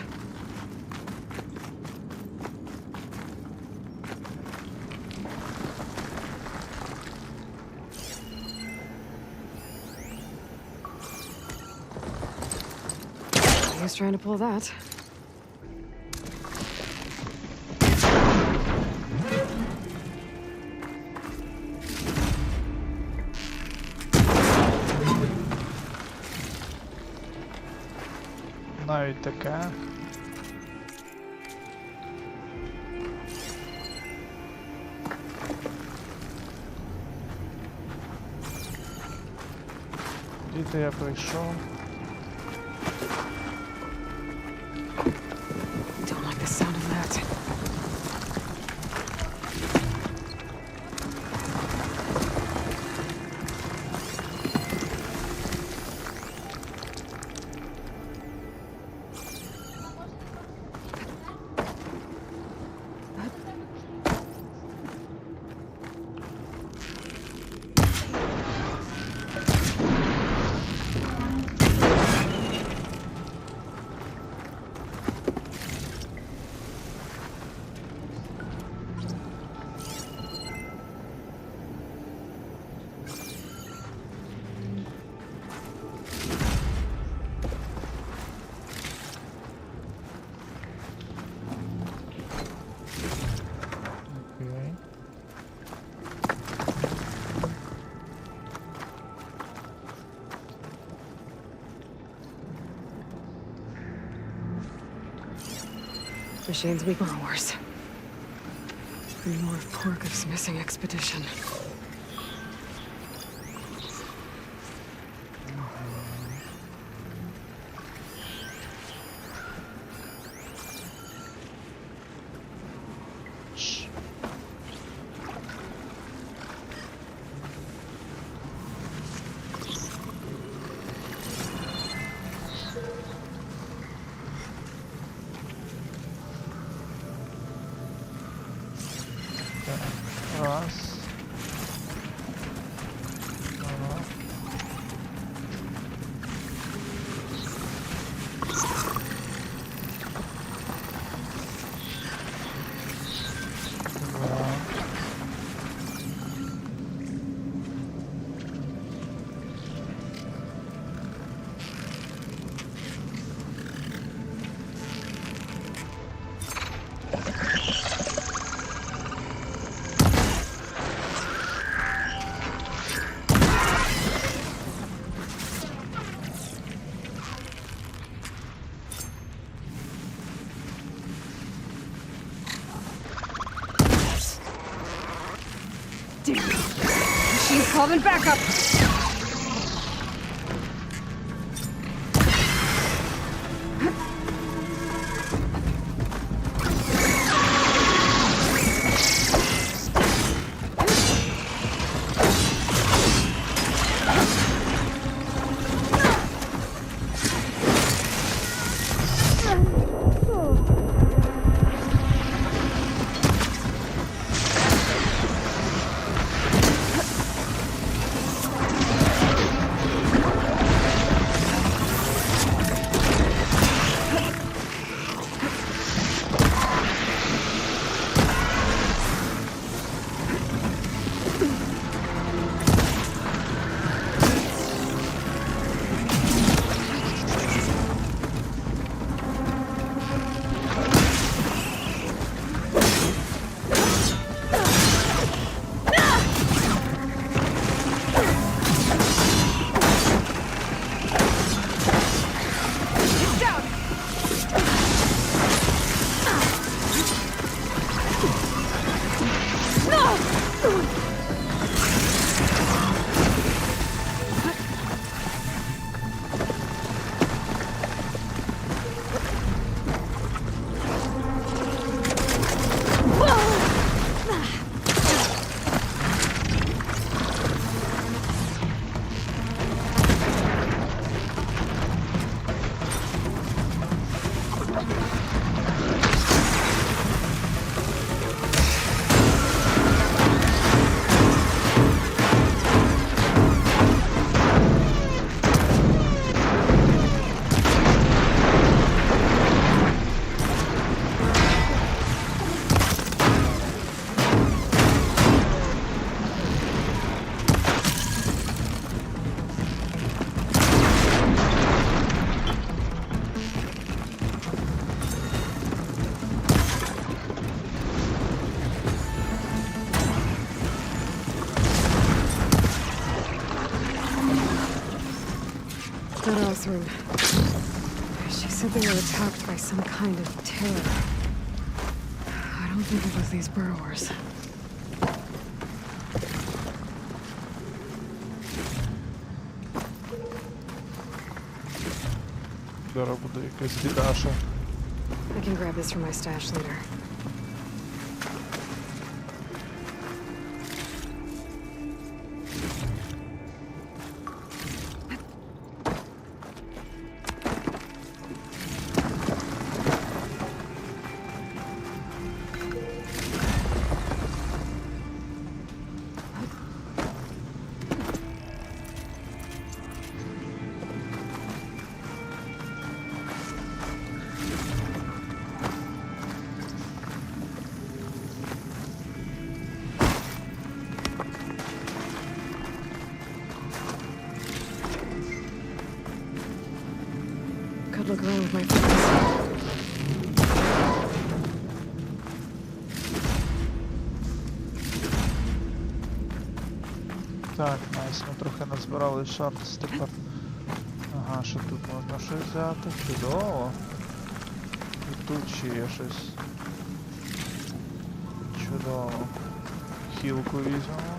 He was trying to pull that.
Навіть таке. Діти, я прийшов.
Don't like the sound of that. Machine's weak burrowers. And more of Porkov's missing expedition.
Раз. Ага.
Machine's calling backup! Road. She said they were attacked by some kind of terror. I don't think it was these burrowers.
Зараз буде якась бідаша.
I can grab this from my stash later. Look around with my friends.
Так, найс, ми трохи назбирали шарт тепер. Ага, що тут можна щось взяти? Чудово. І тут ще є щось. Чудово. Хілку візьмемо.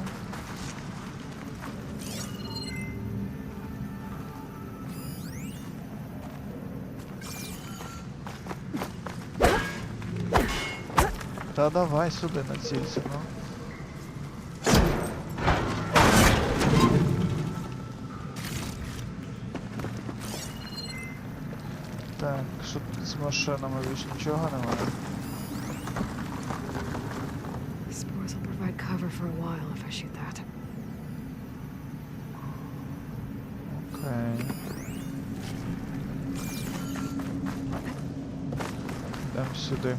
Та давай сюди націлься, ну. Так, що тут з машинами більш нічого немає.
Spores will provide cover for a while if I shoot that.
Окей. Йдемо сюди.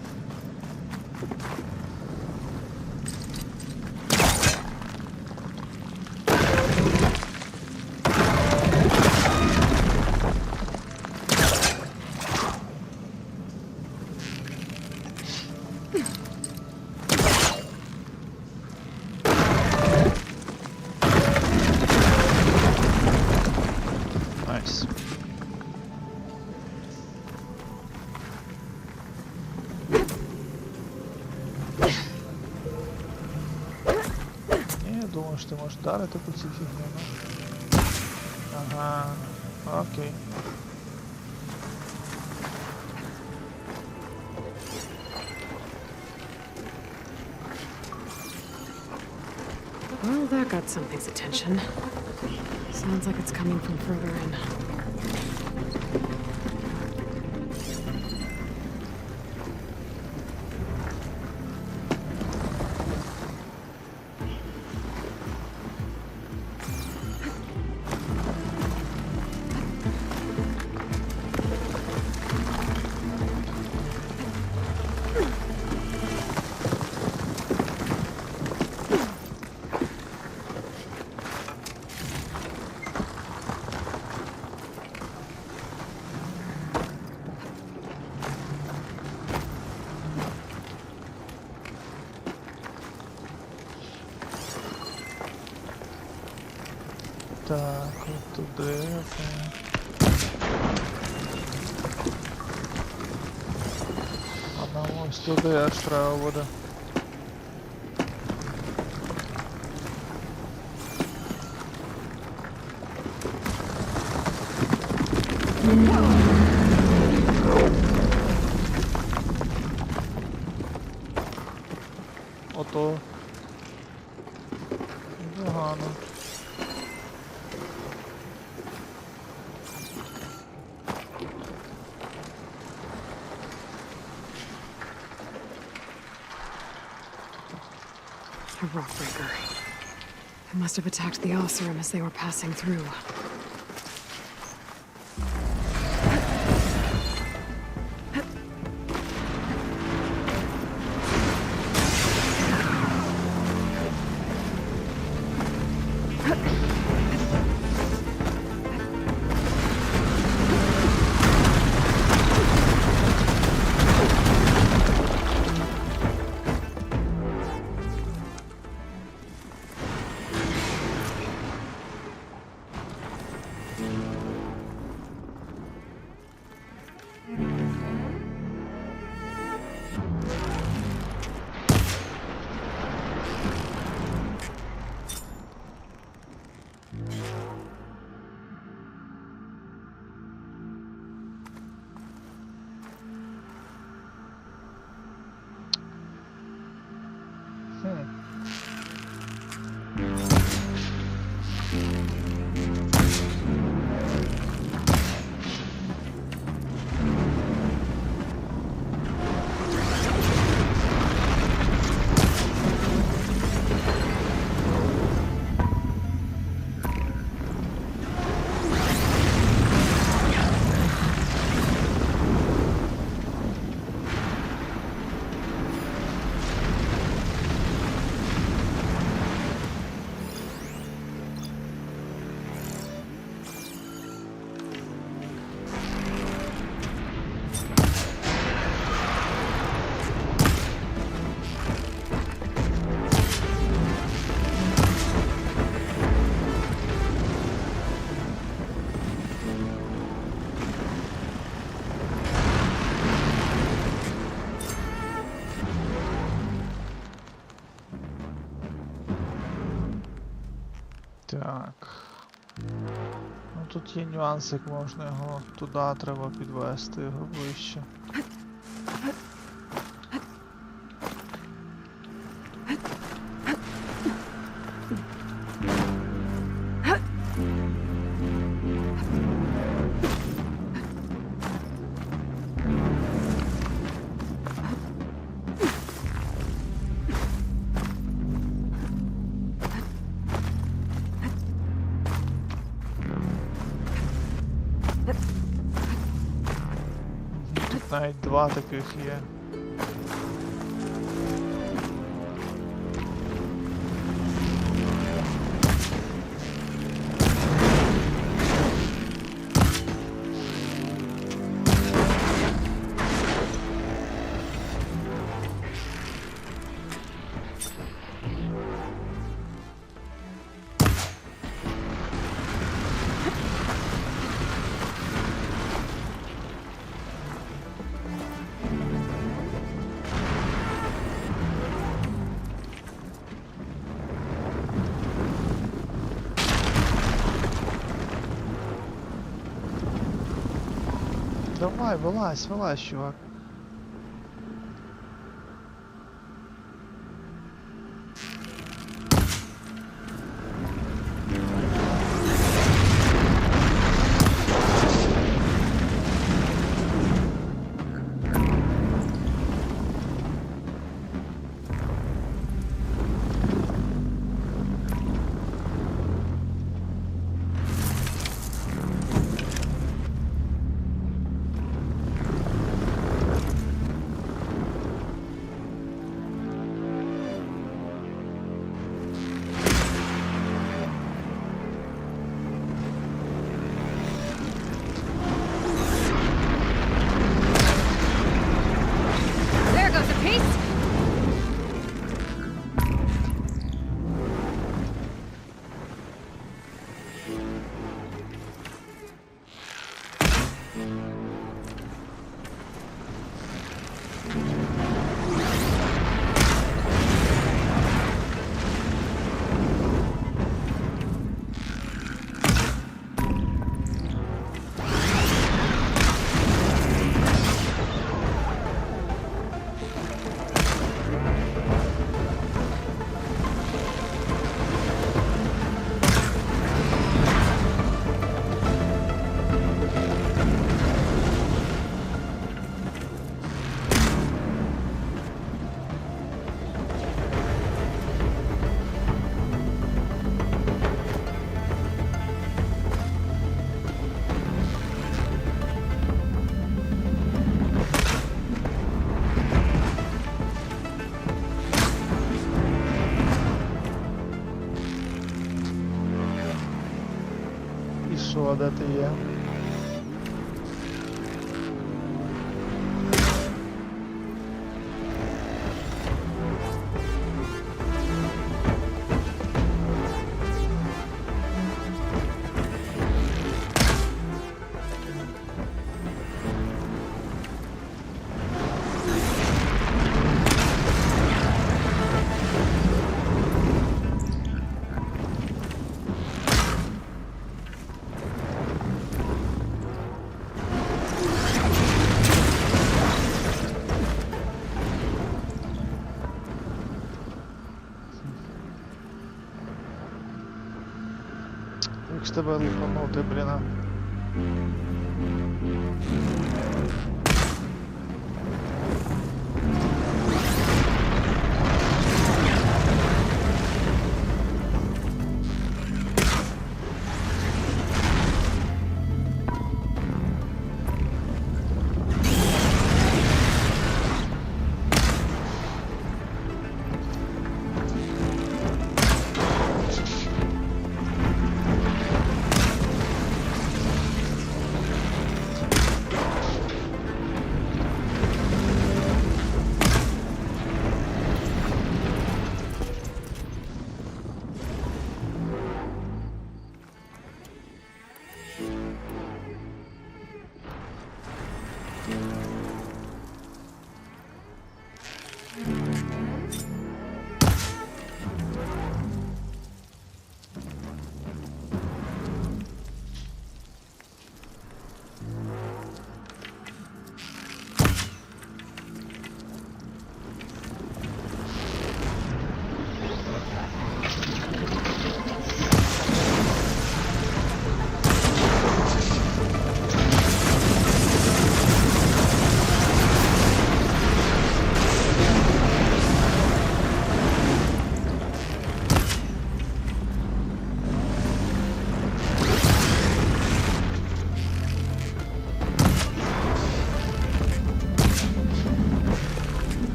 Найс. Я думаю, що ти можеш вдарити по цій фігні, ну. Ага, окей.
Well, that got something's attention. Sounds like it's coming from further in.
Так, от туди, окей. А нам ось туди аж треба буде. Ото. Погано.
A rockbreaker. It must have attacked the Osram as they were passing through.
Так. Ну тут є нюанс, як можна його туди треба підвести його ближче. Навіть два таких є. Давай, вилазь, вилазь, чувак. Що, де ти є? Як ж тебе лупанути, блін, а?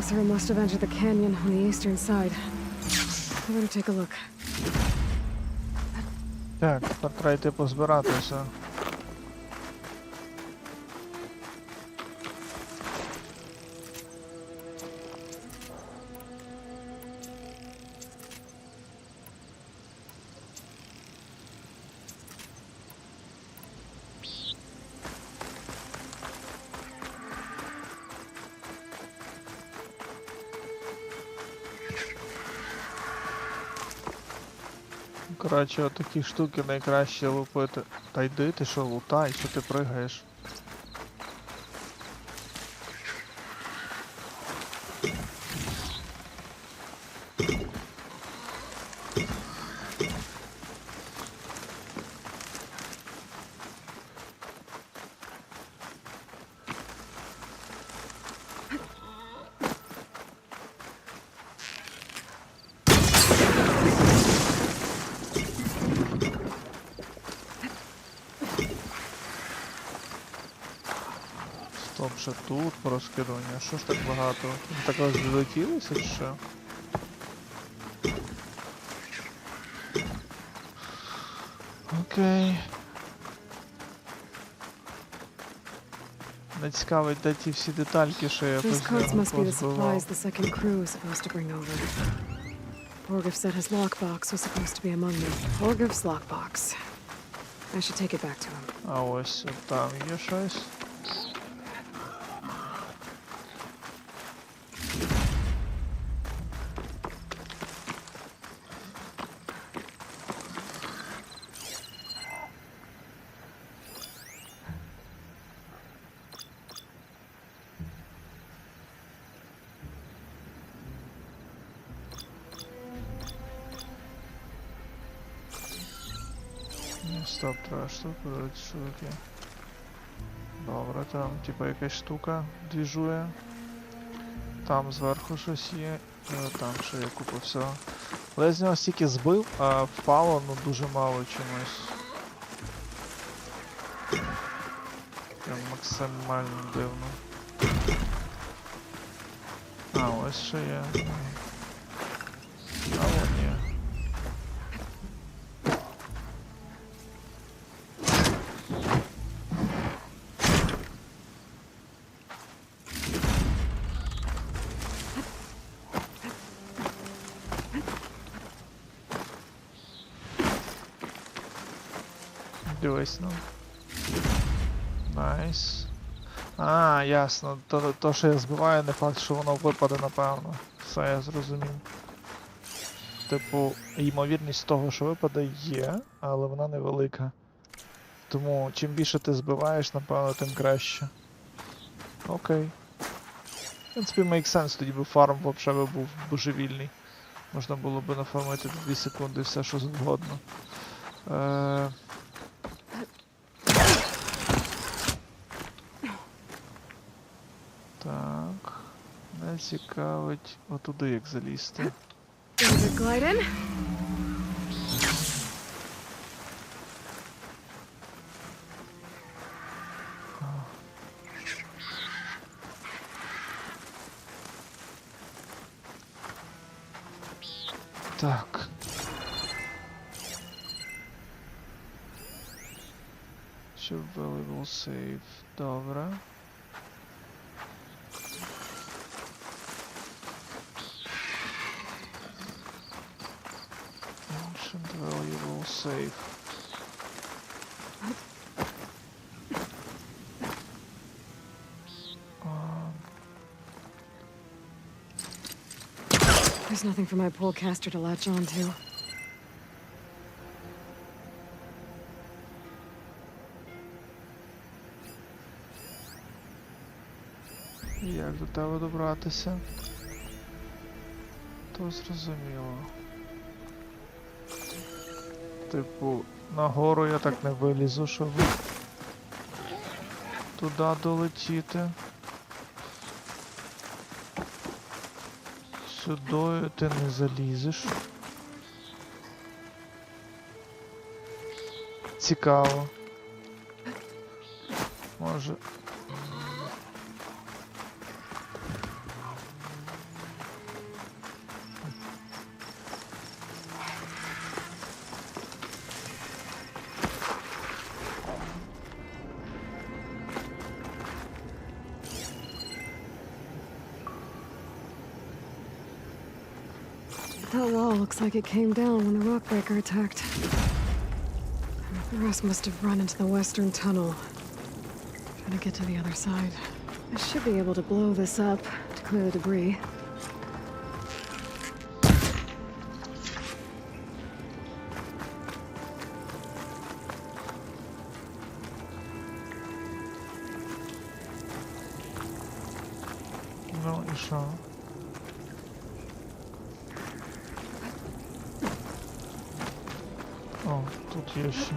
closer and must have entered the canyon on the eastern side. I better take a look.
Так, тепер треба йти позбиратися. Коротше, отакі штуки найкраще лупити. Та йди, ти що, лутай, що ти пригаєш? Стоп, ще тут порозкидування. Що ж так багато? Так розлетілося чи що? Окей. Не цікавить, де ті всі детальки, що я
Those carts must be the
позбивав.
supplies the second crew was supposed to bring over. Borgif said his lockbox was supposed to be among them. Borgif's lockbox. I should take it back to him.
А ось там є щось. Стоп, треба штуку, штуки. Добре, там типа якась штука двіжує. Там зверху щось є, і там ще є купа всього. Але я з нього стільки збив, а впало ну дуже мало чомусь. Прям максимально дивно. А, ось ще є. А вон є. Дивись, ну. Найс. А, ясно. То, що я збиваю, не факт, що воно випаде, напевно. Все, я зрозумів. Типу, ймовірність того, що випаде, є, але вона невелика. Тому, чим більше ти збиваєш, напевно, тим краще. Окей. В принципі, make sense, тоді би фарм взагалі був божевільний. Можна було би нафармити 2 секунди все, що завгодно. Так, не цікавить отуди як залізти. Так. Щоб valuable save. Добре. Valuable save.
There's nothing for my polecaster to latch on to.
Як до тебе добратися? То зрозуміло. Типу, нагору я так не вилізу, щоб туди долетіти. Сюди ти не залізеш. Цікаво. Може...
That wall looks like it came down when the rockbreaker attacked. The rest must have run into the western tunnel. Trying to get to the other side. I should be able to blow this up to clear the debris.
Ну і що? О, тут є ще.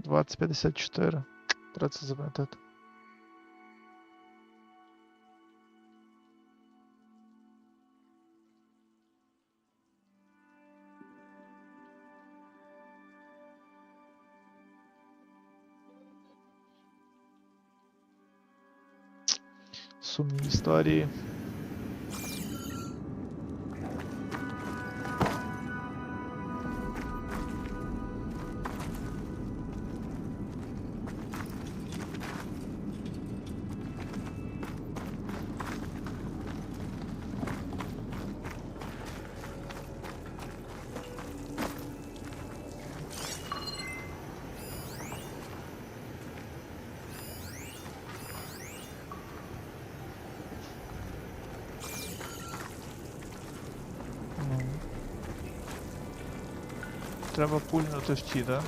Двадцять 54. Треба це запам'ятати. Сумні історії. Треба пульнути в ті, да?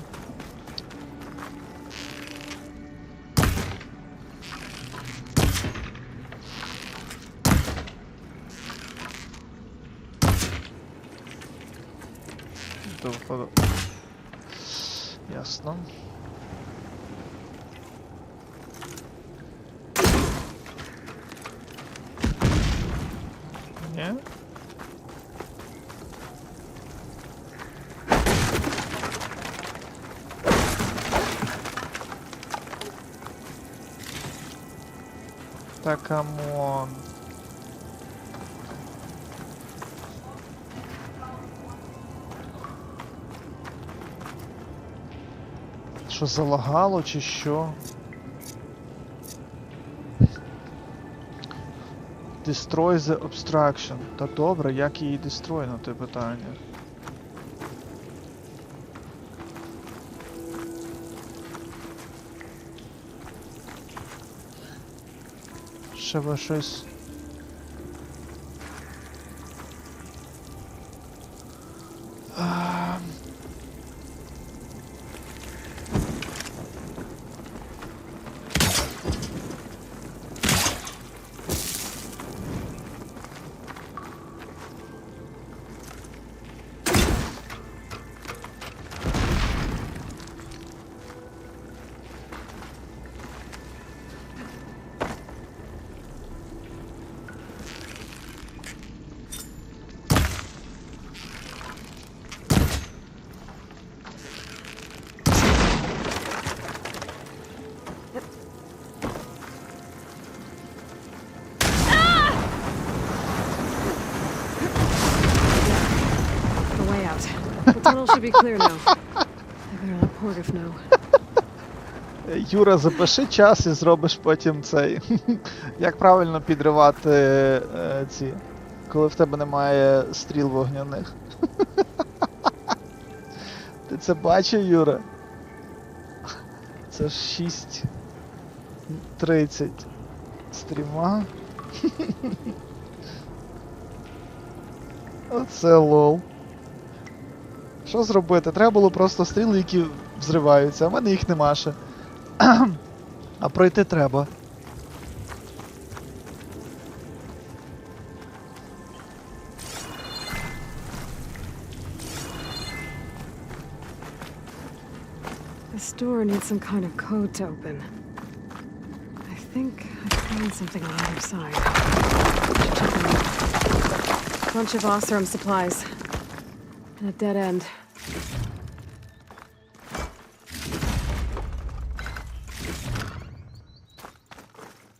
Ясно. Ні? Та камон. Що залагало чи що? Destroy the obstruction. Та добре, як її дестройнути, питання. Ще ви щось...
Tunnel should be clear now. I better let Portiff know.
Юра, запиши час і зробиш потім цей. Як правильно підривати ці, коли в тебе немає стріл вогняних. Ти це бачив, Юра? Це ж 6:30 стріма. Оце лол. Що зробити? Треба було просто стріли, які взриваються, а в мене їх нема ще. А пройти треба.
This door needs some kind of code to open. I think I found something on the other side. Bunch of Osram supplies. And a dead end.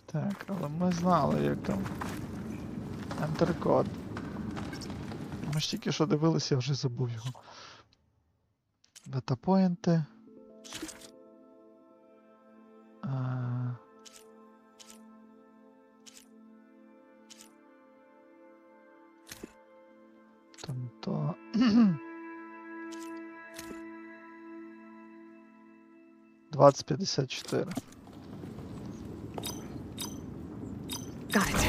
Так, але ми знали, як там. Enter код. Ми ж тільки що дивилися, я вже забув його. Датапоінти. Там то. Двадцять 54.
Got it.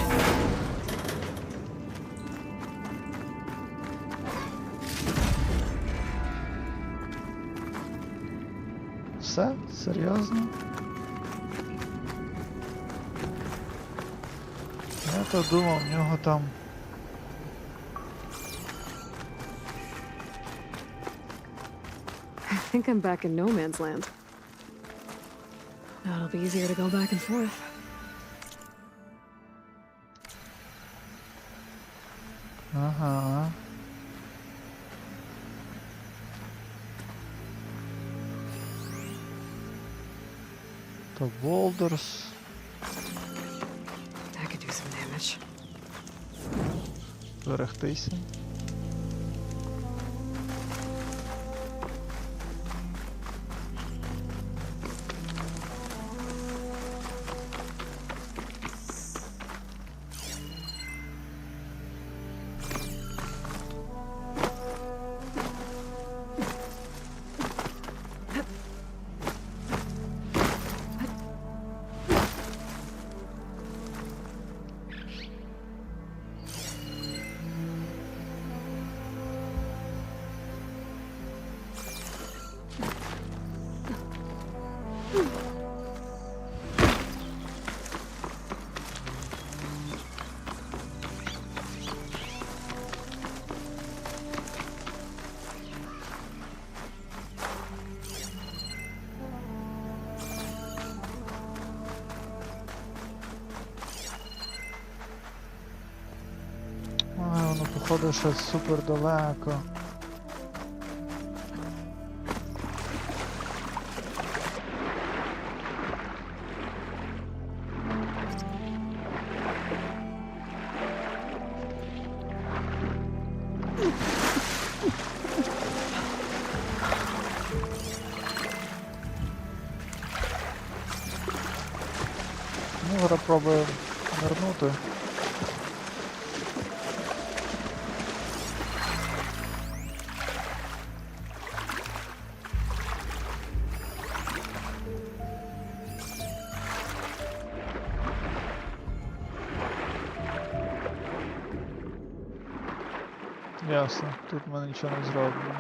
Все? Серйозно? Я то думав, в нього там...
I think I'm back in no man's land. Now it'll be easier to go back and forth.
Ага. То boulders.
That could do some damage.
Берегтися. Воно походу ще супер далеко. Ну, зараз пробую вернути. Ясно, тут ми нічого не зробимо.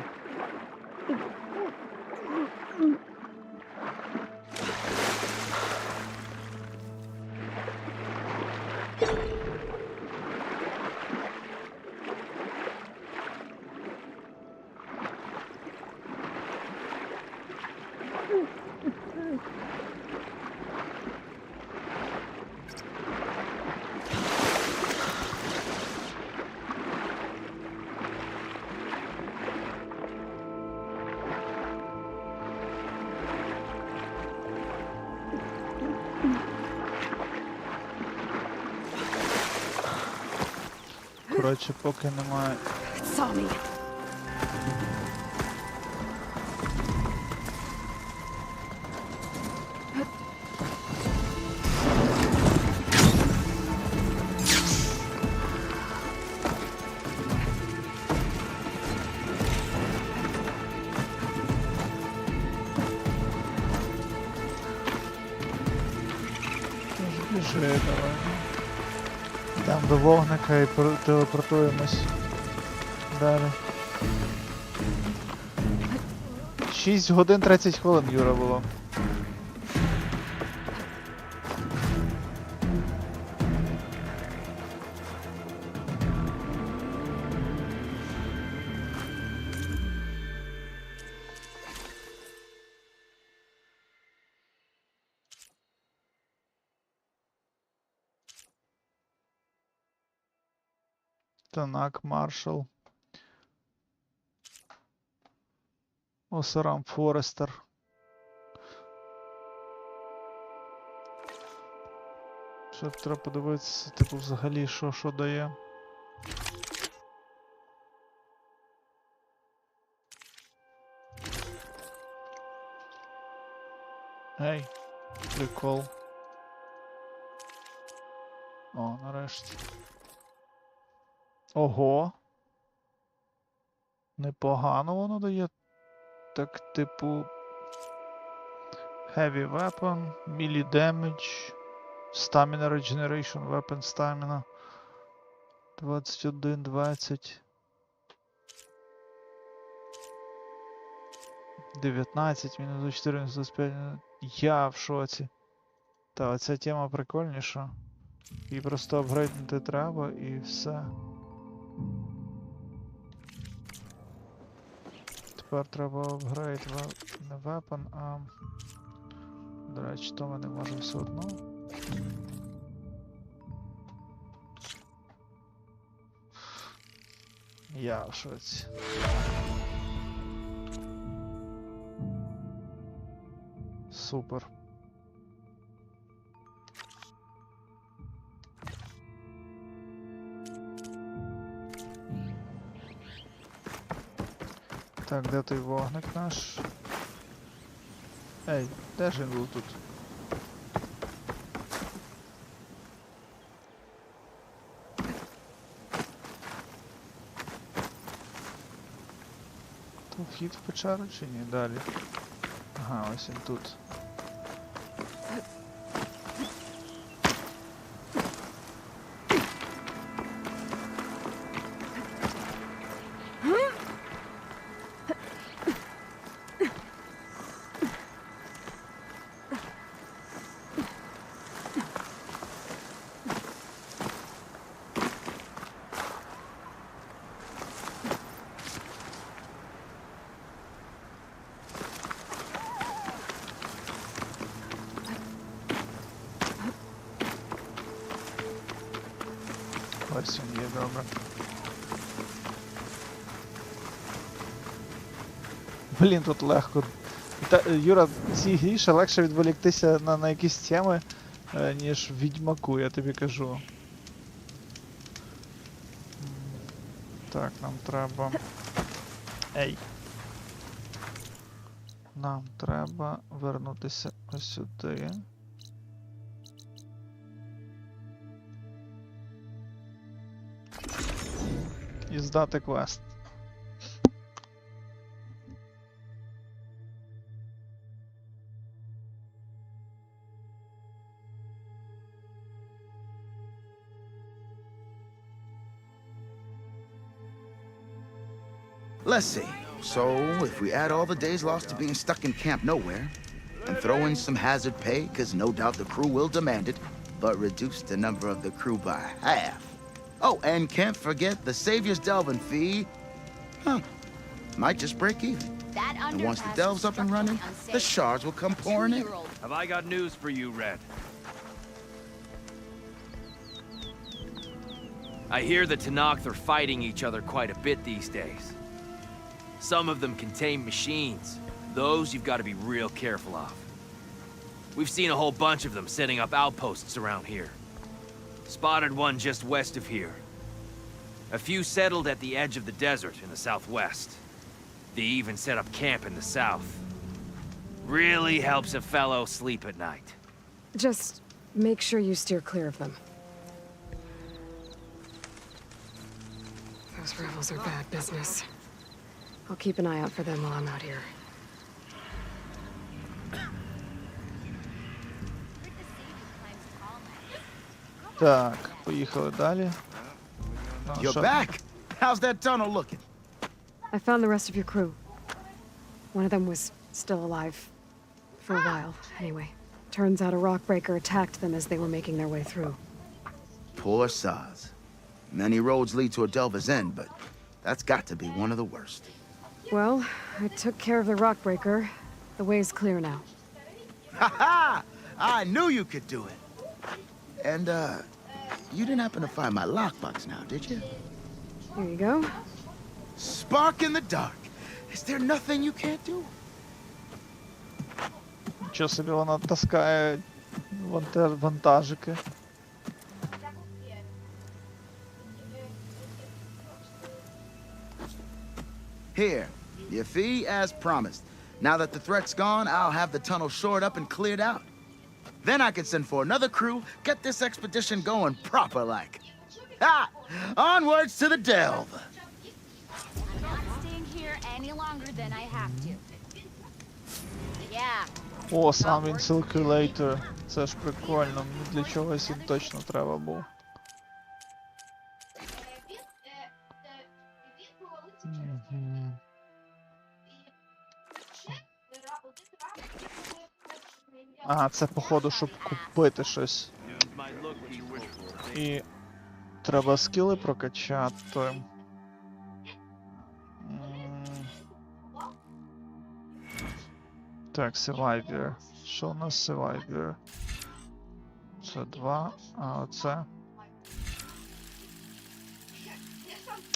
Коротше, поки немає... Біжи, давай. Йдемо до вогника і телепортуємось далі. 6 годин 30 хвилин, Юра, було. Танак, маршал. Осарам Форестер. Ще треба подивитися, типу, взагалі, що дає. Ей, прикол. О, нарешті. Ого. Непогано воно дає. Так, типу... Heavy Weapon, Melee Damage, Stamina Regeneration, Weapon Stamina. 21, 20. 19, мінус 24, мінус 25. Я в шоці. Та, оця тема прикольніша. Її просто апгрейднути треба і все. Тепер треба апгрейд не weapon, а... До речі, то ми не можемо все одно. Я в шоці. Супер. Так, де той вогник наш? Ей, де ж він був тут? То вхід в печеру чи ні? Далі. Ага, ось він тут. Ось він є, добре. Блін, тут легко. Юра, в цій грі ще легше відволіктися на якісь теми, ніж в Відьмаку, я тобі кажу. Так, нам треба... Ей! Нам треба вернутися ось сюди. І здати квест.
Let's see. So, if we add all the days lost to being stuck in Camp Nowhere, and throw in some hazard pay, because no doubt the crew will demand it, but reduce the number of the crew by half. Oh, and can't forget the Savior's delving fee. Huh. Might just break even. And once the delve's up and running, the shards will come pouring in.
Have I got news for you, Red? I hear the Tenakth are fighting each other quite a bit these days. Some of them contain machines. Those you've got to be real careful of. We've seen a whole bunch of them setting up outposts around here. Spotted one just west of here. A few settled at the edge of the desert in the southwest. They even set up camp in the south. Really helps a fellow sleep at night.
Just make sure you steer clear of them. Those rebels are bad business. I'll keep an eye out for them while I'm out here.
Так, поїхали далі.
You're back! How's that tunnel looking?
I found the rest of your crew. One of them was still alive. For a while, anyway. Turns out a rockbreaker attacked them as they were making their way through.
Poor sods. Many roads lead to a delver's end, but that's got to be one of the worst.
Well, I took care of the rockbreaker. The way's clear now.
Ha-ha! I knew you could do it. And, you didn't happen to find my lockbox now, did you?
Here you go.
Spark in the dark. Is there nothing you can't do?
Нічого собі вона таскає вантажики.
Here, your fee as promised. Now that the threat's gone, I'll have the tunnel shored up and cleared out. Then I can send for another crew, get this expedition going proper like. Ha! Onwards to the delve!
I'm not staying here any longer than I have to. Yeah.
О, сам він Calculator. Це ж прикольно. Мені для чогось він точно треба був. Ага, це походу, щоб купити щось. І треба скіли прокачати. Так, Survivor. Що у нас Survivor? Це 2, а оце.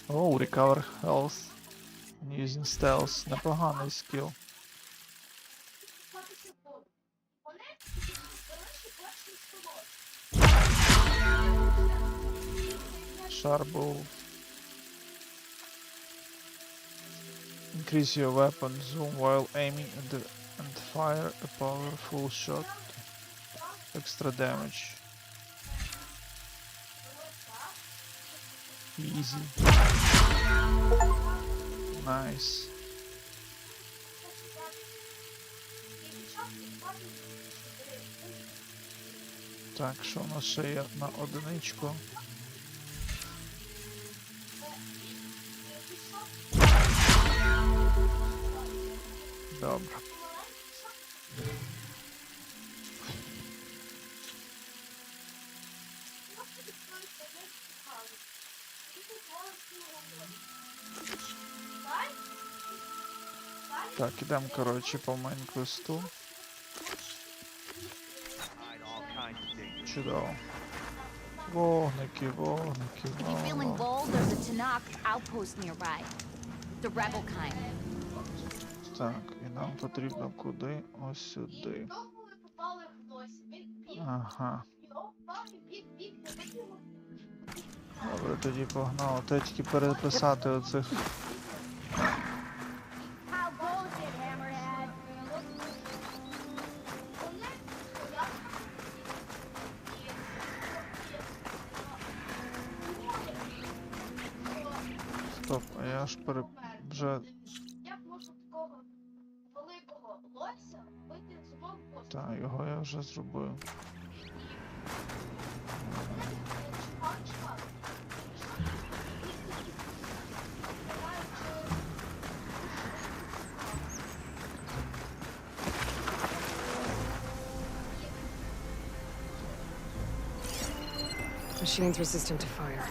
О, Recover Health. Using Stealth. Непоганий скіл. Sharble. Increase your weapon zoom while aiming and fire a powerful shot. Extra damage. Easy. Nice. Так, що у нас ще є на одиничку? Добре. Так, ідемо, коротше, по мейн-квесту. Чудово. Вогники, вогники,
If you're feeling bold, there's a Tanakh outpost nearby. The rebel kind.
Так, і нам потрібно куди? Ось сюди. Ага. Добре, тоді погнали. Треба тільки переписати оцих. Стоп, а я ж вже... Так, його я вже зробив.
Machine's resistant to fire.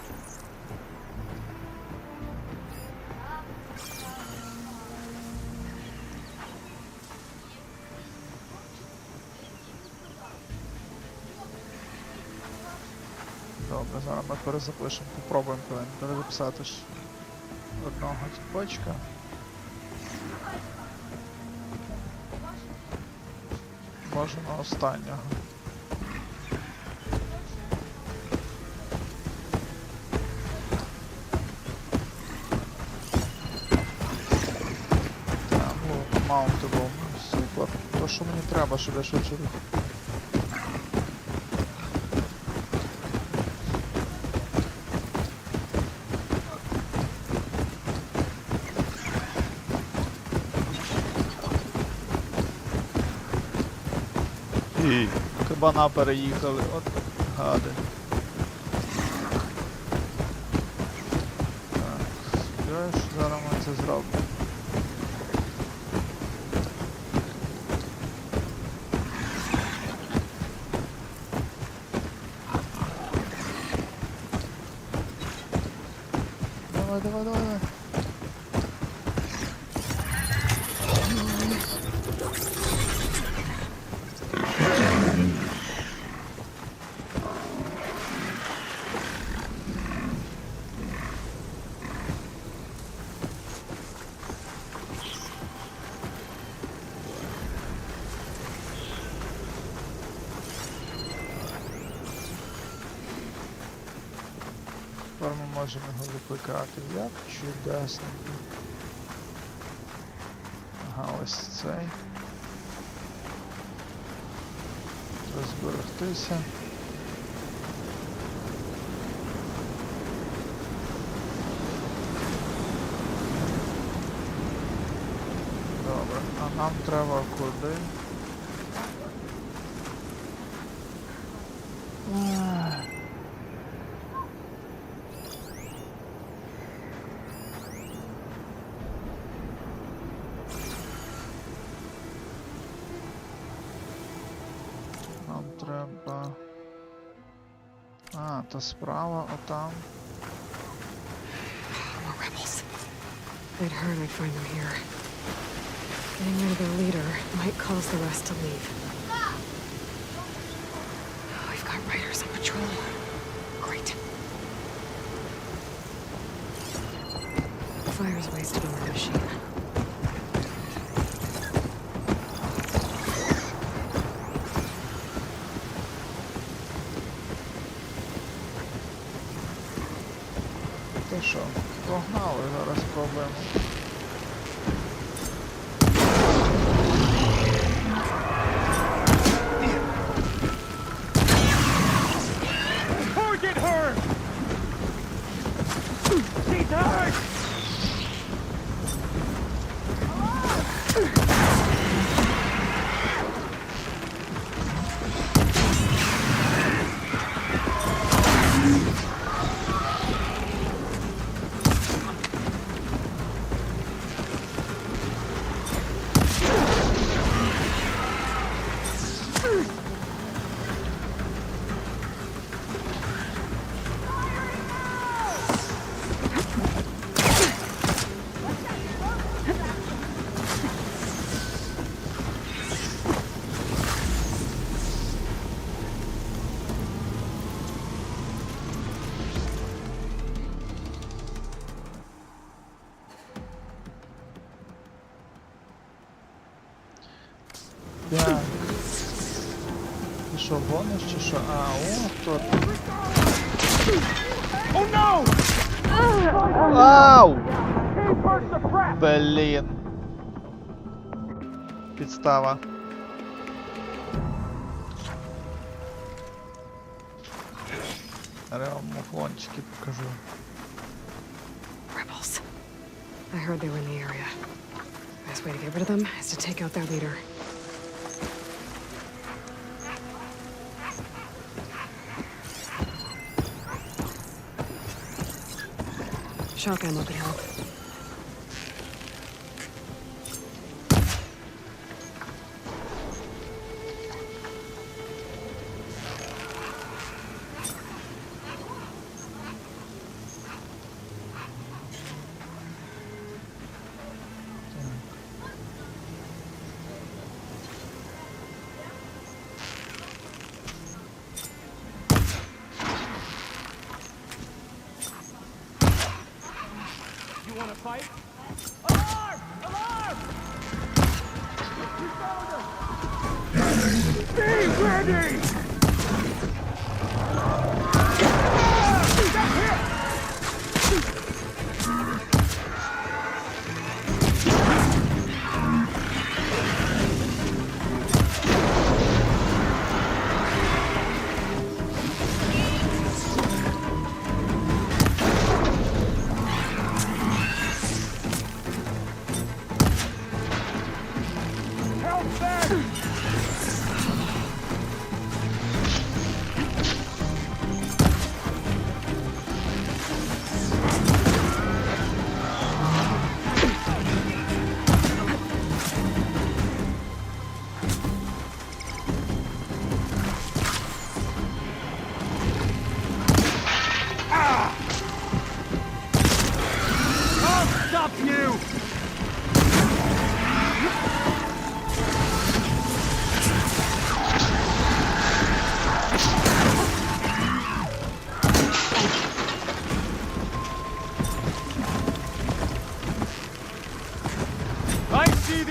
Добре, зараз ми перезапишемо, попробуємо перезаписати ж одного тіпочка. Може на останнього. Так, ну, mountable, супер. То, що мені треба, щоб я швидше рухав. І кабана переїхали, от гади. Так, сподіваюсь, що зараз ми це зробимо. Давай, давай, давай, давай. можемо його викликати. Як чудесно. Ага, ось цей. Розберегтися. Добре, а нам треба куди? Нам треба... А, та справа, отам.
More rebels. I'd heard I'd find them here. Getting rid of their leader might cause the rest to leave. We've got riders on patrol. Great. Fire's wasted on the machine.
То що, погнали, зараз спробуємо.
Target her! She's hurt!
Так. Ти що, гониш чи що? А, о, хто ти?
Oh no!
Ау! Блін. Підстава. Я вам муфлончики покажу.
Rebels. I heard they were in the area. The best way to get rid of them is to take out their leader. Shock ammo could help.
You wanna fight? Alarm! Alarm! Be ready!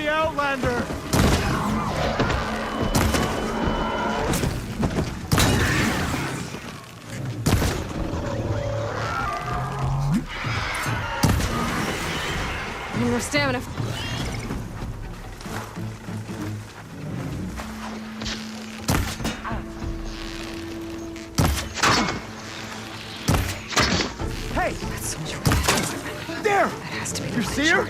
Outlander!
more stamina.
Hey!
That soldier.
There!
That has to be
You see her?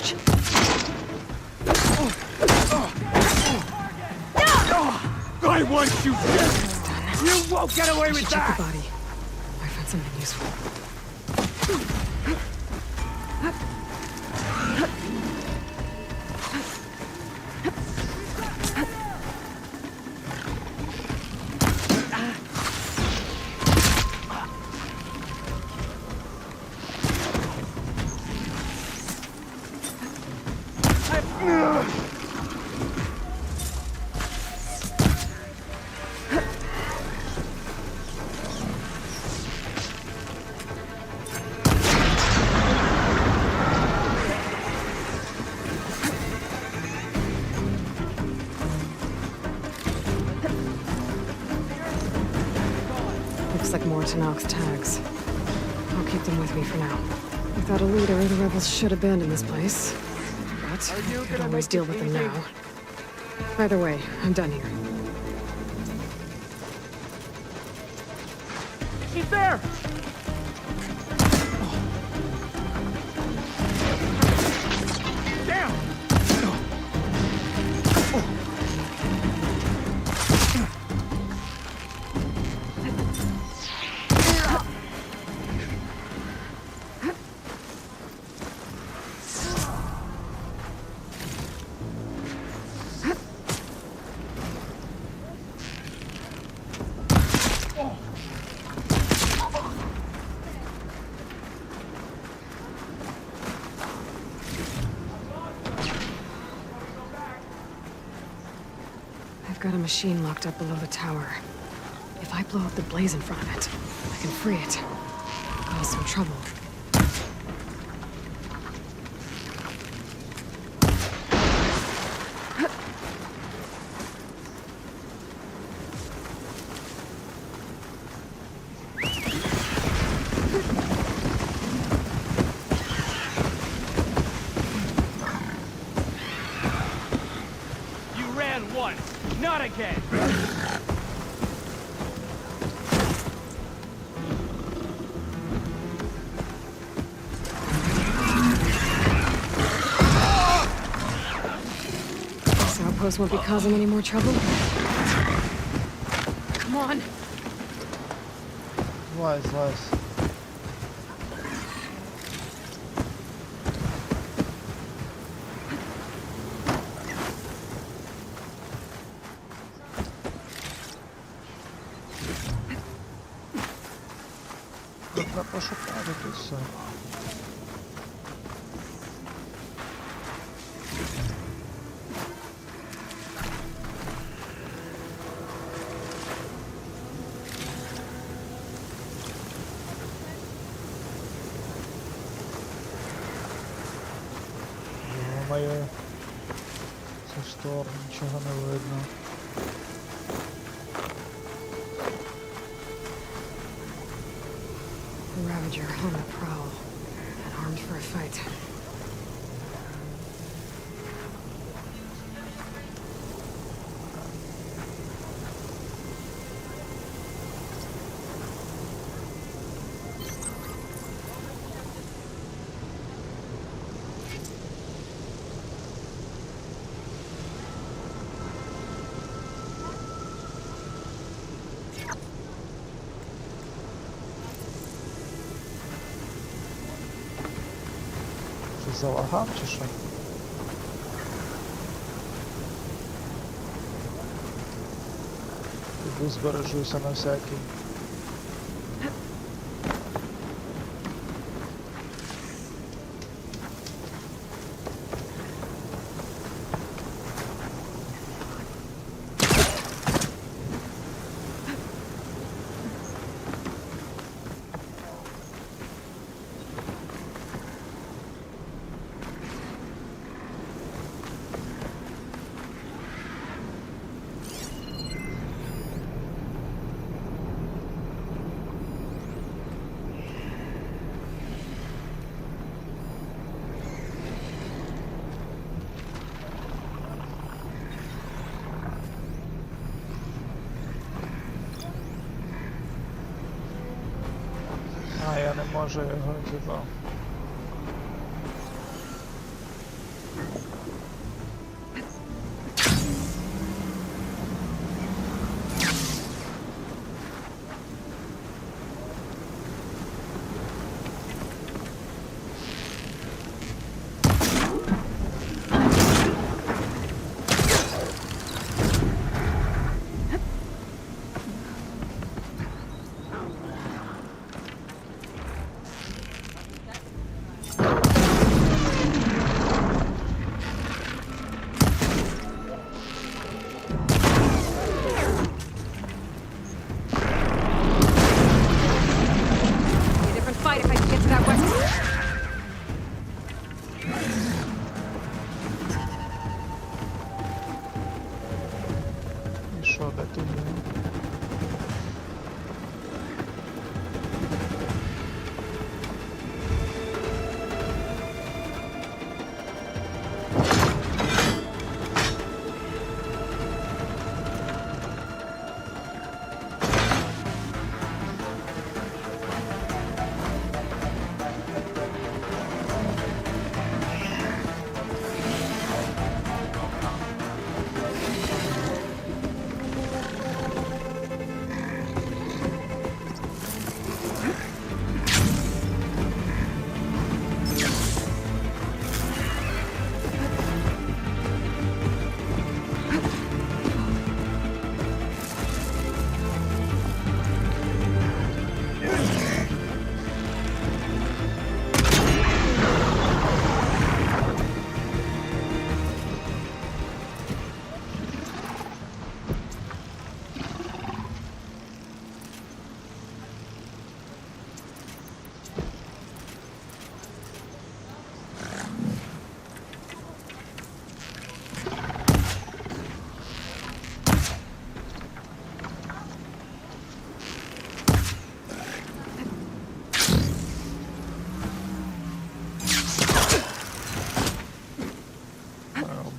I want you dead! You won't get away with
check
that!
the body. I found something useful. Looks like more Tanoch's tags. I'll keep them with me for now. Without a leader, the rebels should abandon this place. But I could always deal with them now. Either way, I'm done here.
He's there! Down!
I've got a machine locked up below the tower. If I blow up the blaze in front of it, I can free it. Cause some trouble.
You ran once, not again!
This outpost won't be causing any more trouble. Come on!
Злазь. Треба пошукати тут все. Моє це шторм, нічого не видно.
Ravager on the prowl. And armed for a fight.
Залагав чи що? Іду збережуся на всякий. може його типа.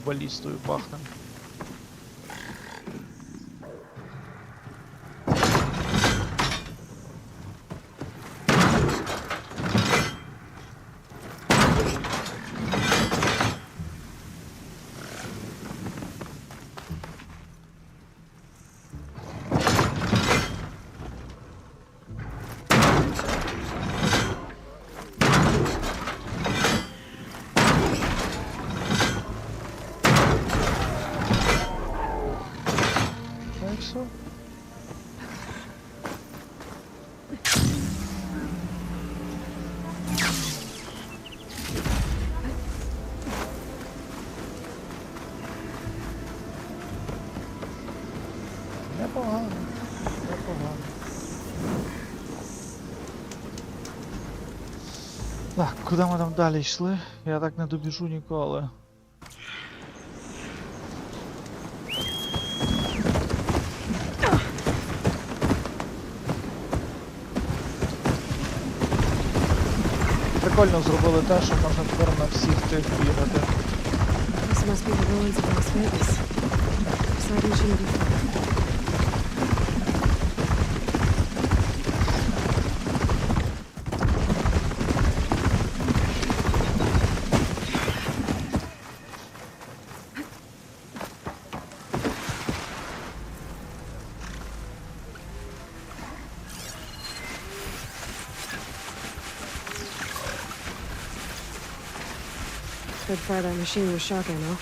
Балістою пахне. Непогано, непогано. Так, куди ми там далі йшли? Я так не добіжу ніколи. Прикольно зробили те, що можна тепер на всіх тих бігати.
This must be the ruins of Las Vegas. Sighting shouldn't be far. Good far that machine was shocking, though.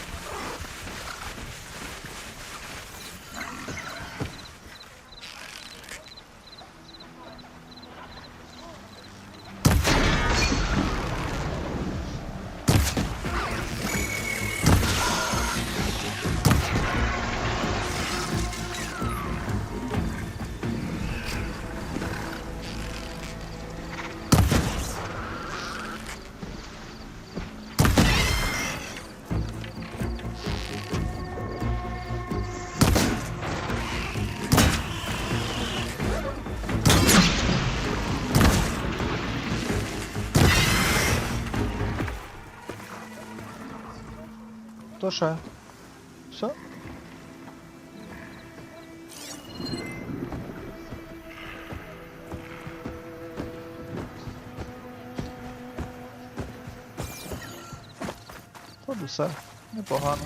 То ще? Все? все. Непогано.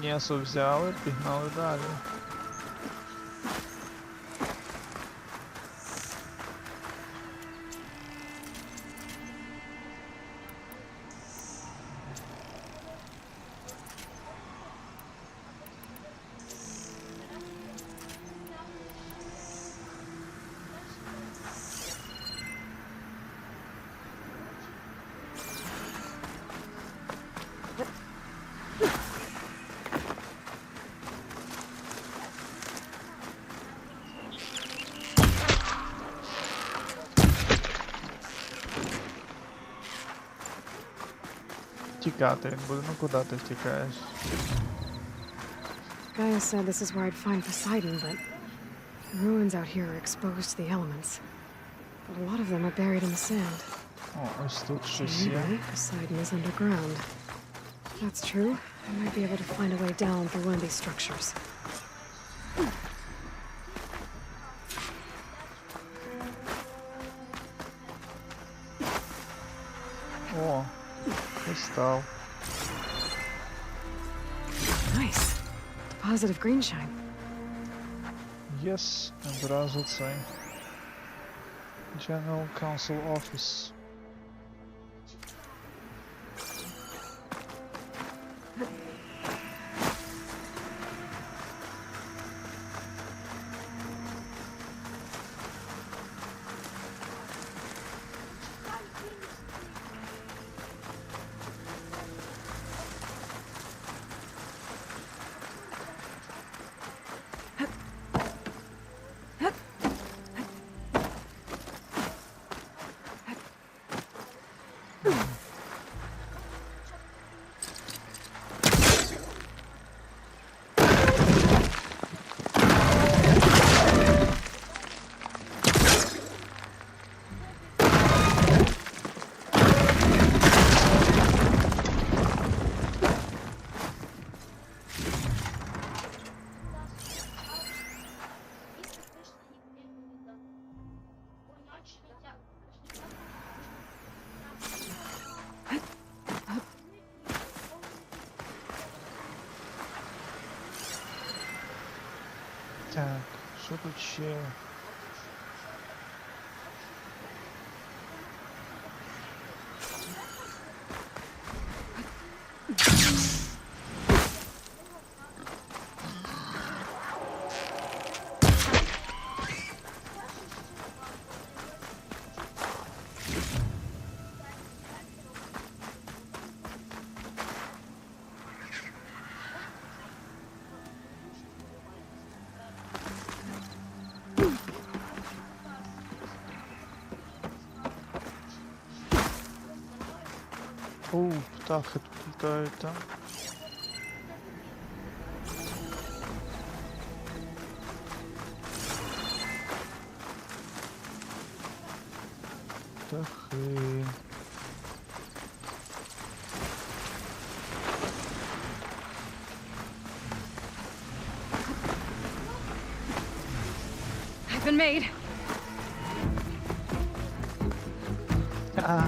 М'ясо взяли, пігнали далі. Тікати він буде, ну куди ти втікаєш?
Gaia said this is where I'd find Poseidon, but the ruins out here are exposed to the elements. But a lot of them are buried in the sand.
О, ось тут щось є.
Maybe Poseidon is underground. If that's true, I might be able to find a way down through one of these structures.
О, кристал.
Nice. Deposit of green shine.
Yes, одразу цей. General Council Office. Так, що тут ще? Оу, птахи тут літають там. Птахи.
I've been made.
Ah.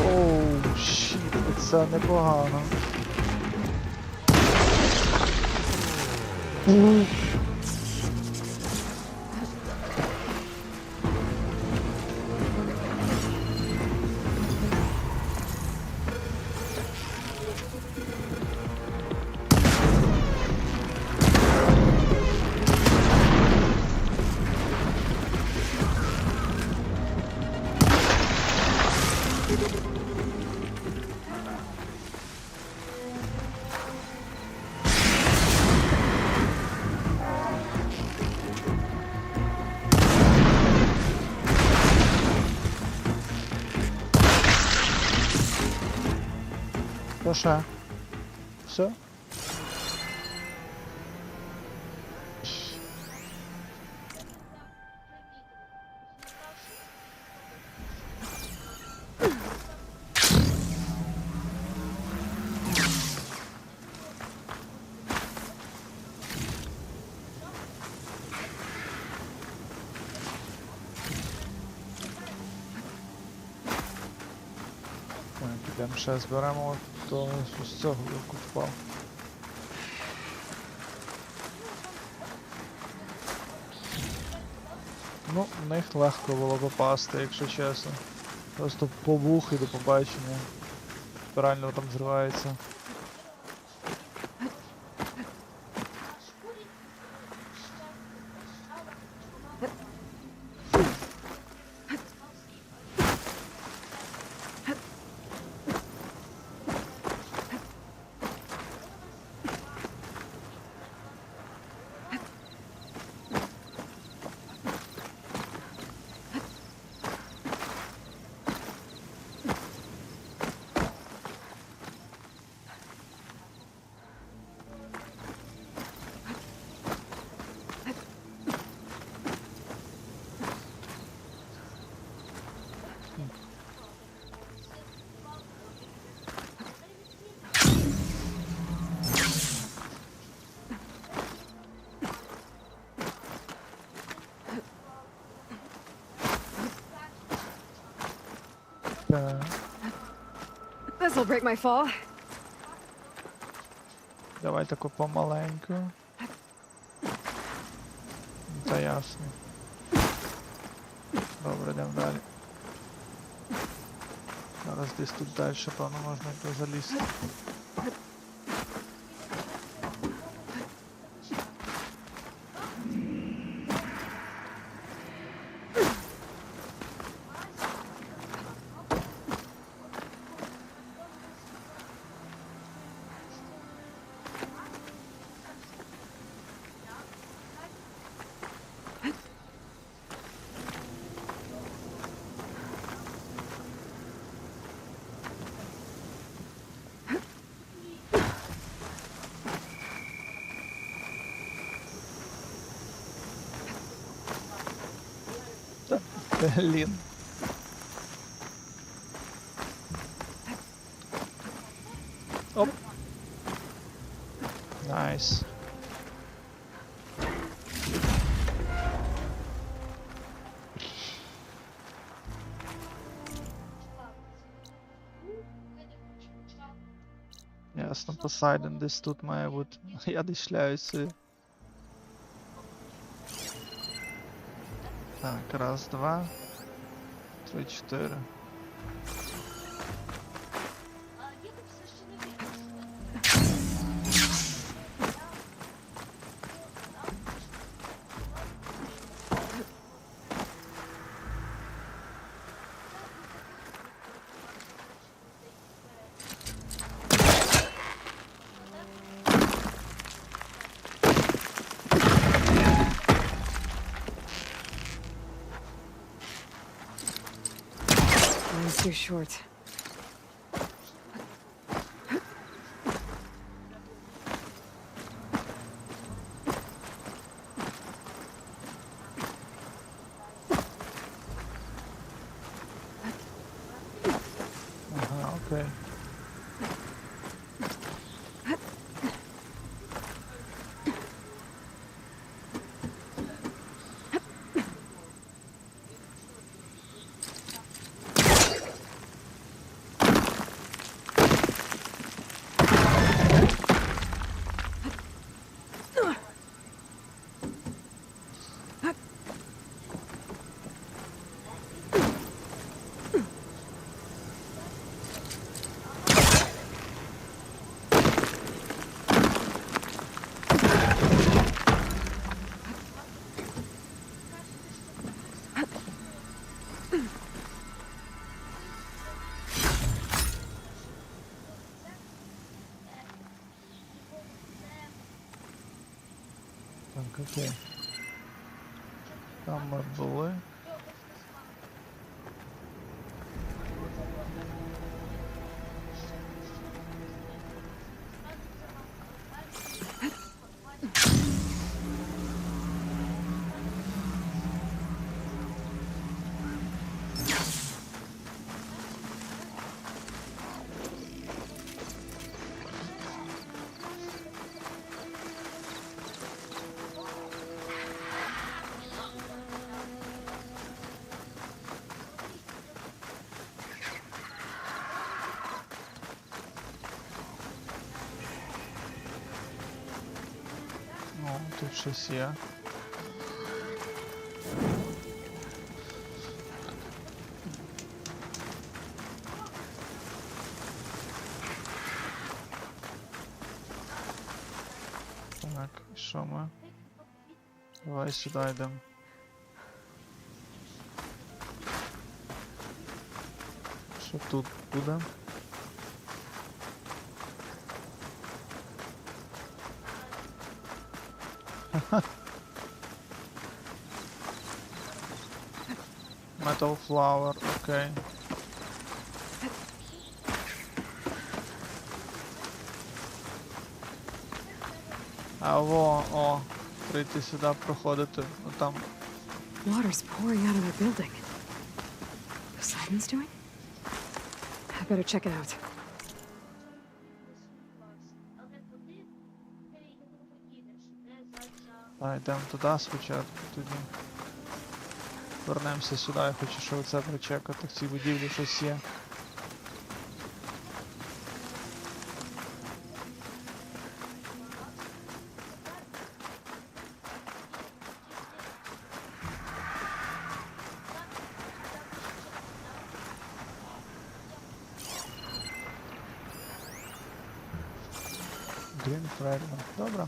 Оу, щіт, це непогано. Що ще? Все? Підемо ще зберемо того, що з цього вилку впав. Ну, в них легко було попасти, якщо чесно. Просто побух і до побачення. Реально там зривається.
This'll break my fall.
Давай тако помаленьку. Та ясно. Добре, йдемо далі. Зараз десь тут далі, певно, можна залізти. Блін. Оп. Найс. Ясно, Посайден десь тут має бути. Я десь шляюся. Так, раз, два, три, чотири.
Too short.
Ага, окей. Так, окей. Там ми були. Тут щось є. Так, і що ми? Давай сюди йдемо. Що тут буде? Metal flower, окей. Аво, о, прийти сюди, проходити, ну там.
Water's pouring out of that building. Poseidon's doing? I better check it out.
А, йдемо туди спочатку, тоді. Вернемося сюди, я хочу ще оце прочекати, в цій будівлі щось є. Green fragment, добре.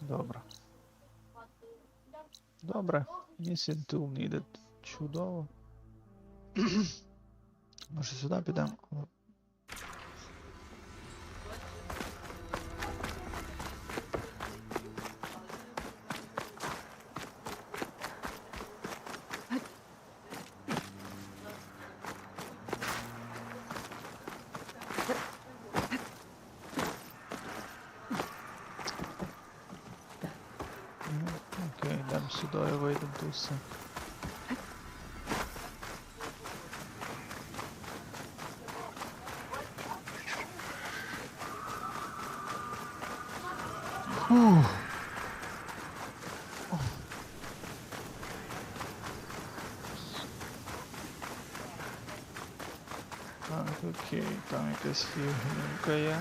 Добре. Добре. Missing tool needed. Чудово. Може сюди підемо? Окей, йдемо сюди і вийдемо тут все. Так, окей, там якась фігнюка є.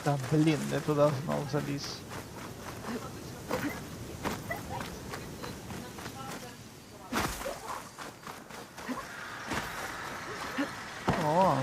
Та блін, не туди знов заліз. О!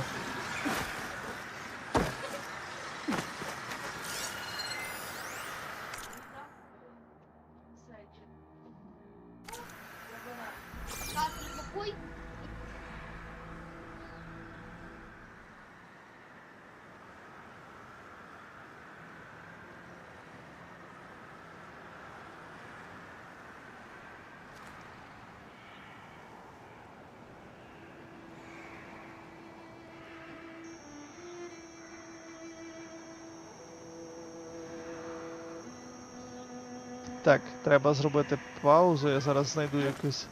Так, треба зробити паузу, я зараз знайду якусь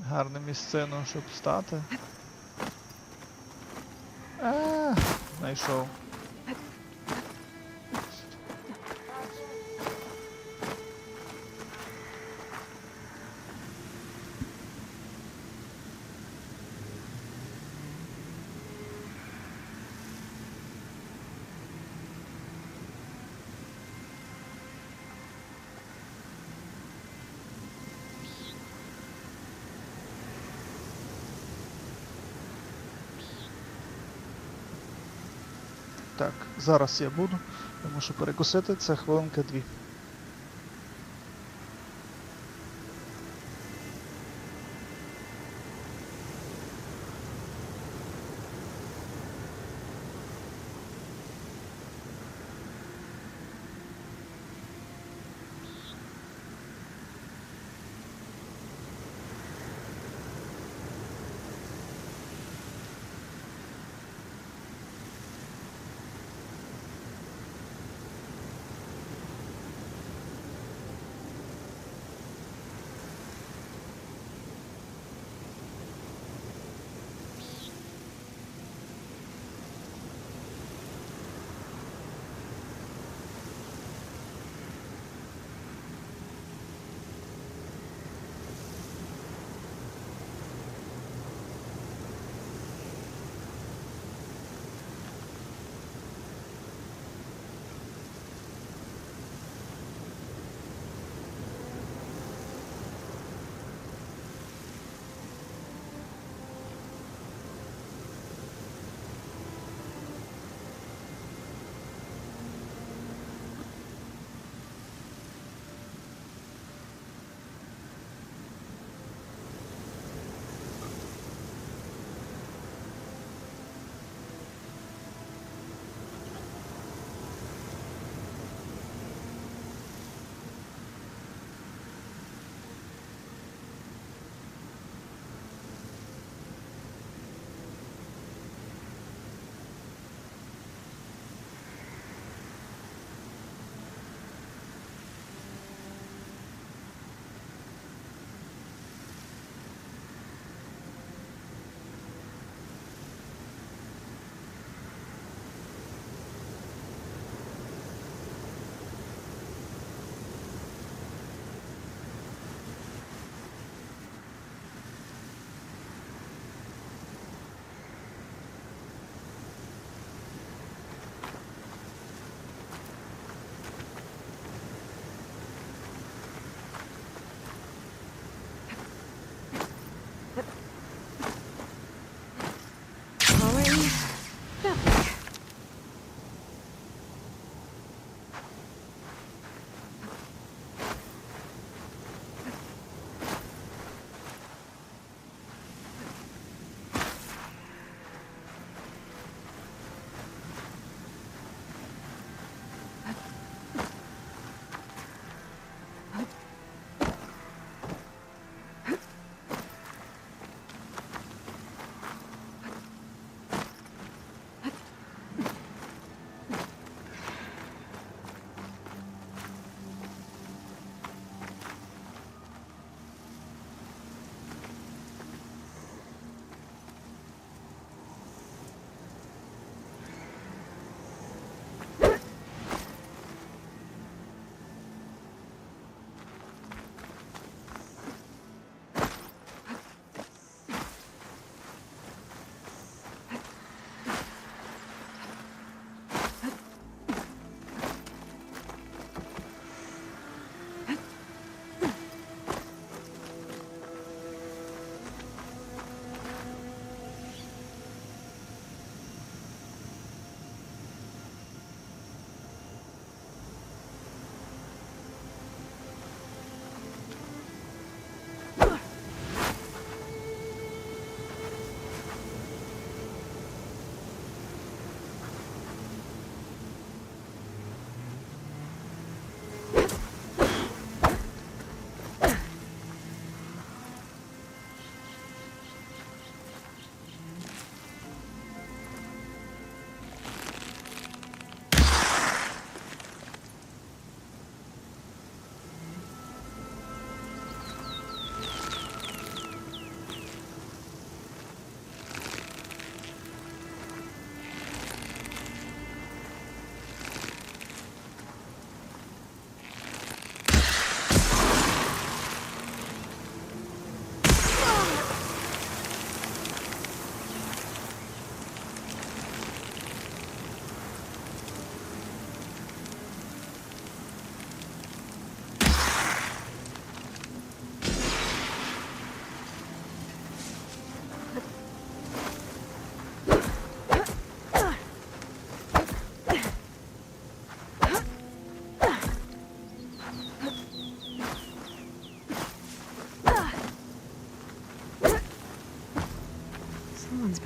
гарну місцину, щоб стати. Знайшов. Так, зараз я буду, я мушу перекусити, це хвилинка 2.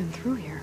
been through here.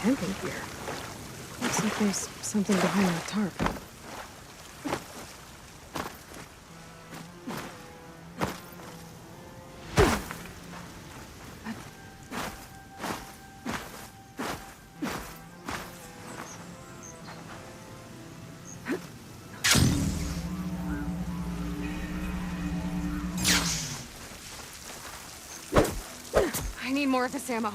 Camping here. Looks like there's something behind that tarp. I need more of this ammo.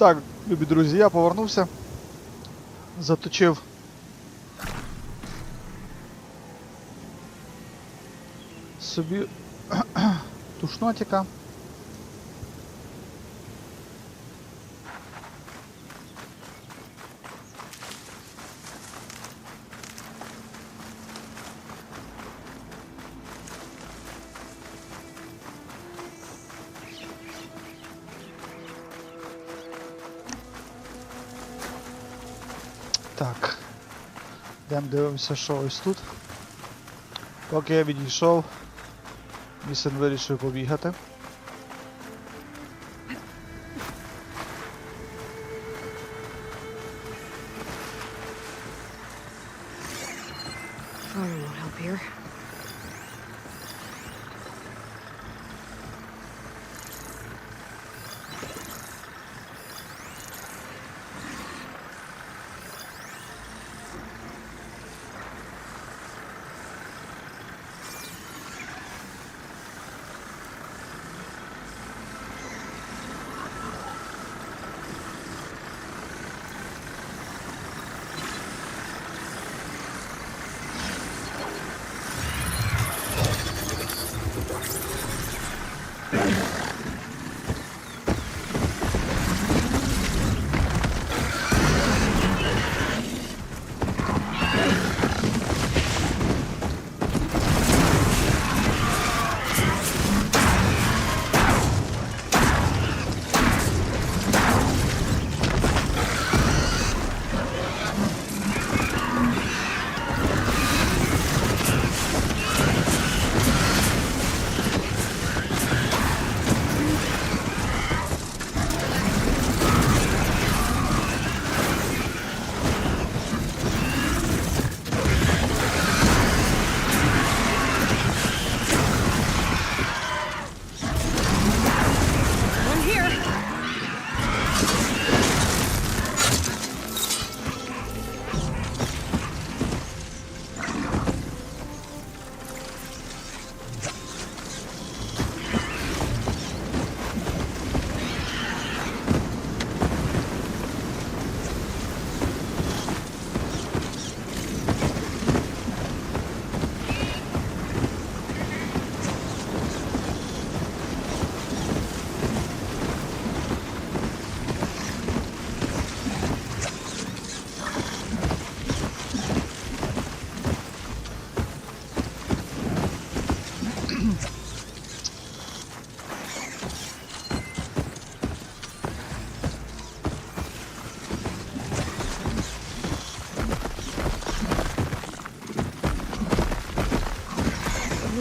Так, любі друзі, я повернувся. Заточив собі тушнотика. Так, йдемо дивимося, що ось тут. Поки я відійшов, мій син вирішив побігати.
Fire won't help here.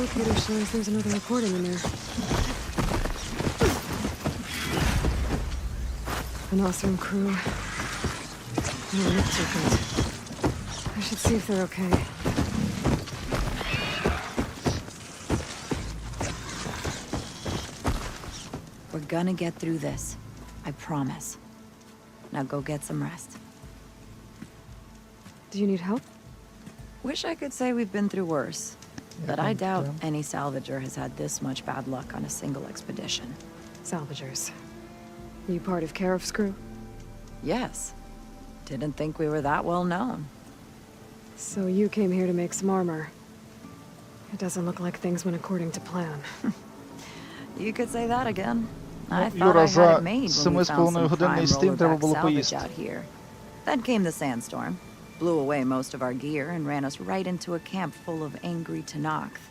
Locator shows there's another recording in there. An awesome crew. They don't look too good. I should see if they're okay.
We're gonna get through this. I promise. Now go get some rest.
Do you need help?
Wish I could say we've been through worse. But I doubt any salvager has had this much bad luck on a single expedition.
Salvagers. You part of Karif's crew?
Yes. Didn't think we were that well known.
So you came here to make some armor. It doesn't look like things went according to plan.
You could say that again. I thought
Юра,
I had
за
it made when we found some prime
стрім треба
rollerback
було
salvage
поїсти.
out here. Then came the sandstorm. Blew away most of our gear and ran us right into a camp full of angry Tenakth.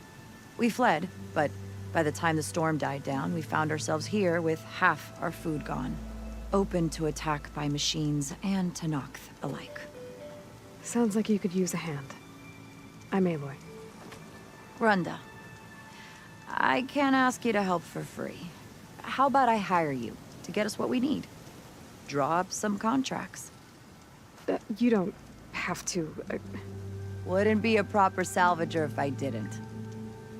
We fled, but by the time the storm died down, we found ourselves here with half our food gone. Open to attack by machines and Tenakth alike.
Sounds like you could use a hand. I'm Aloy.
Runda. I can't ask you to help for free. How about I hire you to get us what we need? Draw up some contracts.
You don't have to.
Wouldn't be a proper salvager if I didn't.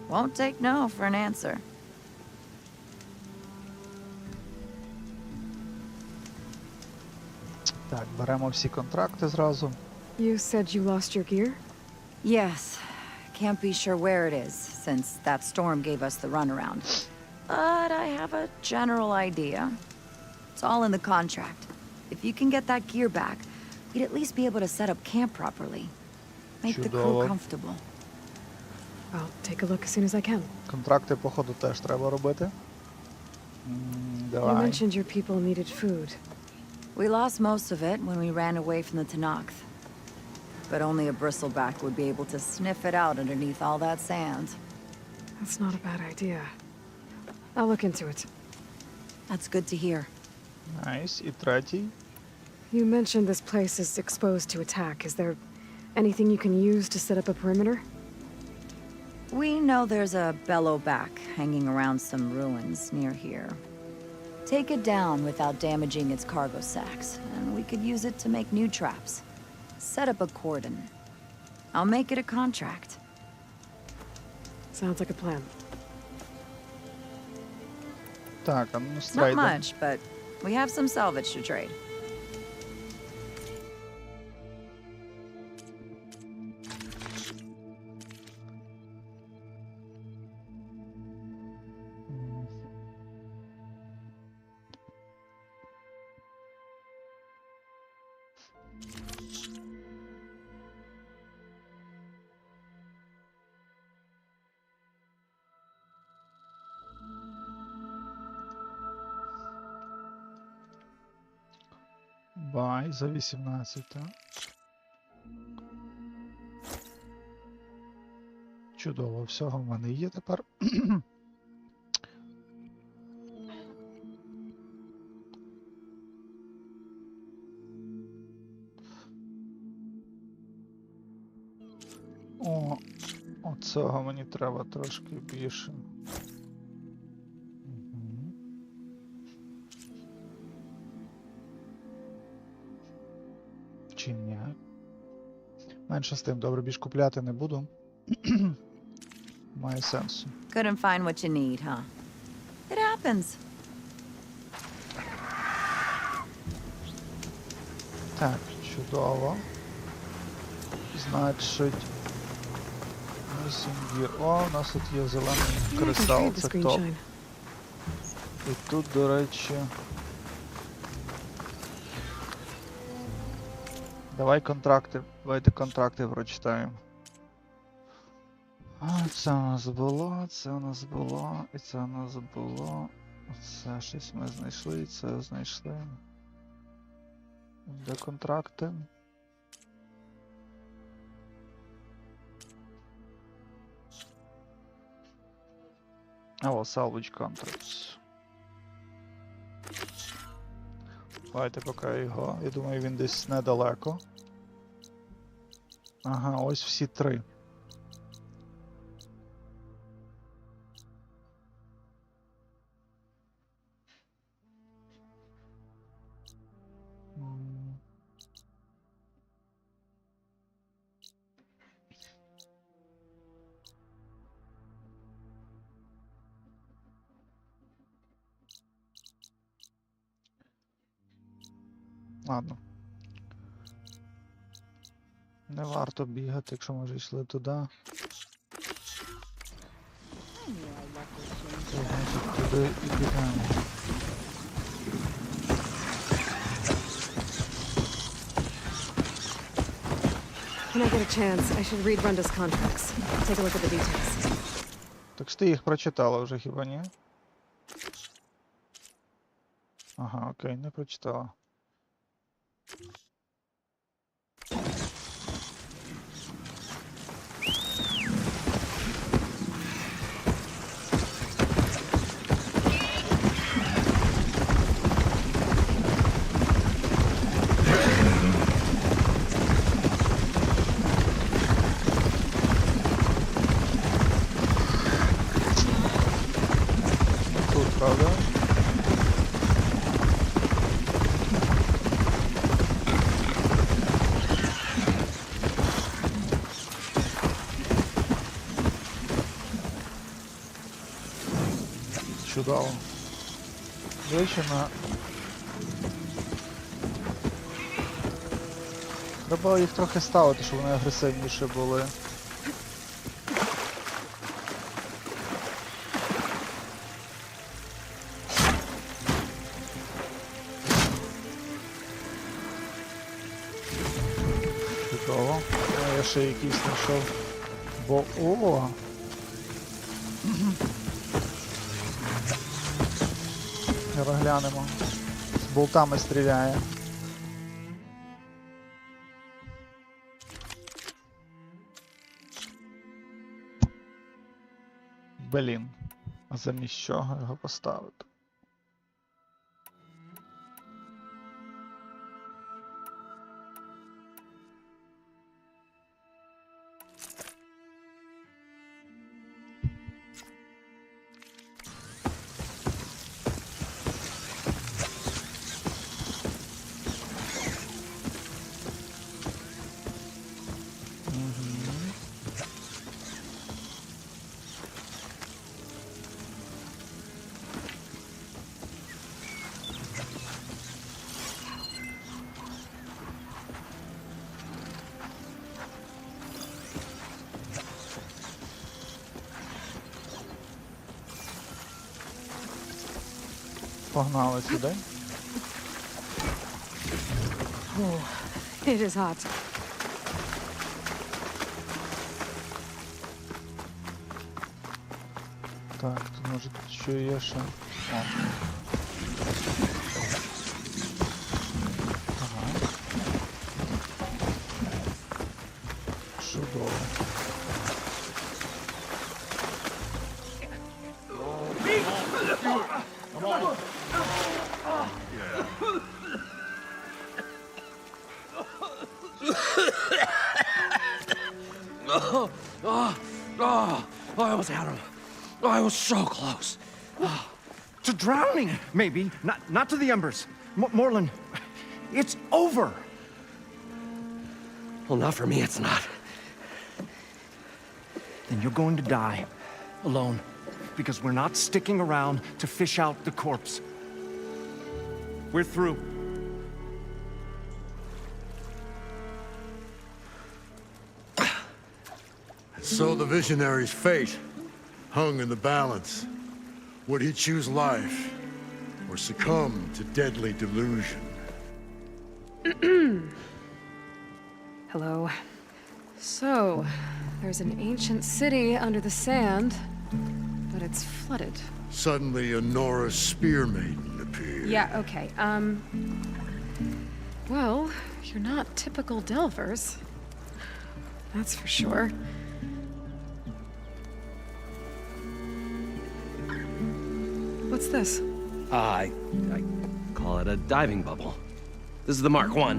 Won't take no for an answer.
Так, беремо всі контракти зразу.
You said you lost your gear?
Yes. Can't be sure where it is, since that storm gave us the runaround. But I have a general idea. It's all in the contract. If you can get that gear back, we'd at least be able to set up camp properly. Make the crew
Чудово.
comfortable.
I'll take a look as soon as I can.
Контракти, походу, теж треба робити.
You
Давай.
mentioned your people needed food.
We lost most of it when we ran away from the Tanakh. But only a bristleback would be able to sniff it out underneath all that sand.
That's not a bad idea. I'll look into it.
That's good to hear.
Найс. І третій.
You mentioned this place is exposed to attack. Is there anything you can use to set up a perimeter?
We know there's a bellowback hanging around some ruins near here. Take it down without damaging its cargo sacks, and we could use it to make new traps. Set up a cordon. I'll make it a contract.
Sounds like a plan.
Так, а ну
Not
страйдер.
much, but we have some salvage to trade.
Бай за 18, так. Чудово, всього в мене є тепер. О, оцього мені треба трошки більше. Чи ні? Менше з тим, добре, більш купляти не буду. Має сенсу.
Couldn't find what you need, huh? It happens.
Так, чудово. Значить... Гір. О, у нас тут є зелений кристал, це топ. І тут, до речі... Давайте контракти прочитаємо. Це у нас було, це у нас було, і це у нас було. Це щось ми знайшли, і це знайшли. Де контракти? О, salvage contracts. Давайте поки його. Я думаю, він десь недалеко. Ага, ось всі три. Ладно. Не варто бігати, якщо ми вже йшли туди. Туди і бігаємо.
When I get a chance, I should read Runda's contracts. Take a look at the details.
Так що ти їх прочитала вже, хіба ні? Ага, окей, не прочитала. Тут, правда? Чудово. До речі, треба їх трохи ставити, щоб вони агресивніше були. Чудово. А я ще якийсь знайшов. Бо... О! Розглянемо. З болтами стріляє. Блін. А замість чого його поставити? Погнали сюди.
Oh, it is hot.
Так, тут може тут що є ще. О. Ага. Чудово.
I almost had him. I was so close. To drowning, maybe. Not to the embers. Moreland, it's over.
Well, not for me, it's not.
Then you're going to die. Alone. Because we're not sticking around to fish out the corpse. We're through.
So the visionary's fate hung in the balance. Would he choose life or succumb to deadly delusion?
Hello. So, there's an ancient city under the sand, but it's flooded.
Suddenly, a Norse spear maiden appeared.
Yeah, okay, well, you're not typical Delvers. That's for sure. What's this?
I call it a diving bubble. This is the Mark I.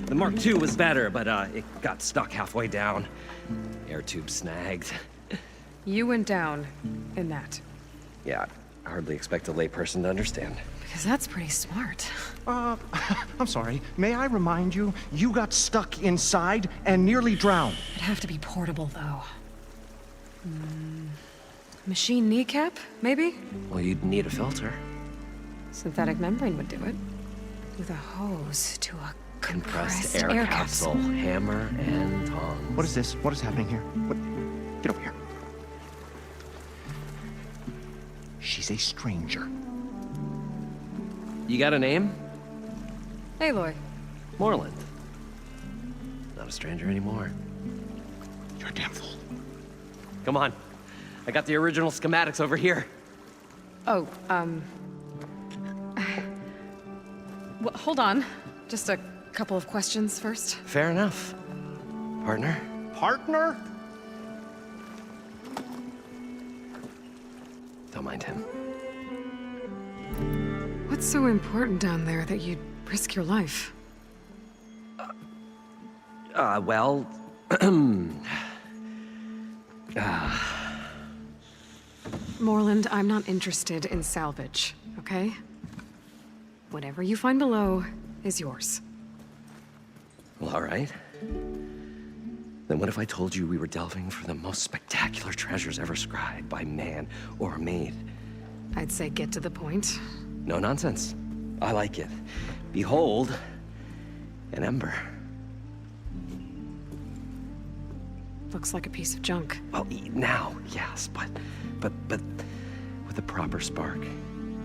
The Mark II was better, but it got stuck halfway down. Air tube snagged.
You went down in that.
Yeah, I hardly expect a layperson to understand.
Because that's pretty smart.
I'm sorry. May I remind you, you got stuck inside and nearly drowned.
It'd have to be portable, though. Machine kneecap, maybe?
Well, you'd need a filter.
Synthetic membrane would do it. With a hose to a compressed
air capsule. Hammer and tongs.
What is this? What is happening here? What? Get over here. She's a stranger.
You got a name?
Aloy.
Moreland. Not a stranger anymore.
You're a damn fool.
Come on. I got the original schematics over here.
Oh, well, hold on. Just a couple of questions first.
Fair enough. Partner?
Partner?
Don't mind him.
What's so important down there that you'd risk your life?
Well...
Moreland, I'm not interested in salvage, okay? Whatever you find below is yours.
Well, all right. Then what if I told you we were delving for the most spectacular treasures ever scribed by man or maid?
I'd say get to the point.
No nonsense. I like it. Behold, an ember.
Looks like a piece of junk.
Well, now, yes, but with a proper spark.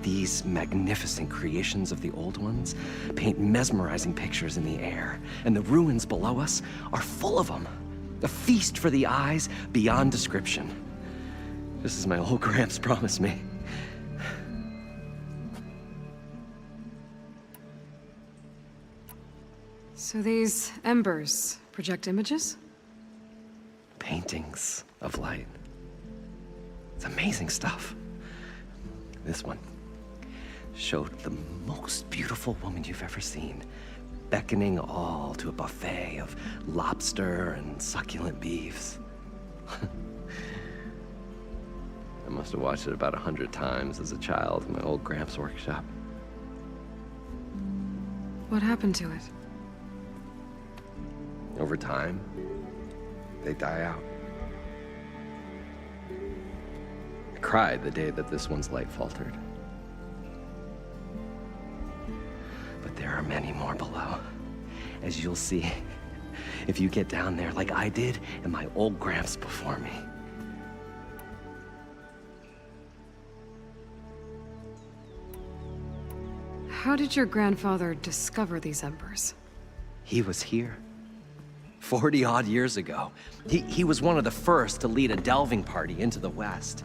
These magnificent creations of the old ones paint mesmerizing pictures in the air, and the ruins below us are full of them. A feast for the eyes beyond description. Just as my old Gramps promised me.
So these embers project images?
Paintings of light. It's amazing stuff. This one showed the most beautiful woman you've ever seen, beckoning all to a buffet of lobster and succulent beefs. I must have watched it about 100 times as a child in my old Gramps' workshop.
What happened to it?
Over time, they die out. I cried the day that this one's light faltered. But there are many more below, as you'll see if you get down there like I did and my old Gramps before me.
How did your grandfather discover these embers?
He was here 40-odd years ago. He was one of the first to lead a delving party into the West.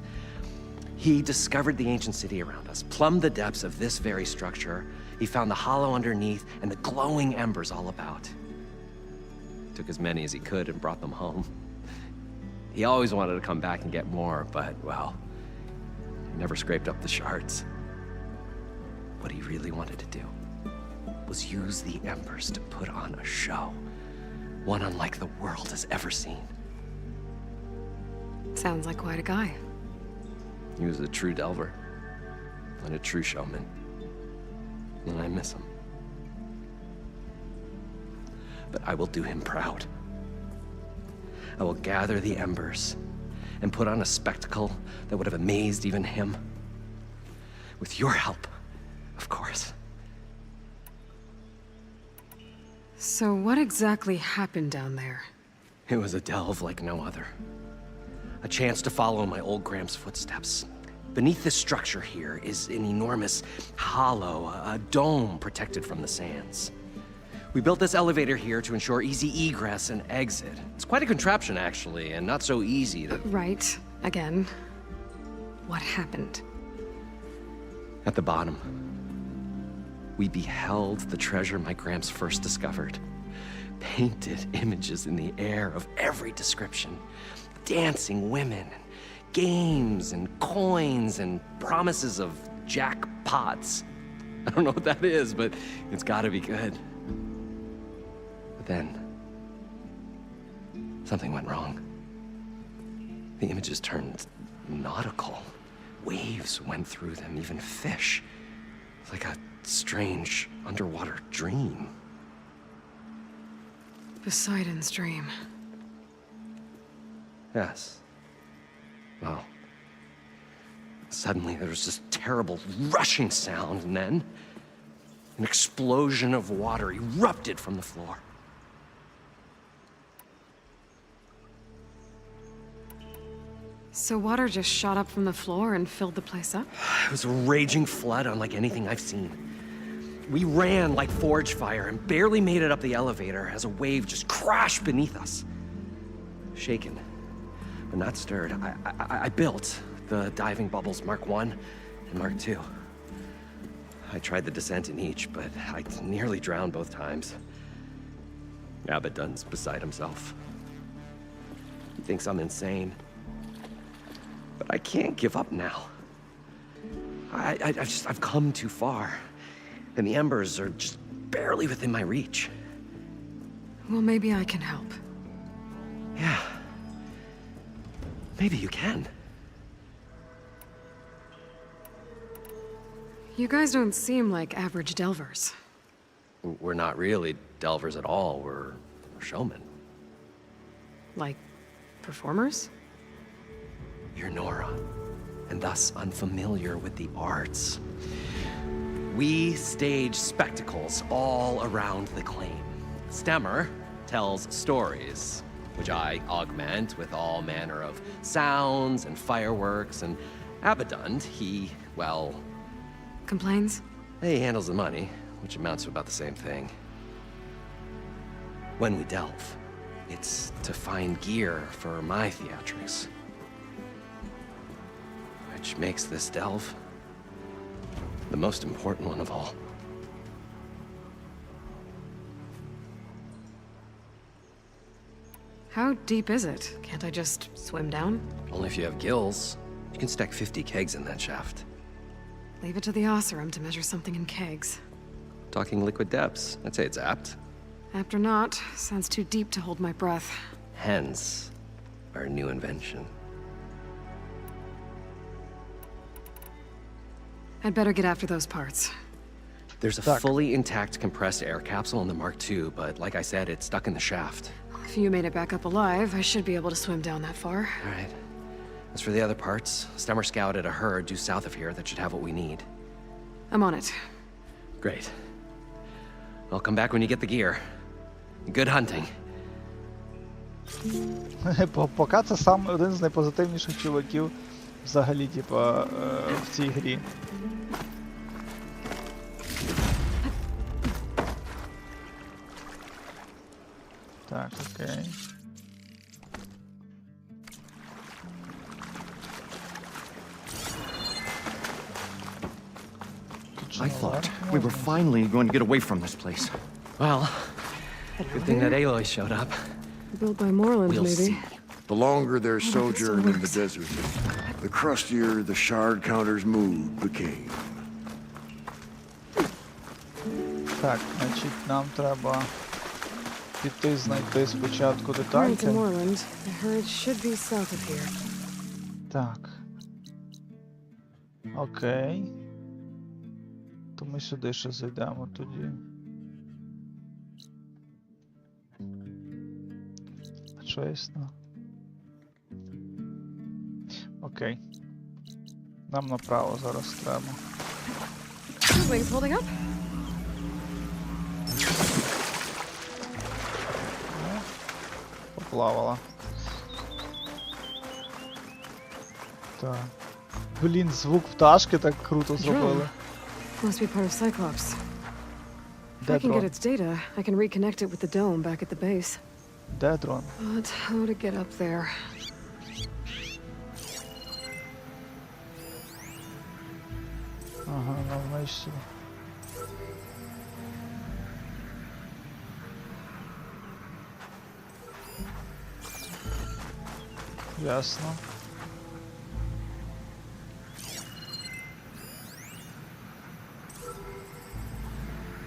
He discovered the ancient city around us, plumbed the depths of this very structure. He found the hollow underneath and the glowing embers all about. Took as many as he could and brought them home. He always wanted to come back and get more, but, well, he never scraped up the shards. What he really wanted to do was use the embers to put on a show, one unlike the world has ever seen.
Sounds like quite a guy.
He was a true delver and a true showman, and I miss him. But I will do him proud. I will gather the embers and put on a spectacle that would have amazed even him. With your help, of course.
So what exactly happened down there?
It was a delve like no other. A chance to follow my old Gramps' footsteps. Beneath this structure here is an enormous hollow, a dome protected from the sands. We built this elevator here to ensure easy egress and exit. It's quite a contraption, actually, and not so easy to...
Right. Again. What happened?
At the bottom, we beheld the treasure my Gramps first discovered. Painted images in the air of every description. Dancing women, games and coins and promises of jackpots. I don't know what that is, but it's gotta be good. But then, something went wrong. The images turned nautical. Waves went through them, even fish. It's like a strange underwater dream.
Poseidon's dream.
Yes. Well, suddenly there was this terrible rushing sound, and then an explosion of water erupted from the floor.
So water just shot up from the floor and filled the place up?
It was a raging flood unlike anything I've seen. We ran like forge fire and barely made it up the elevator as a wave just crashed beneath us. Shaken, but not stirred, I built the diving bubbles Mark I and Mark II. I tried the descent in each, but I nearly drowned both times. Abaddon's beside himself. He thinks I'm insane. But I can't give up now. I've come too far. And the embers are just barely within my reach.
Well, maybe I can help.
Yeah. Maybe you can.
You guys don't seem like average delvers.
We're not really delvers at all. We're showmen.
Like, performers?
You're Nora, and thus unfamiliar with the arts. We stage spectacles all around the claim. Stemmer tells stories, which I augment with all manner of sounds and fireworks, and Abaddon, he, well,
Complains?
He handles the money, which amounts to about the same thing. When we delve, it's to find gear for my theatrics. Which makes this delve the most important one of all.
How deep is it? Can't I just swim down?
Only if you have gills. You can stack 50 kegs in that shaft.
Leave it to the Oseram to measure something in kegs.
Talking liquid depths, I'd say it's apt.
Apt or not, sounds too deep to hold my breath.
Hence, our new invention.
I'd better get after those parts.
There's a fully intact compressed air capsule in the Mark II, but like I said, it's stuck in the shaft.
If you made it back up alive, I should be able to swim down that far.
All right. As for the other parts, Stemmer scouted a herd due south of here that should have what we need.
I'm on it.
Great. I'll come back when you get the gear. Good hunting.
Поки це сам один з найпозитивніших чуваків взагалі, типа, в цій грі. Так, окей.
I thought we were finally going to get away from this place.
Well, good thing that Aloy showed up.
Built by Moreland,
We'll
maybe.
see.
The longer their sojourn in the desert, the crustier the shard counter's mood became.
Так, значить, нам треба піти знайти спочатку
According
детальки.
to Moreland, the herd should be south of here.
Так. Окей. То ми сюди ще зайдемо тоді. Чесно. Окей. Нам направо зараз треба.
Wings holding up?
Поплавала. Так. Блін, звук пташки так круто зробили.
Must be part of Cyclops. If
Де
I can get
дрон?
its data, I can reconnect it with the dome back at the base.
Де дрон?
But how to get up there?
Ага, навмисно. Ясно.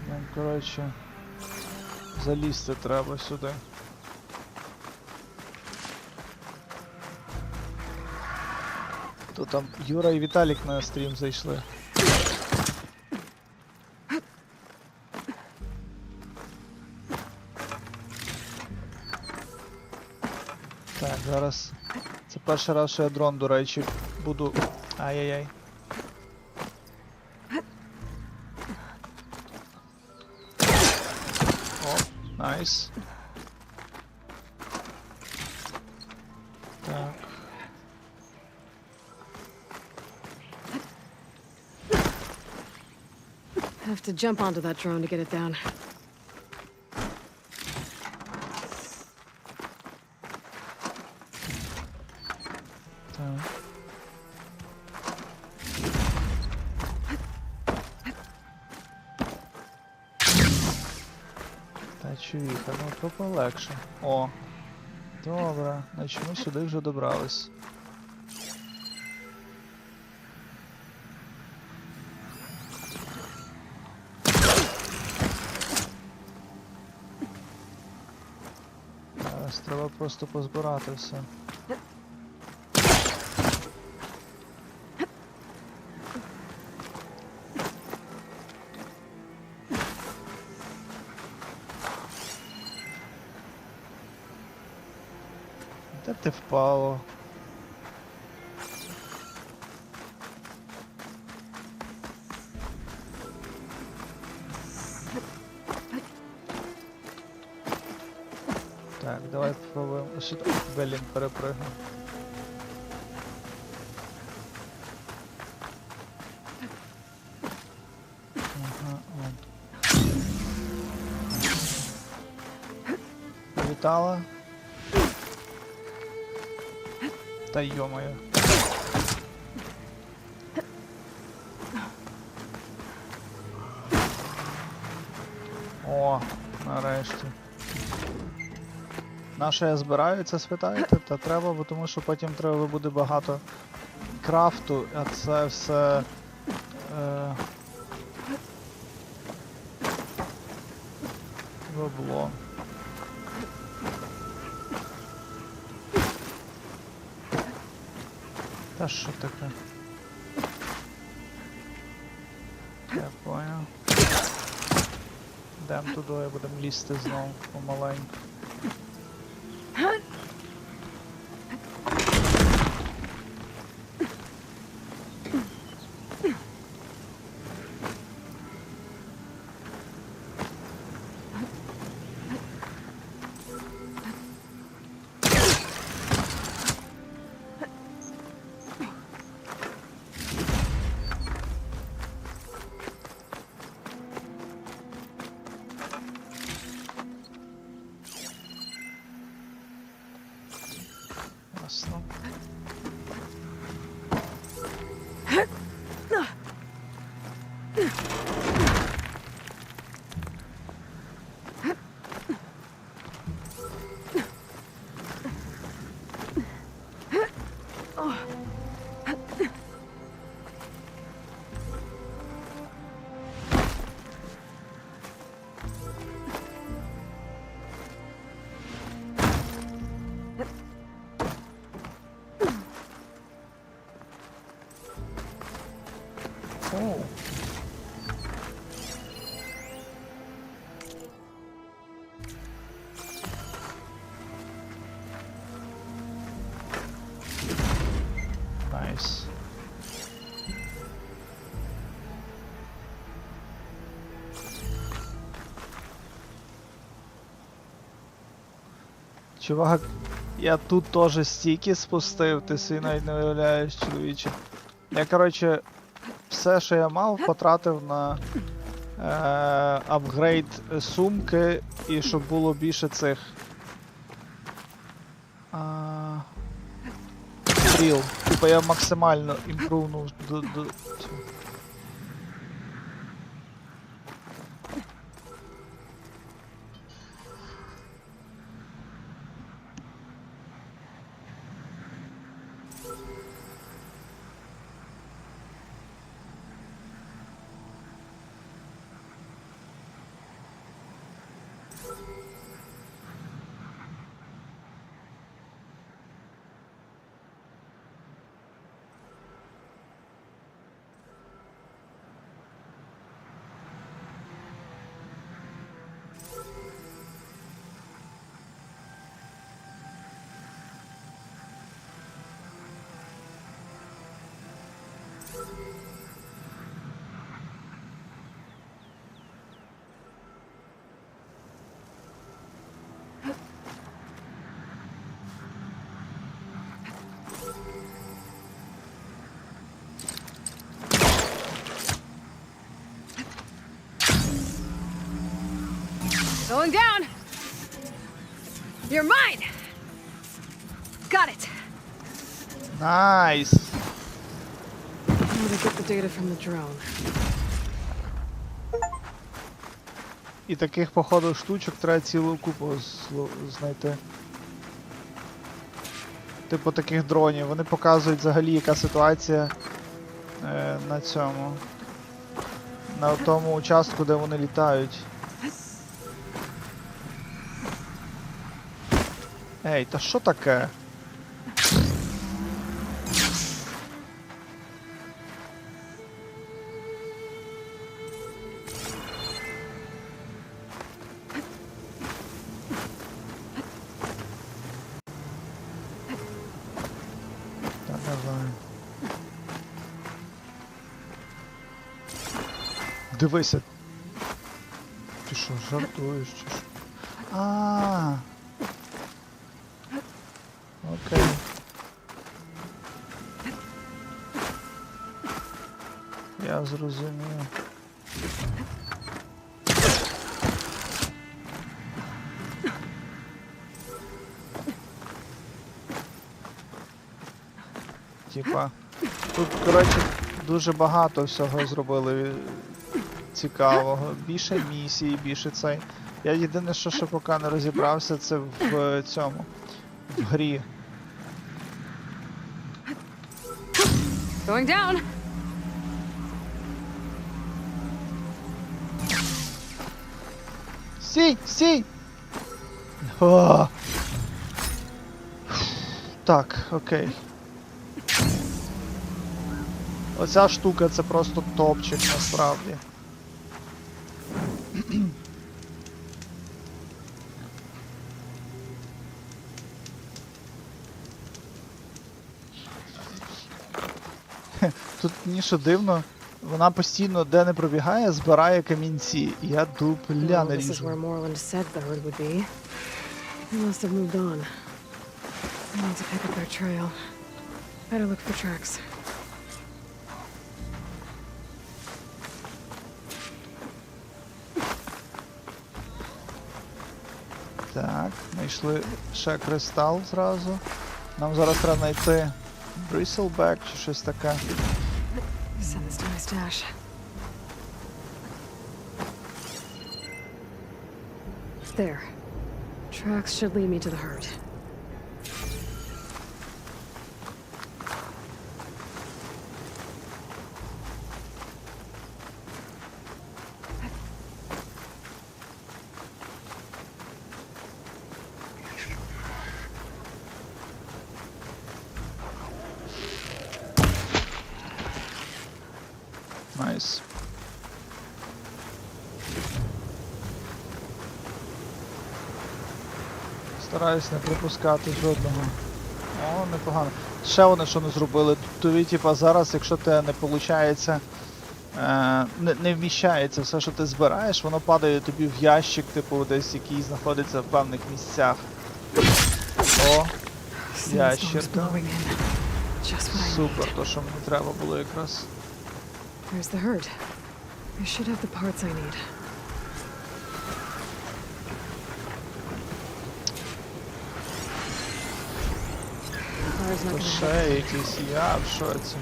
Нам, коротше, залізти треба сюди. То там Юра і Віталік на стрім зайшли. Так, зараз. Це перший раз, що я дрон, до речі, буду. Ай-яй-яй. О, найс. Так.
Have to jump onto that drone to get it down.
Так. Та чувіха, ну то полегше. О. Добре, значить ми сюди вже добрались. Зараз треба просто позбирати все. Де ти впало? Так, давай попробуємо сюди. Блін, перепригну. метала. Та йо-моє. О, нарешті. На що я збираю, це спитаєте? Та треба, бо тому що потім треба буде багато крафту, а це все... бабло. Та що таке? Я понял. Йдемо туди, будемо лізти знову помаленьку. Ясно. О. Найс. Чувак, я тут теж стільки спустив, ти собі навіть не уявляєш, чоловіче. Я, коротше, все, що я мав, потратив на апгрейд сумки і щоб було більше цих стріл. Типа я максимально імпрувнув до цього.
Going down! You're mine! Got it!
Nice!
I'm gonna get the data from the drone.
І таких, походу, штучок треба цілу купу знайти. Типу таких дронів. Вони показують взагалі, яка ситуація на цьому. На тому участку, де вони літають. Ей, та що таке? Та не знаю. Дивися. Ти що, жартуєш чи що? А-а-а. Окей. Я зрозумів. типа. Тут, коротше, дуже багато всього зробили цікавого. Більше місій, більше цей. Я єдине, що ще поки не розібрався, це в цьому. В грі.
Going down.
Стій! Стій! О! Так, окей. Оця штука це просто топчик насправді. Тут мені що дивно, вона постійно де не пробігає, збирає камінці. І я дупля не
This is
ріжу.
where Moreland said the herd would be. They must have moved on. I need to pick up their trail. Better look for tracks.
Так, знайшли ще кристал зразу. Нам зараз треба знайти Bristleback чи щось таке.
Send this to my stash. There. Tracks should lead me to the herd.
Найс. Стараюсь не пропускати жодного. О, непогано. Ще вони що не зробили. Тобі, типа, зараз, якщо те не виходить, не вміщається все, що ти збираєш, воно падає тобі в ящик, типу, десь який знаходиться в певних місцях. О, ящерка. Супер, то що мені треба було якраз.
There's the herd. I should have the parts I need. Fire's not
То
gonna
ще
help.
якийсь, я в шоці.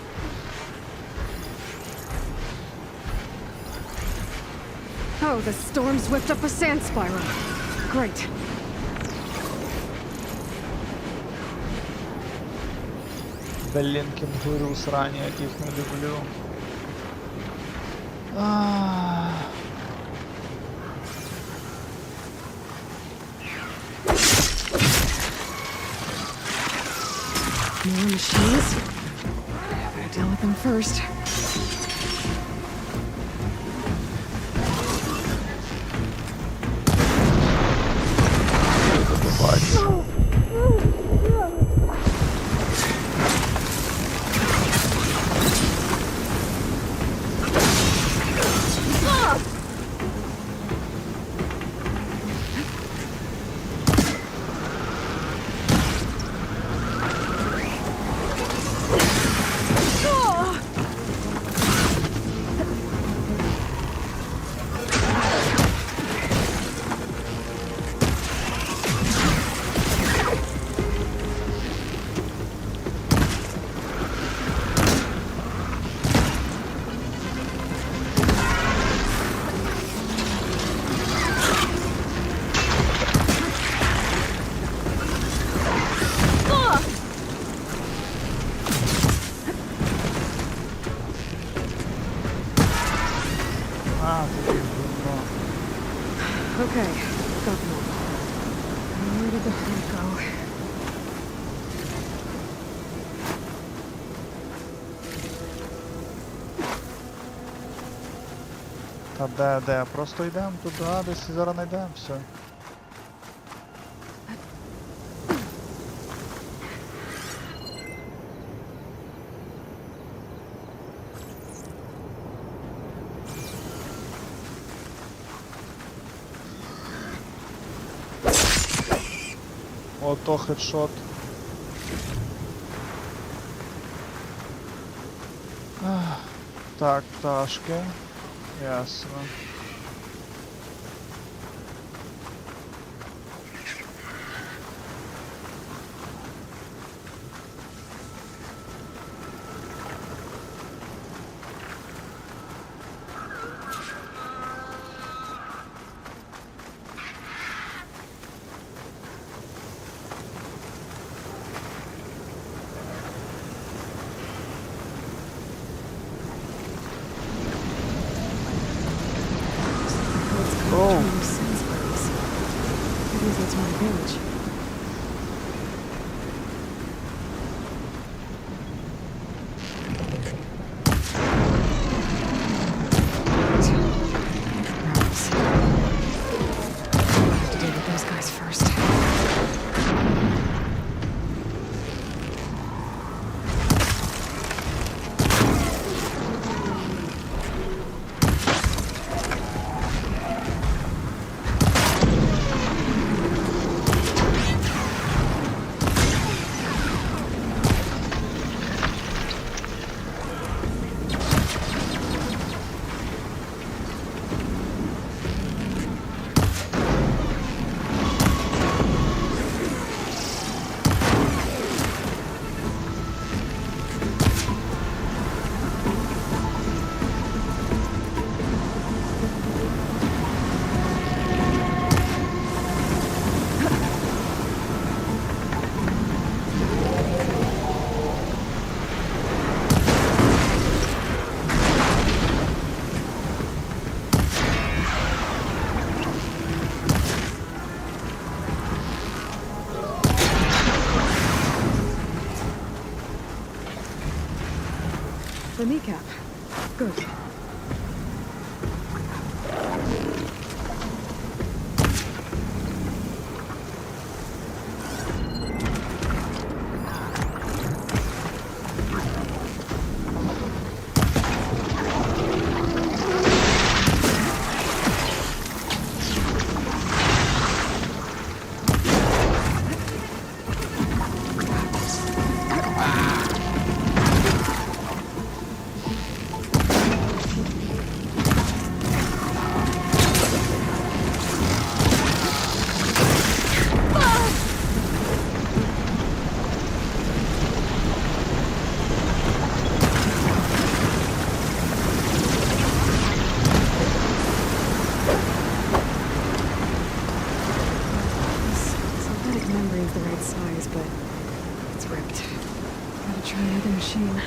Oh, the storm's whipped up a sand spiral. Great.
Блін, кенгуру срані, яких не люблю.
More machines? Better deal with them first. Okay, got them all. Where did the herd go?
Та де? Просто йдемо туди, десь і зараз знайдемо, все. Ото хедшот. Так, пташки. Ясно.
no sense for this. Could use it to my advantage. Rebels. I have to deal with those guys first. The kneecap. Good. Membrane's the right size, but it's ripped. Gotta try another machine.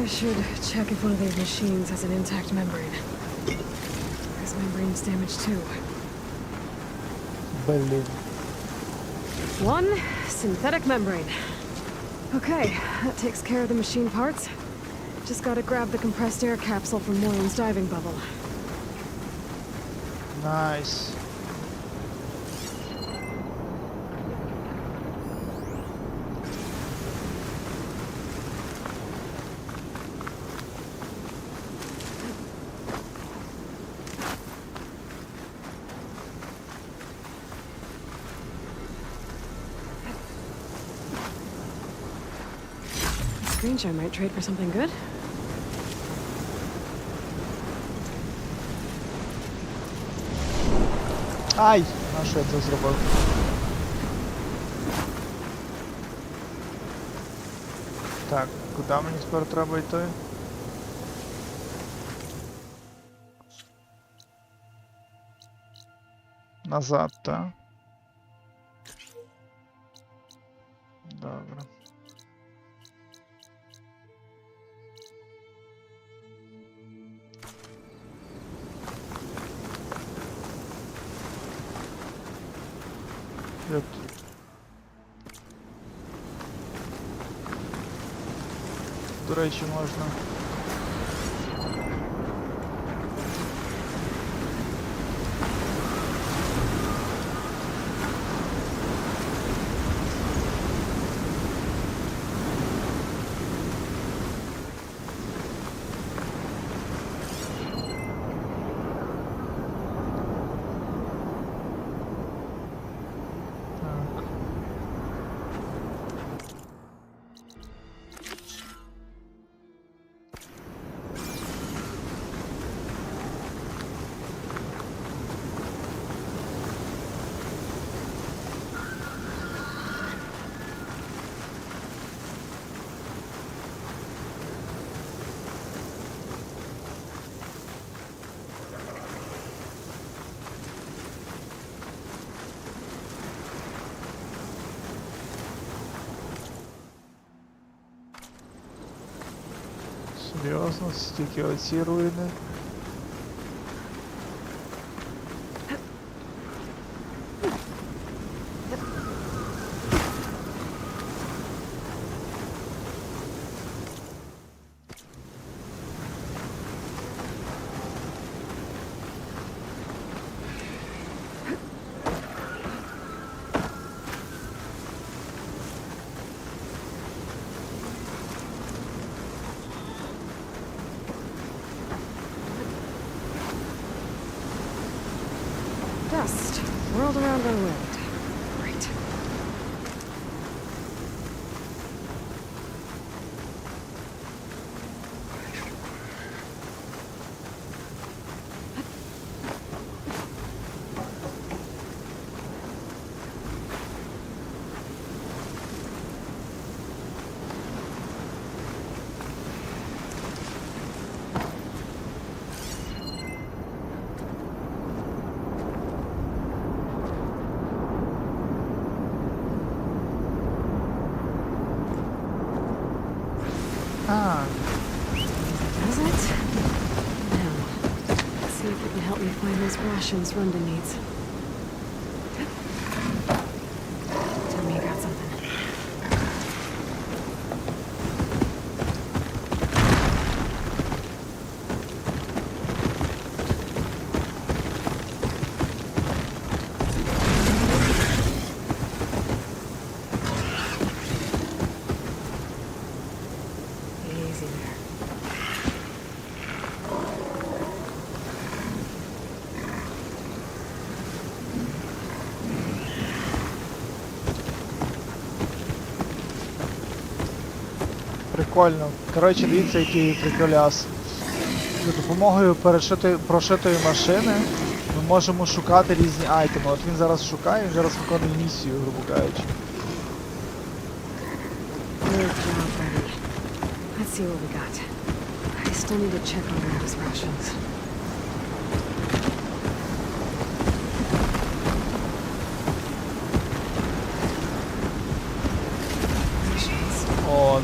Should check if one of these machines has an intact membrane. This membrane's damaged too.
Блин.
One synthetic membrane. Okay, that takes care of the machine parts. Just gotta grab the compressed air capsule from Moylan's diving bubble.
Nice.
Screenshot I might trade for something good.
Ай! На що я це зробив? Так, куди мені тепер треба йти? Назад, так? Добре. Тут. До речі, можна Серйозно, стільки оці руїни.
Dust whirled around our wind. Great.
Ah.
Is it? Now, let's see if you can help me find those rations Runda needs. Tell me you got something. Easy there.
Прикольно. Коротше, дивіться, який приколяс. За допомогою прошитої машини ми можемо шукати різні айтеми. От він зараз шукає, він зараз виконує місію, грубо кажучи.
Good job, buddy. Let's see what we got. I still need to check on Rinda's rations. Rations.
От.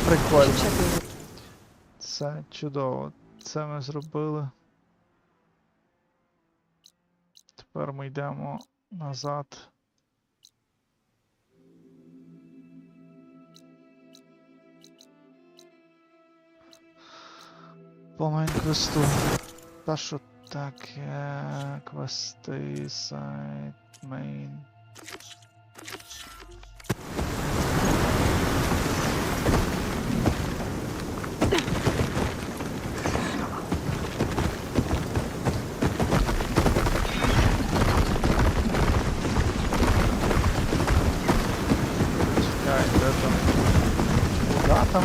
Прикольно. Це чудово. Це ми зробили. Тепер ми йдемо назад. По мейн-квесту. Та що таке? Квести, сайт, мейн. Чекай, де там? Куда там?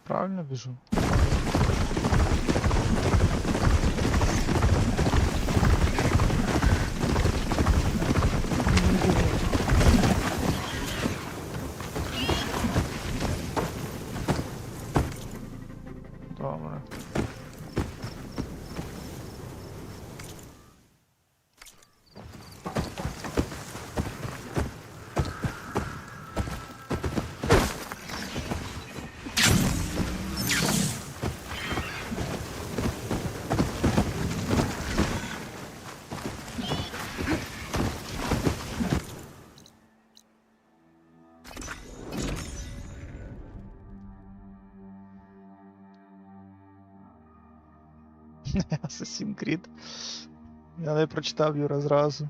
Правильно біжу? Добре. Assassin's Creed. Я не прочитав Юра зразу.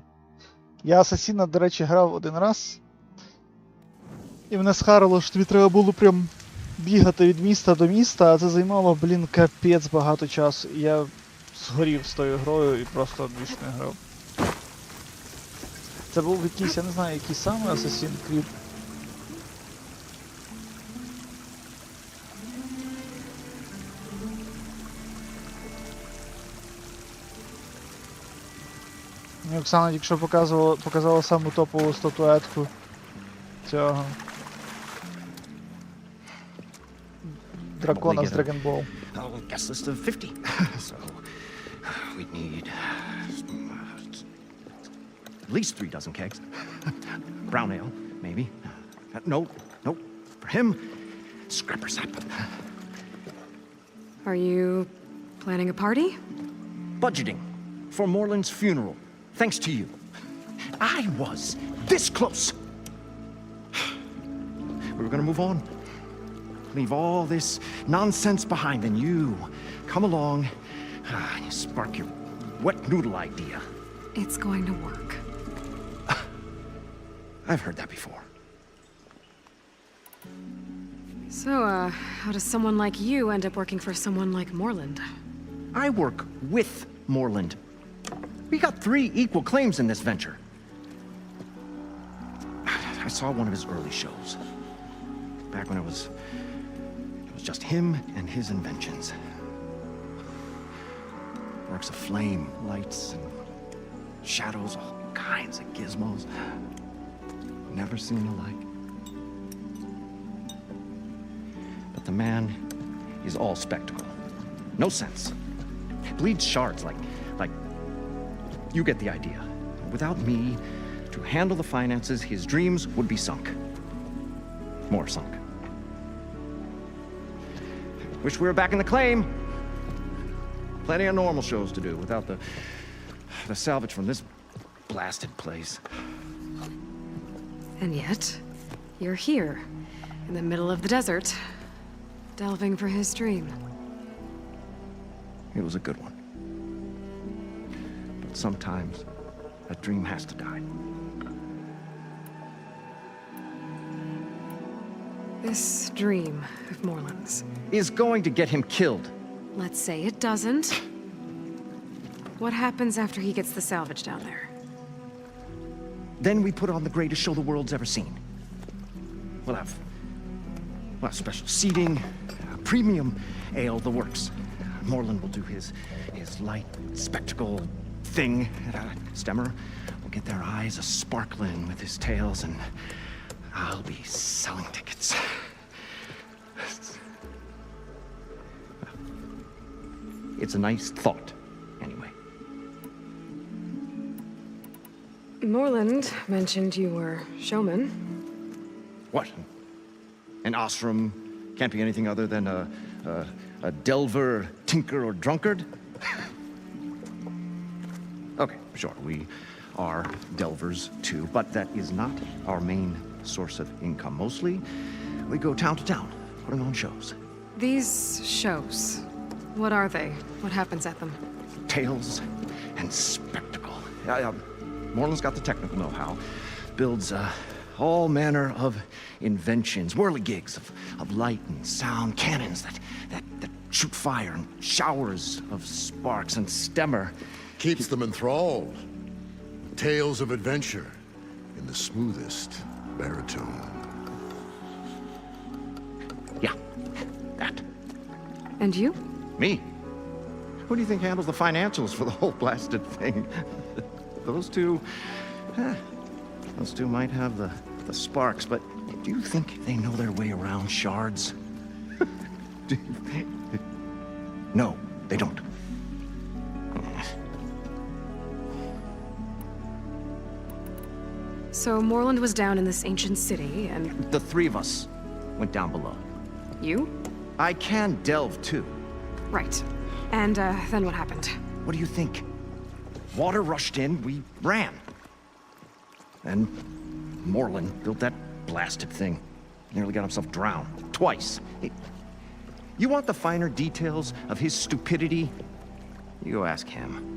Я Асасіна, до речі, грав один раз. І мене схарило, що тобі треба було прям бігати від міста до міста, а це займало, блін, капець багато часу. І я згорів з тою грою і просто більше не грав. Це був якийсь, я не знаю, який саме Assassin's Creed. Мені Оксана тільки що показала саму топову статуетку цього дракона з Dragon Ball.
Guest list of 50. So we need at least 3 dozen kegs. Brown ale, maybe. No. For him, scrapper sap.
Are you planning a party?
Budgeting for Morland's funeral. Thanks to you. I was this close. We were gonna move on. Leave all this nonsense behind, and you come along, you spark your wet noodle idea.
It's going to work.
I've heard that before.
So, how does someone like you end up working for someone like Morland?
I work with Morland. We got 3 equal claims in this venture. I saw one of his early shows. Back when it was just him and his inventions. Works of flame, lights, and shadows, all kinds of gizmos. Never seen the like. But the man is all spectacle. No sense. Bleeds shards like... You get the idea. Without me to handle the finances, his dreams would be sunk. More sunk. Wish we were back in the claim. Plenty of normal shows to do without the salvage from this blasted place.
And yet, you're here, in the middle of the desert, delving for his dream.
It was a good one. But sometimes, a dream has to die.
This dream of Morland's
is going to get him killed.
Let's say it doesn't. What happens after he gets the salvage down there?
Then we put on the greatest show the world's ever seen. We'll have special seating, premium ale, the works. Morland will do his light spectacle thing. Stemmer will get their eyes a-sparkling with his tales, and I'll be selling tickets. It's a nice thought, anyway.
Morland mentioned you were showman.
What? An ostrom can't be anything other than a delver, tinker, or drunkard? Okay, sure, we are delvers too, but that is not our main source of income. Mostly, we go town to town, putting on shows.
These shows, what are they? What happens at them?
Tales and spectacle. Morland's got the technical know-how. Builds all manner of inventions, whirligigs of light and sound, cannons that shoot fire, and showers of sparks, and Stemmer
keeps them enthralled. Tales of adventure in the smoothest baritone.
Yeah, that.
And you?
Me? Who do you think handles the financials for the whole blasted thing? Those two might have the sparks, but do you think they know their way around shards? No, they don't.
So Morland was down in this ancient city, and...
The 3 of us went down below.
You?
I can delve, too.
Right. And, then what happened?
What do you think? Water rushed in, we ran. Then Morland built that blasted thing. Nearly got himself drowned. Twice. You want the finer details of his stupidity? You go ask him.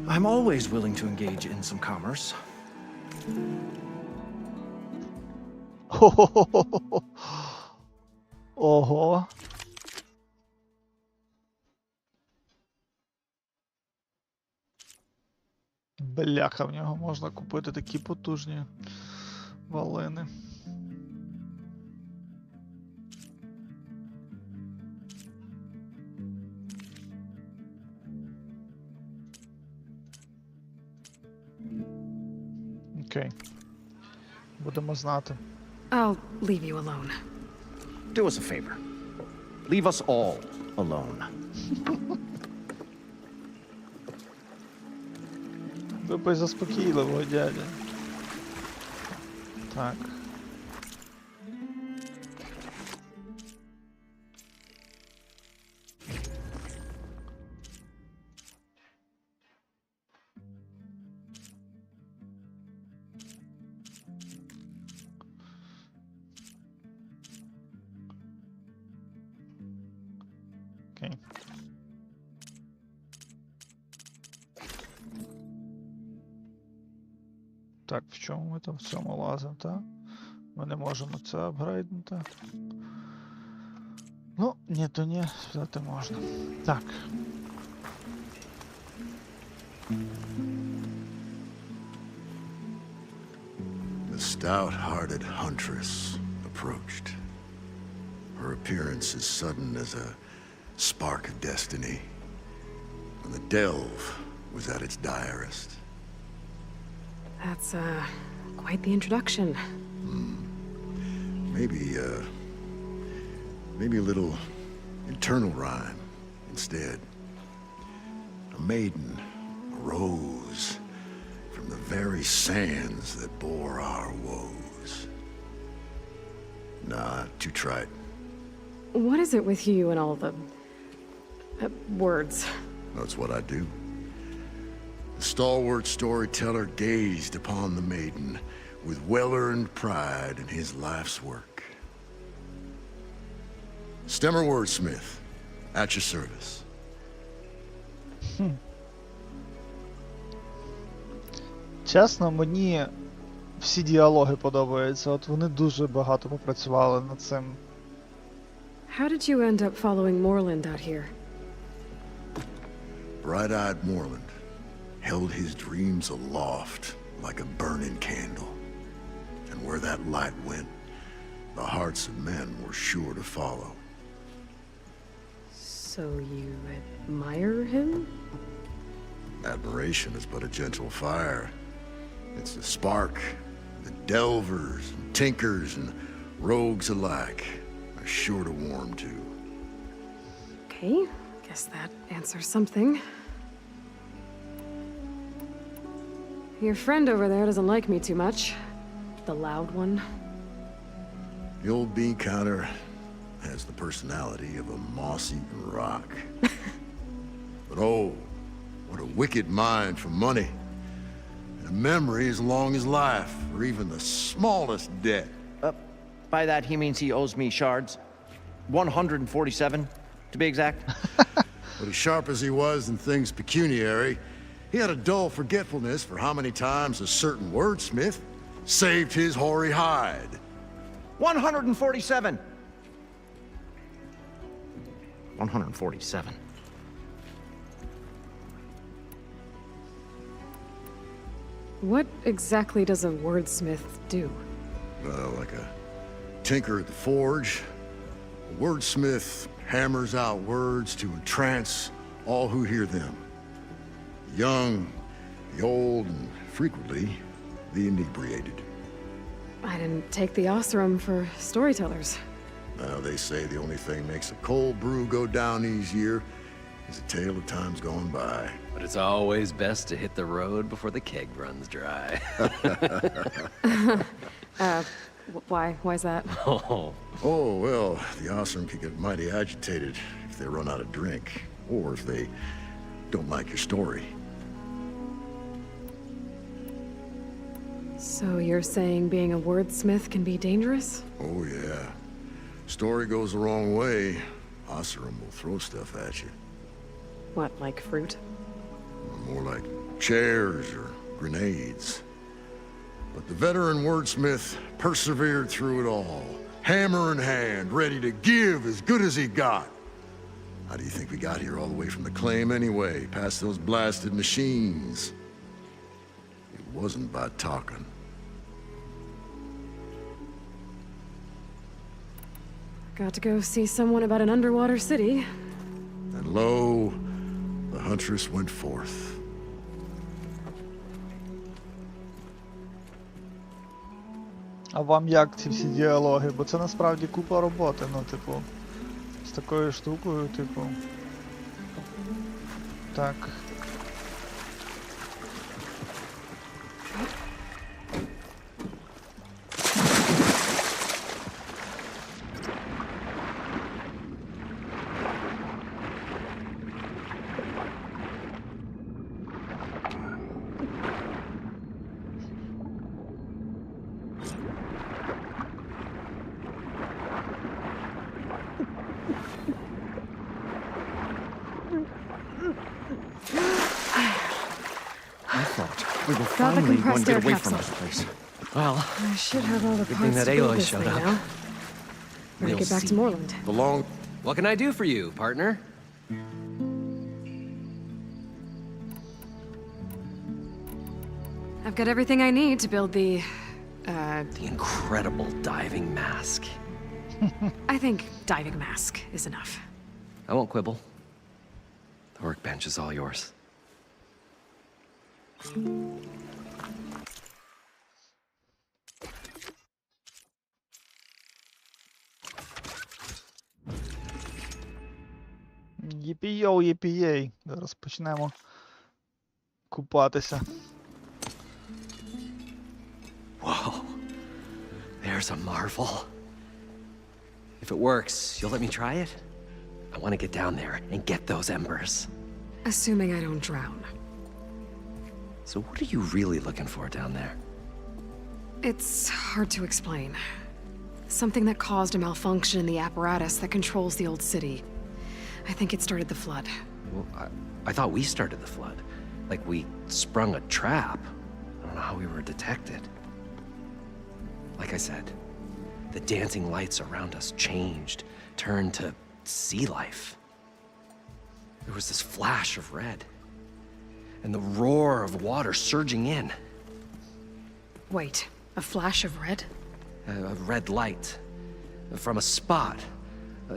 I'm always willing to engage in some commerce.
Хо-хо-хо-хо-хо. Ого. Бляха, в нього можна купити такі потужні валини. Окей. Будемо знати.
I'll leave you alone.
Do us a favor. Leave us all alone.
Випий заспокійливо, дядя. Так. Окей. Так, в чому ми там в цьому лазимо, так? Ми не можемо це апгрейднути. Ну, ні, то ні, взяти можна. Так.
The stout-hearted huntress approached. Her appearance as sudden as a spark of destiny. And the delve was at its direst.
That's, quite the introduction.
Maybe a little internal rhyme instead. A maiden arose from the very sands that bore our woes. Nah, too trite.
What is it with you and all the... words?
That's what I do. The stalwart storyteller gazed upon the maiden with well-earned pride in his life's work. Stemmer wordsmith, at your service.
Чесно, мені всі діалоги подобаються. От вони дуже багато попрацювали над цим.
How did you end up following Moreland out here?
Bright-eyed Moreland held his dreams aloft like a burning candle. And where that light went, the hearts of men were sure to follow.
So you admire him?
Admiration is but a gentle fire. It's the spark that delvers and tinkers and rogues alike are sure to warm to.
Okay, guess that answers something. Your friend over there doesn't like me too much. The loud one.
The old bean counter has the personality of a moss-eaten rock. But oh, what a wicked mind for money. And a memory as long as life, or even the smallest debt.
By that, he means he owes me shards. 147, to be exact.
But as sharp as he was in things pecuniary, he had a dull forgetfulness for how many times a certain wordsmith saved his hoary hide.
147. 147.
What exactly does a wordsmith do?
Like a tinker at the forge, a wordsmith hammers out words to entrance all who hear them. The young, the old, and frequently the inebriated.
I didn't take the Osram for storytellers.
They say the only thing makes a cold brew go down easier is a tale of times gone by.
But it's always best to hit the road before the keg runs dry.
Why's that?
Oh, well, the Osram can get mighty agitated if they run out of drink, or if they don't like your story.
So you're saying being a wordsmith can be dangerous?
Oh, yeah. Story goes the wrong way, Osram will throw stuff at you.
What, like fruit?
More like chairs or grenades. But the veteran wordsmith persevered through it all, hammer in hand, ready to give as good as he got. How do you think we got here all the way from the claim anyway, past those blasted machines? It wasn't by talking.
Got to go see someone about an underwater city.
And lo, the huntress went forth.
А вам як ці всі діалоги? Бо це насправді купа роботи, ну, типу, з такою штукою, типу. Так.
We were
Got the
finally going
compressed
to
air
get away from
capsule.
this place. Well,
I should have all the
good thing
parts
that
to build
Aloy
this
showed
thing
up.
now. Better
We'll
get back
see.
to Moreland.
What can I do for you, partner?
I've got everything I need to build the
incredible diving mask.
I think diving mask is enough.
I won't quibble. The workbench is all yours.
Єпійоу, єпієй. Зараз почнемо купатися.
Whoa. There's a marvel. If it works, you'll let me try it? I want to get down there and get those embers.
Assuming I don't drown.
So what are you really looking for down there?
It's hard to explain. Something that caused a malfunction in the apparatus that controls the old city. I think it started the flood.
Well, I thought we started the flood. Like we sprung a trap. I don't know how we were detected. Like I said, the dancing lights around us changed, turned to sea life. There was this flash of red, and the roar of water surging in.
Wait, a flash of red?
A red light from a spot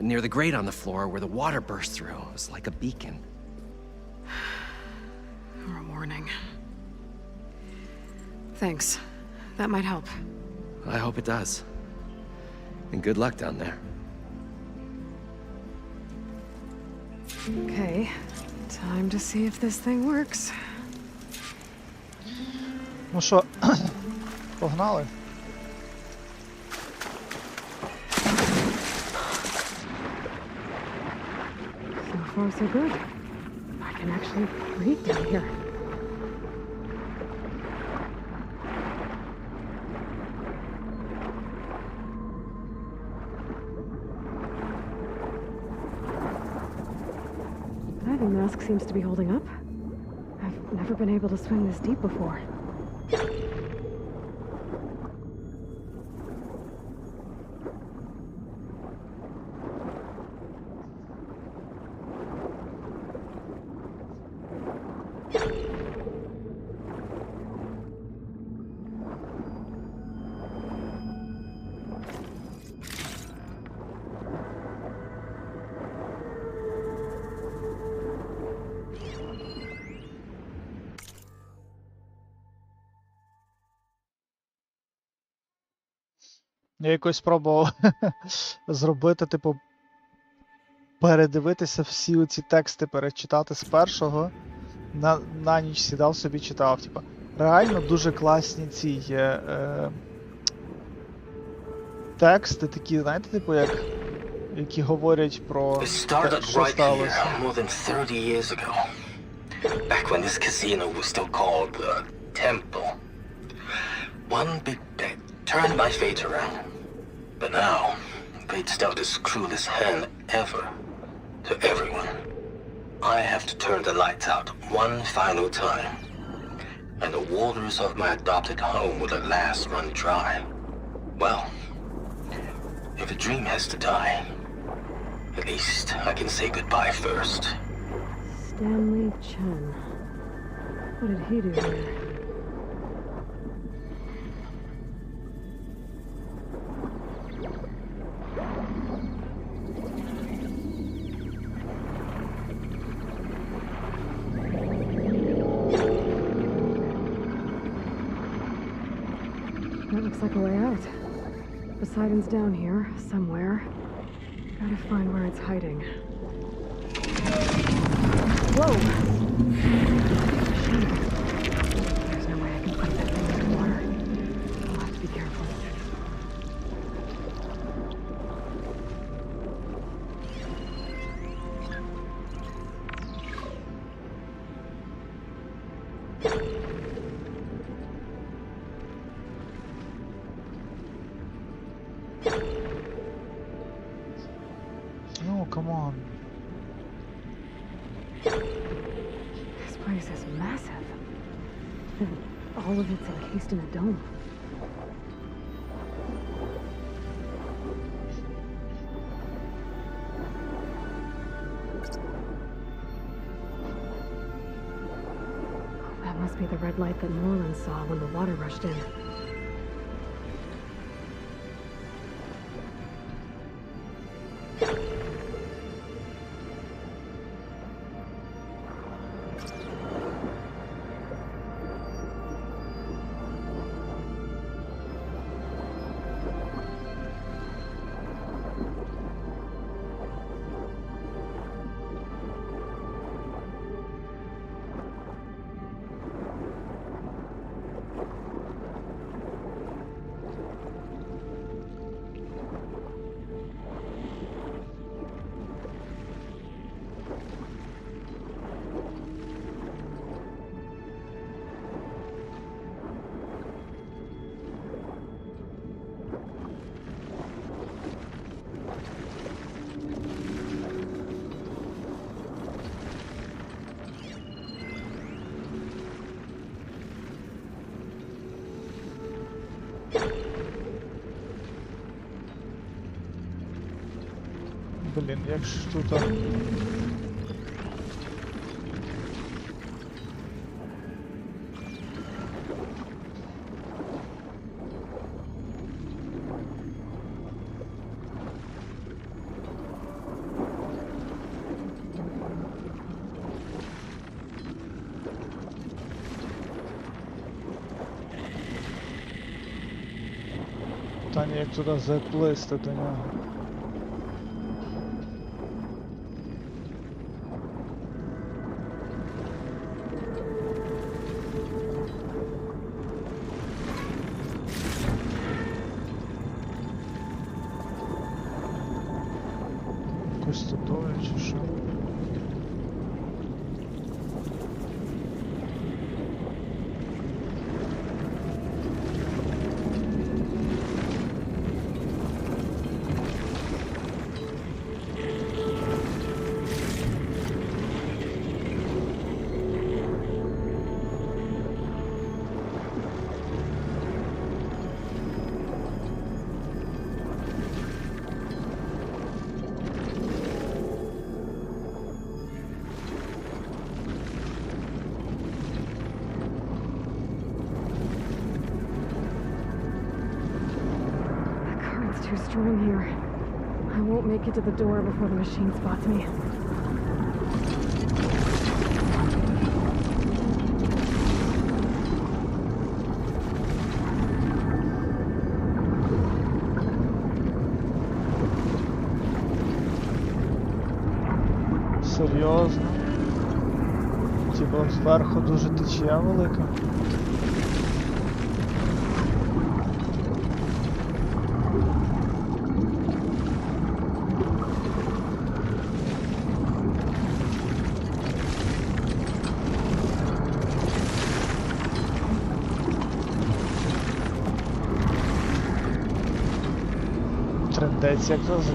near the grate on the floor where the water burst through. It was like a beacon.
Or a warning. Thanks. That might help.
I hope it does. And good luck down there.
Okay, time to see if this thing works.
Ну що, погнали.
So far, so good. I can actually breathe down here. Diving mask seems to be holding up. I've never been able to swim this deep before.
Я якось спробував зробити, типу, передивитися всі оці тексти, перечитати з першого. На ніч сідав собі, читав. Типу, реально дуже класні ці є тексти, такі, знаєте, типу, які говорять про те, що сталося.
More than 30 years ago. Back when this casino was still called the Temple. One big bet turned my fate around. But now, fate's dealt its cruelest hand ever to everyone. I have to turn the lights out one final time. and the waters of my adopted home would at last run dry. Well, if a dream has to die, at least I can say goodbye first.
Stanley Chen. What did he do here? That looks like a way out. Poseidon's down here, somewhere. Gotta find where it's hiding. Whoa! There's no way I can put that thing in the water. I'll have to be careful.
Oh, come on.
This place is massive. And all of it's encased in a dome. That must be the red light that Moreland saw when the water rushed in.
Блін, як ж тут... Питання, як туди заплисти до нього. Чи що?
Too strong here. I won't make it to the door before the machine spots me.
Серйозно? Типа зверху дуже течія велика? Трендець як завжди.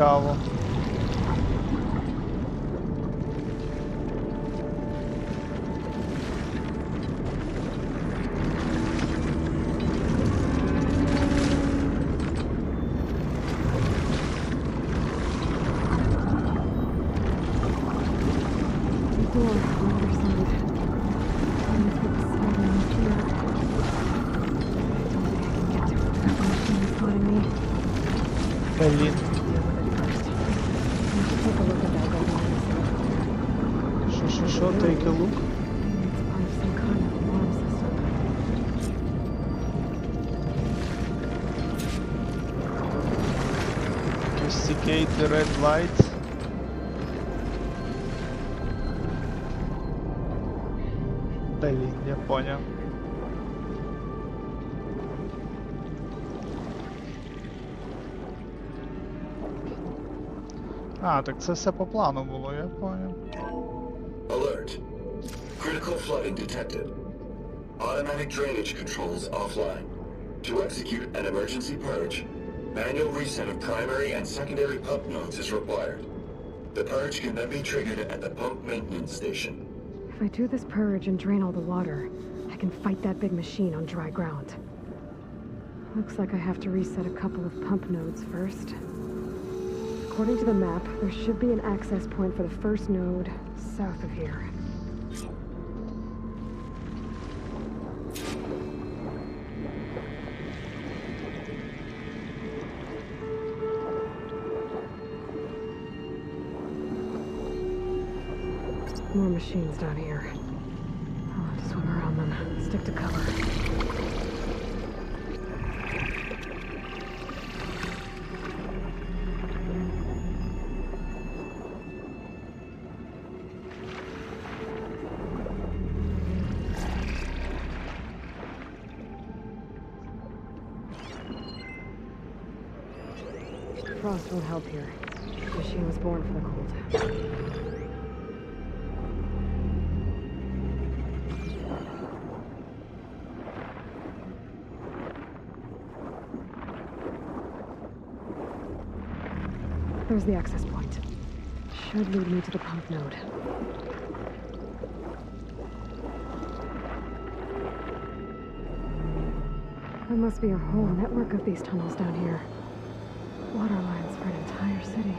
цікаво. Блін. Що, take a look? Investigate the red light. Блін, я поняв. А, так це все по плану було, я поняв.
Alert. Critical flooding detected. Automatic drainage controls offline. To execute an emergency purge, manual reset of primary and secondary pump nodes is required. The purge can then be triggered at the pump maintenance station.
If I do this purge and drain all the water, I can fight that big machine on dry ground. Looks like I have to reset a couple of pump nodes first. According to the map, there should be an access point for the first node south of here. More machines down here. I'll have to swim around them. Stick to cover. Frost won't help here. The machine was born for the cold. There's the access point. Should lead me to the pump node. There must be a whole network of these tunnels down here. Water lines for an entire city.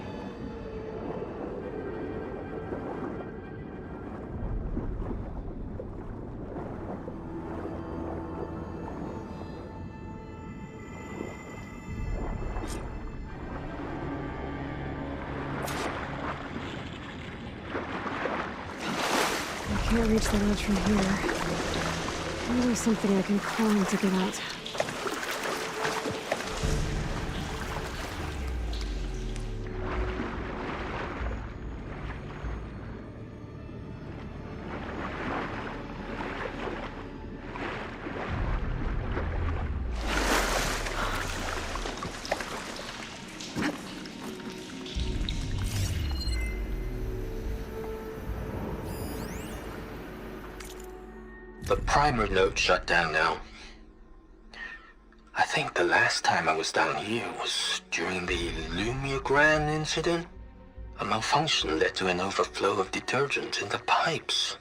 I can't reach the ledge from here. Maybe there's something I can climb to get out.
The primer node shut down now. I think the last time I was down here was during the Lumigran incident. A malfunction led to an overflow of detergent in the pipes.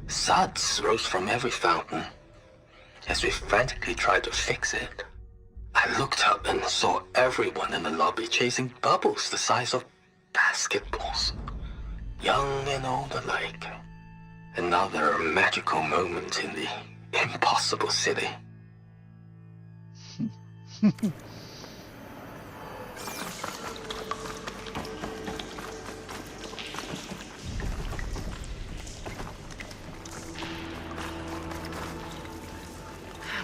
Suds rose from every fountain. As we frantically tried to fix it, I looked up and saw everyone in the lobby chasing bubbles the size of basketballs. Young and old alike. Another magical moment in the impossible city.
I'm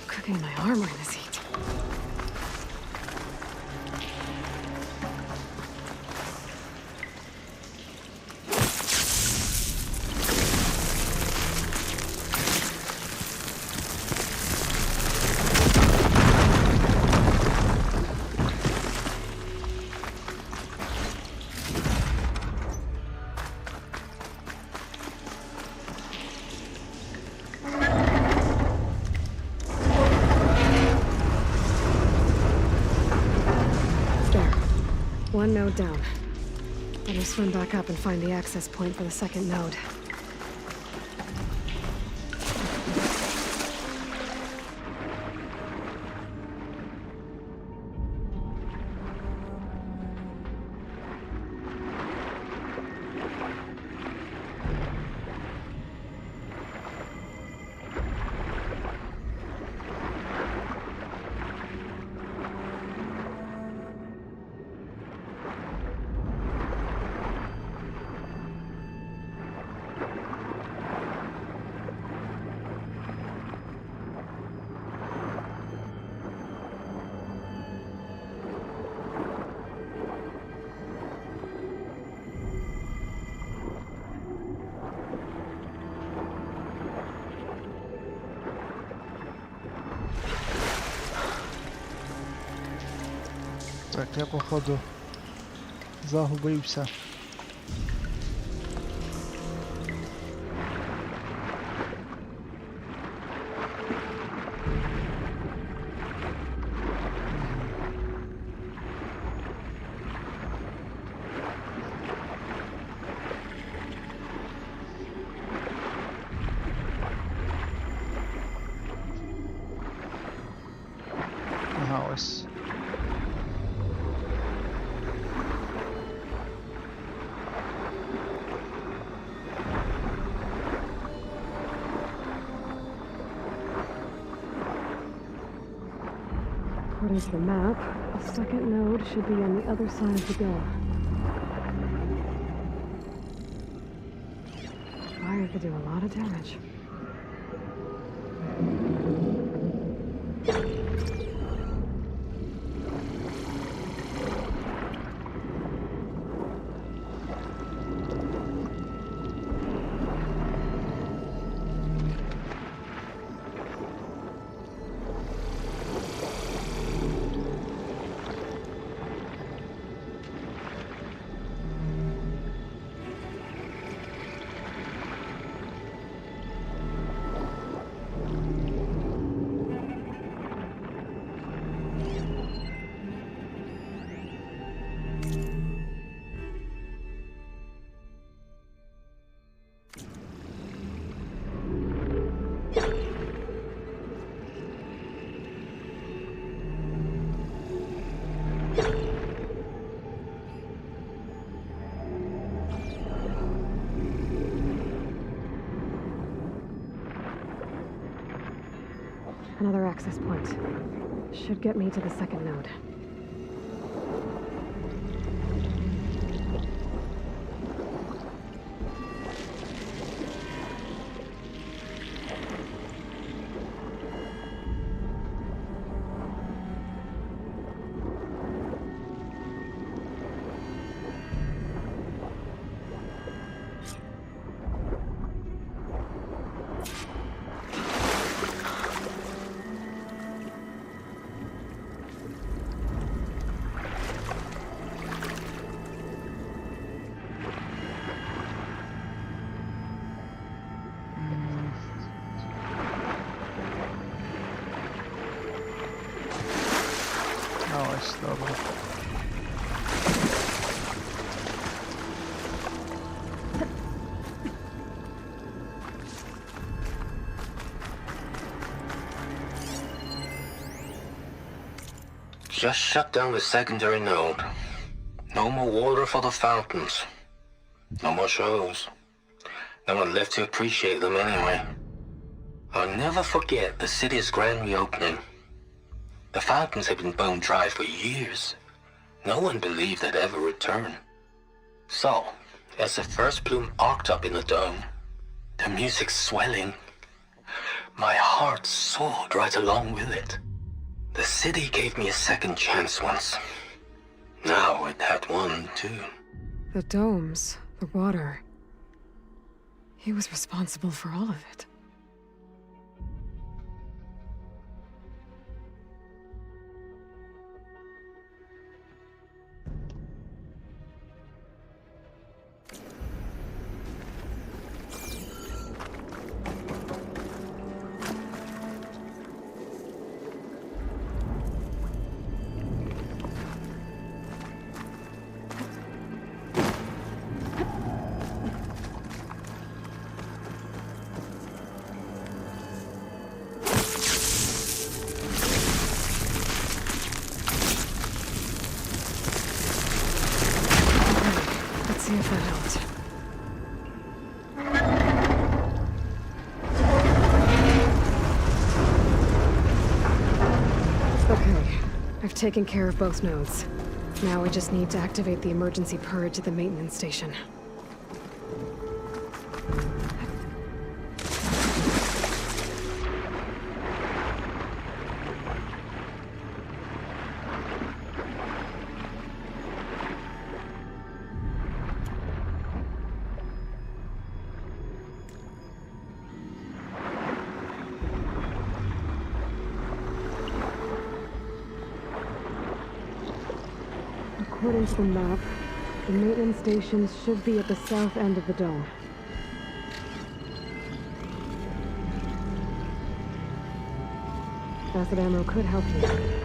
cooking my armor in this heat. One node down. Better swim back up and find the access point for the second node.
Так, я походу загубився. Ага, ось.
According to the map, the second node should be on the other side of the door. Fire could do a lot of damage. Another access point. Should get me to the second node.
Dobra.
Just shut down the secondary node. No more water for the fountains. No more shows. No one left to appreciate them anyway. I'll never forget the city's grand reopening. The fountains had been bone dry for years. No one believed they'd ever return. So, as the first bloom arced up in the dome, the music swelling, my heart soared right along with it. The city gave me a second chance once. Now it had one, too.
The domes, the water. He was responsible for all of it. I've taken care of both nodes. Now we just need to activate the emergency purge at the maintenance station. According to the map, the maintenance stations should be at the south end of the dome. Acid ammo could help you.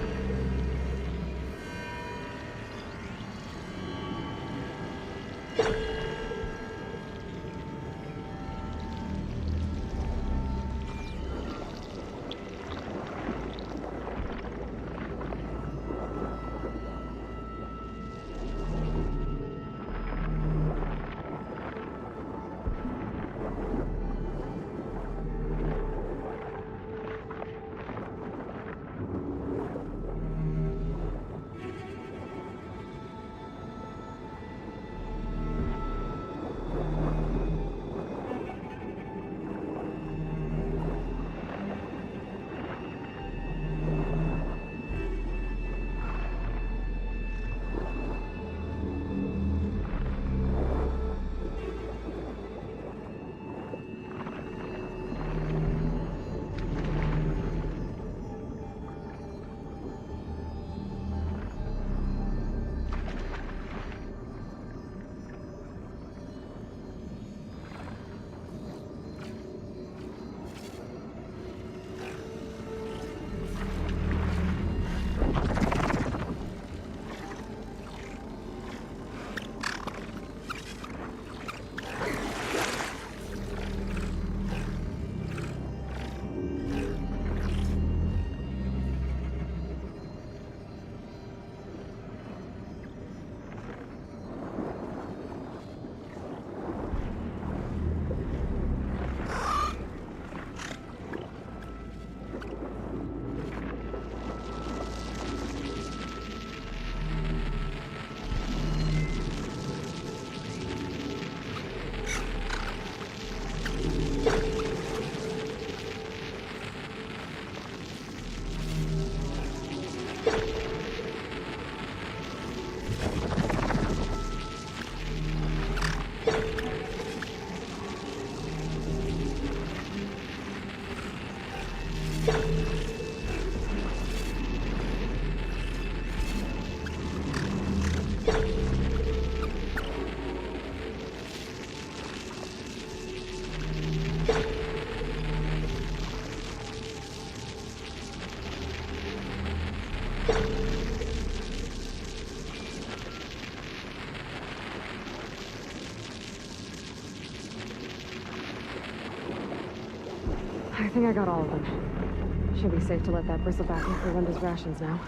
I think I got all of them. Should be safe to let that bristleback in for Linda's rations now.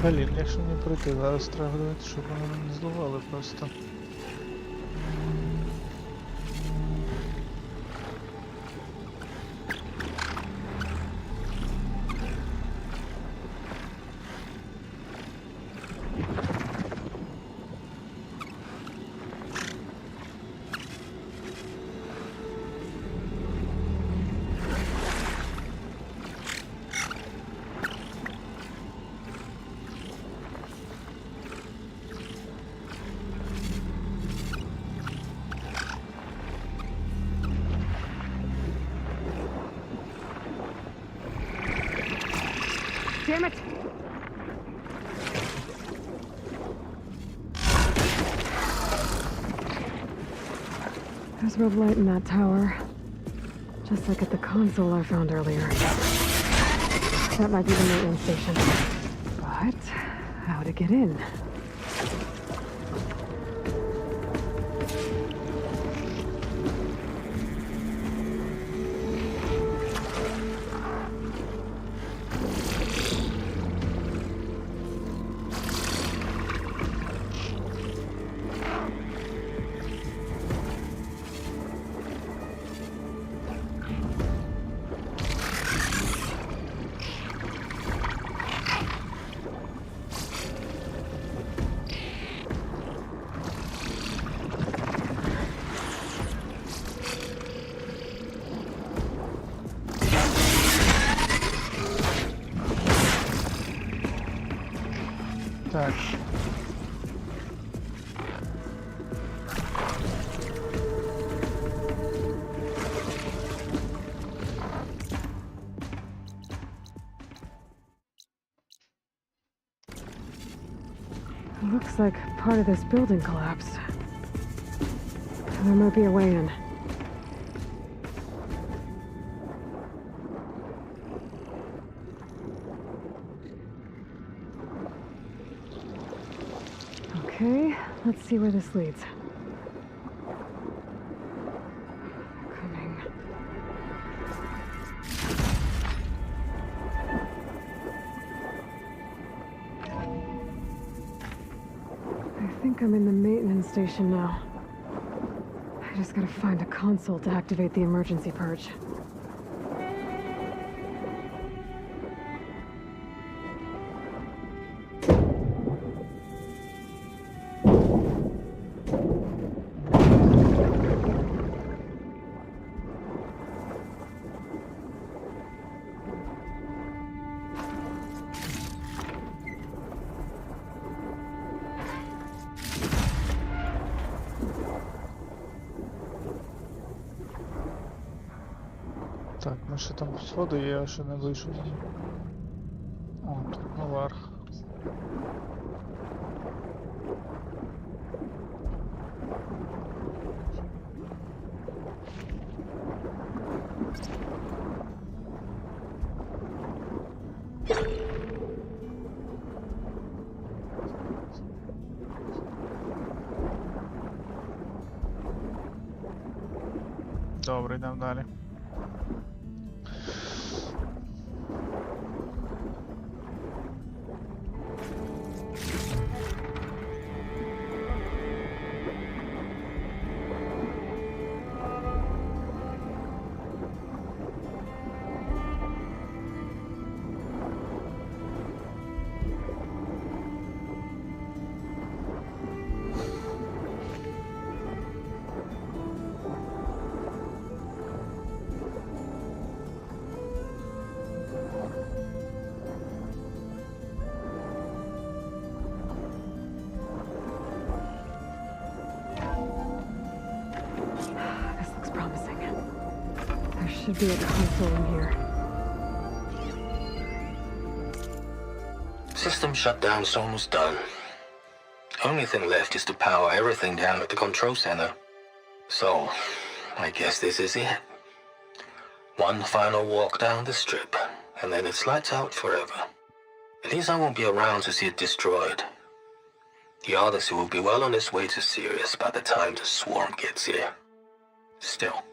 Блін, якщо не пройти, зараз треба дивитися, щоб вони не зливали просто.
Damn it! There's red light in that tower. Just like at the console I found earlier. That might be the maintenance station. But how to get in?
Так.
Looks like part of this building collapsed. There might be a way in. Okay, let's see where this leads. Coming. I think I'm in the maintenance station now. I just gotta find a console to activate the emergency purge.
Так, ми ще там сходи, я ще не вийшов. О, тут наверх. Добре, йдемо далі. Should be a console in here.
System shutdown's almost done. Only thing left is to power everything down at the control center. So, I guess this is it. One final walk down the strip, and then it's lights out forever. At least I won't be around to see it destroyed. The Odyssey will be well on its way to Sirius by the time the swarm gets here. Still,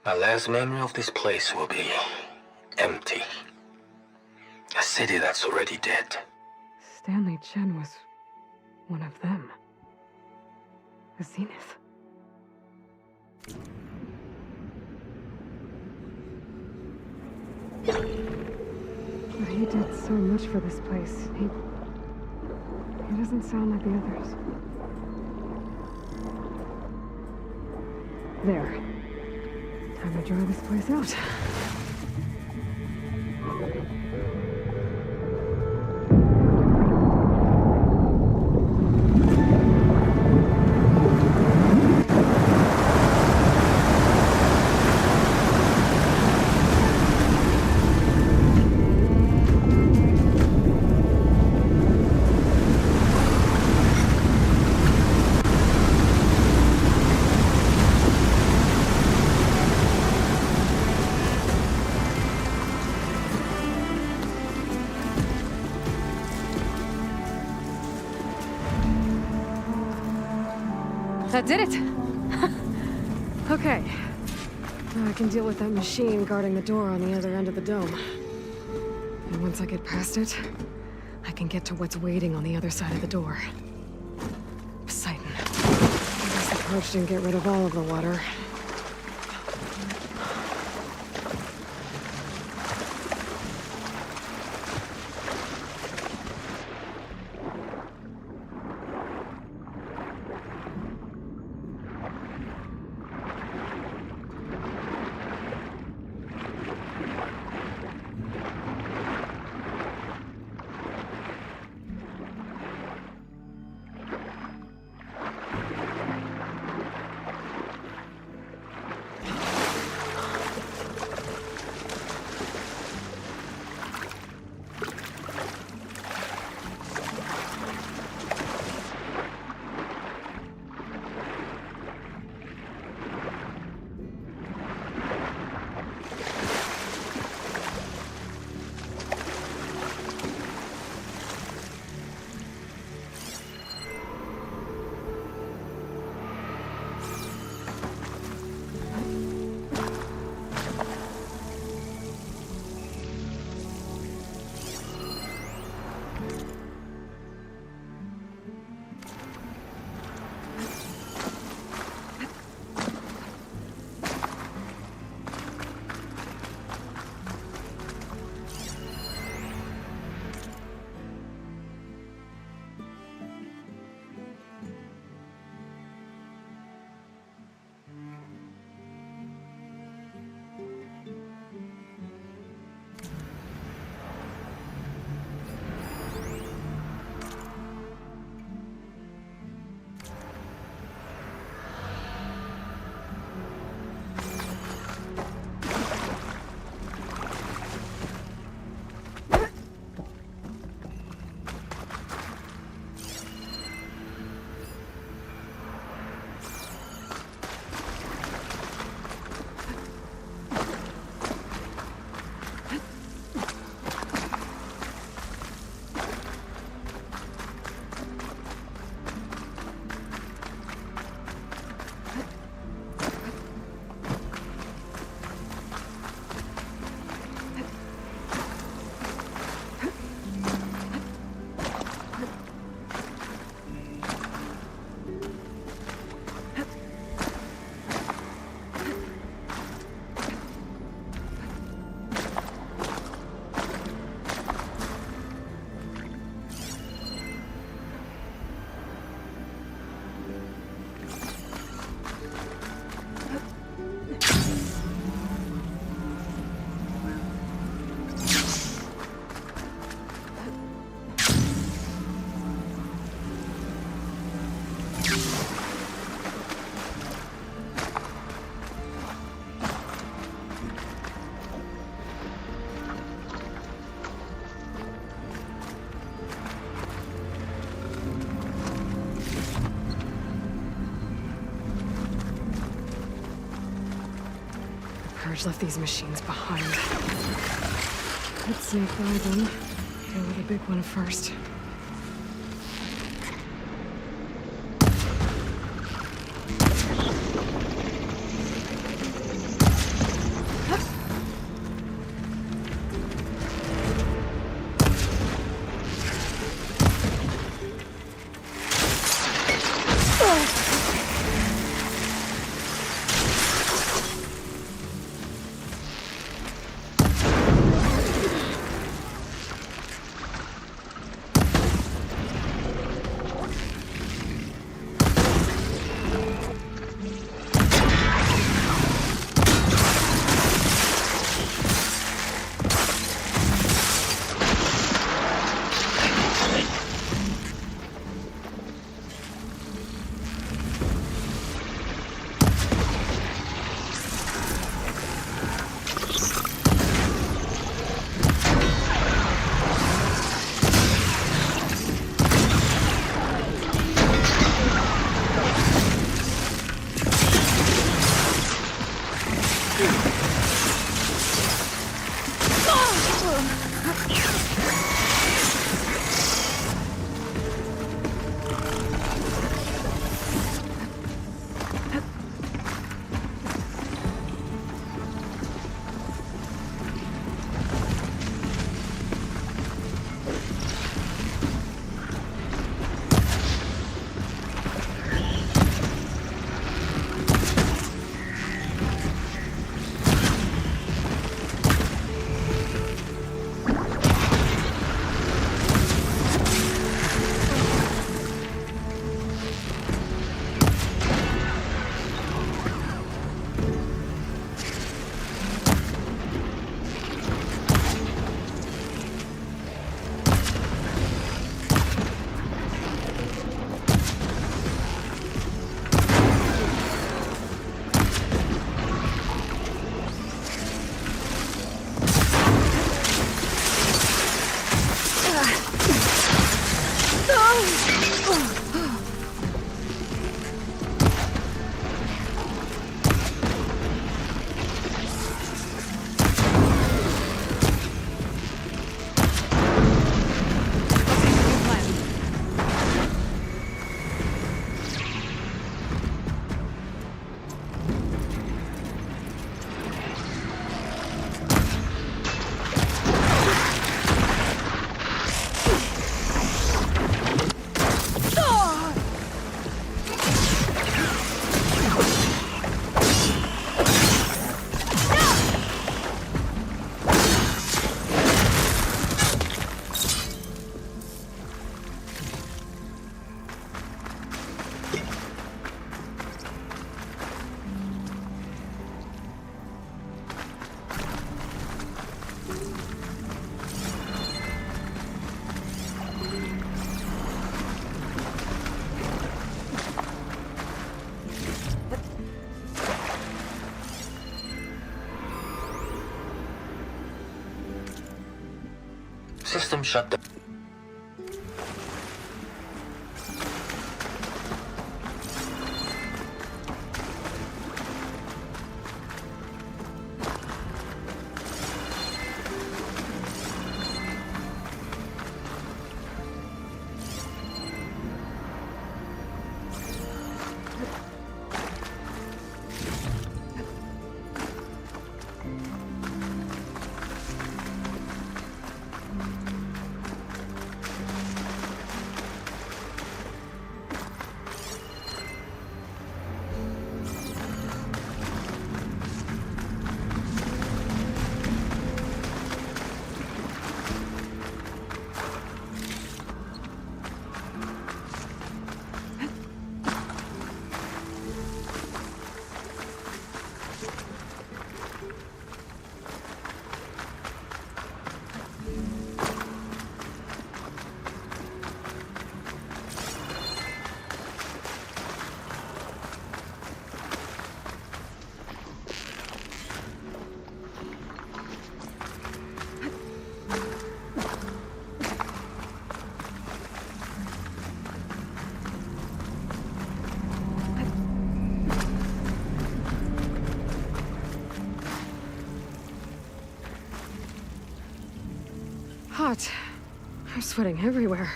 my last memory of this place will be empty. A city that's already dead.
Stanley Chen was one of them. The Zenith. But he did so much for this place. He doesn't sound like the others. There. Time to dry this place out.
That did it! Okay. Now I can deal with that machine guarding the door on the other end of the dome. And once I get past it, I can get to what's waiting on the other side of the door. Poseidon. I guess the purge didn't get rid of all of the water. Purge left these machines behind. Let's sneak by them. Deal with the big one first.
System shut down.
Hot. I'm sweating everywhere.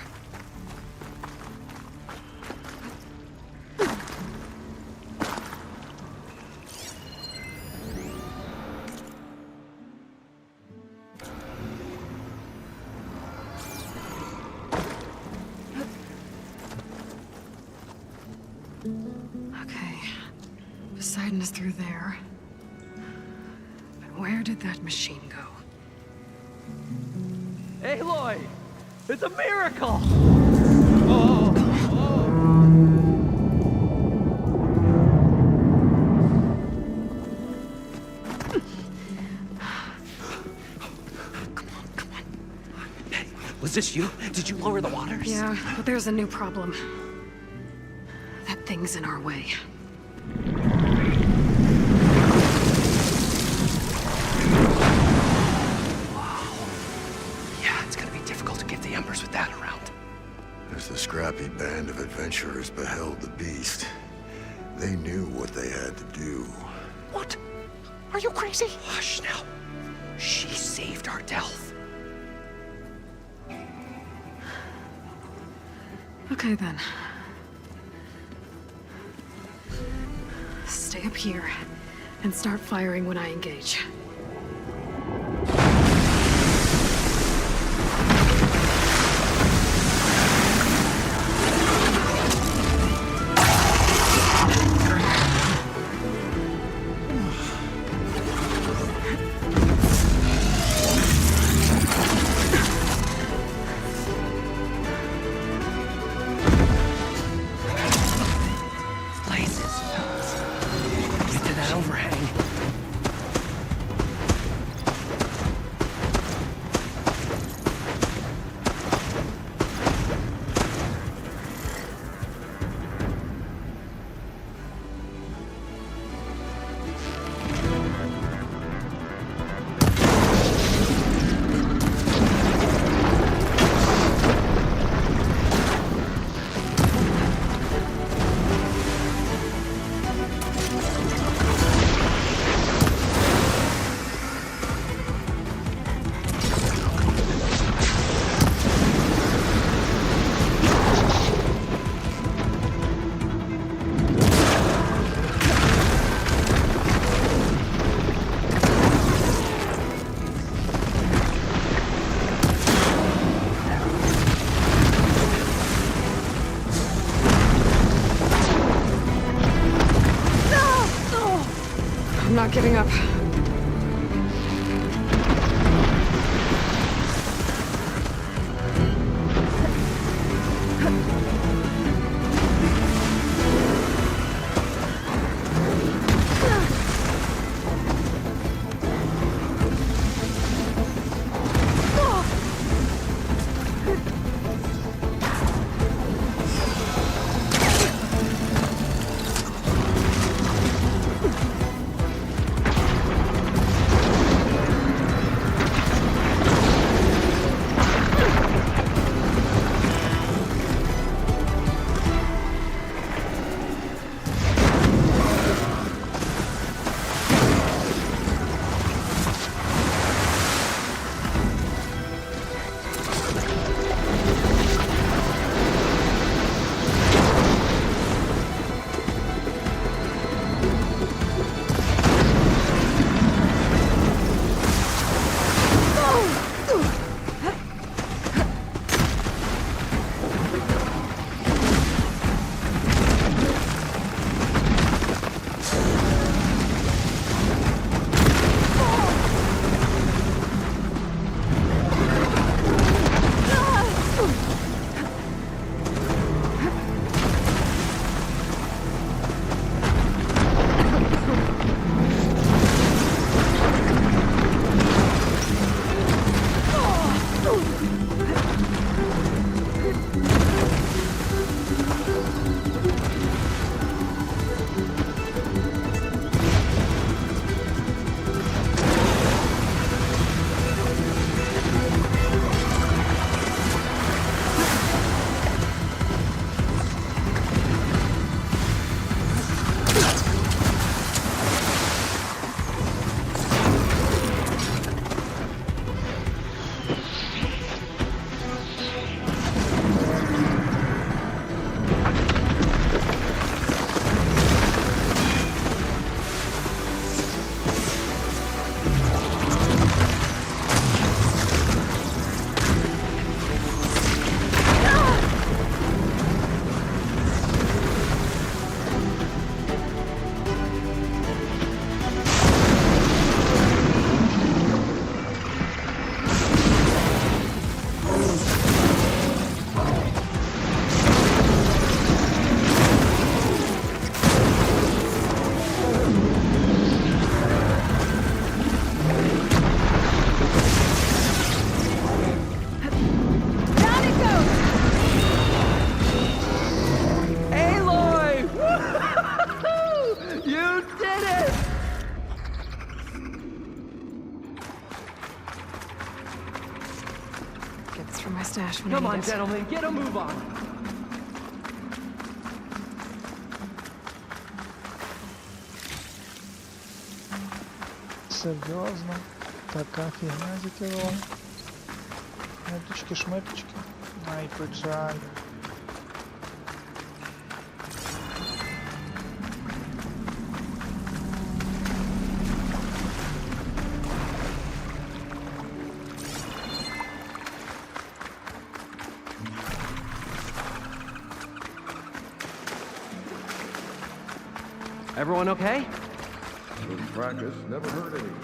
Okay. Poseidon is through there. But where did that machine go?
Aloy! It's a miracle!
Was this you? Did you lower the waters?
Yeah, but there's a new problem. That thing's in our way.
With that around. As the scrappy band of adventurers beheld the beast, they knew what they had to do.
What? Are you crazy? Hush now. She saved our Delph.
Okay then. Stay up here and start firing when I engage. I'm not giving up.
did it!
Get this from my stash when
Come
I
on,
need it.
gentlemen, get a move on.
Серйозно? Така фігня закинула. Шмепічки. Ай, печаль.
Everyone okay?
Little practice never hurt anyone.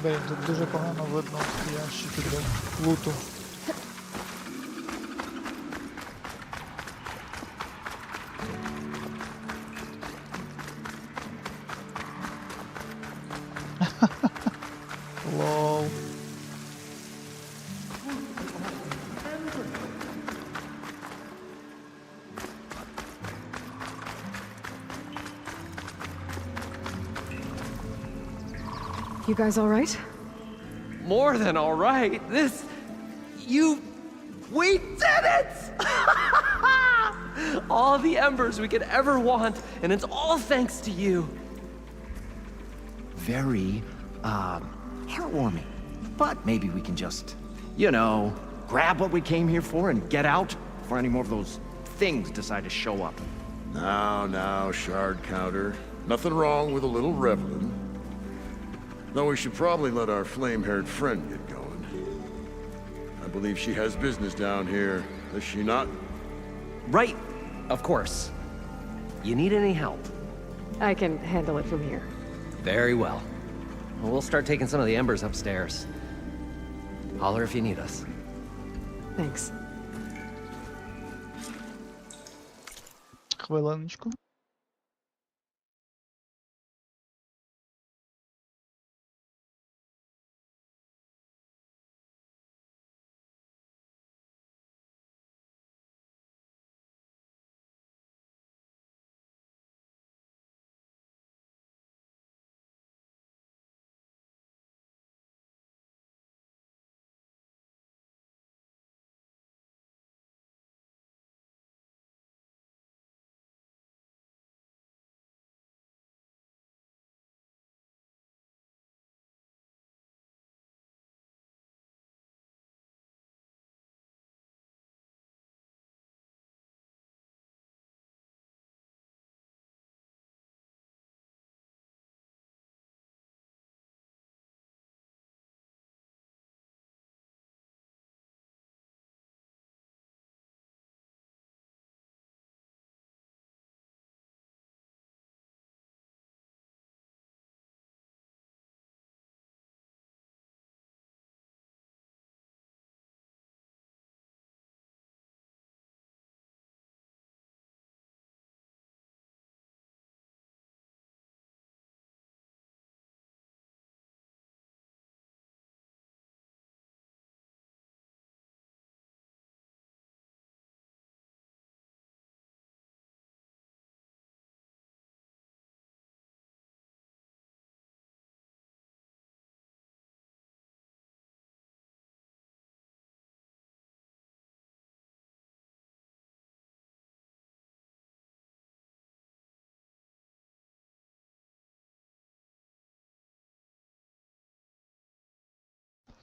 Блін, тут дуже погано видно ящики для луту. Лол.
You guys all right?
More than all right. This... We did it! All the embers we could ever want, and it's all thanks to you.
Very, heartwarming. But maybe we can just, you know, grab what we came here for and get out before any more of those things decide to show up.
Now, shard counter. Nothing wrong with a little reveling. Though we should probably let our flame-haired friend get going. I believe she has business down here, does she not?
Right, of course. You need any help?
I can handle it from here.
Very well. We'll start taking some of the embers upstairs. Holler if you need us.
Thanks.
Хвилиночку.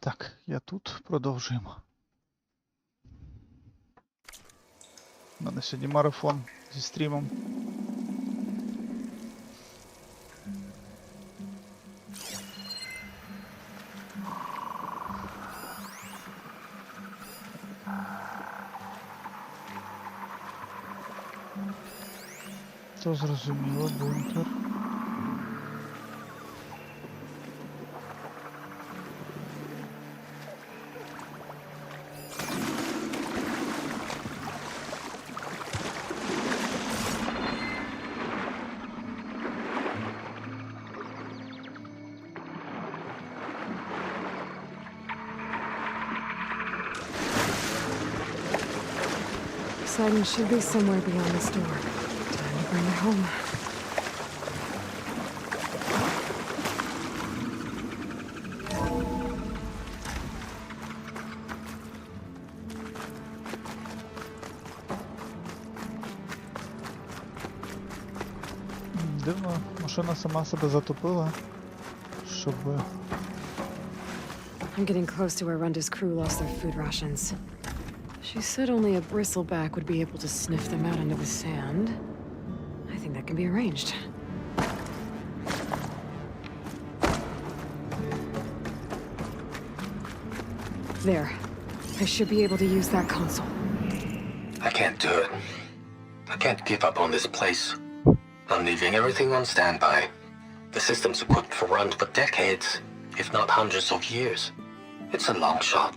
Так, я тут, продовжуємо. У мене сьогодні марафон зі стрімом. То зрозуміло, бункер.
Poseidon should be somewhere beyond this door. Time to bring it home.
Дивно, машина сама себе затопила, щоб...
I'm getting close to where Runda's crew lost their food rations. She said only a bristleback would be able to sniff them out into the sand. I think that can be arranged. There. I should be able to use that console.
I can't do it. I can't give up on this place. I'm leaving everything on standby. The system's equipped for runs for decades, if not hundreds of years. It's a long shot.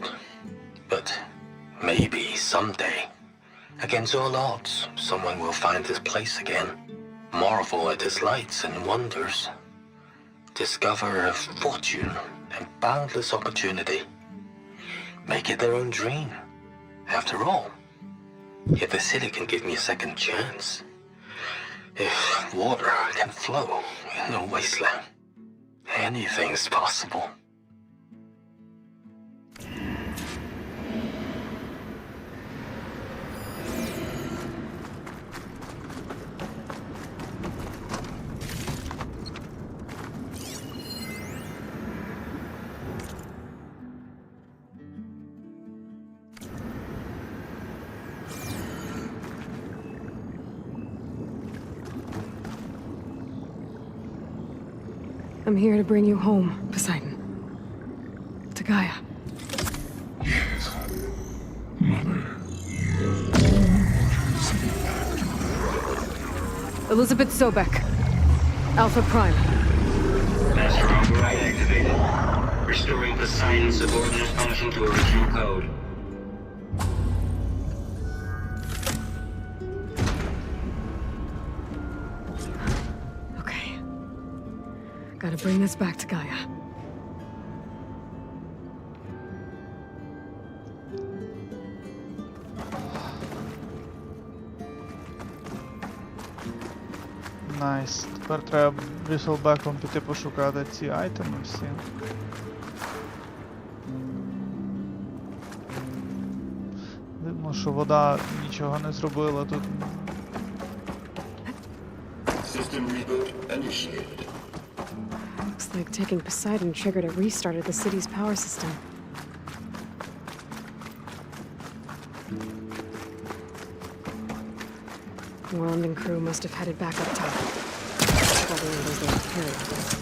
But maybe someday, against all odds, someone will find this place again. Marvel at its lights and wonders. Discover a fortune and boundless opportunity. Make it their own dream. After all, if the city can give me a second chance, if water can flow in a wasteland, anything's possible.
I'm here to bring you home, Poseidon. To Gaia.
Mother.
Elizabeth Sobek. Alpha Prime.
Master override activated. Restoring Poseidon's subordinate function to original code.
Gotta bring this back to Gaia.
Найс. Тепер треба бріселбеком піти пошукати ці айтеми всі. Дивно, що вода нічого не зробила тут.
System reboot initiated.
Looks like taking Poseidon triggered a restart of the city's power system. Moreland and crew must have headed back up top. Probably in those little periods.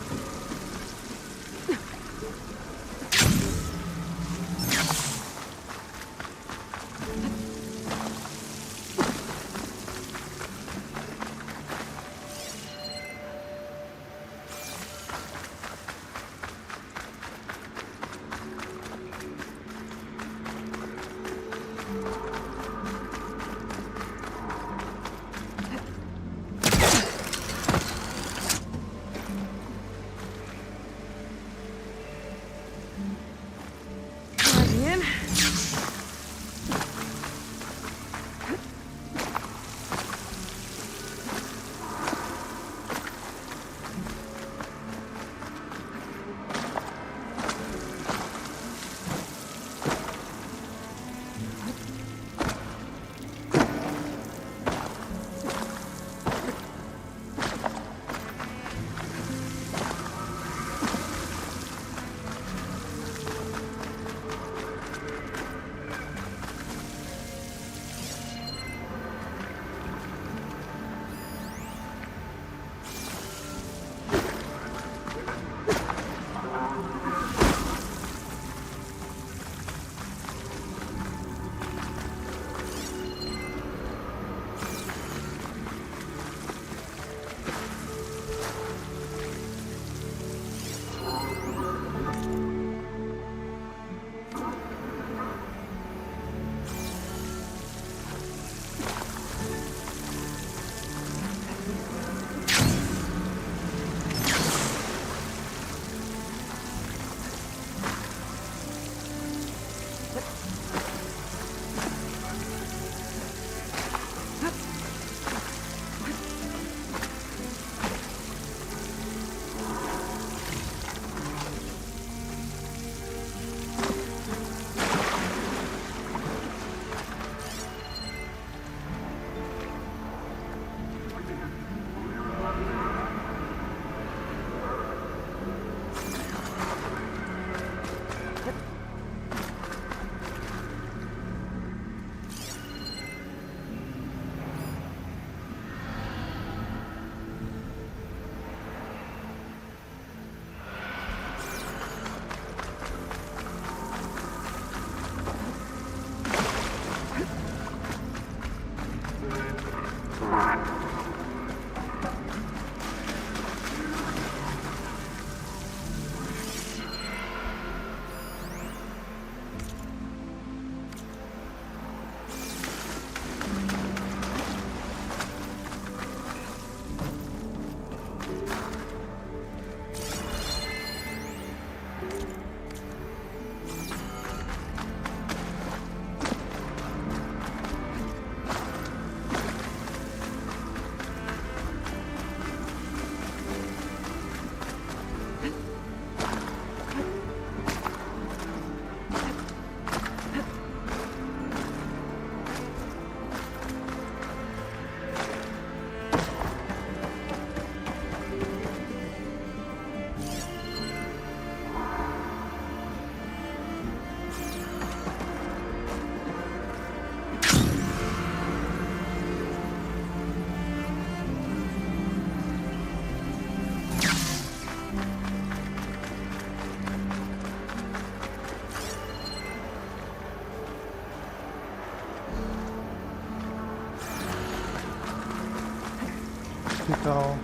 Цікаво.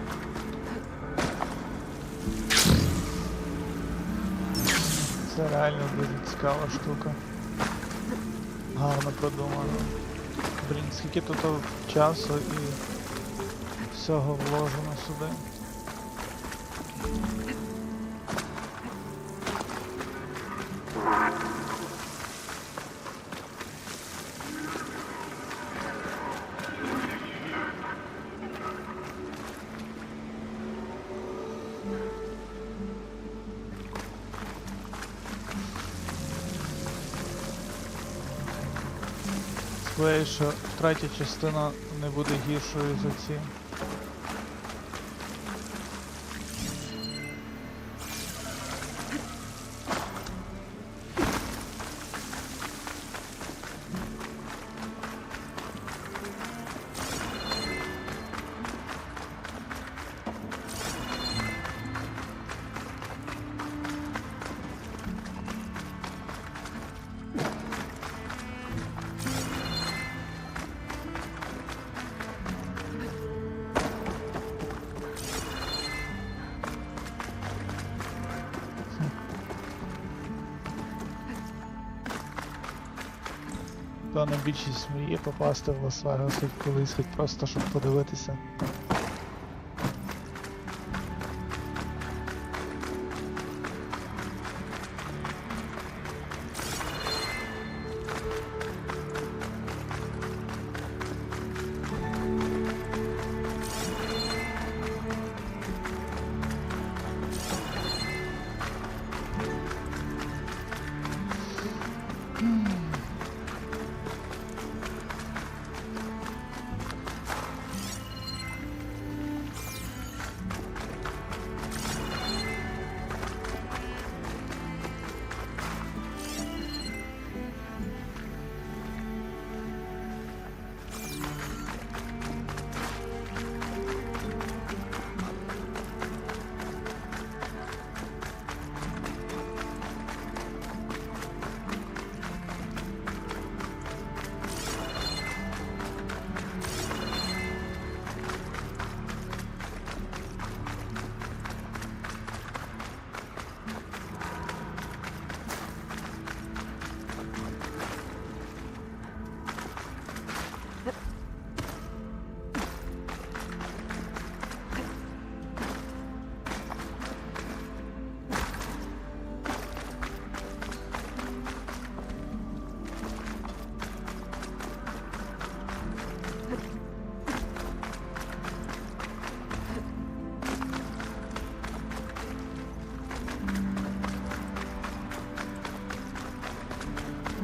Це реально дуже цікава штука. Гарно продумано. Блін, скільки тут часу і всього вложено сюди. Сподіваюсь, що третя частина не буде гіршою за ці. Певно, більшість мріє попасти в Лас-Вегас хоч колись, хоч просто щоб подивитися.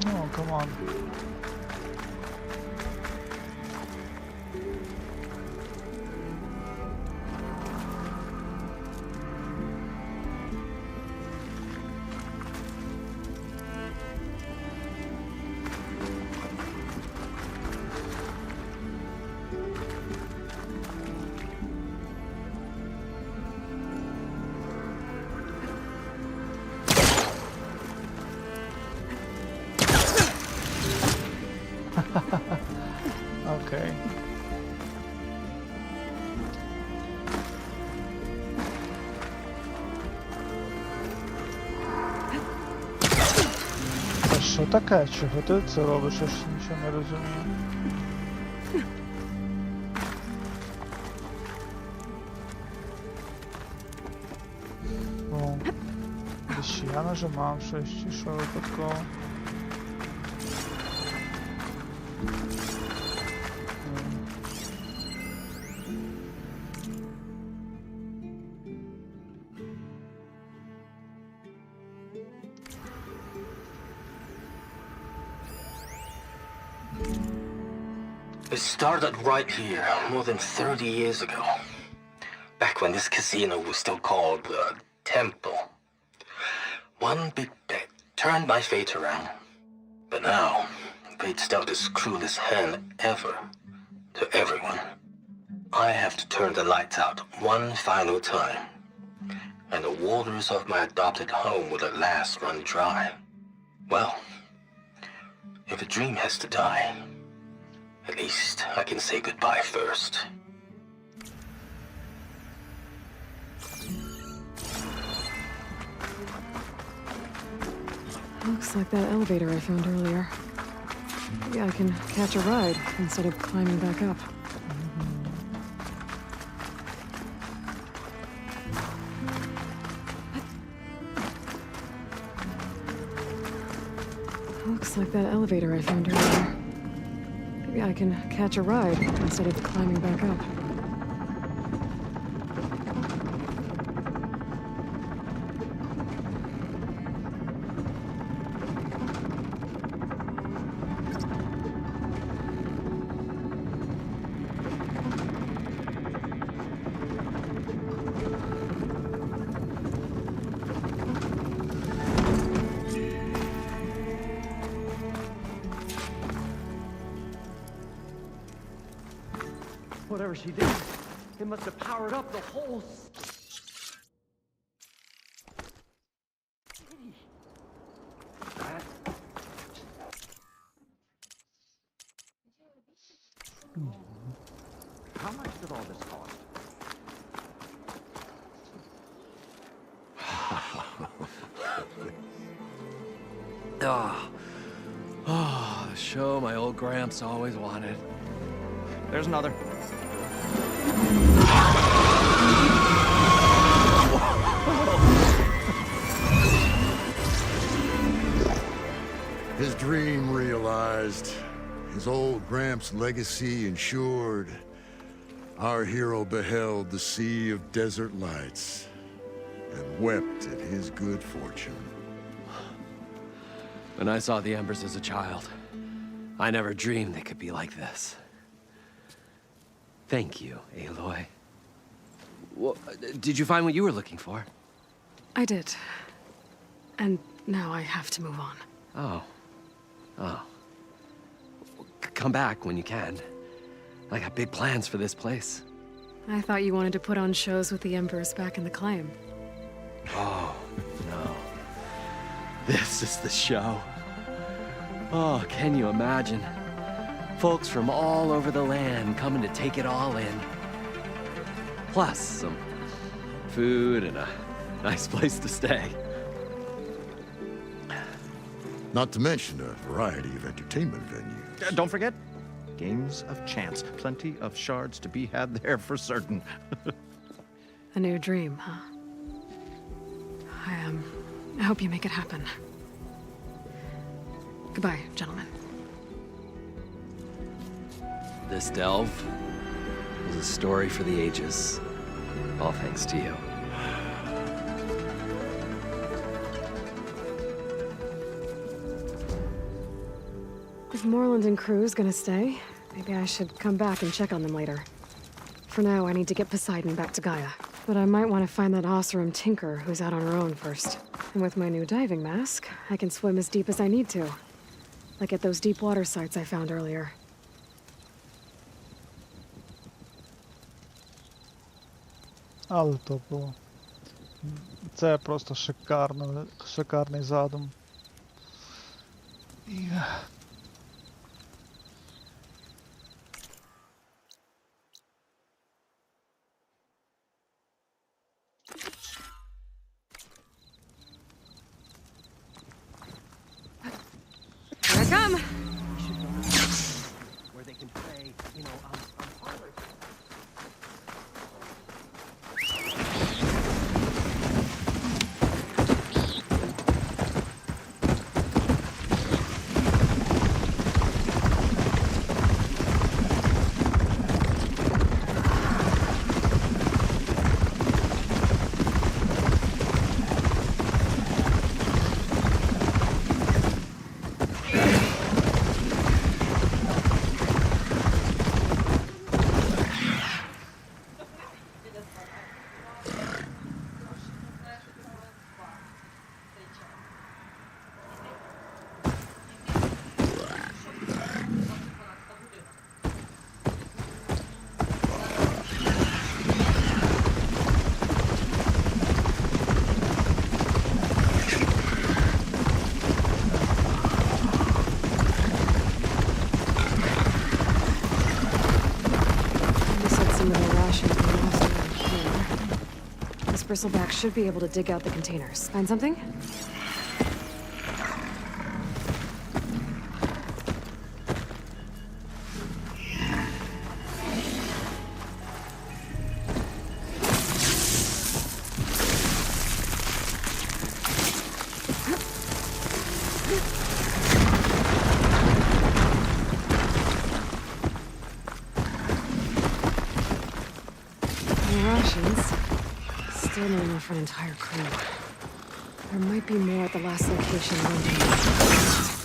Oh, come on. Окей. Це що таке? Чого ти це робиш? Я ж нічого не розумію. О, десь я нажимав щось, чи що випадково.
It started right here, more than 30 years ago. Back when this casino was still called the Temple. One big bet turned my fate around. But now, fate's dealt its cruelest hand ever to everyone. I have to turn the lights out one final time. And the waters of my adopted home will at last run dry. Well, if a dream has to die, at least I can say goodbye first.
Looks like that elevator I found earlier. Maybe I can catch a ride instead of climbing back up. Looks like that elevator I found earlier. Maybe I can catch a ride instead of climbing back up.
Whatever she did, it must have powered up the whole city. How much did all this cost?
The show my old Gramps always wanted.
There's another.
His dream realized, his old Gramps' legacy ensured. Our hero beheld the sea of desert lights and wept at his good fortune.
When I saw the embers as a child, I never dreamed they could be like this. Thank you, Aloy. Well, did you find what you were looking for?
I did. And now I have to move on.
Oh. Come back when you can. I got big plans for this place.
I thought you wanted to put on shows with the Embers back in the claim.
Oh, no. This is the show. Oh, can you imagine? Folks from all over the land coming to take it all in. Plus some food and a nice place to stay.
Not to mention a variety of entertainment venues.
Don't forget, games of chance. Plenty of shards to be had there for certain.
A new dream, huh? I hope you make it happen. Goodbye, gentlemen.
This delve is a story for the ages. All thanks to you.
If Moreland and crew's gonna stay, maybe I should come back and check on them later. For now, I need to get Poseidon back to Gaia. But I might want to find that Oseram tinker who's out on her own first. And with my new diving mask, I can swim as deep as I need to. Like at those deep water sites I found earlier.
Але то було. Це просто шикарний задум. І...
Here I come!
Where they can play, you know, parlors.
Bristleback should be able to dig out the containers. Find something? rations. Still not enough for an entire crew. There might be more at the last location waiting.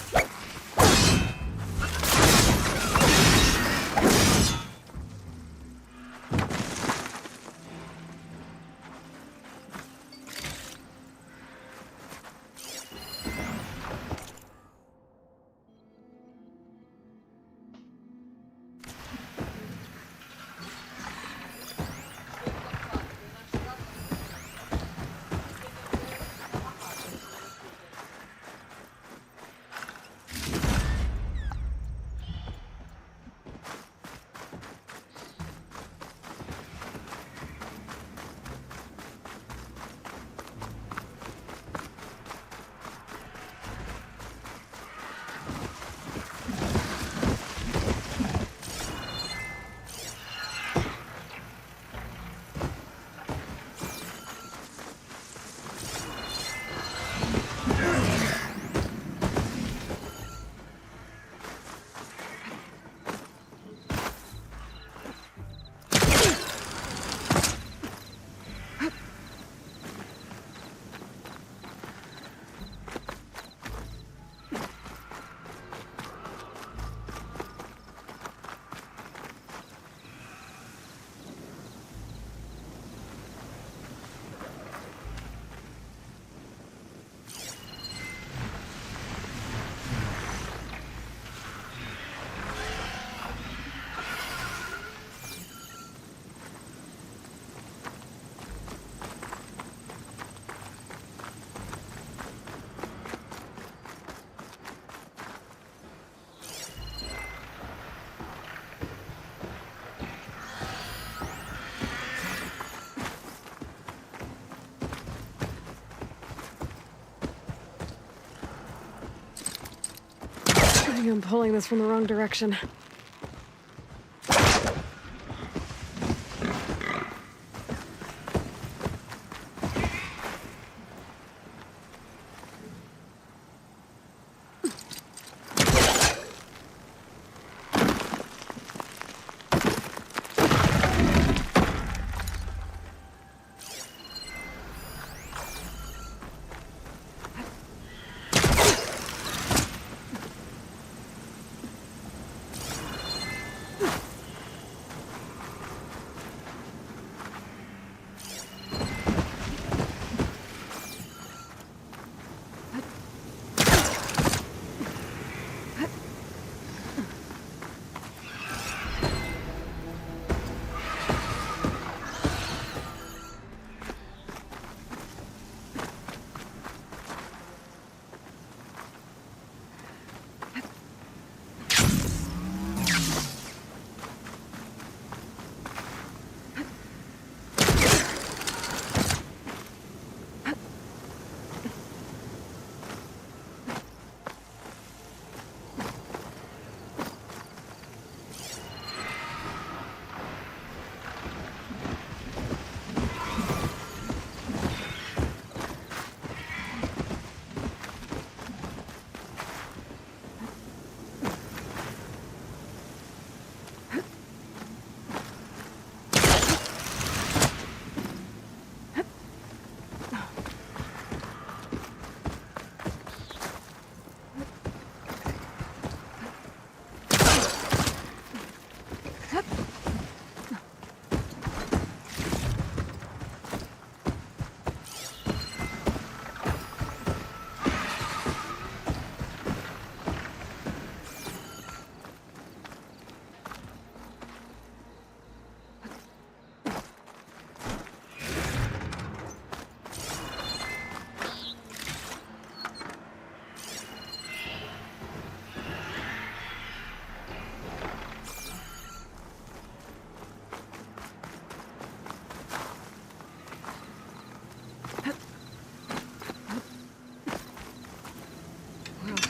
I think I'm pulling this from the wrong direction.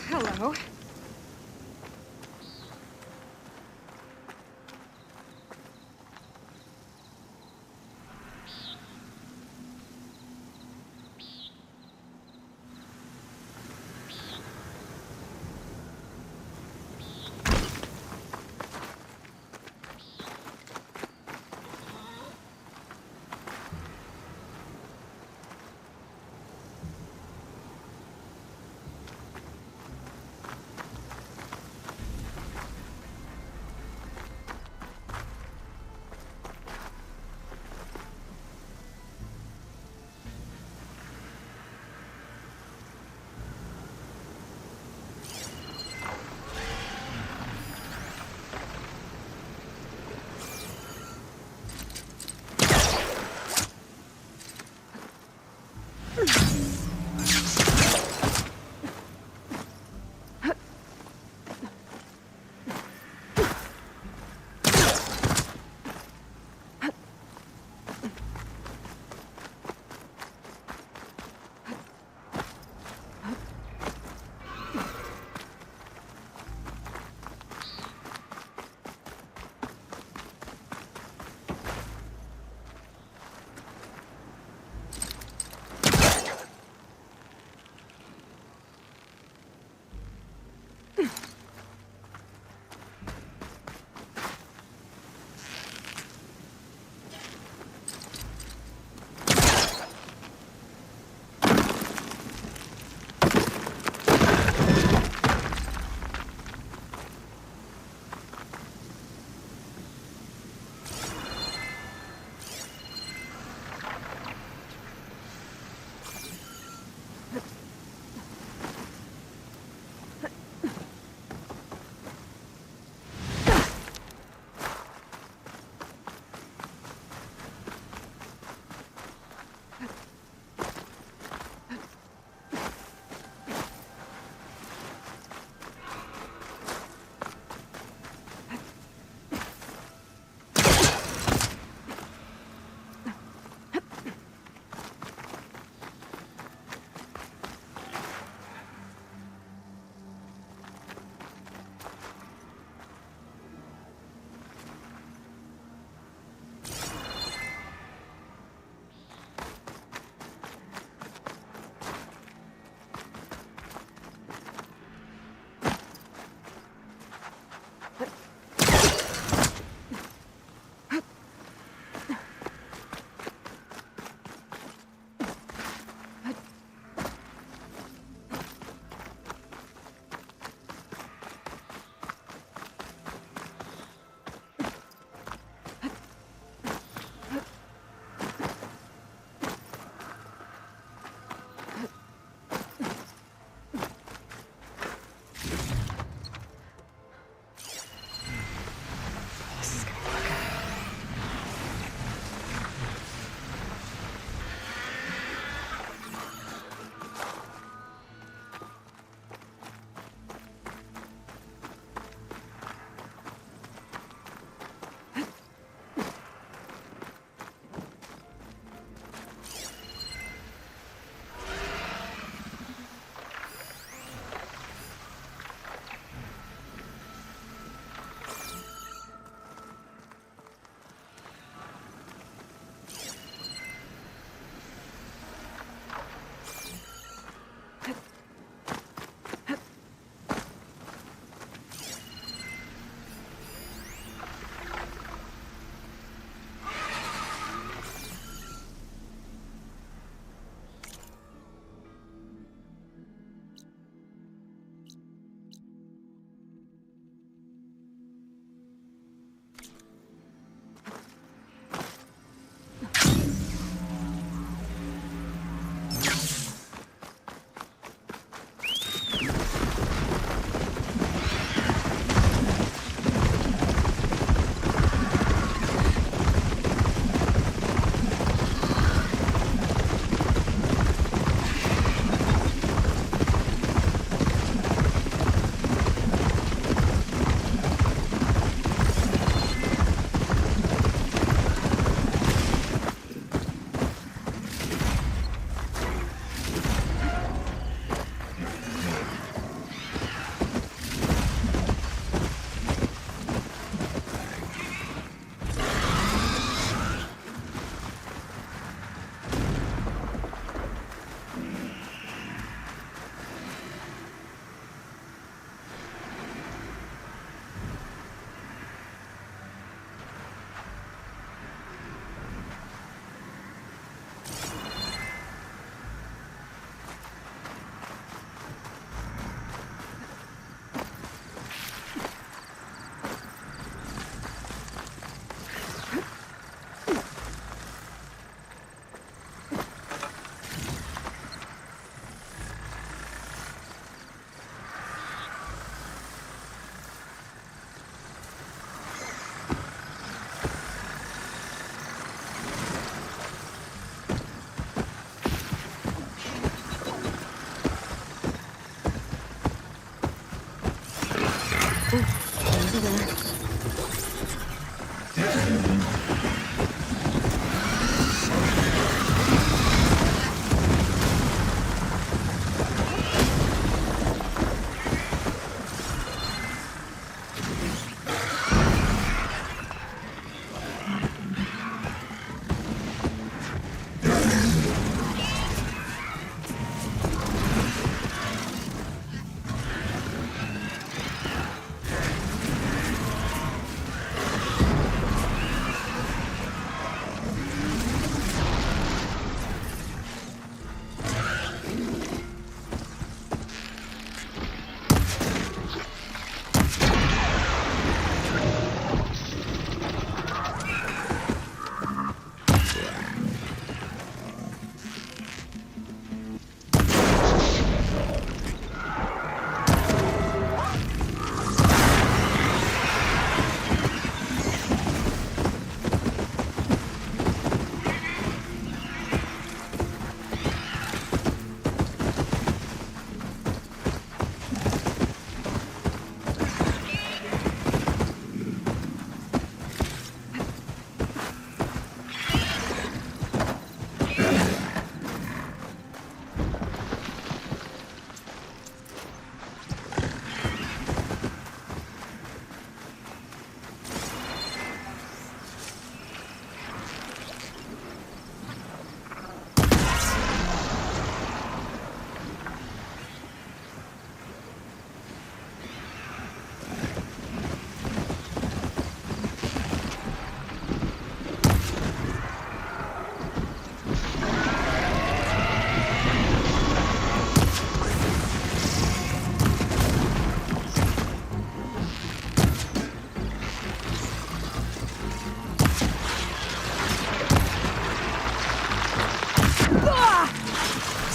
Hello.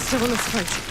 Still in this fight.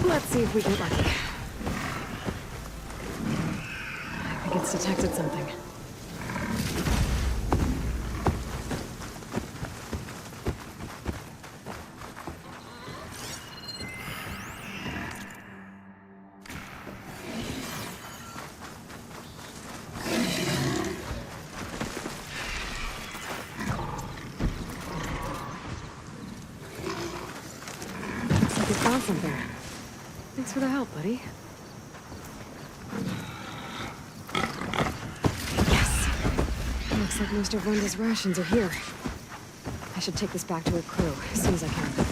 Let's see if we get lucky. I think it's detected something. Looks like we found something. Thanks for the help, buddy. Yes! Looks like most of Renda's rations are here. I should take this back to her crew as soon as I can.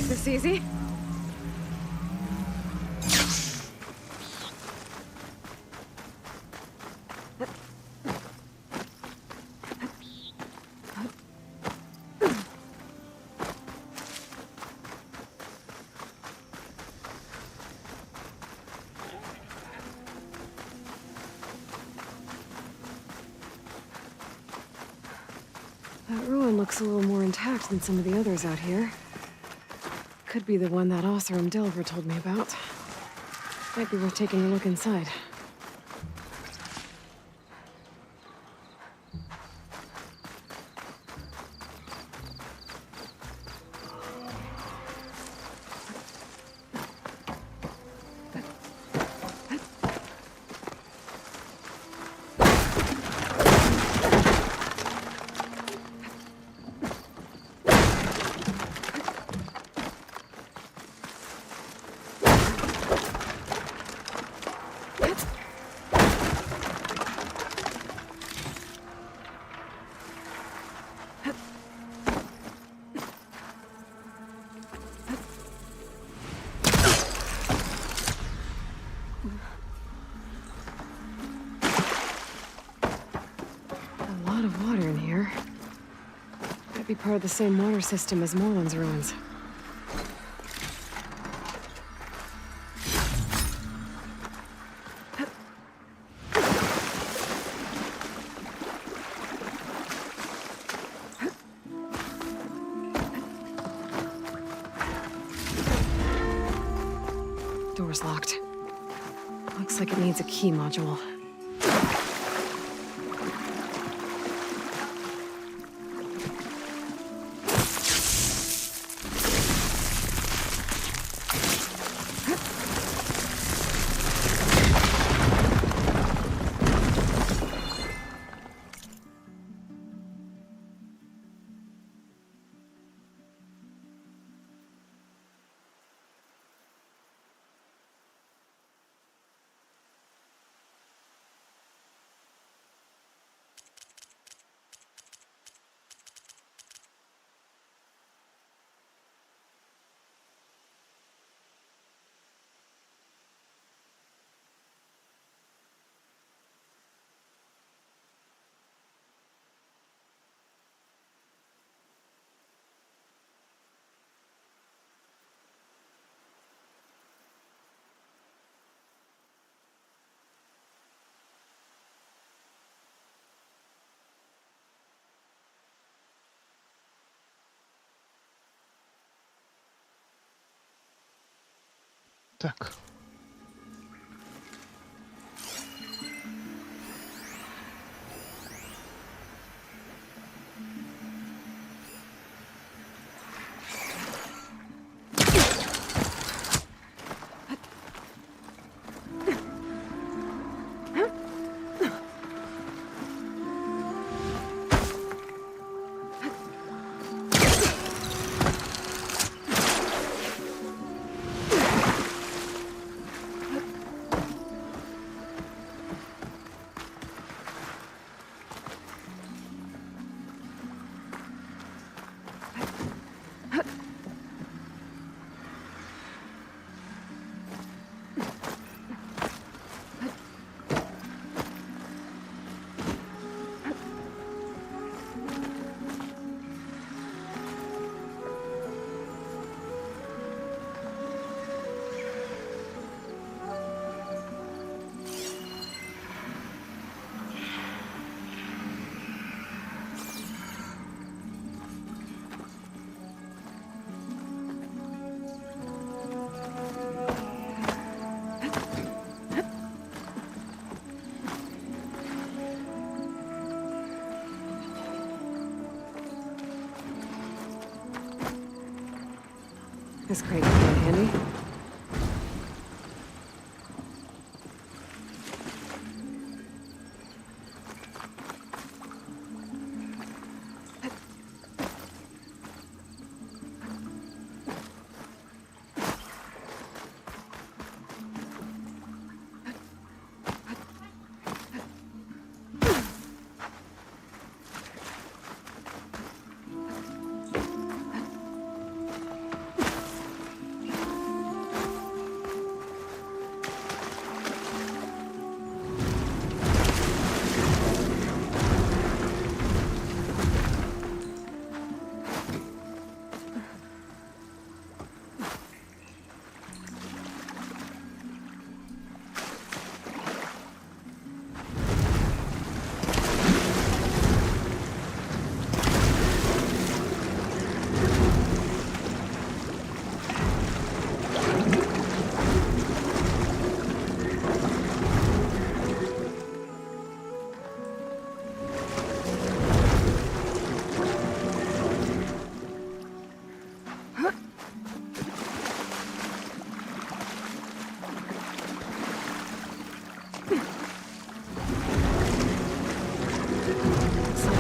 This easy?
That ruin looks a little more intact than some of the others out here. Could be the one that Oseram Delver told me about. Might be worth taking a look inside. Be part of the same water system as Moreland's ruins. Door's locked. Looks like it needs a key module.
Так.
This crate could come in handy.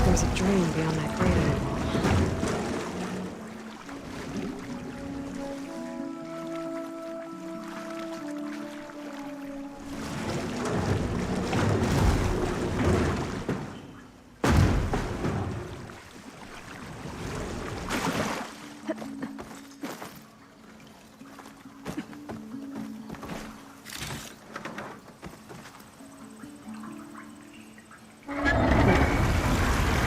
There's a drain beyond that granite wall.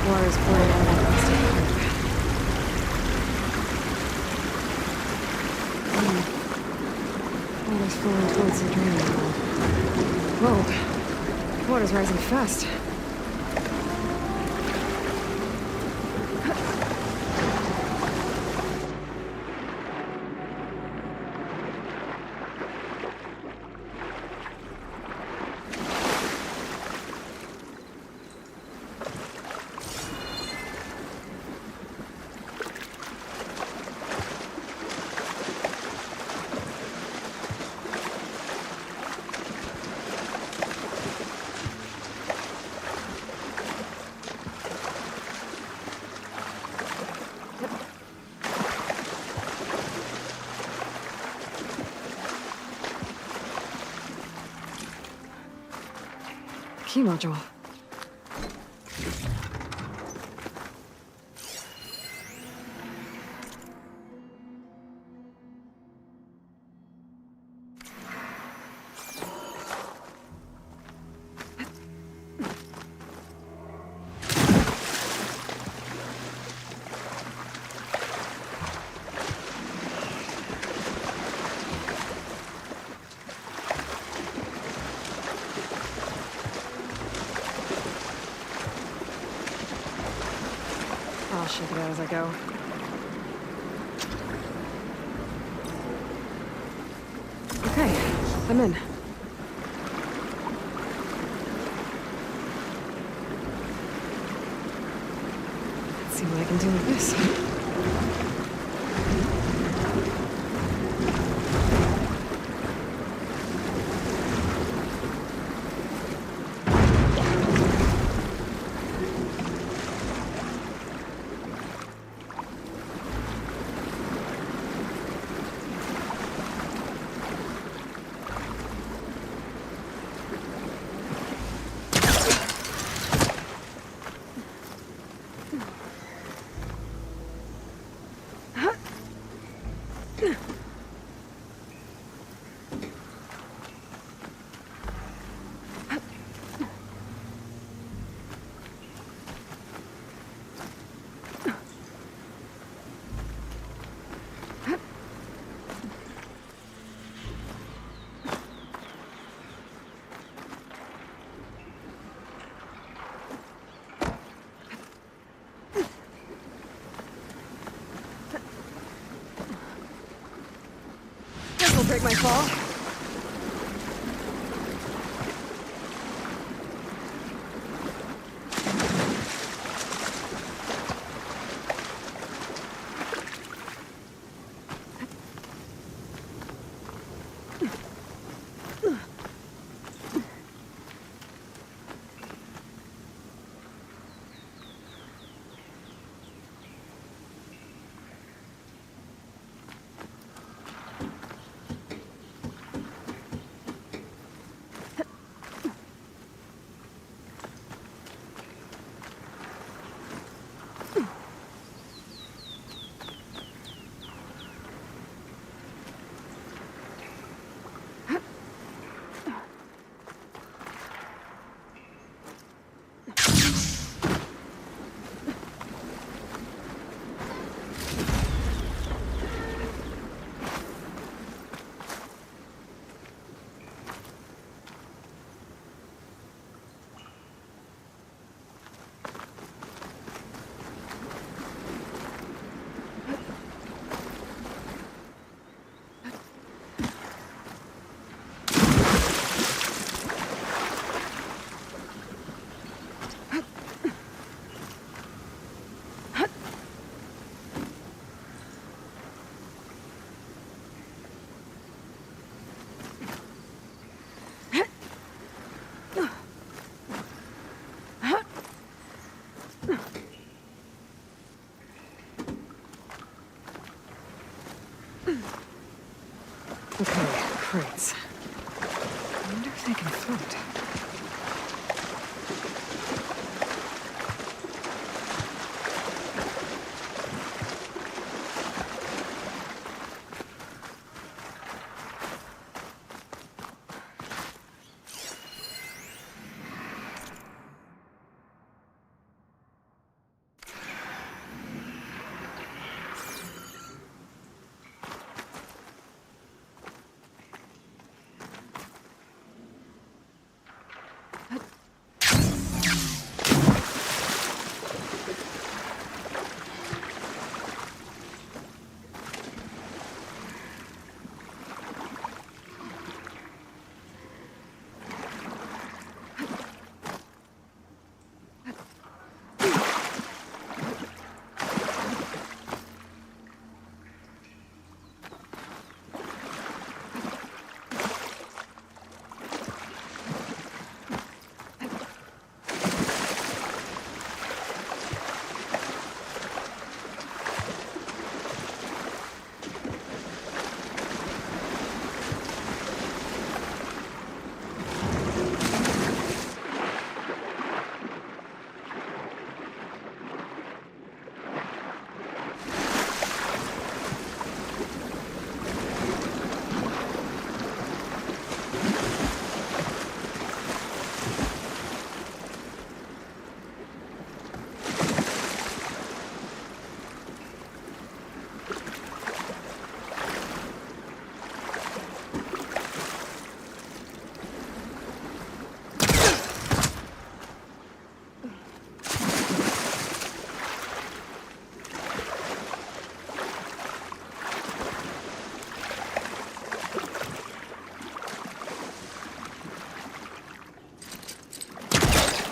Water's pouring out of that rusty pipe. Water's flowing towards the draining wall. Whoa! Water's rising fast. Key module. I'll shake it out as I go. Okay. I'm in. Let's see what I can do with this. This'll break my fall. Okay, crates. I wonder if they can float.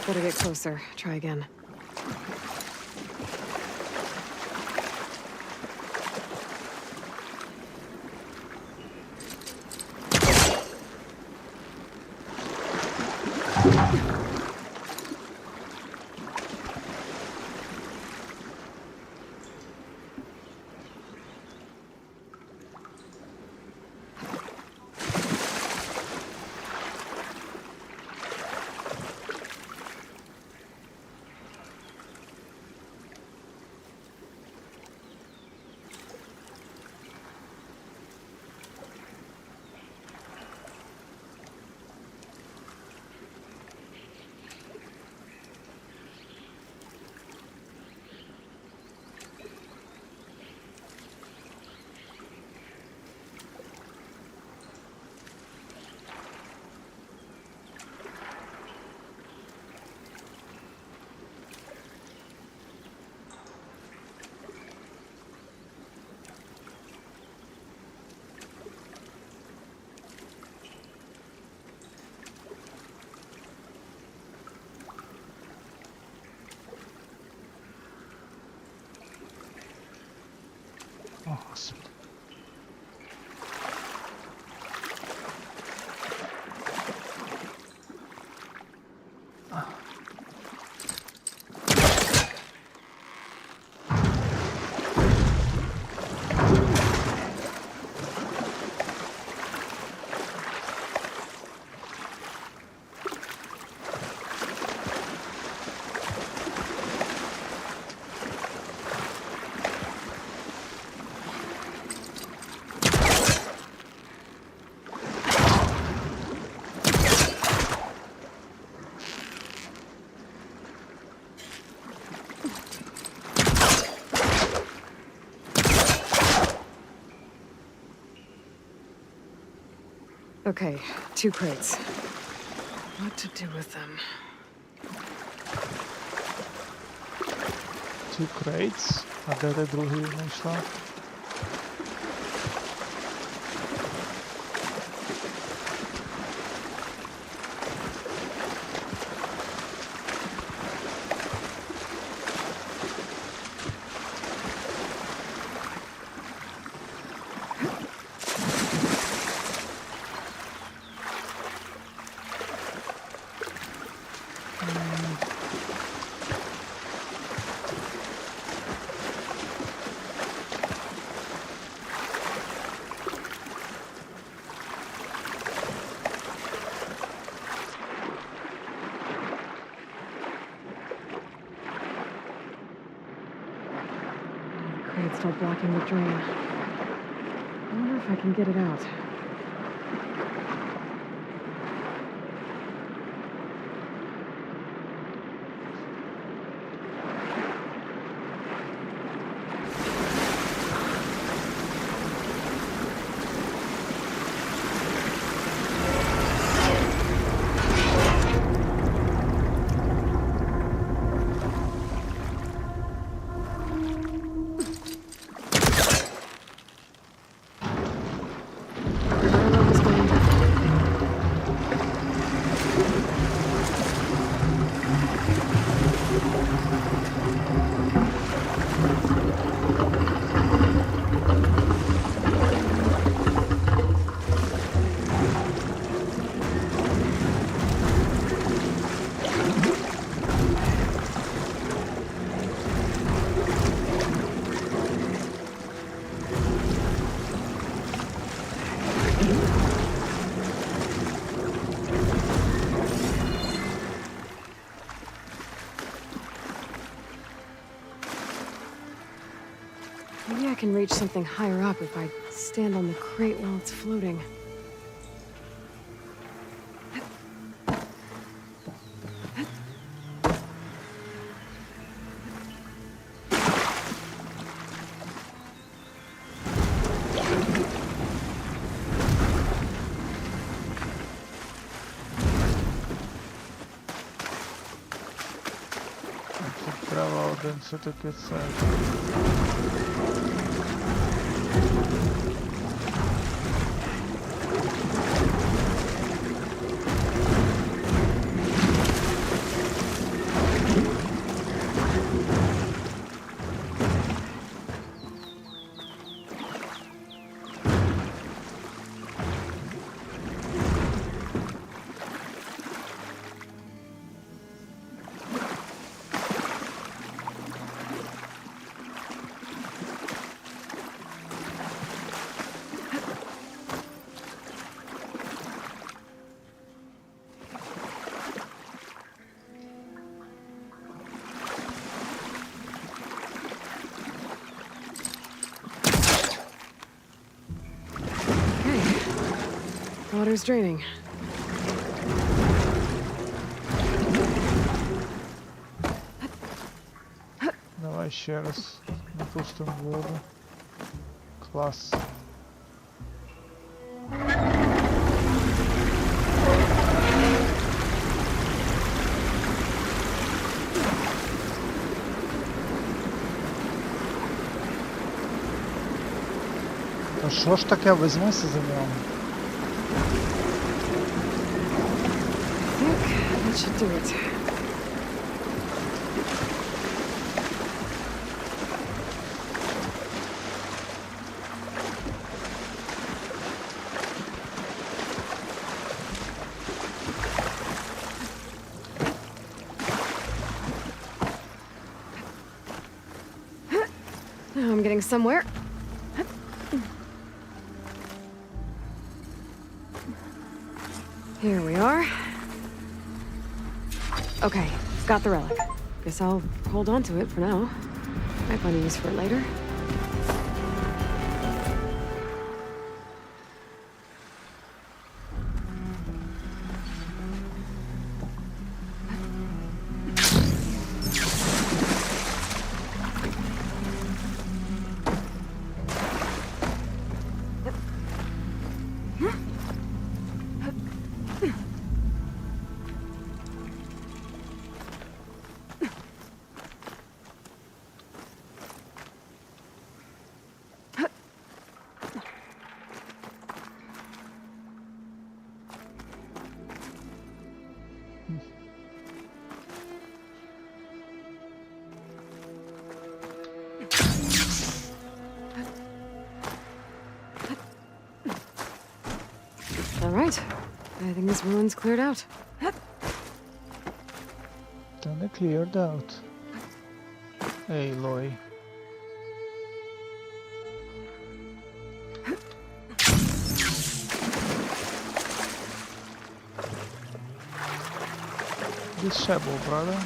Better get closer. Try again.
Awesome.
Okay, 2 crates. What to do with them?
2 crates. А де ти другий знайшла?
Crate's still blocking the drain. I wonder if I can get it out. Maybe I can reach something higher up if I stand on the crate while it's floating.
Треба один все-таки це.
Water's draining.
Давай ще раз напустимо воду. Клас. Та що ж таке, візьмися за нього?
That should do it. Now I'm getting somewhere. Here we are. Okay, got the relic. Guess I'll hold on to it for now. Might find a use for it later. All right. I think this ruin's cleared out.
Then it cleared out. Aloy. Disable, brother.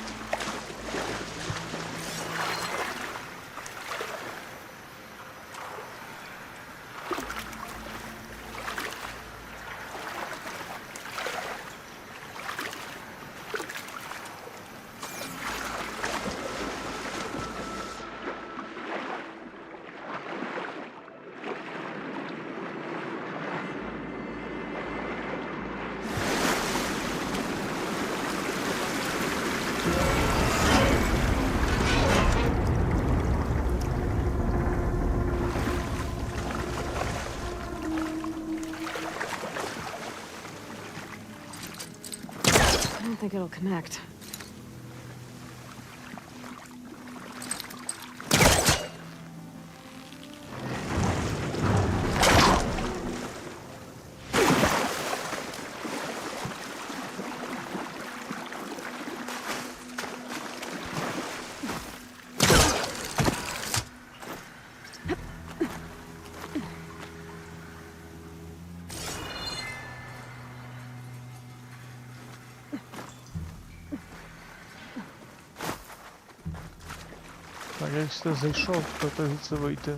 I don't think it'll connect.
Так, якщо зайшов, то тоді це вийти.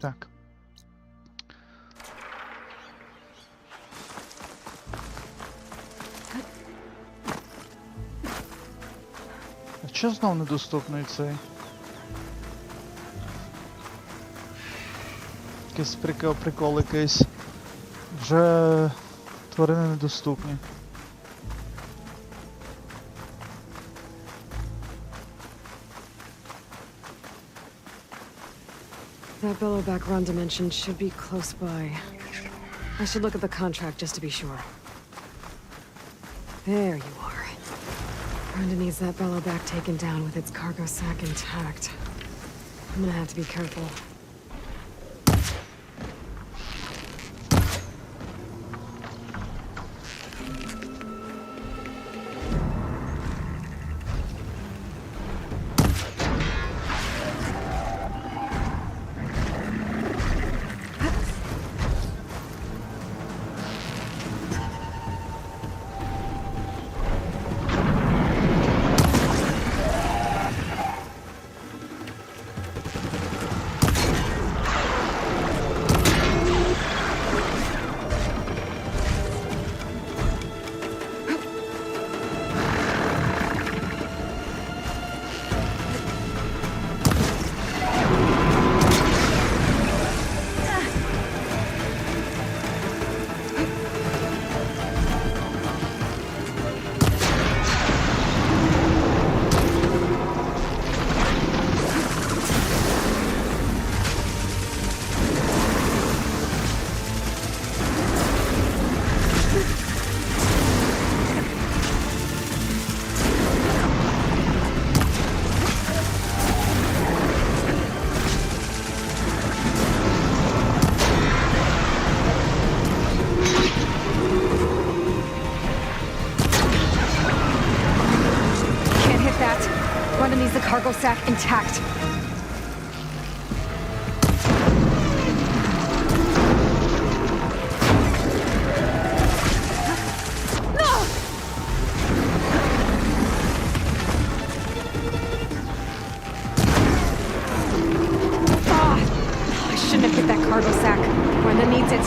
Так. А чого знов недоступний цей? Якийсь прикол якийсь. Вже тварини недоступні.
That bellowback run dimension should be close by. I should look at the contract just to be sure. There you are. Rhonda needs that bellowback taken down with its cargo sack intact. I'm gonna have to be careful.
Cargo sack intact.
I shouldn't have hit that cargo sack. Brenda needs it.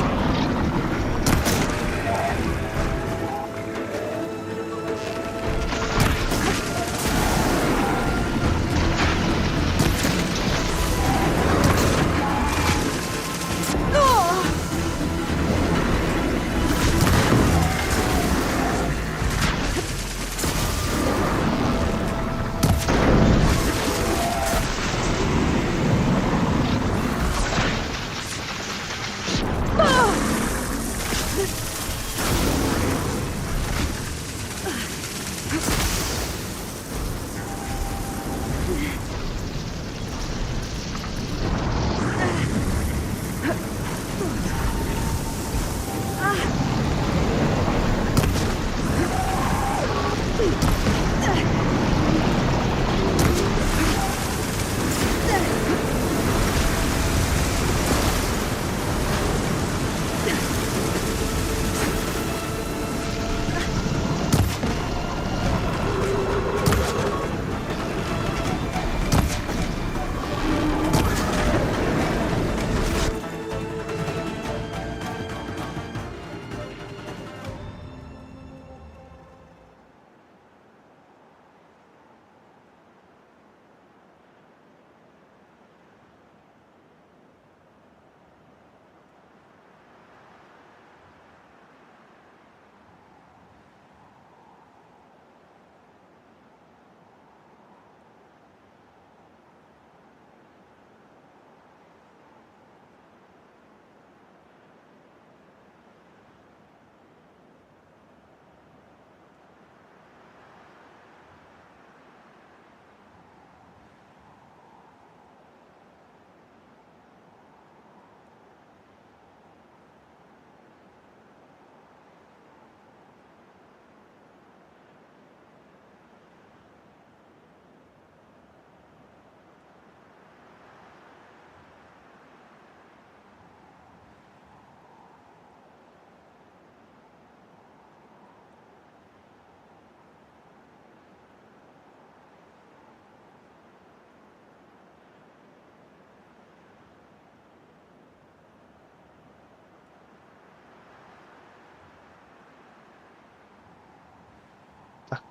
Так.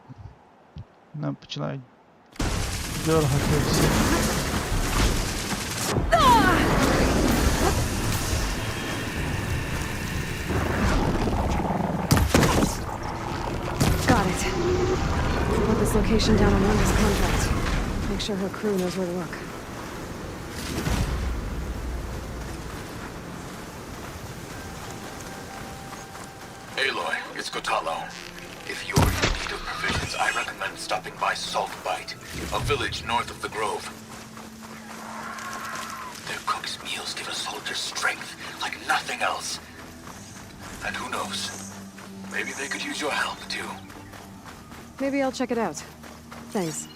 Нам починають дергати всі.
Got it. I'll put this location down on Wanda's contract. Make sure her crew knows where to look.
Aloy, it's Kotalo. If you're in need of provisions, I recommend stopping by Saltbite, a village north of the Grove. Their cook's meals give a soldier strength like nothing else. And who knows, maybe they could use your help too.
Maybe I'll check it out. Thanks.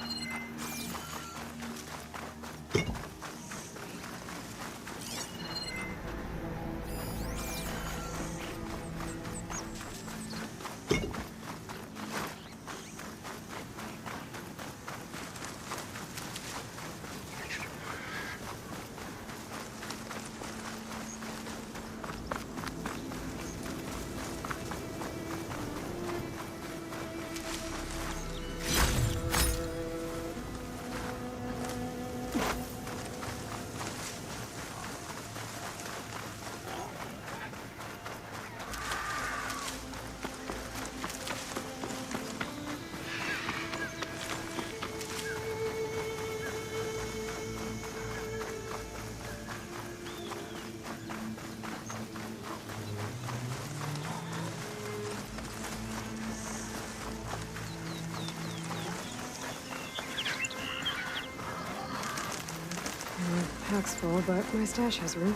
Pack's full, but my stash has room.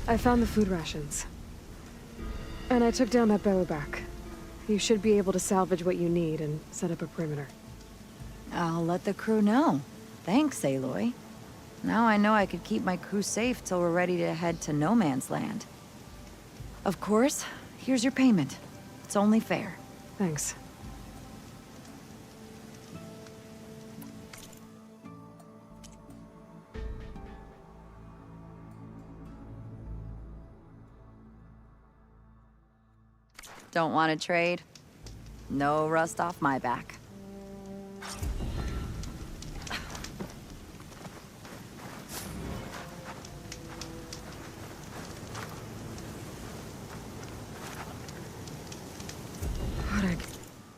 I found the food rations. And I took down that barrel back. You should be able to salvage what you need and set up a perimeter.
I'll let the crew know. Thanks, Aloy. Now I know I could keep my crew safe till we're ready to head to No Man's Land. Of course, here's your payment. It's only fair.
Thanks.
Don't want to trade? No rust off my back.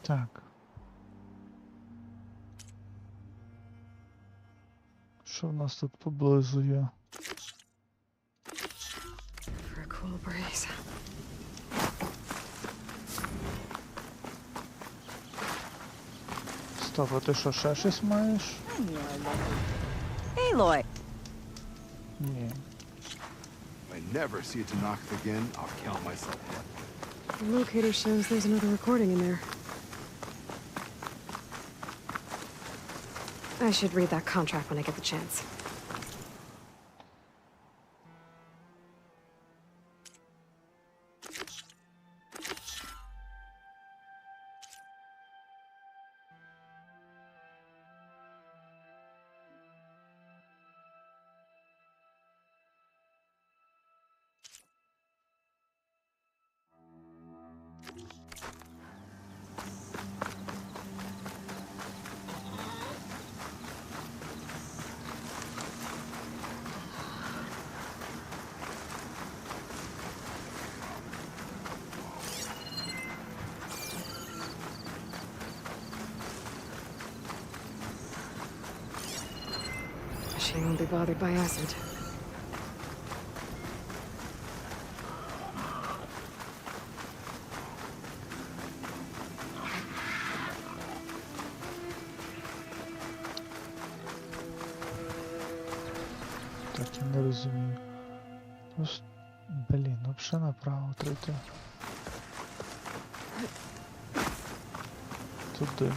Так. Що в нас тут поблизу є?
For a cool breeze.
Стоп, а ти що, ще щось маєш?
Aloy!
Ні.
If I never see it to knock again, I'll count myself lucky.
The locator shows there's another recording in there. I should read that contract when I get the chance. She won't be bothered by acid.
Так, я не розумію. Просто, блін, ну взагалі направо тройти. Туди.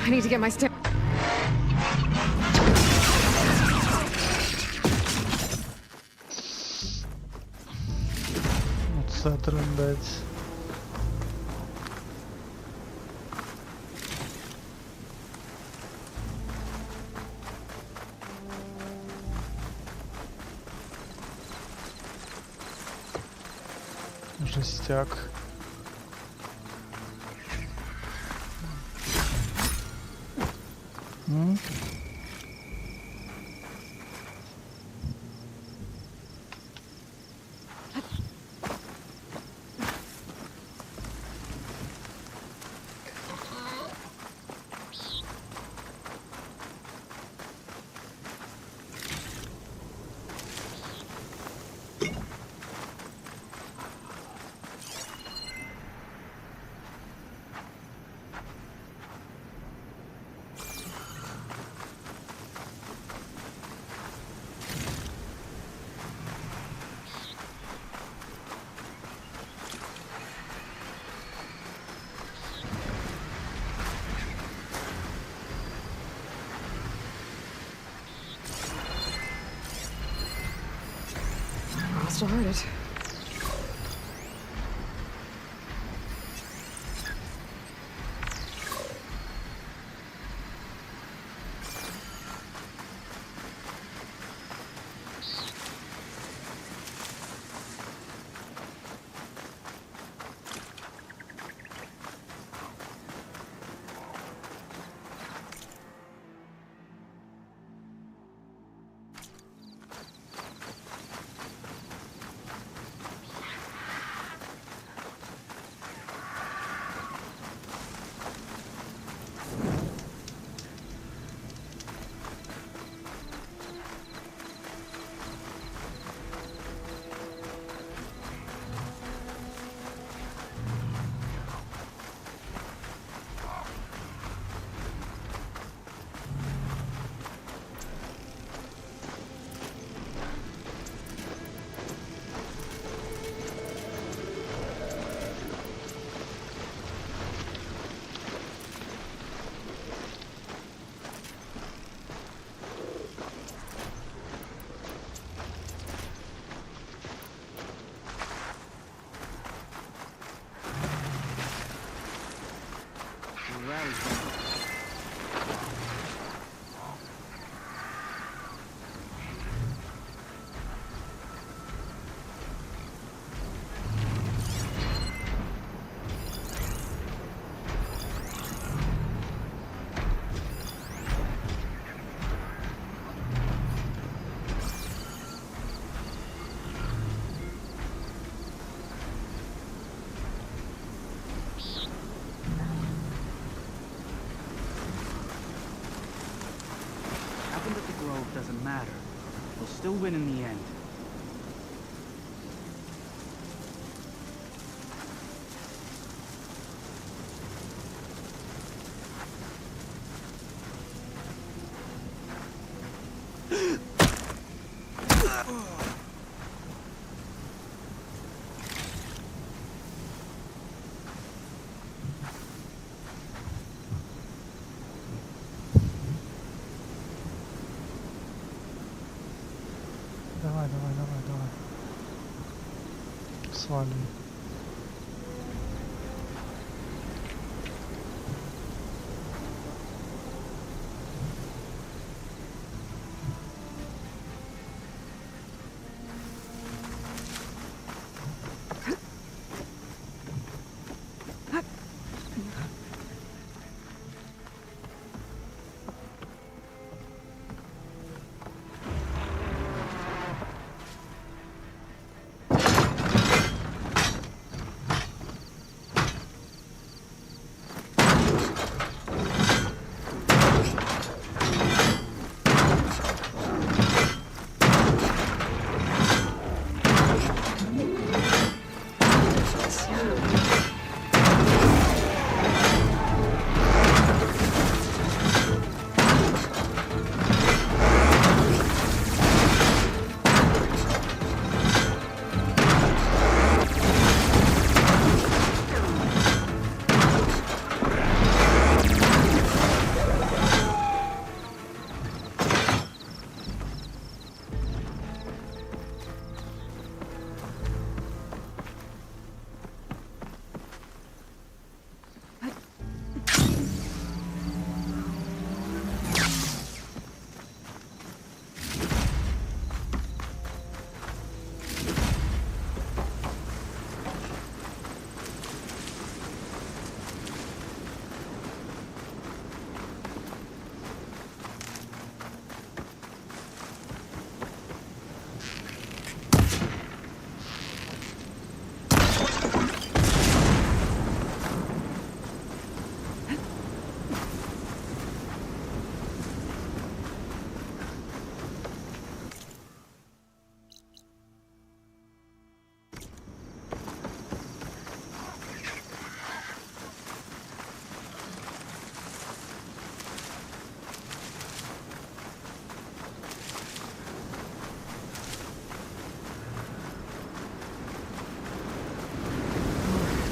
I need to get my step.
Оце трындець. Жестяк.
Must have heard it.
Doesn't matter. We'll still win in the end.
Давай. Сваливай.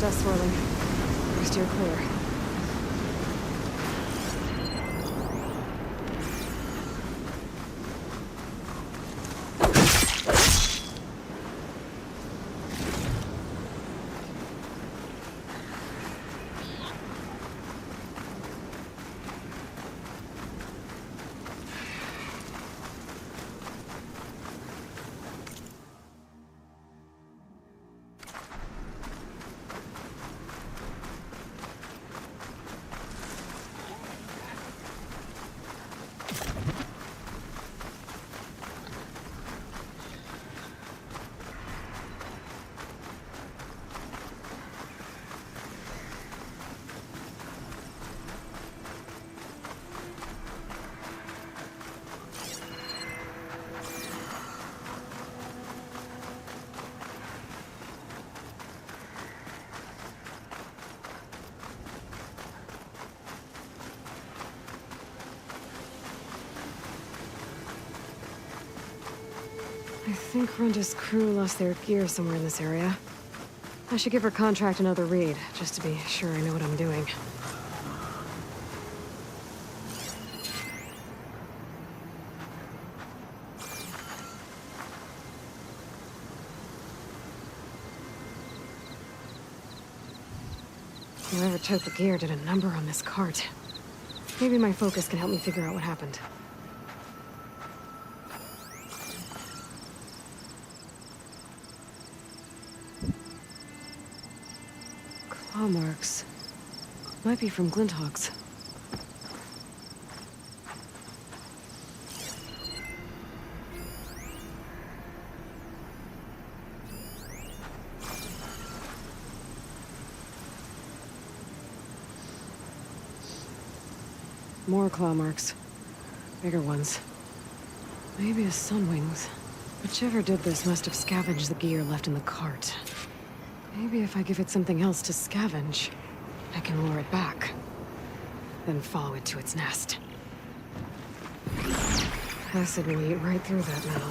dust swirling. Steer clear. I think Runda's crew lost their gear somewhere in this area. I should give her contract another read, just to be sure I know what I'm doing. Whoever took the gear did a number on this cart. Maybe my focus can help me figure out what happened. Claw marks. Might be from Glinthawks. More claw marks. Bigger ones. Maybe a sunwings. Whichever did this must have scavenged the gear left in the cart. Maybe if I give it something else to scavenge, I can lure it back. Then follow it to its nest. Acid will eat right through that metal.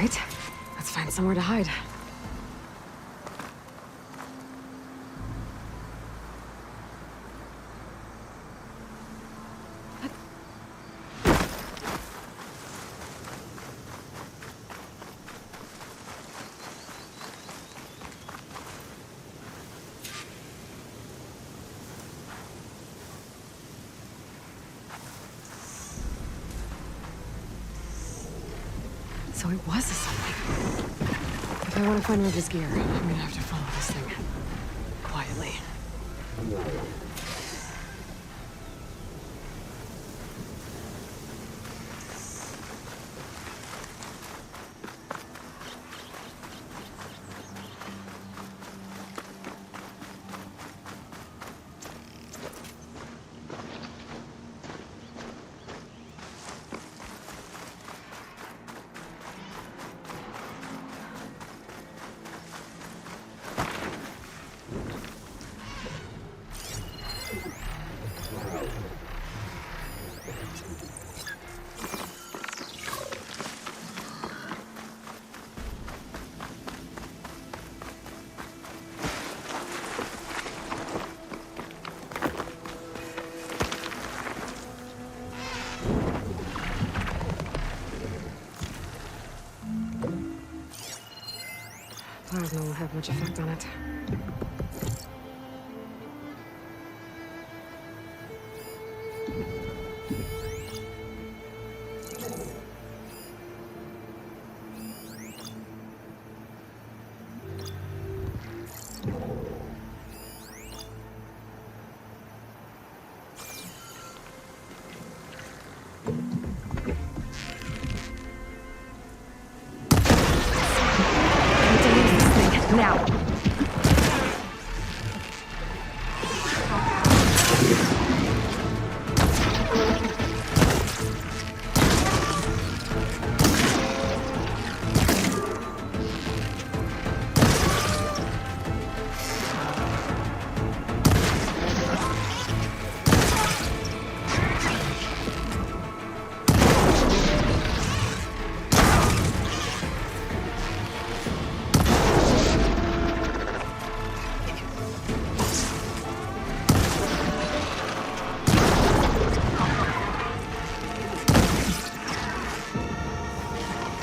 Right. Let's find somewhere to hide. So it was a something. If I want to find Riva's gear, I'm gonna have to follow this thing. Quietly. signal will have much effect on it. Now!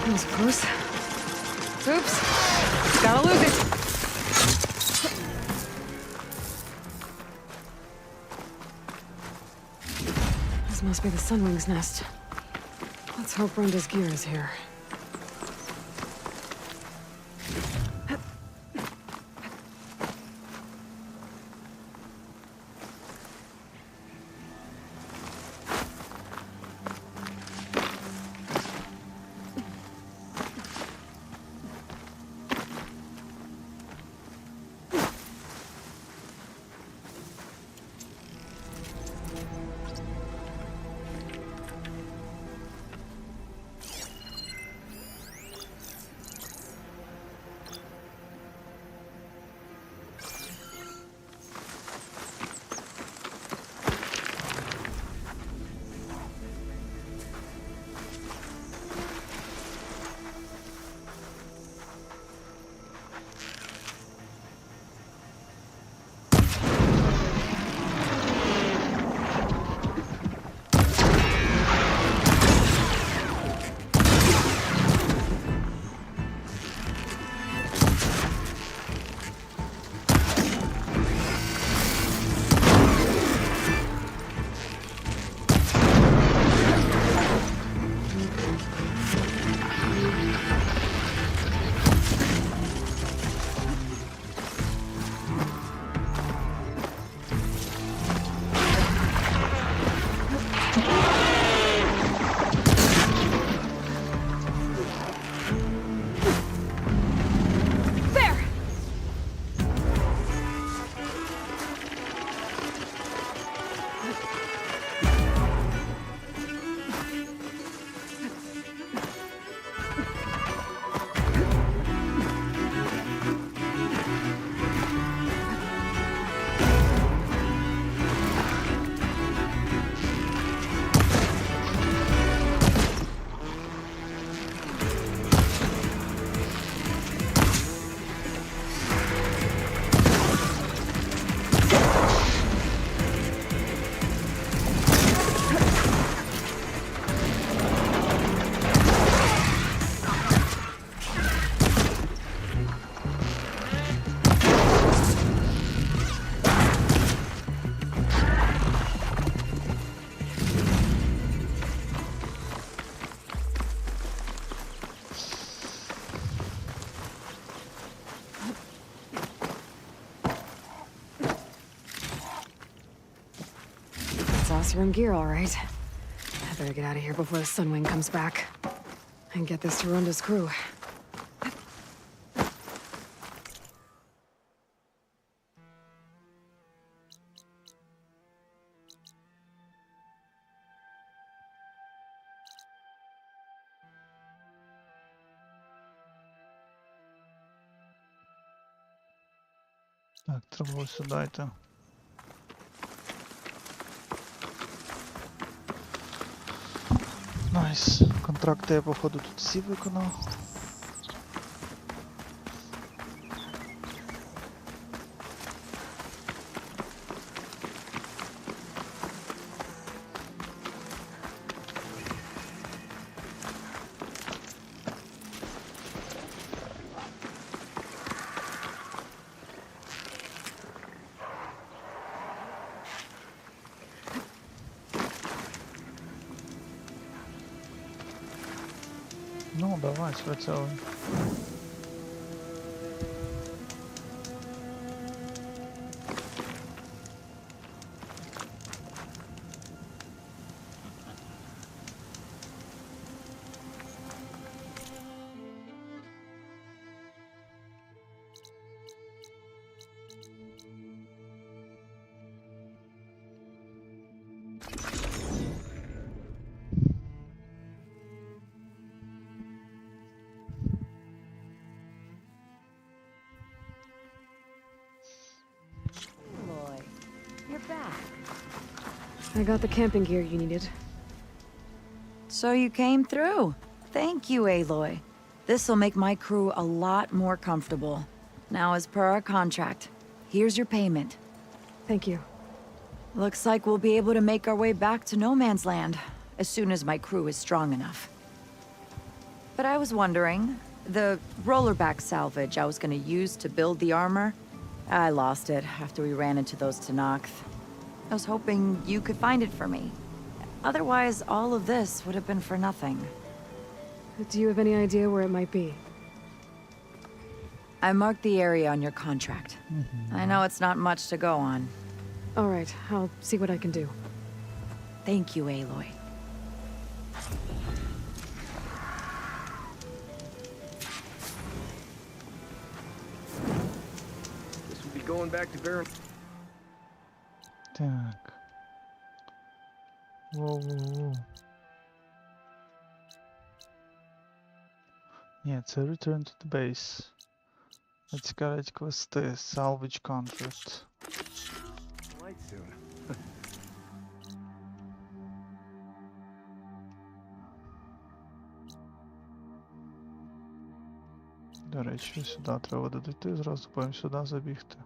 That was close. Oops. Gotta lose it. This must be the Sunwing's nest. Let's hope Brenda's gear is here. Saucer and gear, all right. I better get out of here before the Sunwing comes back. And get this to Ronda's crew.
Так, треба ось сюди йти. Найс. Контракти я, походу, тут всі виконав. Ну, давай, спрацьовуй.
Aloy, you're back.
I got the camping gear you needed.
So you came through. Thank you, Aloy. This'll make my crew a lot more comfortable. Now, as per our contract, here's your payment.
Thank you.
Looks like we'll be able to make our way back to No Man's Land as soon as my crew is strong enough. But I was wondering, the rollerback salvage I was gonna use to build the armor, I lost it after we ran into those Tenakth. I was hoping you could find it for me. Otherwise, all of this would have been for nothing.
Do you have any idea where it might be?
I marked the area on your contract. I know it's not much to go on.
All right, I'll see what I can do.
Thank you, Aloy.
This will be going back to Baron.
Так. Воу-воу-воу. Ні, це Return to the Base. Цікавить квести. Salvage Contract.
Light soon.
До речі, сюди треба дойти, зразу потім сюди забігти.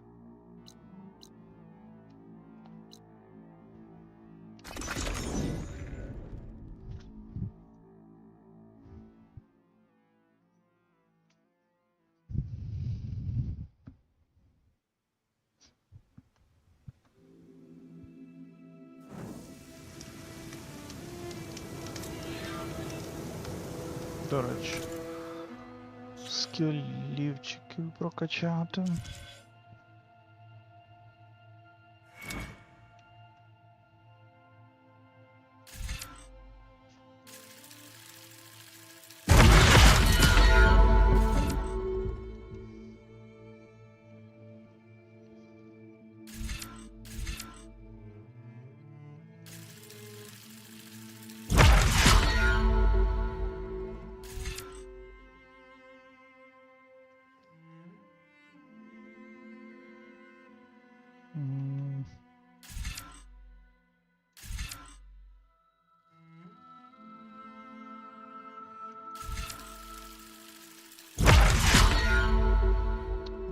До речі, скілівчиків прокачати.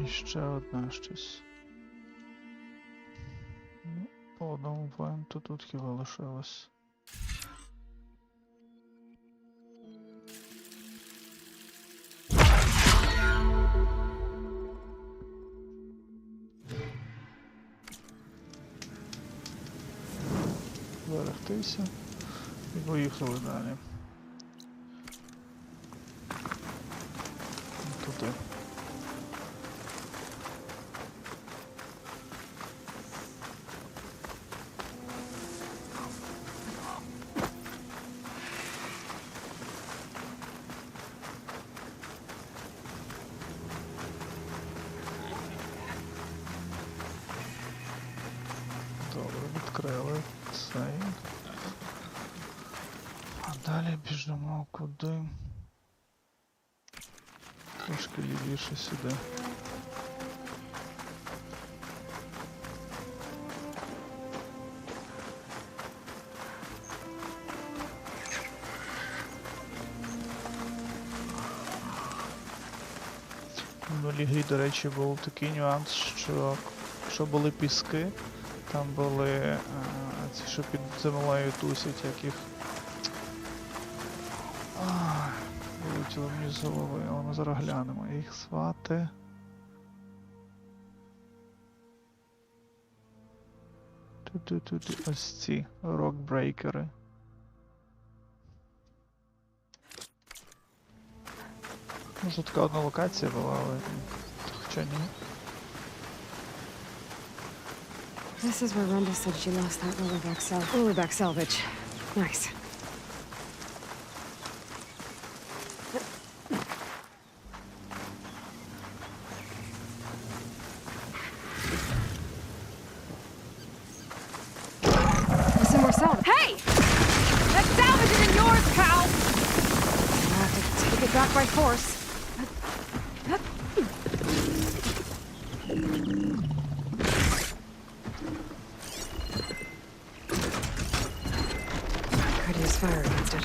І ще одне щось. Ну, по одному поінту тут хіба лишилось. Берегтися і поїхали далі. Туди. Добре, відкрили цей. А далі біжимо куди? Трошки лівіше сюди. В минулій грі, до речі, був такий нюанс, що якщо були піски, там були ці, що під землею тусять, яких вилетіло мені з голови, але ми зараз глянемо. Їх звати... Ось ці рокбрейкери. Може така одна локація була, але хоча ні.
This is where Renda said she lost that rollerback salvage. Nice. There's some more salvage.
Hey! That salvage isn't yours, pal!
I'll have to take it back by force. Could use fire against it.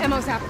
Ammo's out.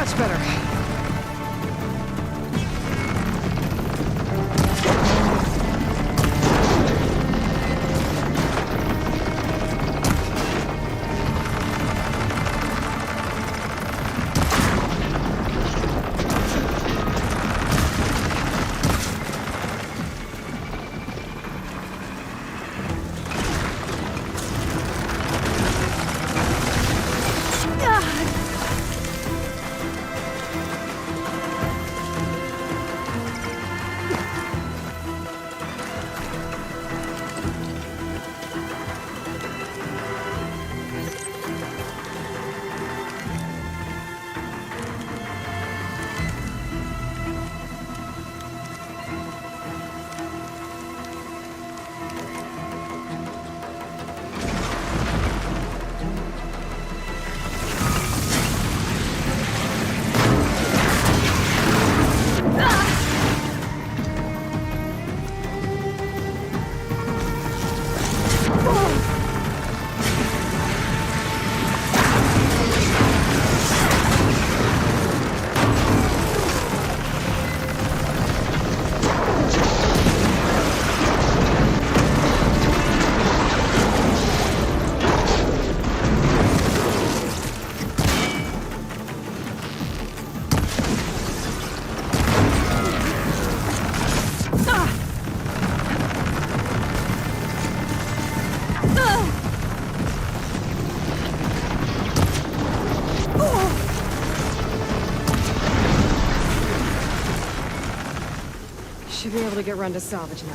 Much better. Should be able to get run to salvage now.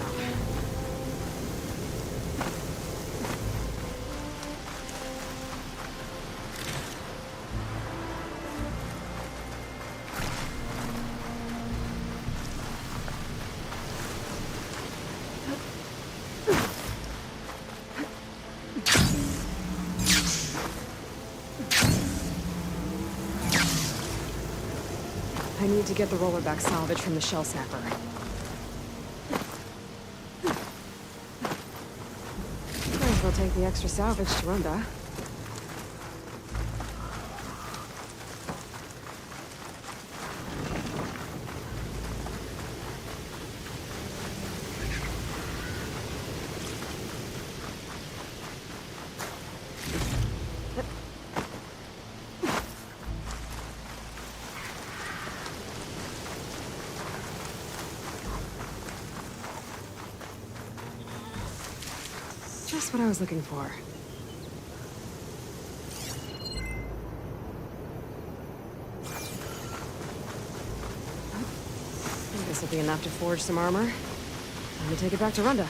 I need to get the rollerback salvage from the shell sapper. Might as well take the extra salvage to Runda. Just what I was looking for. I think this will be enough to forge some armor. Let me take it back to Runda.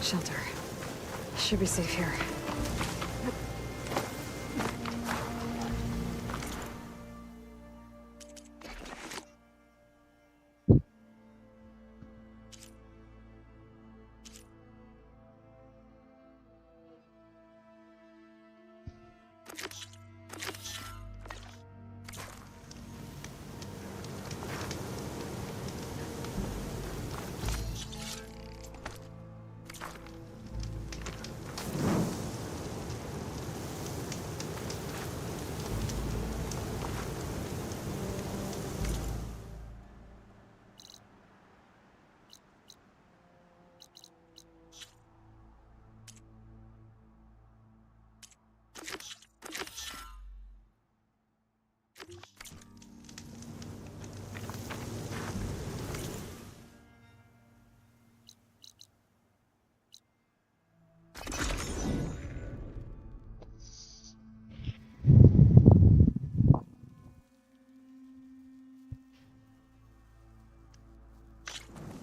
Shelter. Should be safe here.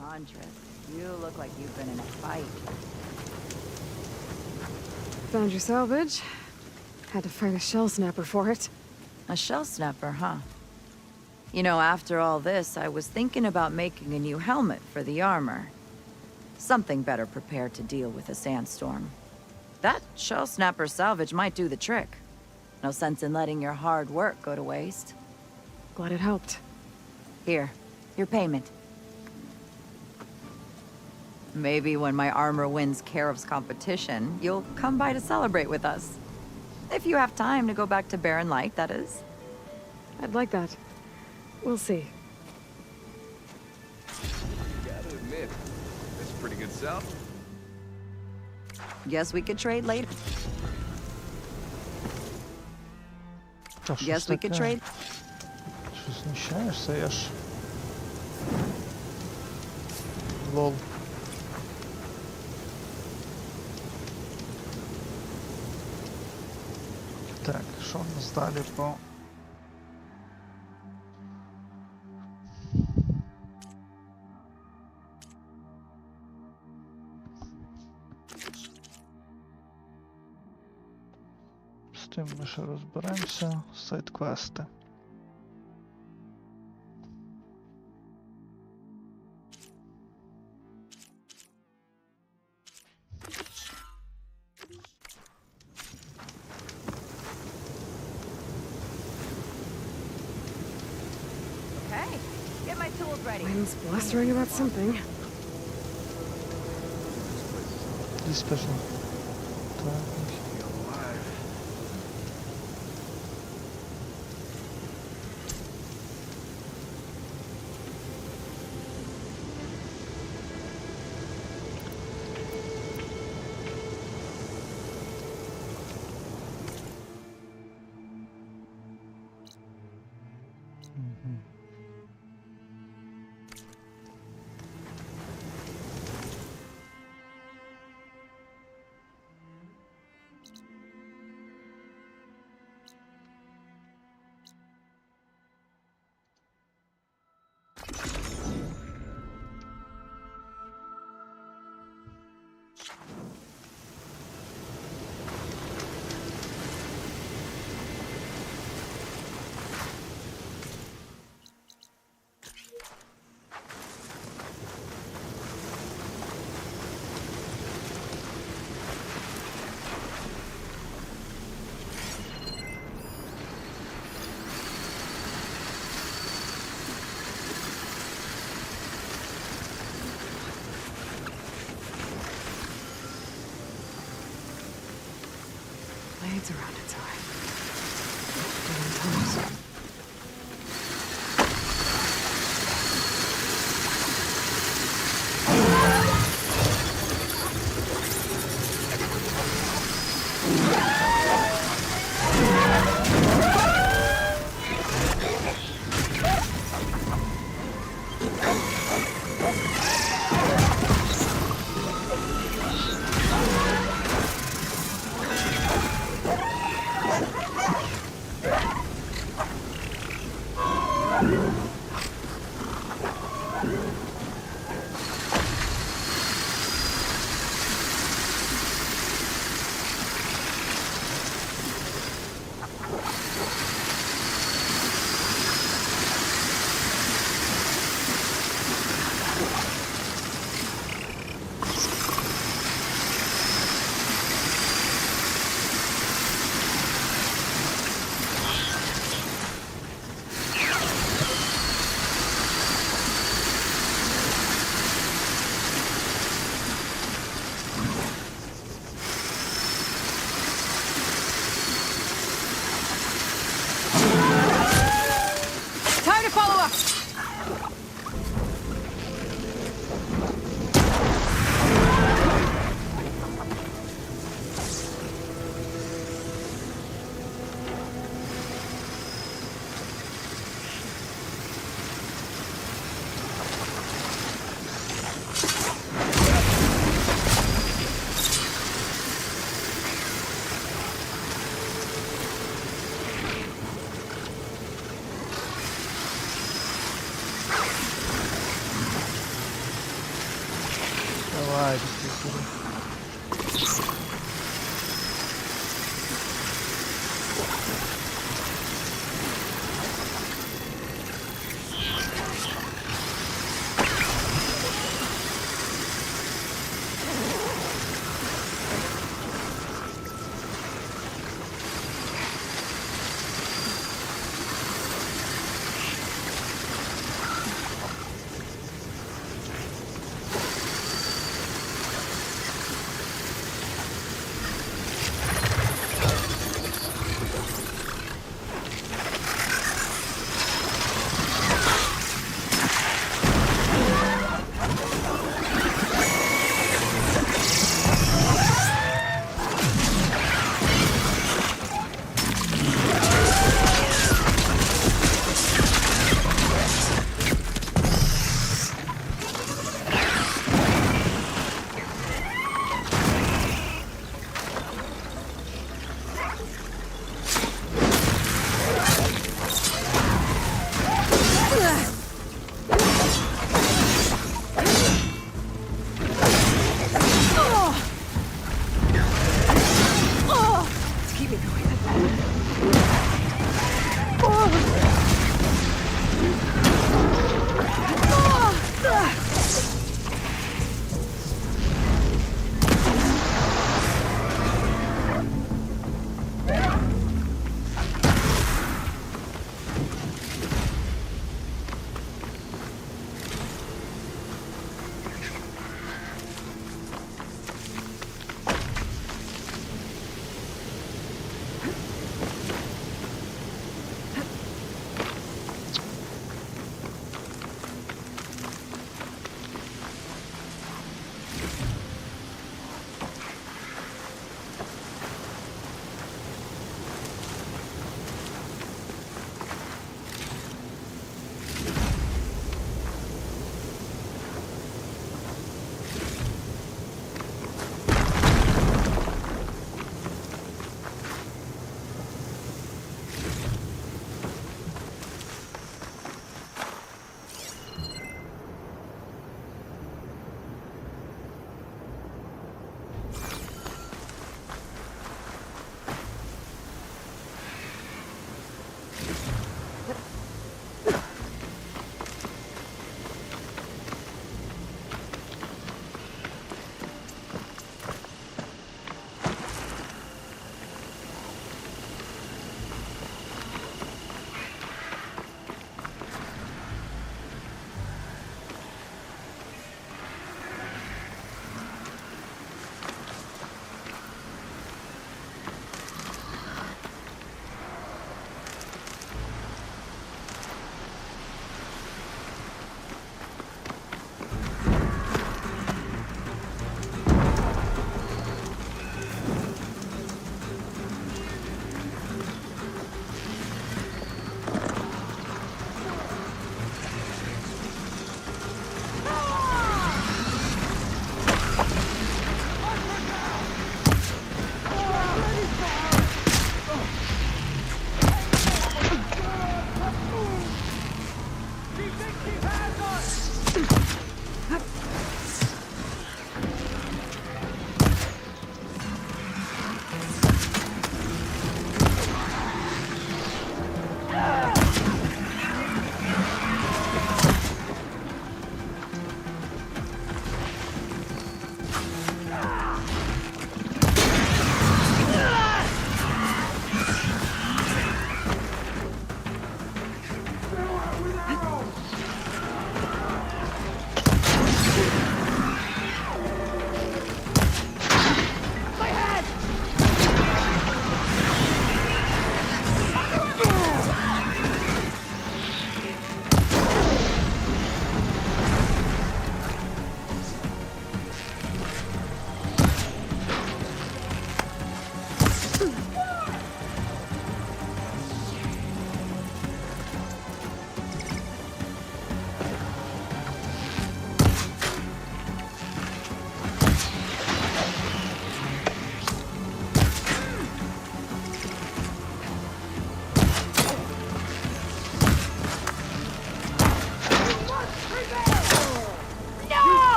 Huntress, you look like you've been in a fight.
Found your salvage. Had to fight a shell snapper for it.
A shell snapper, huh? You know, after all this, I was thinking about making a new helmet for the armor. Something better prepared to deal with a sandstorm. That shell snapper salvage might do the trick. No sense in letting your hard work go to waste.
Glad it helped.
Here, your payment. Maybe when my armor wins Karev's competition, you'll come by to celebrate with us. If you have time to go back to Barren Light, that is.
I'd like that. We'll see.
Gotta admit, that's a pretty good sell.
Guess we could trade later. Guess we could trade.
Що знущаєшся, я ж... Лол. Так, що у нас далі по... З тим ми ще розберемося. Сайд-квести.
Wind's blustering about something.
These special.
Blades around its eye.
Давай, пішли сюди.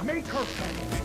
Make her pay.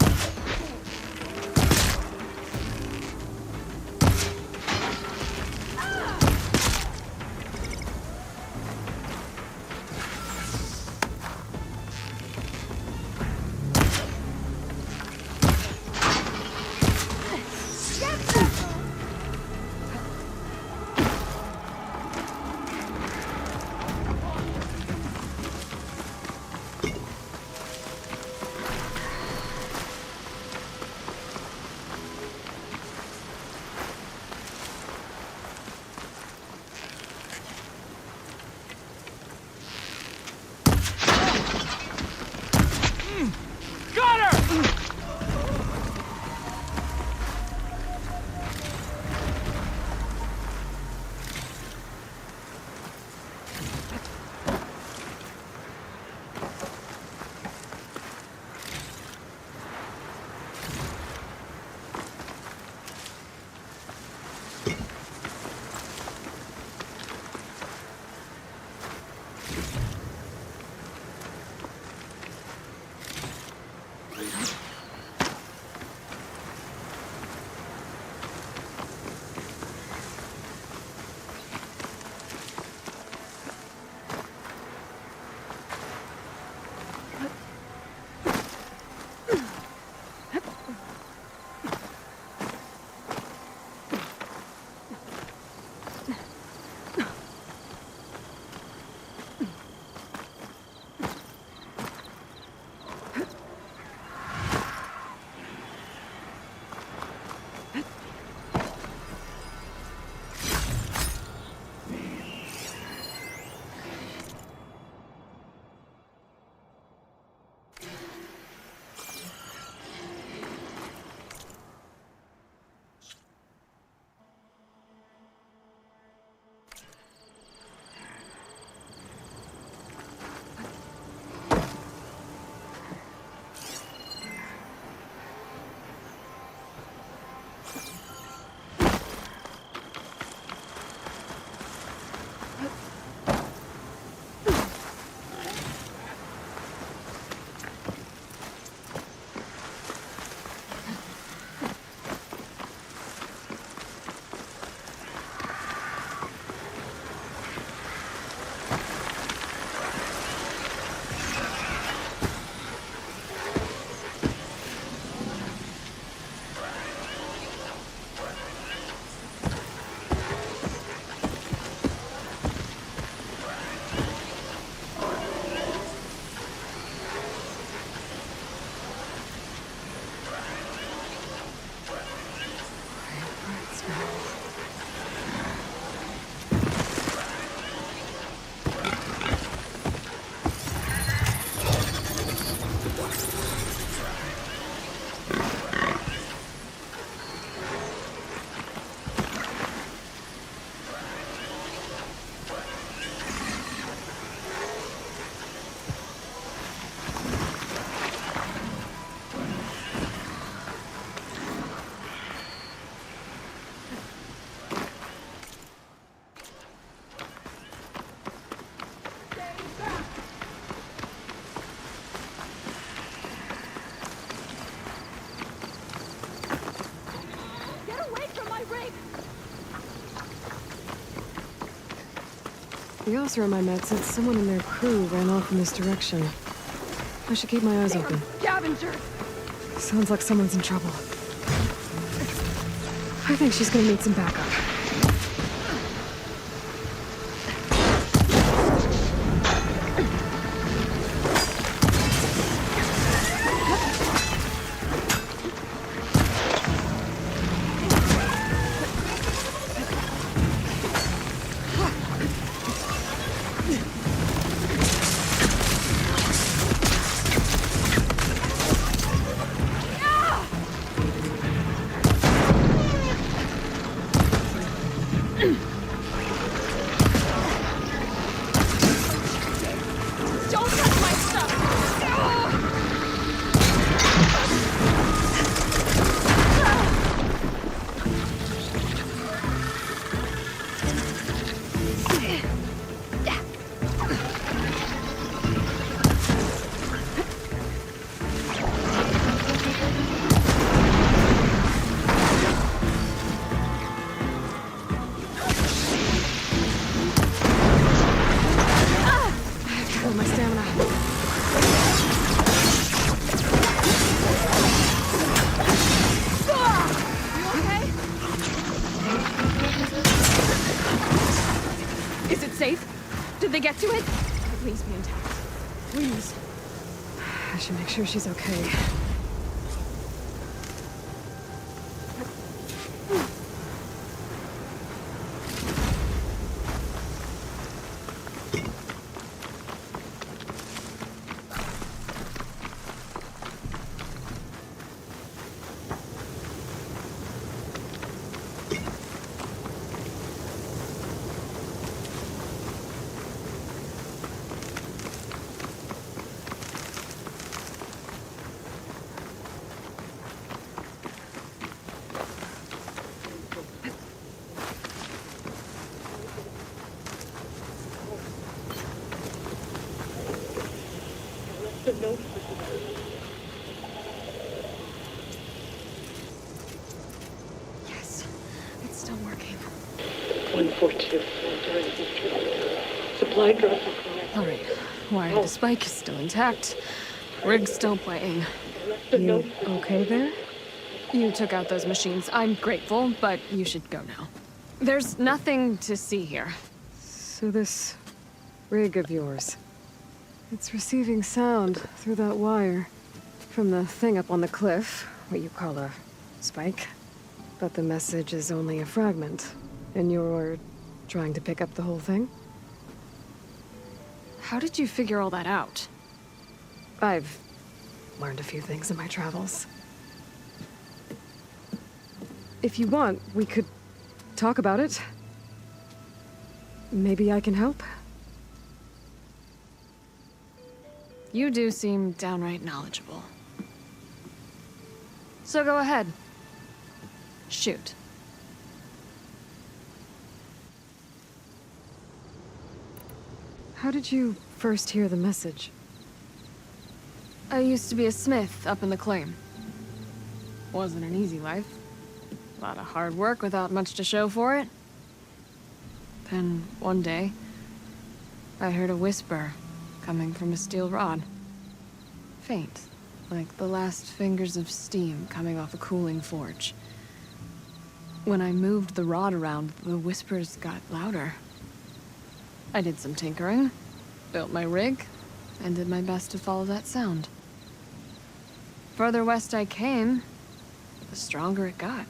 The officer on my med said someone in their crew ran off in this direction. I should keep my eyes open.
Scavengers!
Sounds like someone's in trouble. I think she's gonna need some backup.
I should make sure she's okay. Yes, it's still working.
142. Supply drop.
All right, wire to spike is still intact. Rig's still playing. You okay there? You took out those machines. I'm grateful, but you should go now. There's nothing to see here. So this rig of yours, it's receiving sound through that wire from the thing up on the cliff, what you call a spike. But the message is only a fragment, and you're trying to pick up the whole thing? How did you figure all that out? I've learned a few things in my travels. If you want, we could talk about it. Maybe I can help? You do seem downright knowledgeable. So go ahead. Shoot. How did you first hear the message? I used to be a smith up in the claim. Wasn't an easy life. A lot of hard work without much to show for it. Then, one day, I heard a whisper coming from a steel rod. Faint, like the last fingers of steam coming off a cooling forge. When I moved the rod around, the whispers got louder. I did some tinkering, built my rig, and did my best to follow that sound. Further west I came, the stronger it got.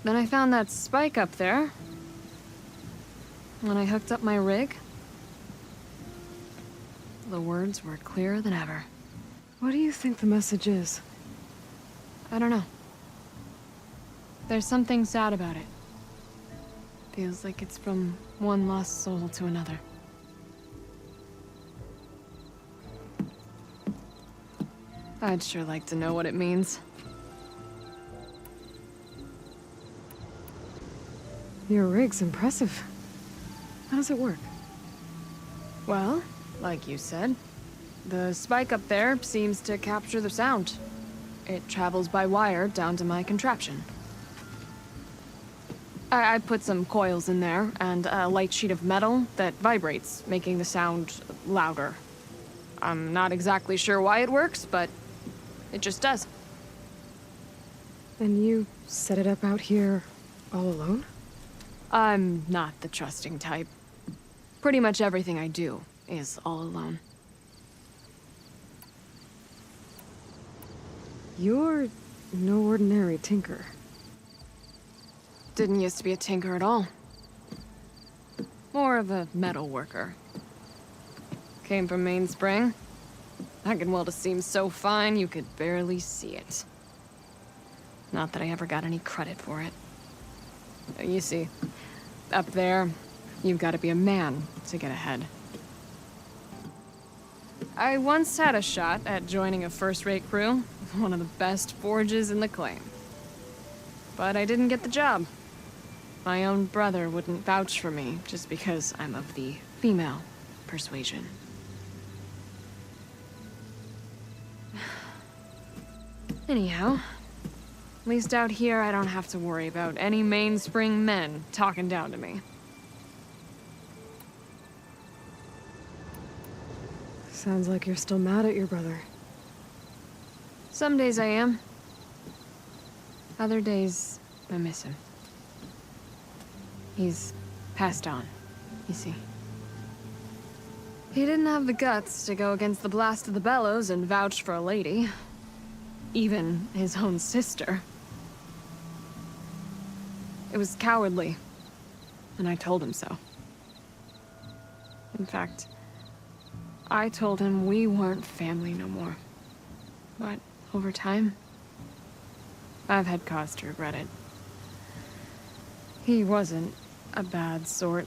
Then I found that spike up there. When I hooked up my rig, the words were clearer than ever. What do you think the message is? I don't know. There's something sad about it. Feels like it's from one lost soul to another. I'd sure like to know what it means. Your rig's impressive. How does it work? Well, like you said, the spike up there seems to capture the sound. It travels by wire down to my contraption. I put some coils in there and a light sheet of metal that vibrates, making the sound louder. I'm not exactly sure why it works, but it just does. And you set it up out here all alone? I'm not the trusting type. Pretty much everything I do is all alone. You're no ordinary tinker. Didn't used to be a tinker at all. More of a metal worker. Came from Mainspring. I can weld a seam so fine you could barely see it. Not that I ever got any credit for it. You see, up there, you've got to be a man to get ahead. I once had a shot at joining a first-rate crew, one of the best forges in the claim. But I didn't get the job. My own brother wouldn't vouch for me just because I'm of the female persuasion. Anyhow, at least out here I don't have to worry about any mainspring men talking down to me. Sounds like you're still mad at your brother. Some days I am. Other days, I miss him. He's passed on, you see. He didn't have the guts to go against the blast of the bellows and vouch for a lady. Even his own sister. It was cowardly, and I told him so. In fact, I told him we weren't family no more. But over time, I've had cause to regret it. He wasn't a bad sort.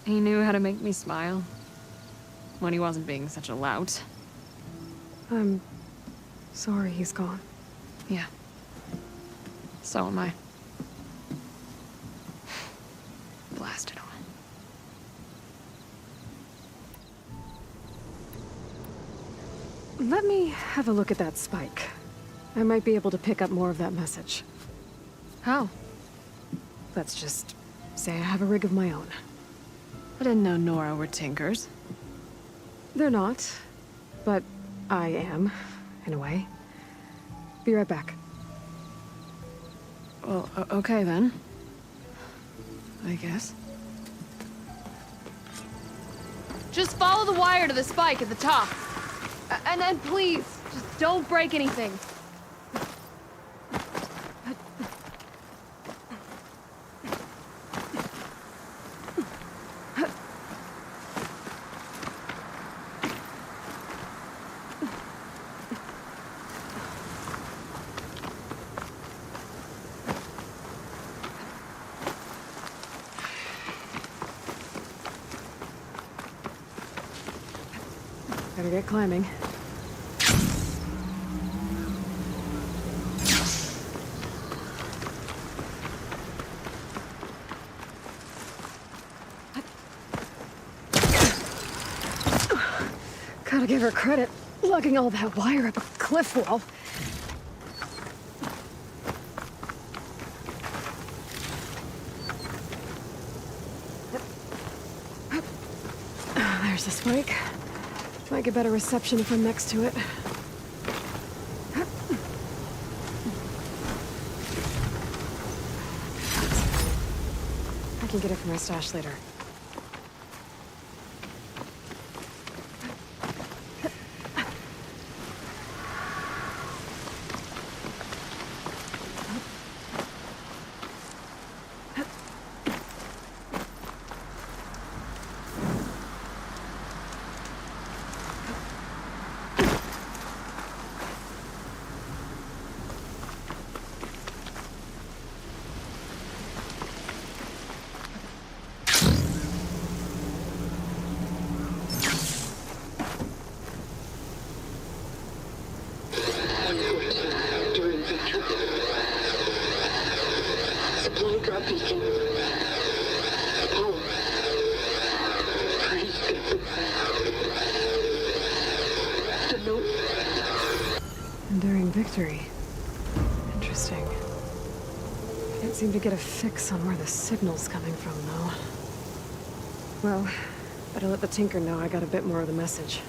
He knew how to make me smile when he wasn't being such a lout.
I'm sorry he's gone.
Yeah. So am I. Blast it all.
Let me have a look at that spike. I might be able to pick up more of that message.
How?
Let's just say I have a rig of my own.
I didn't know Nora were tinkers.
They're not, but I am, in a way. Be right back.
Well, okay then. I guess. Just follow the wire to the spike at the top. And then please, just don't break anything.
Better get climbing. Gotta give her credit, lugging all that wire up a cliff wall. There's the spike. Might get better reception if I'm next to it. I can get it from my stash later. Enduring victory. Interesting. Can't seem to get a fix on where the signal's coming from, though. Well, better let the Tinker know I got a bit more of the message.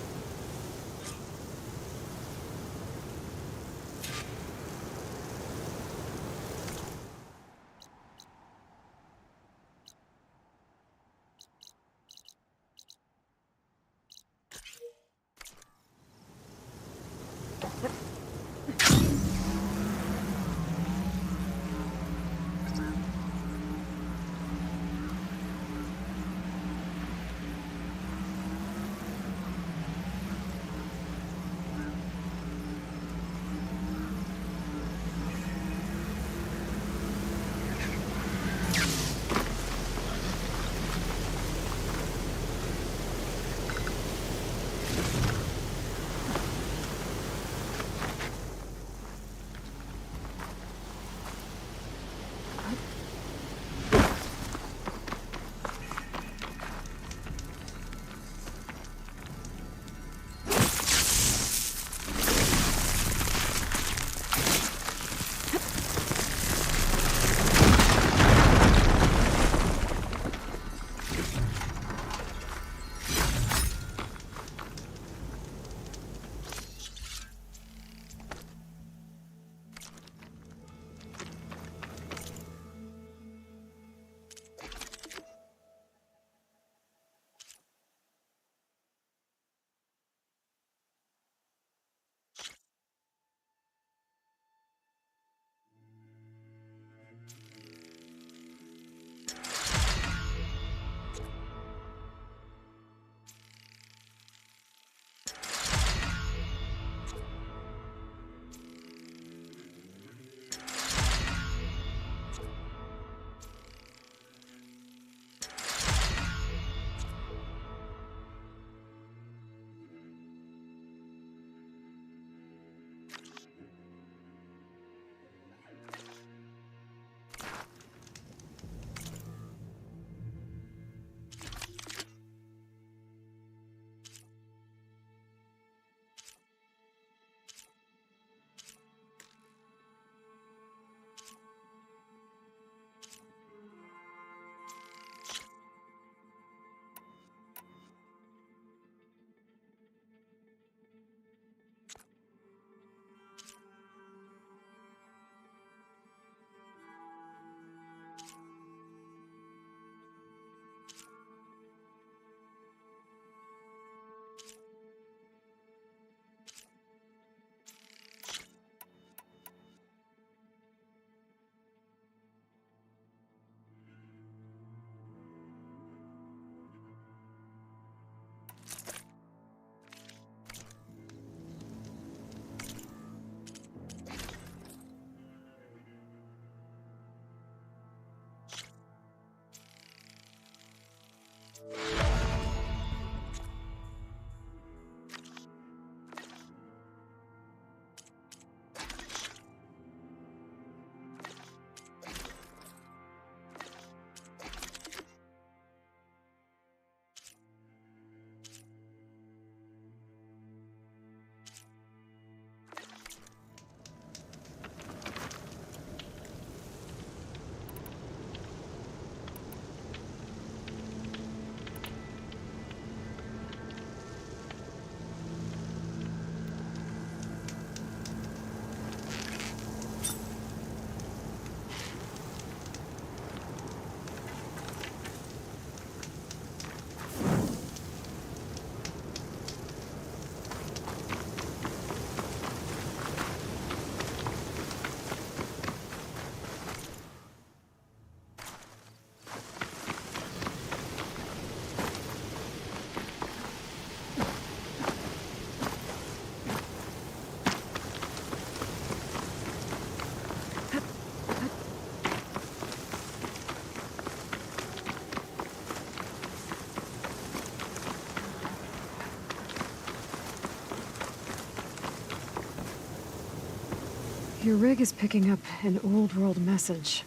Your rig is picking up an old world message.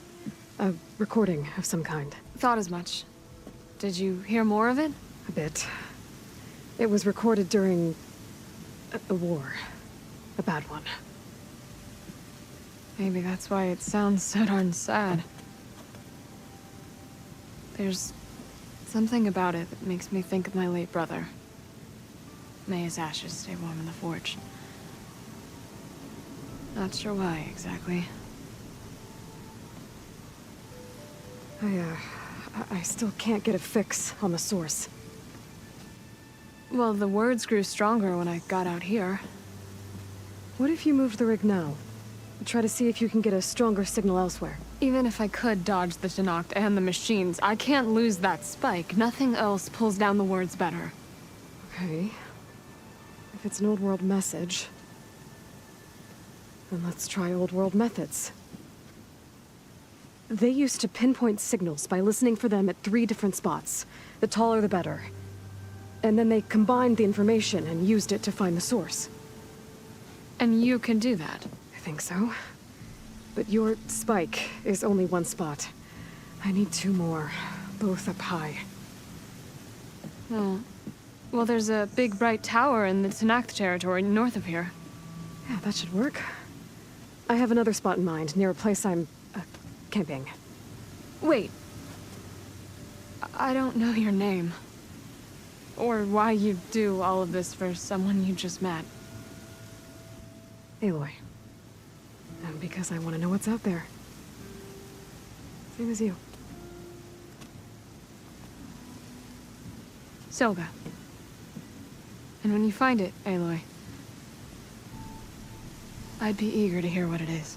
A recording of some kind.
Thought as much. Did you hear more of it?
A bit. It was recorded during a war. A bad one.
Maybe that's why it sounds so darn sad. There's something about it that makes me think of my late brother. May his ashes stay warm in the forge. Not sure why, exactly.
I still can't get a fix on the source.
Well, the words grew stronger when I got out here.
What if you moved the rig now? Try to see if you can get a stronger signal elsewhere.
Even if I could dodge the Tenakth and the machines, I can't lose that spike. Nothing else pulls down the words better.
Okay. If it's an old world message, then let's try old world methods. They used to pinpoint signals by listening for them at 3 different spots. The taller the better. And then they combined the information and used it to find the source.
And you can do that?
I think so. But your spike is only 1 spot. I need 2 more, both up high.
Oh. Well, there's a big bright tower in the Tenakth territory north of here.
Yeah, that should work. I have another spot in mind, near a place I'm camping.
Wait. I don't know your name. Or why you do all of this for someone you just met.
Aloy. And because I want to know what's out there. Same as you.
Soga. And when you find it, Aloy, I'd be eager to hear what it is.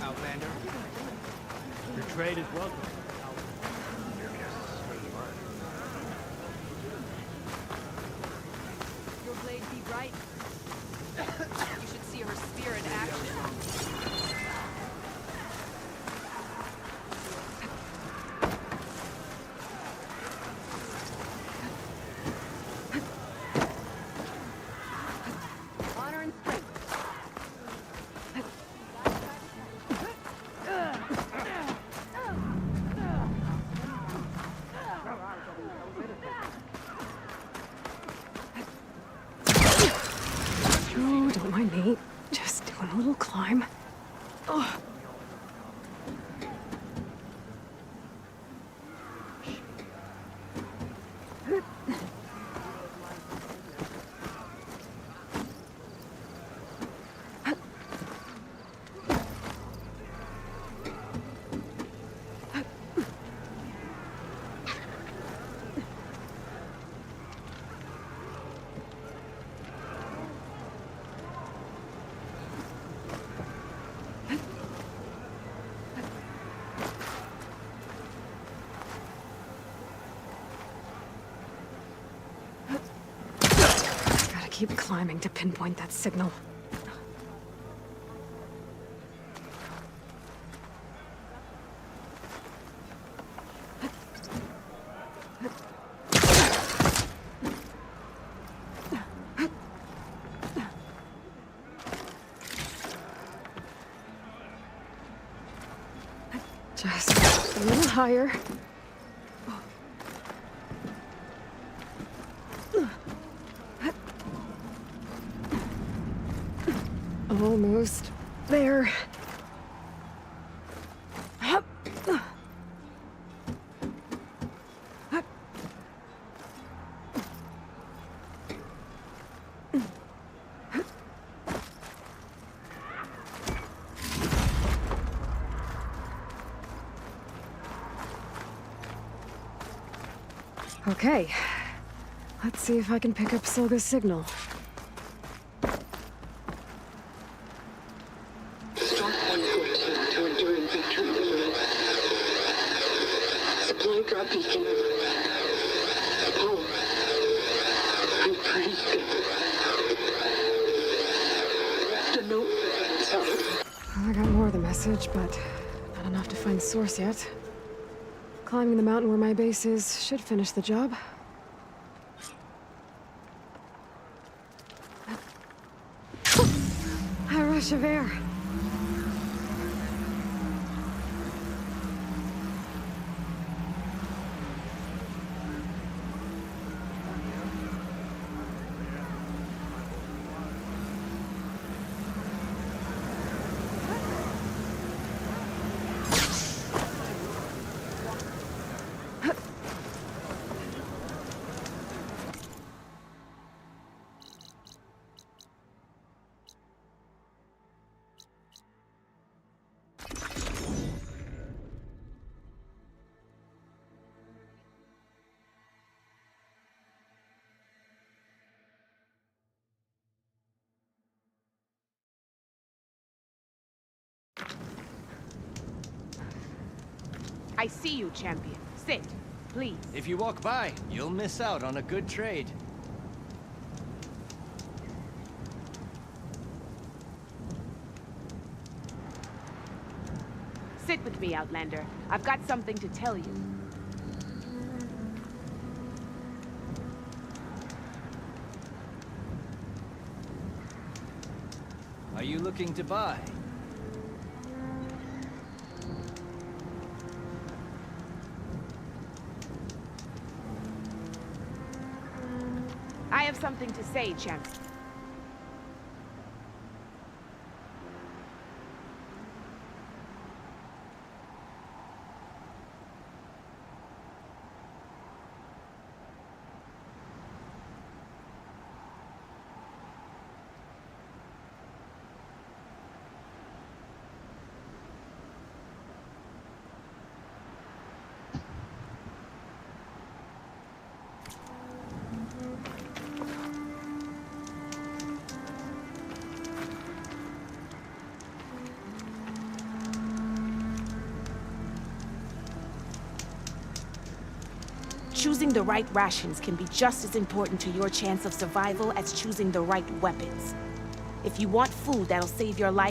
Outlander. Your trade is welcome.
Your blade be bright. You should see her spear in action. Honor and strength.
Oh, don't mind me. Just doing a little climb. Oh. keep climbing to pinpoint that signal. Just a little higher. Almost there. Okay, let's see if I can pick up Silga's signal.
Start 114 to enduring victory. Supply drop beacon. Power. I'm pretty good. The note.
I got more of the message, but not enough to find the source yet. Climbing the mountain where my base is should finish the job. A rush of air.
I see you, champion. Sit, please.
If you walk by, you'll miss out on a good trade.
Sit with me, Outlander. I've got something to tell you.
Are you looking to buy?
I have something to say, champion. Choosing the right rations can be just as important to your chance of survival as choosing the right weapons. If you want food that'll save your life,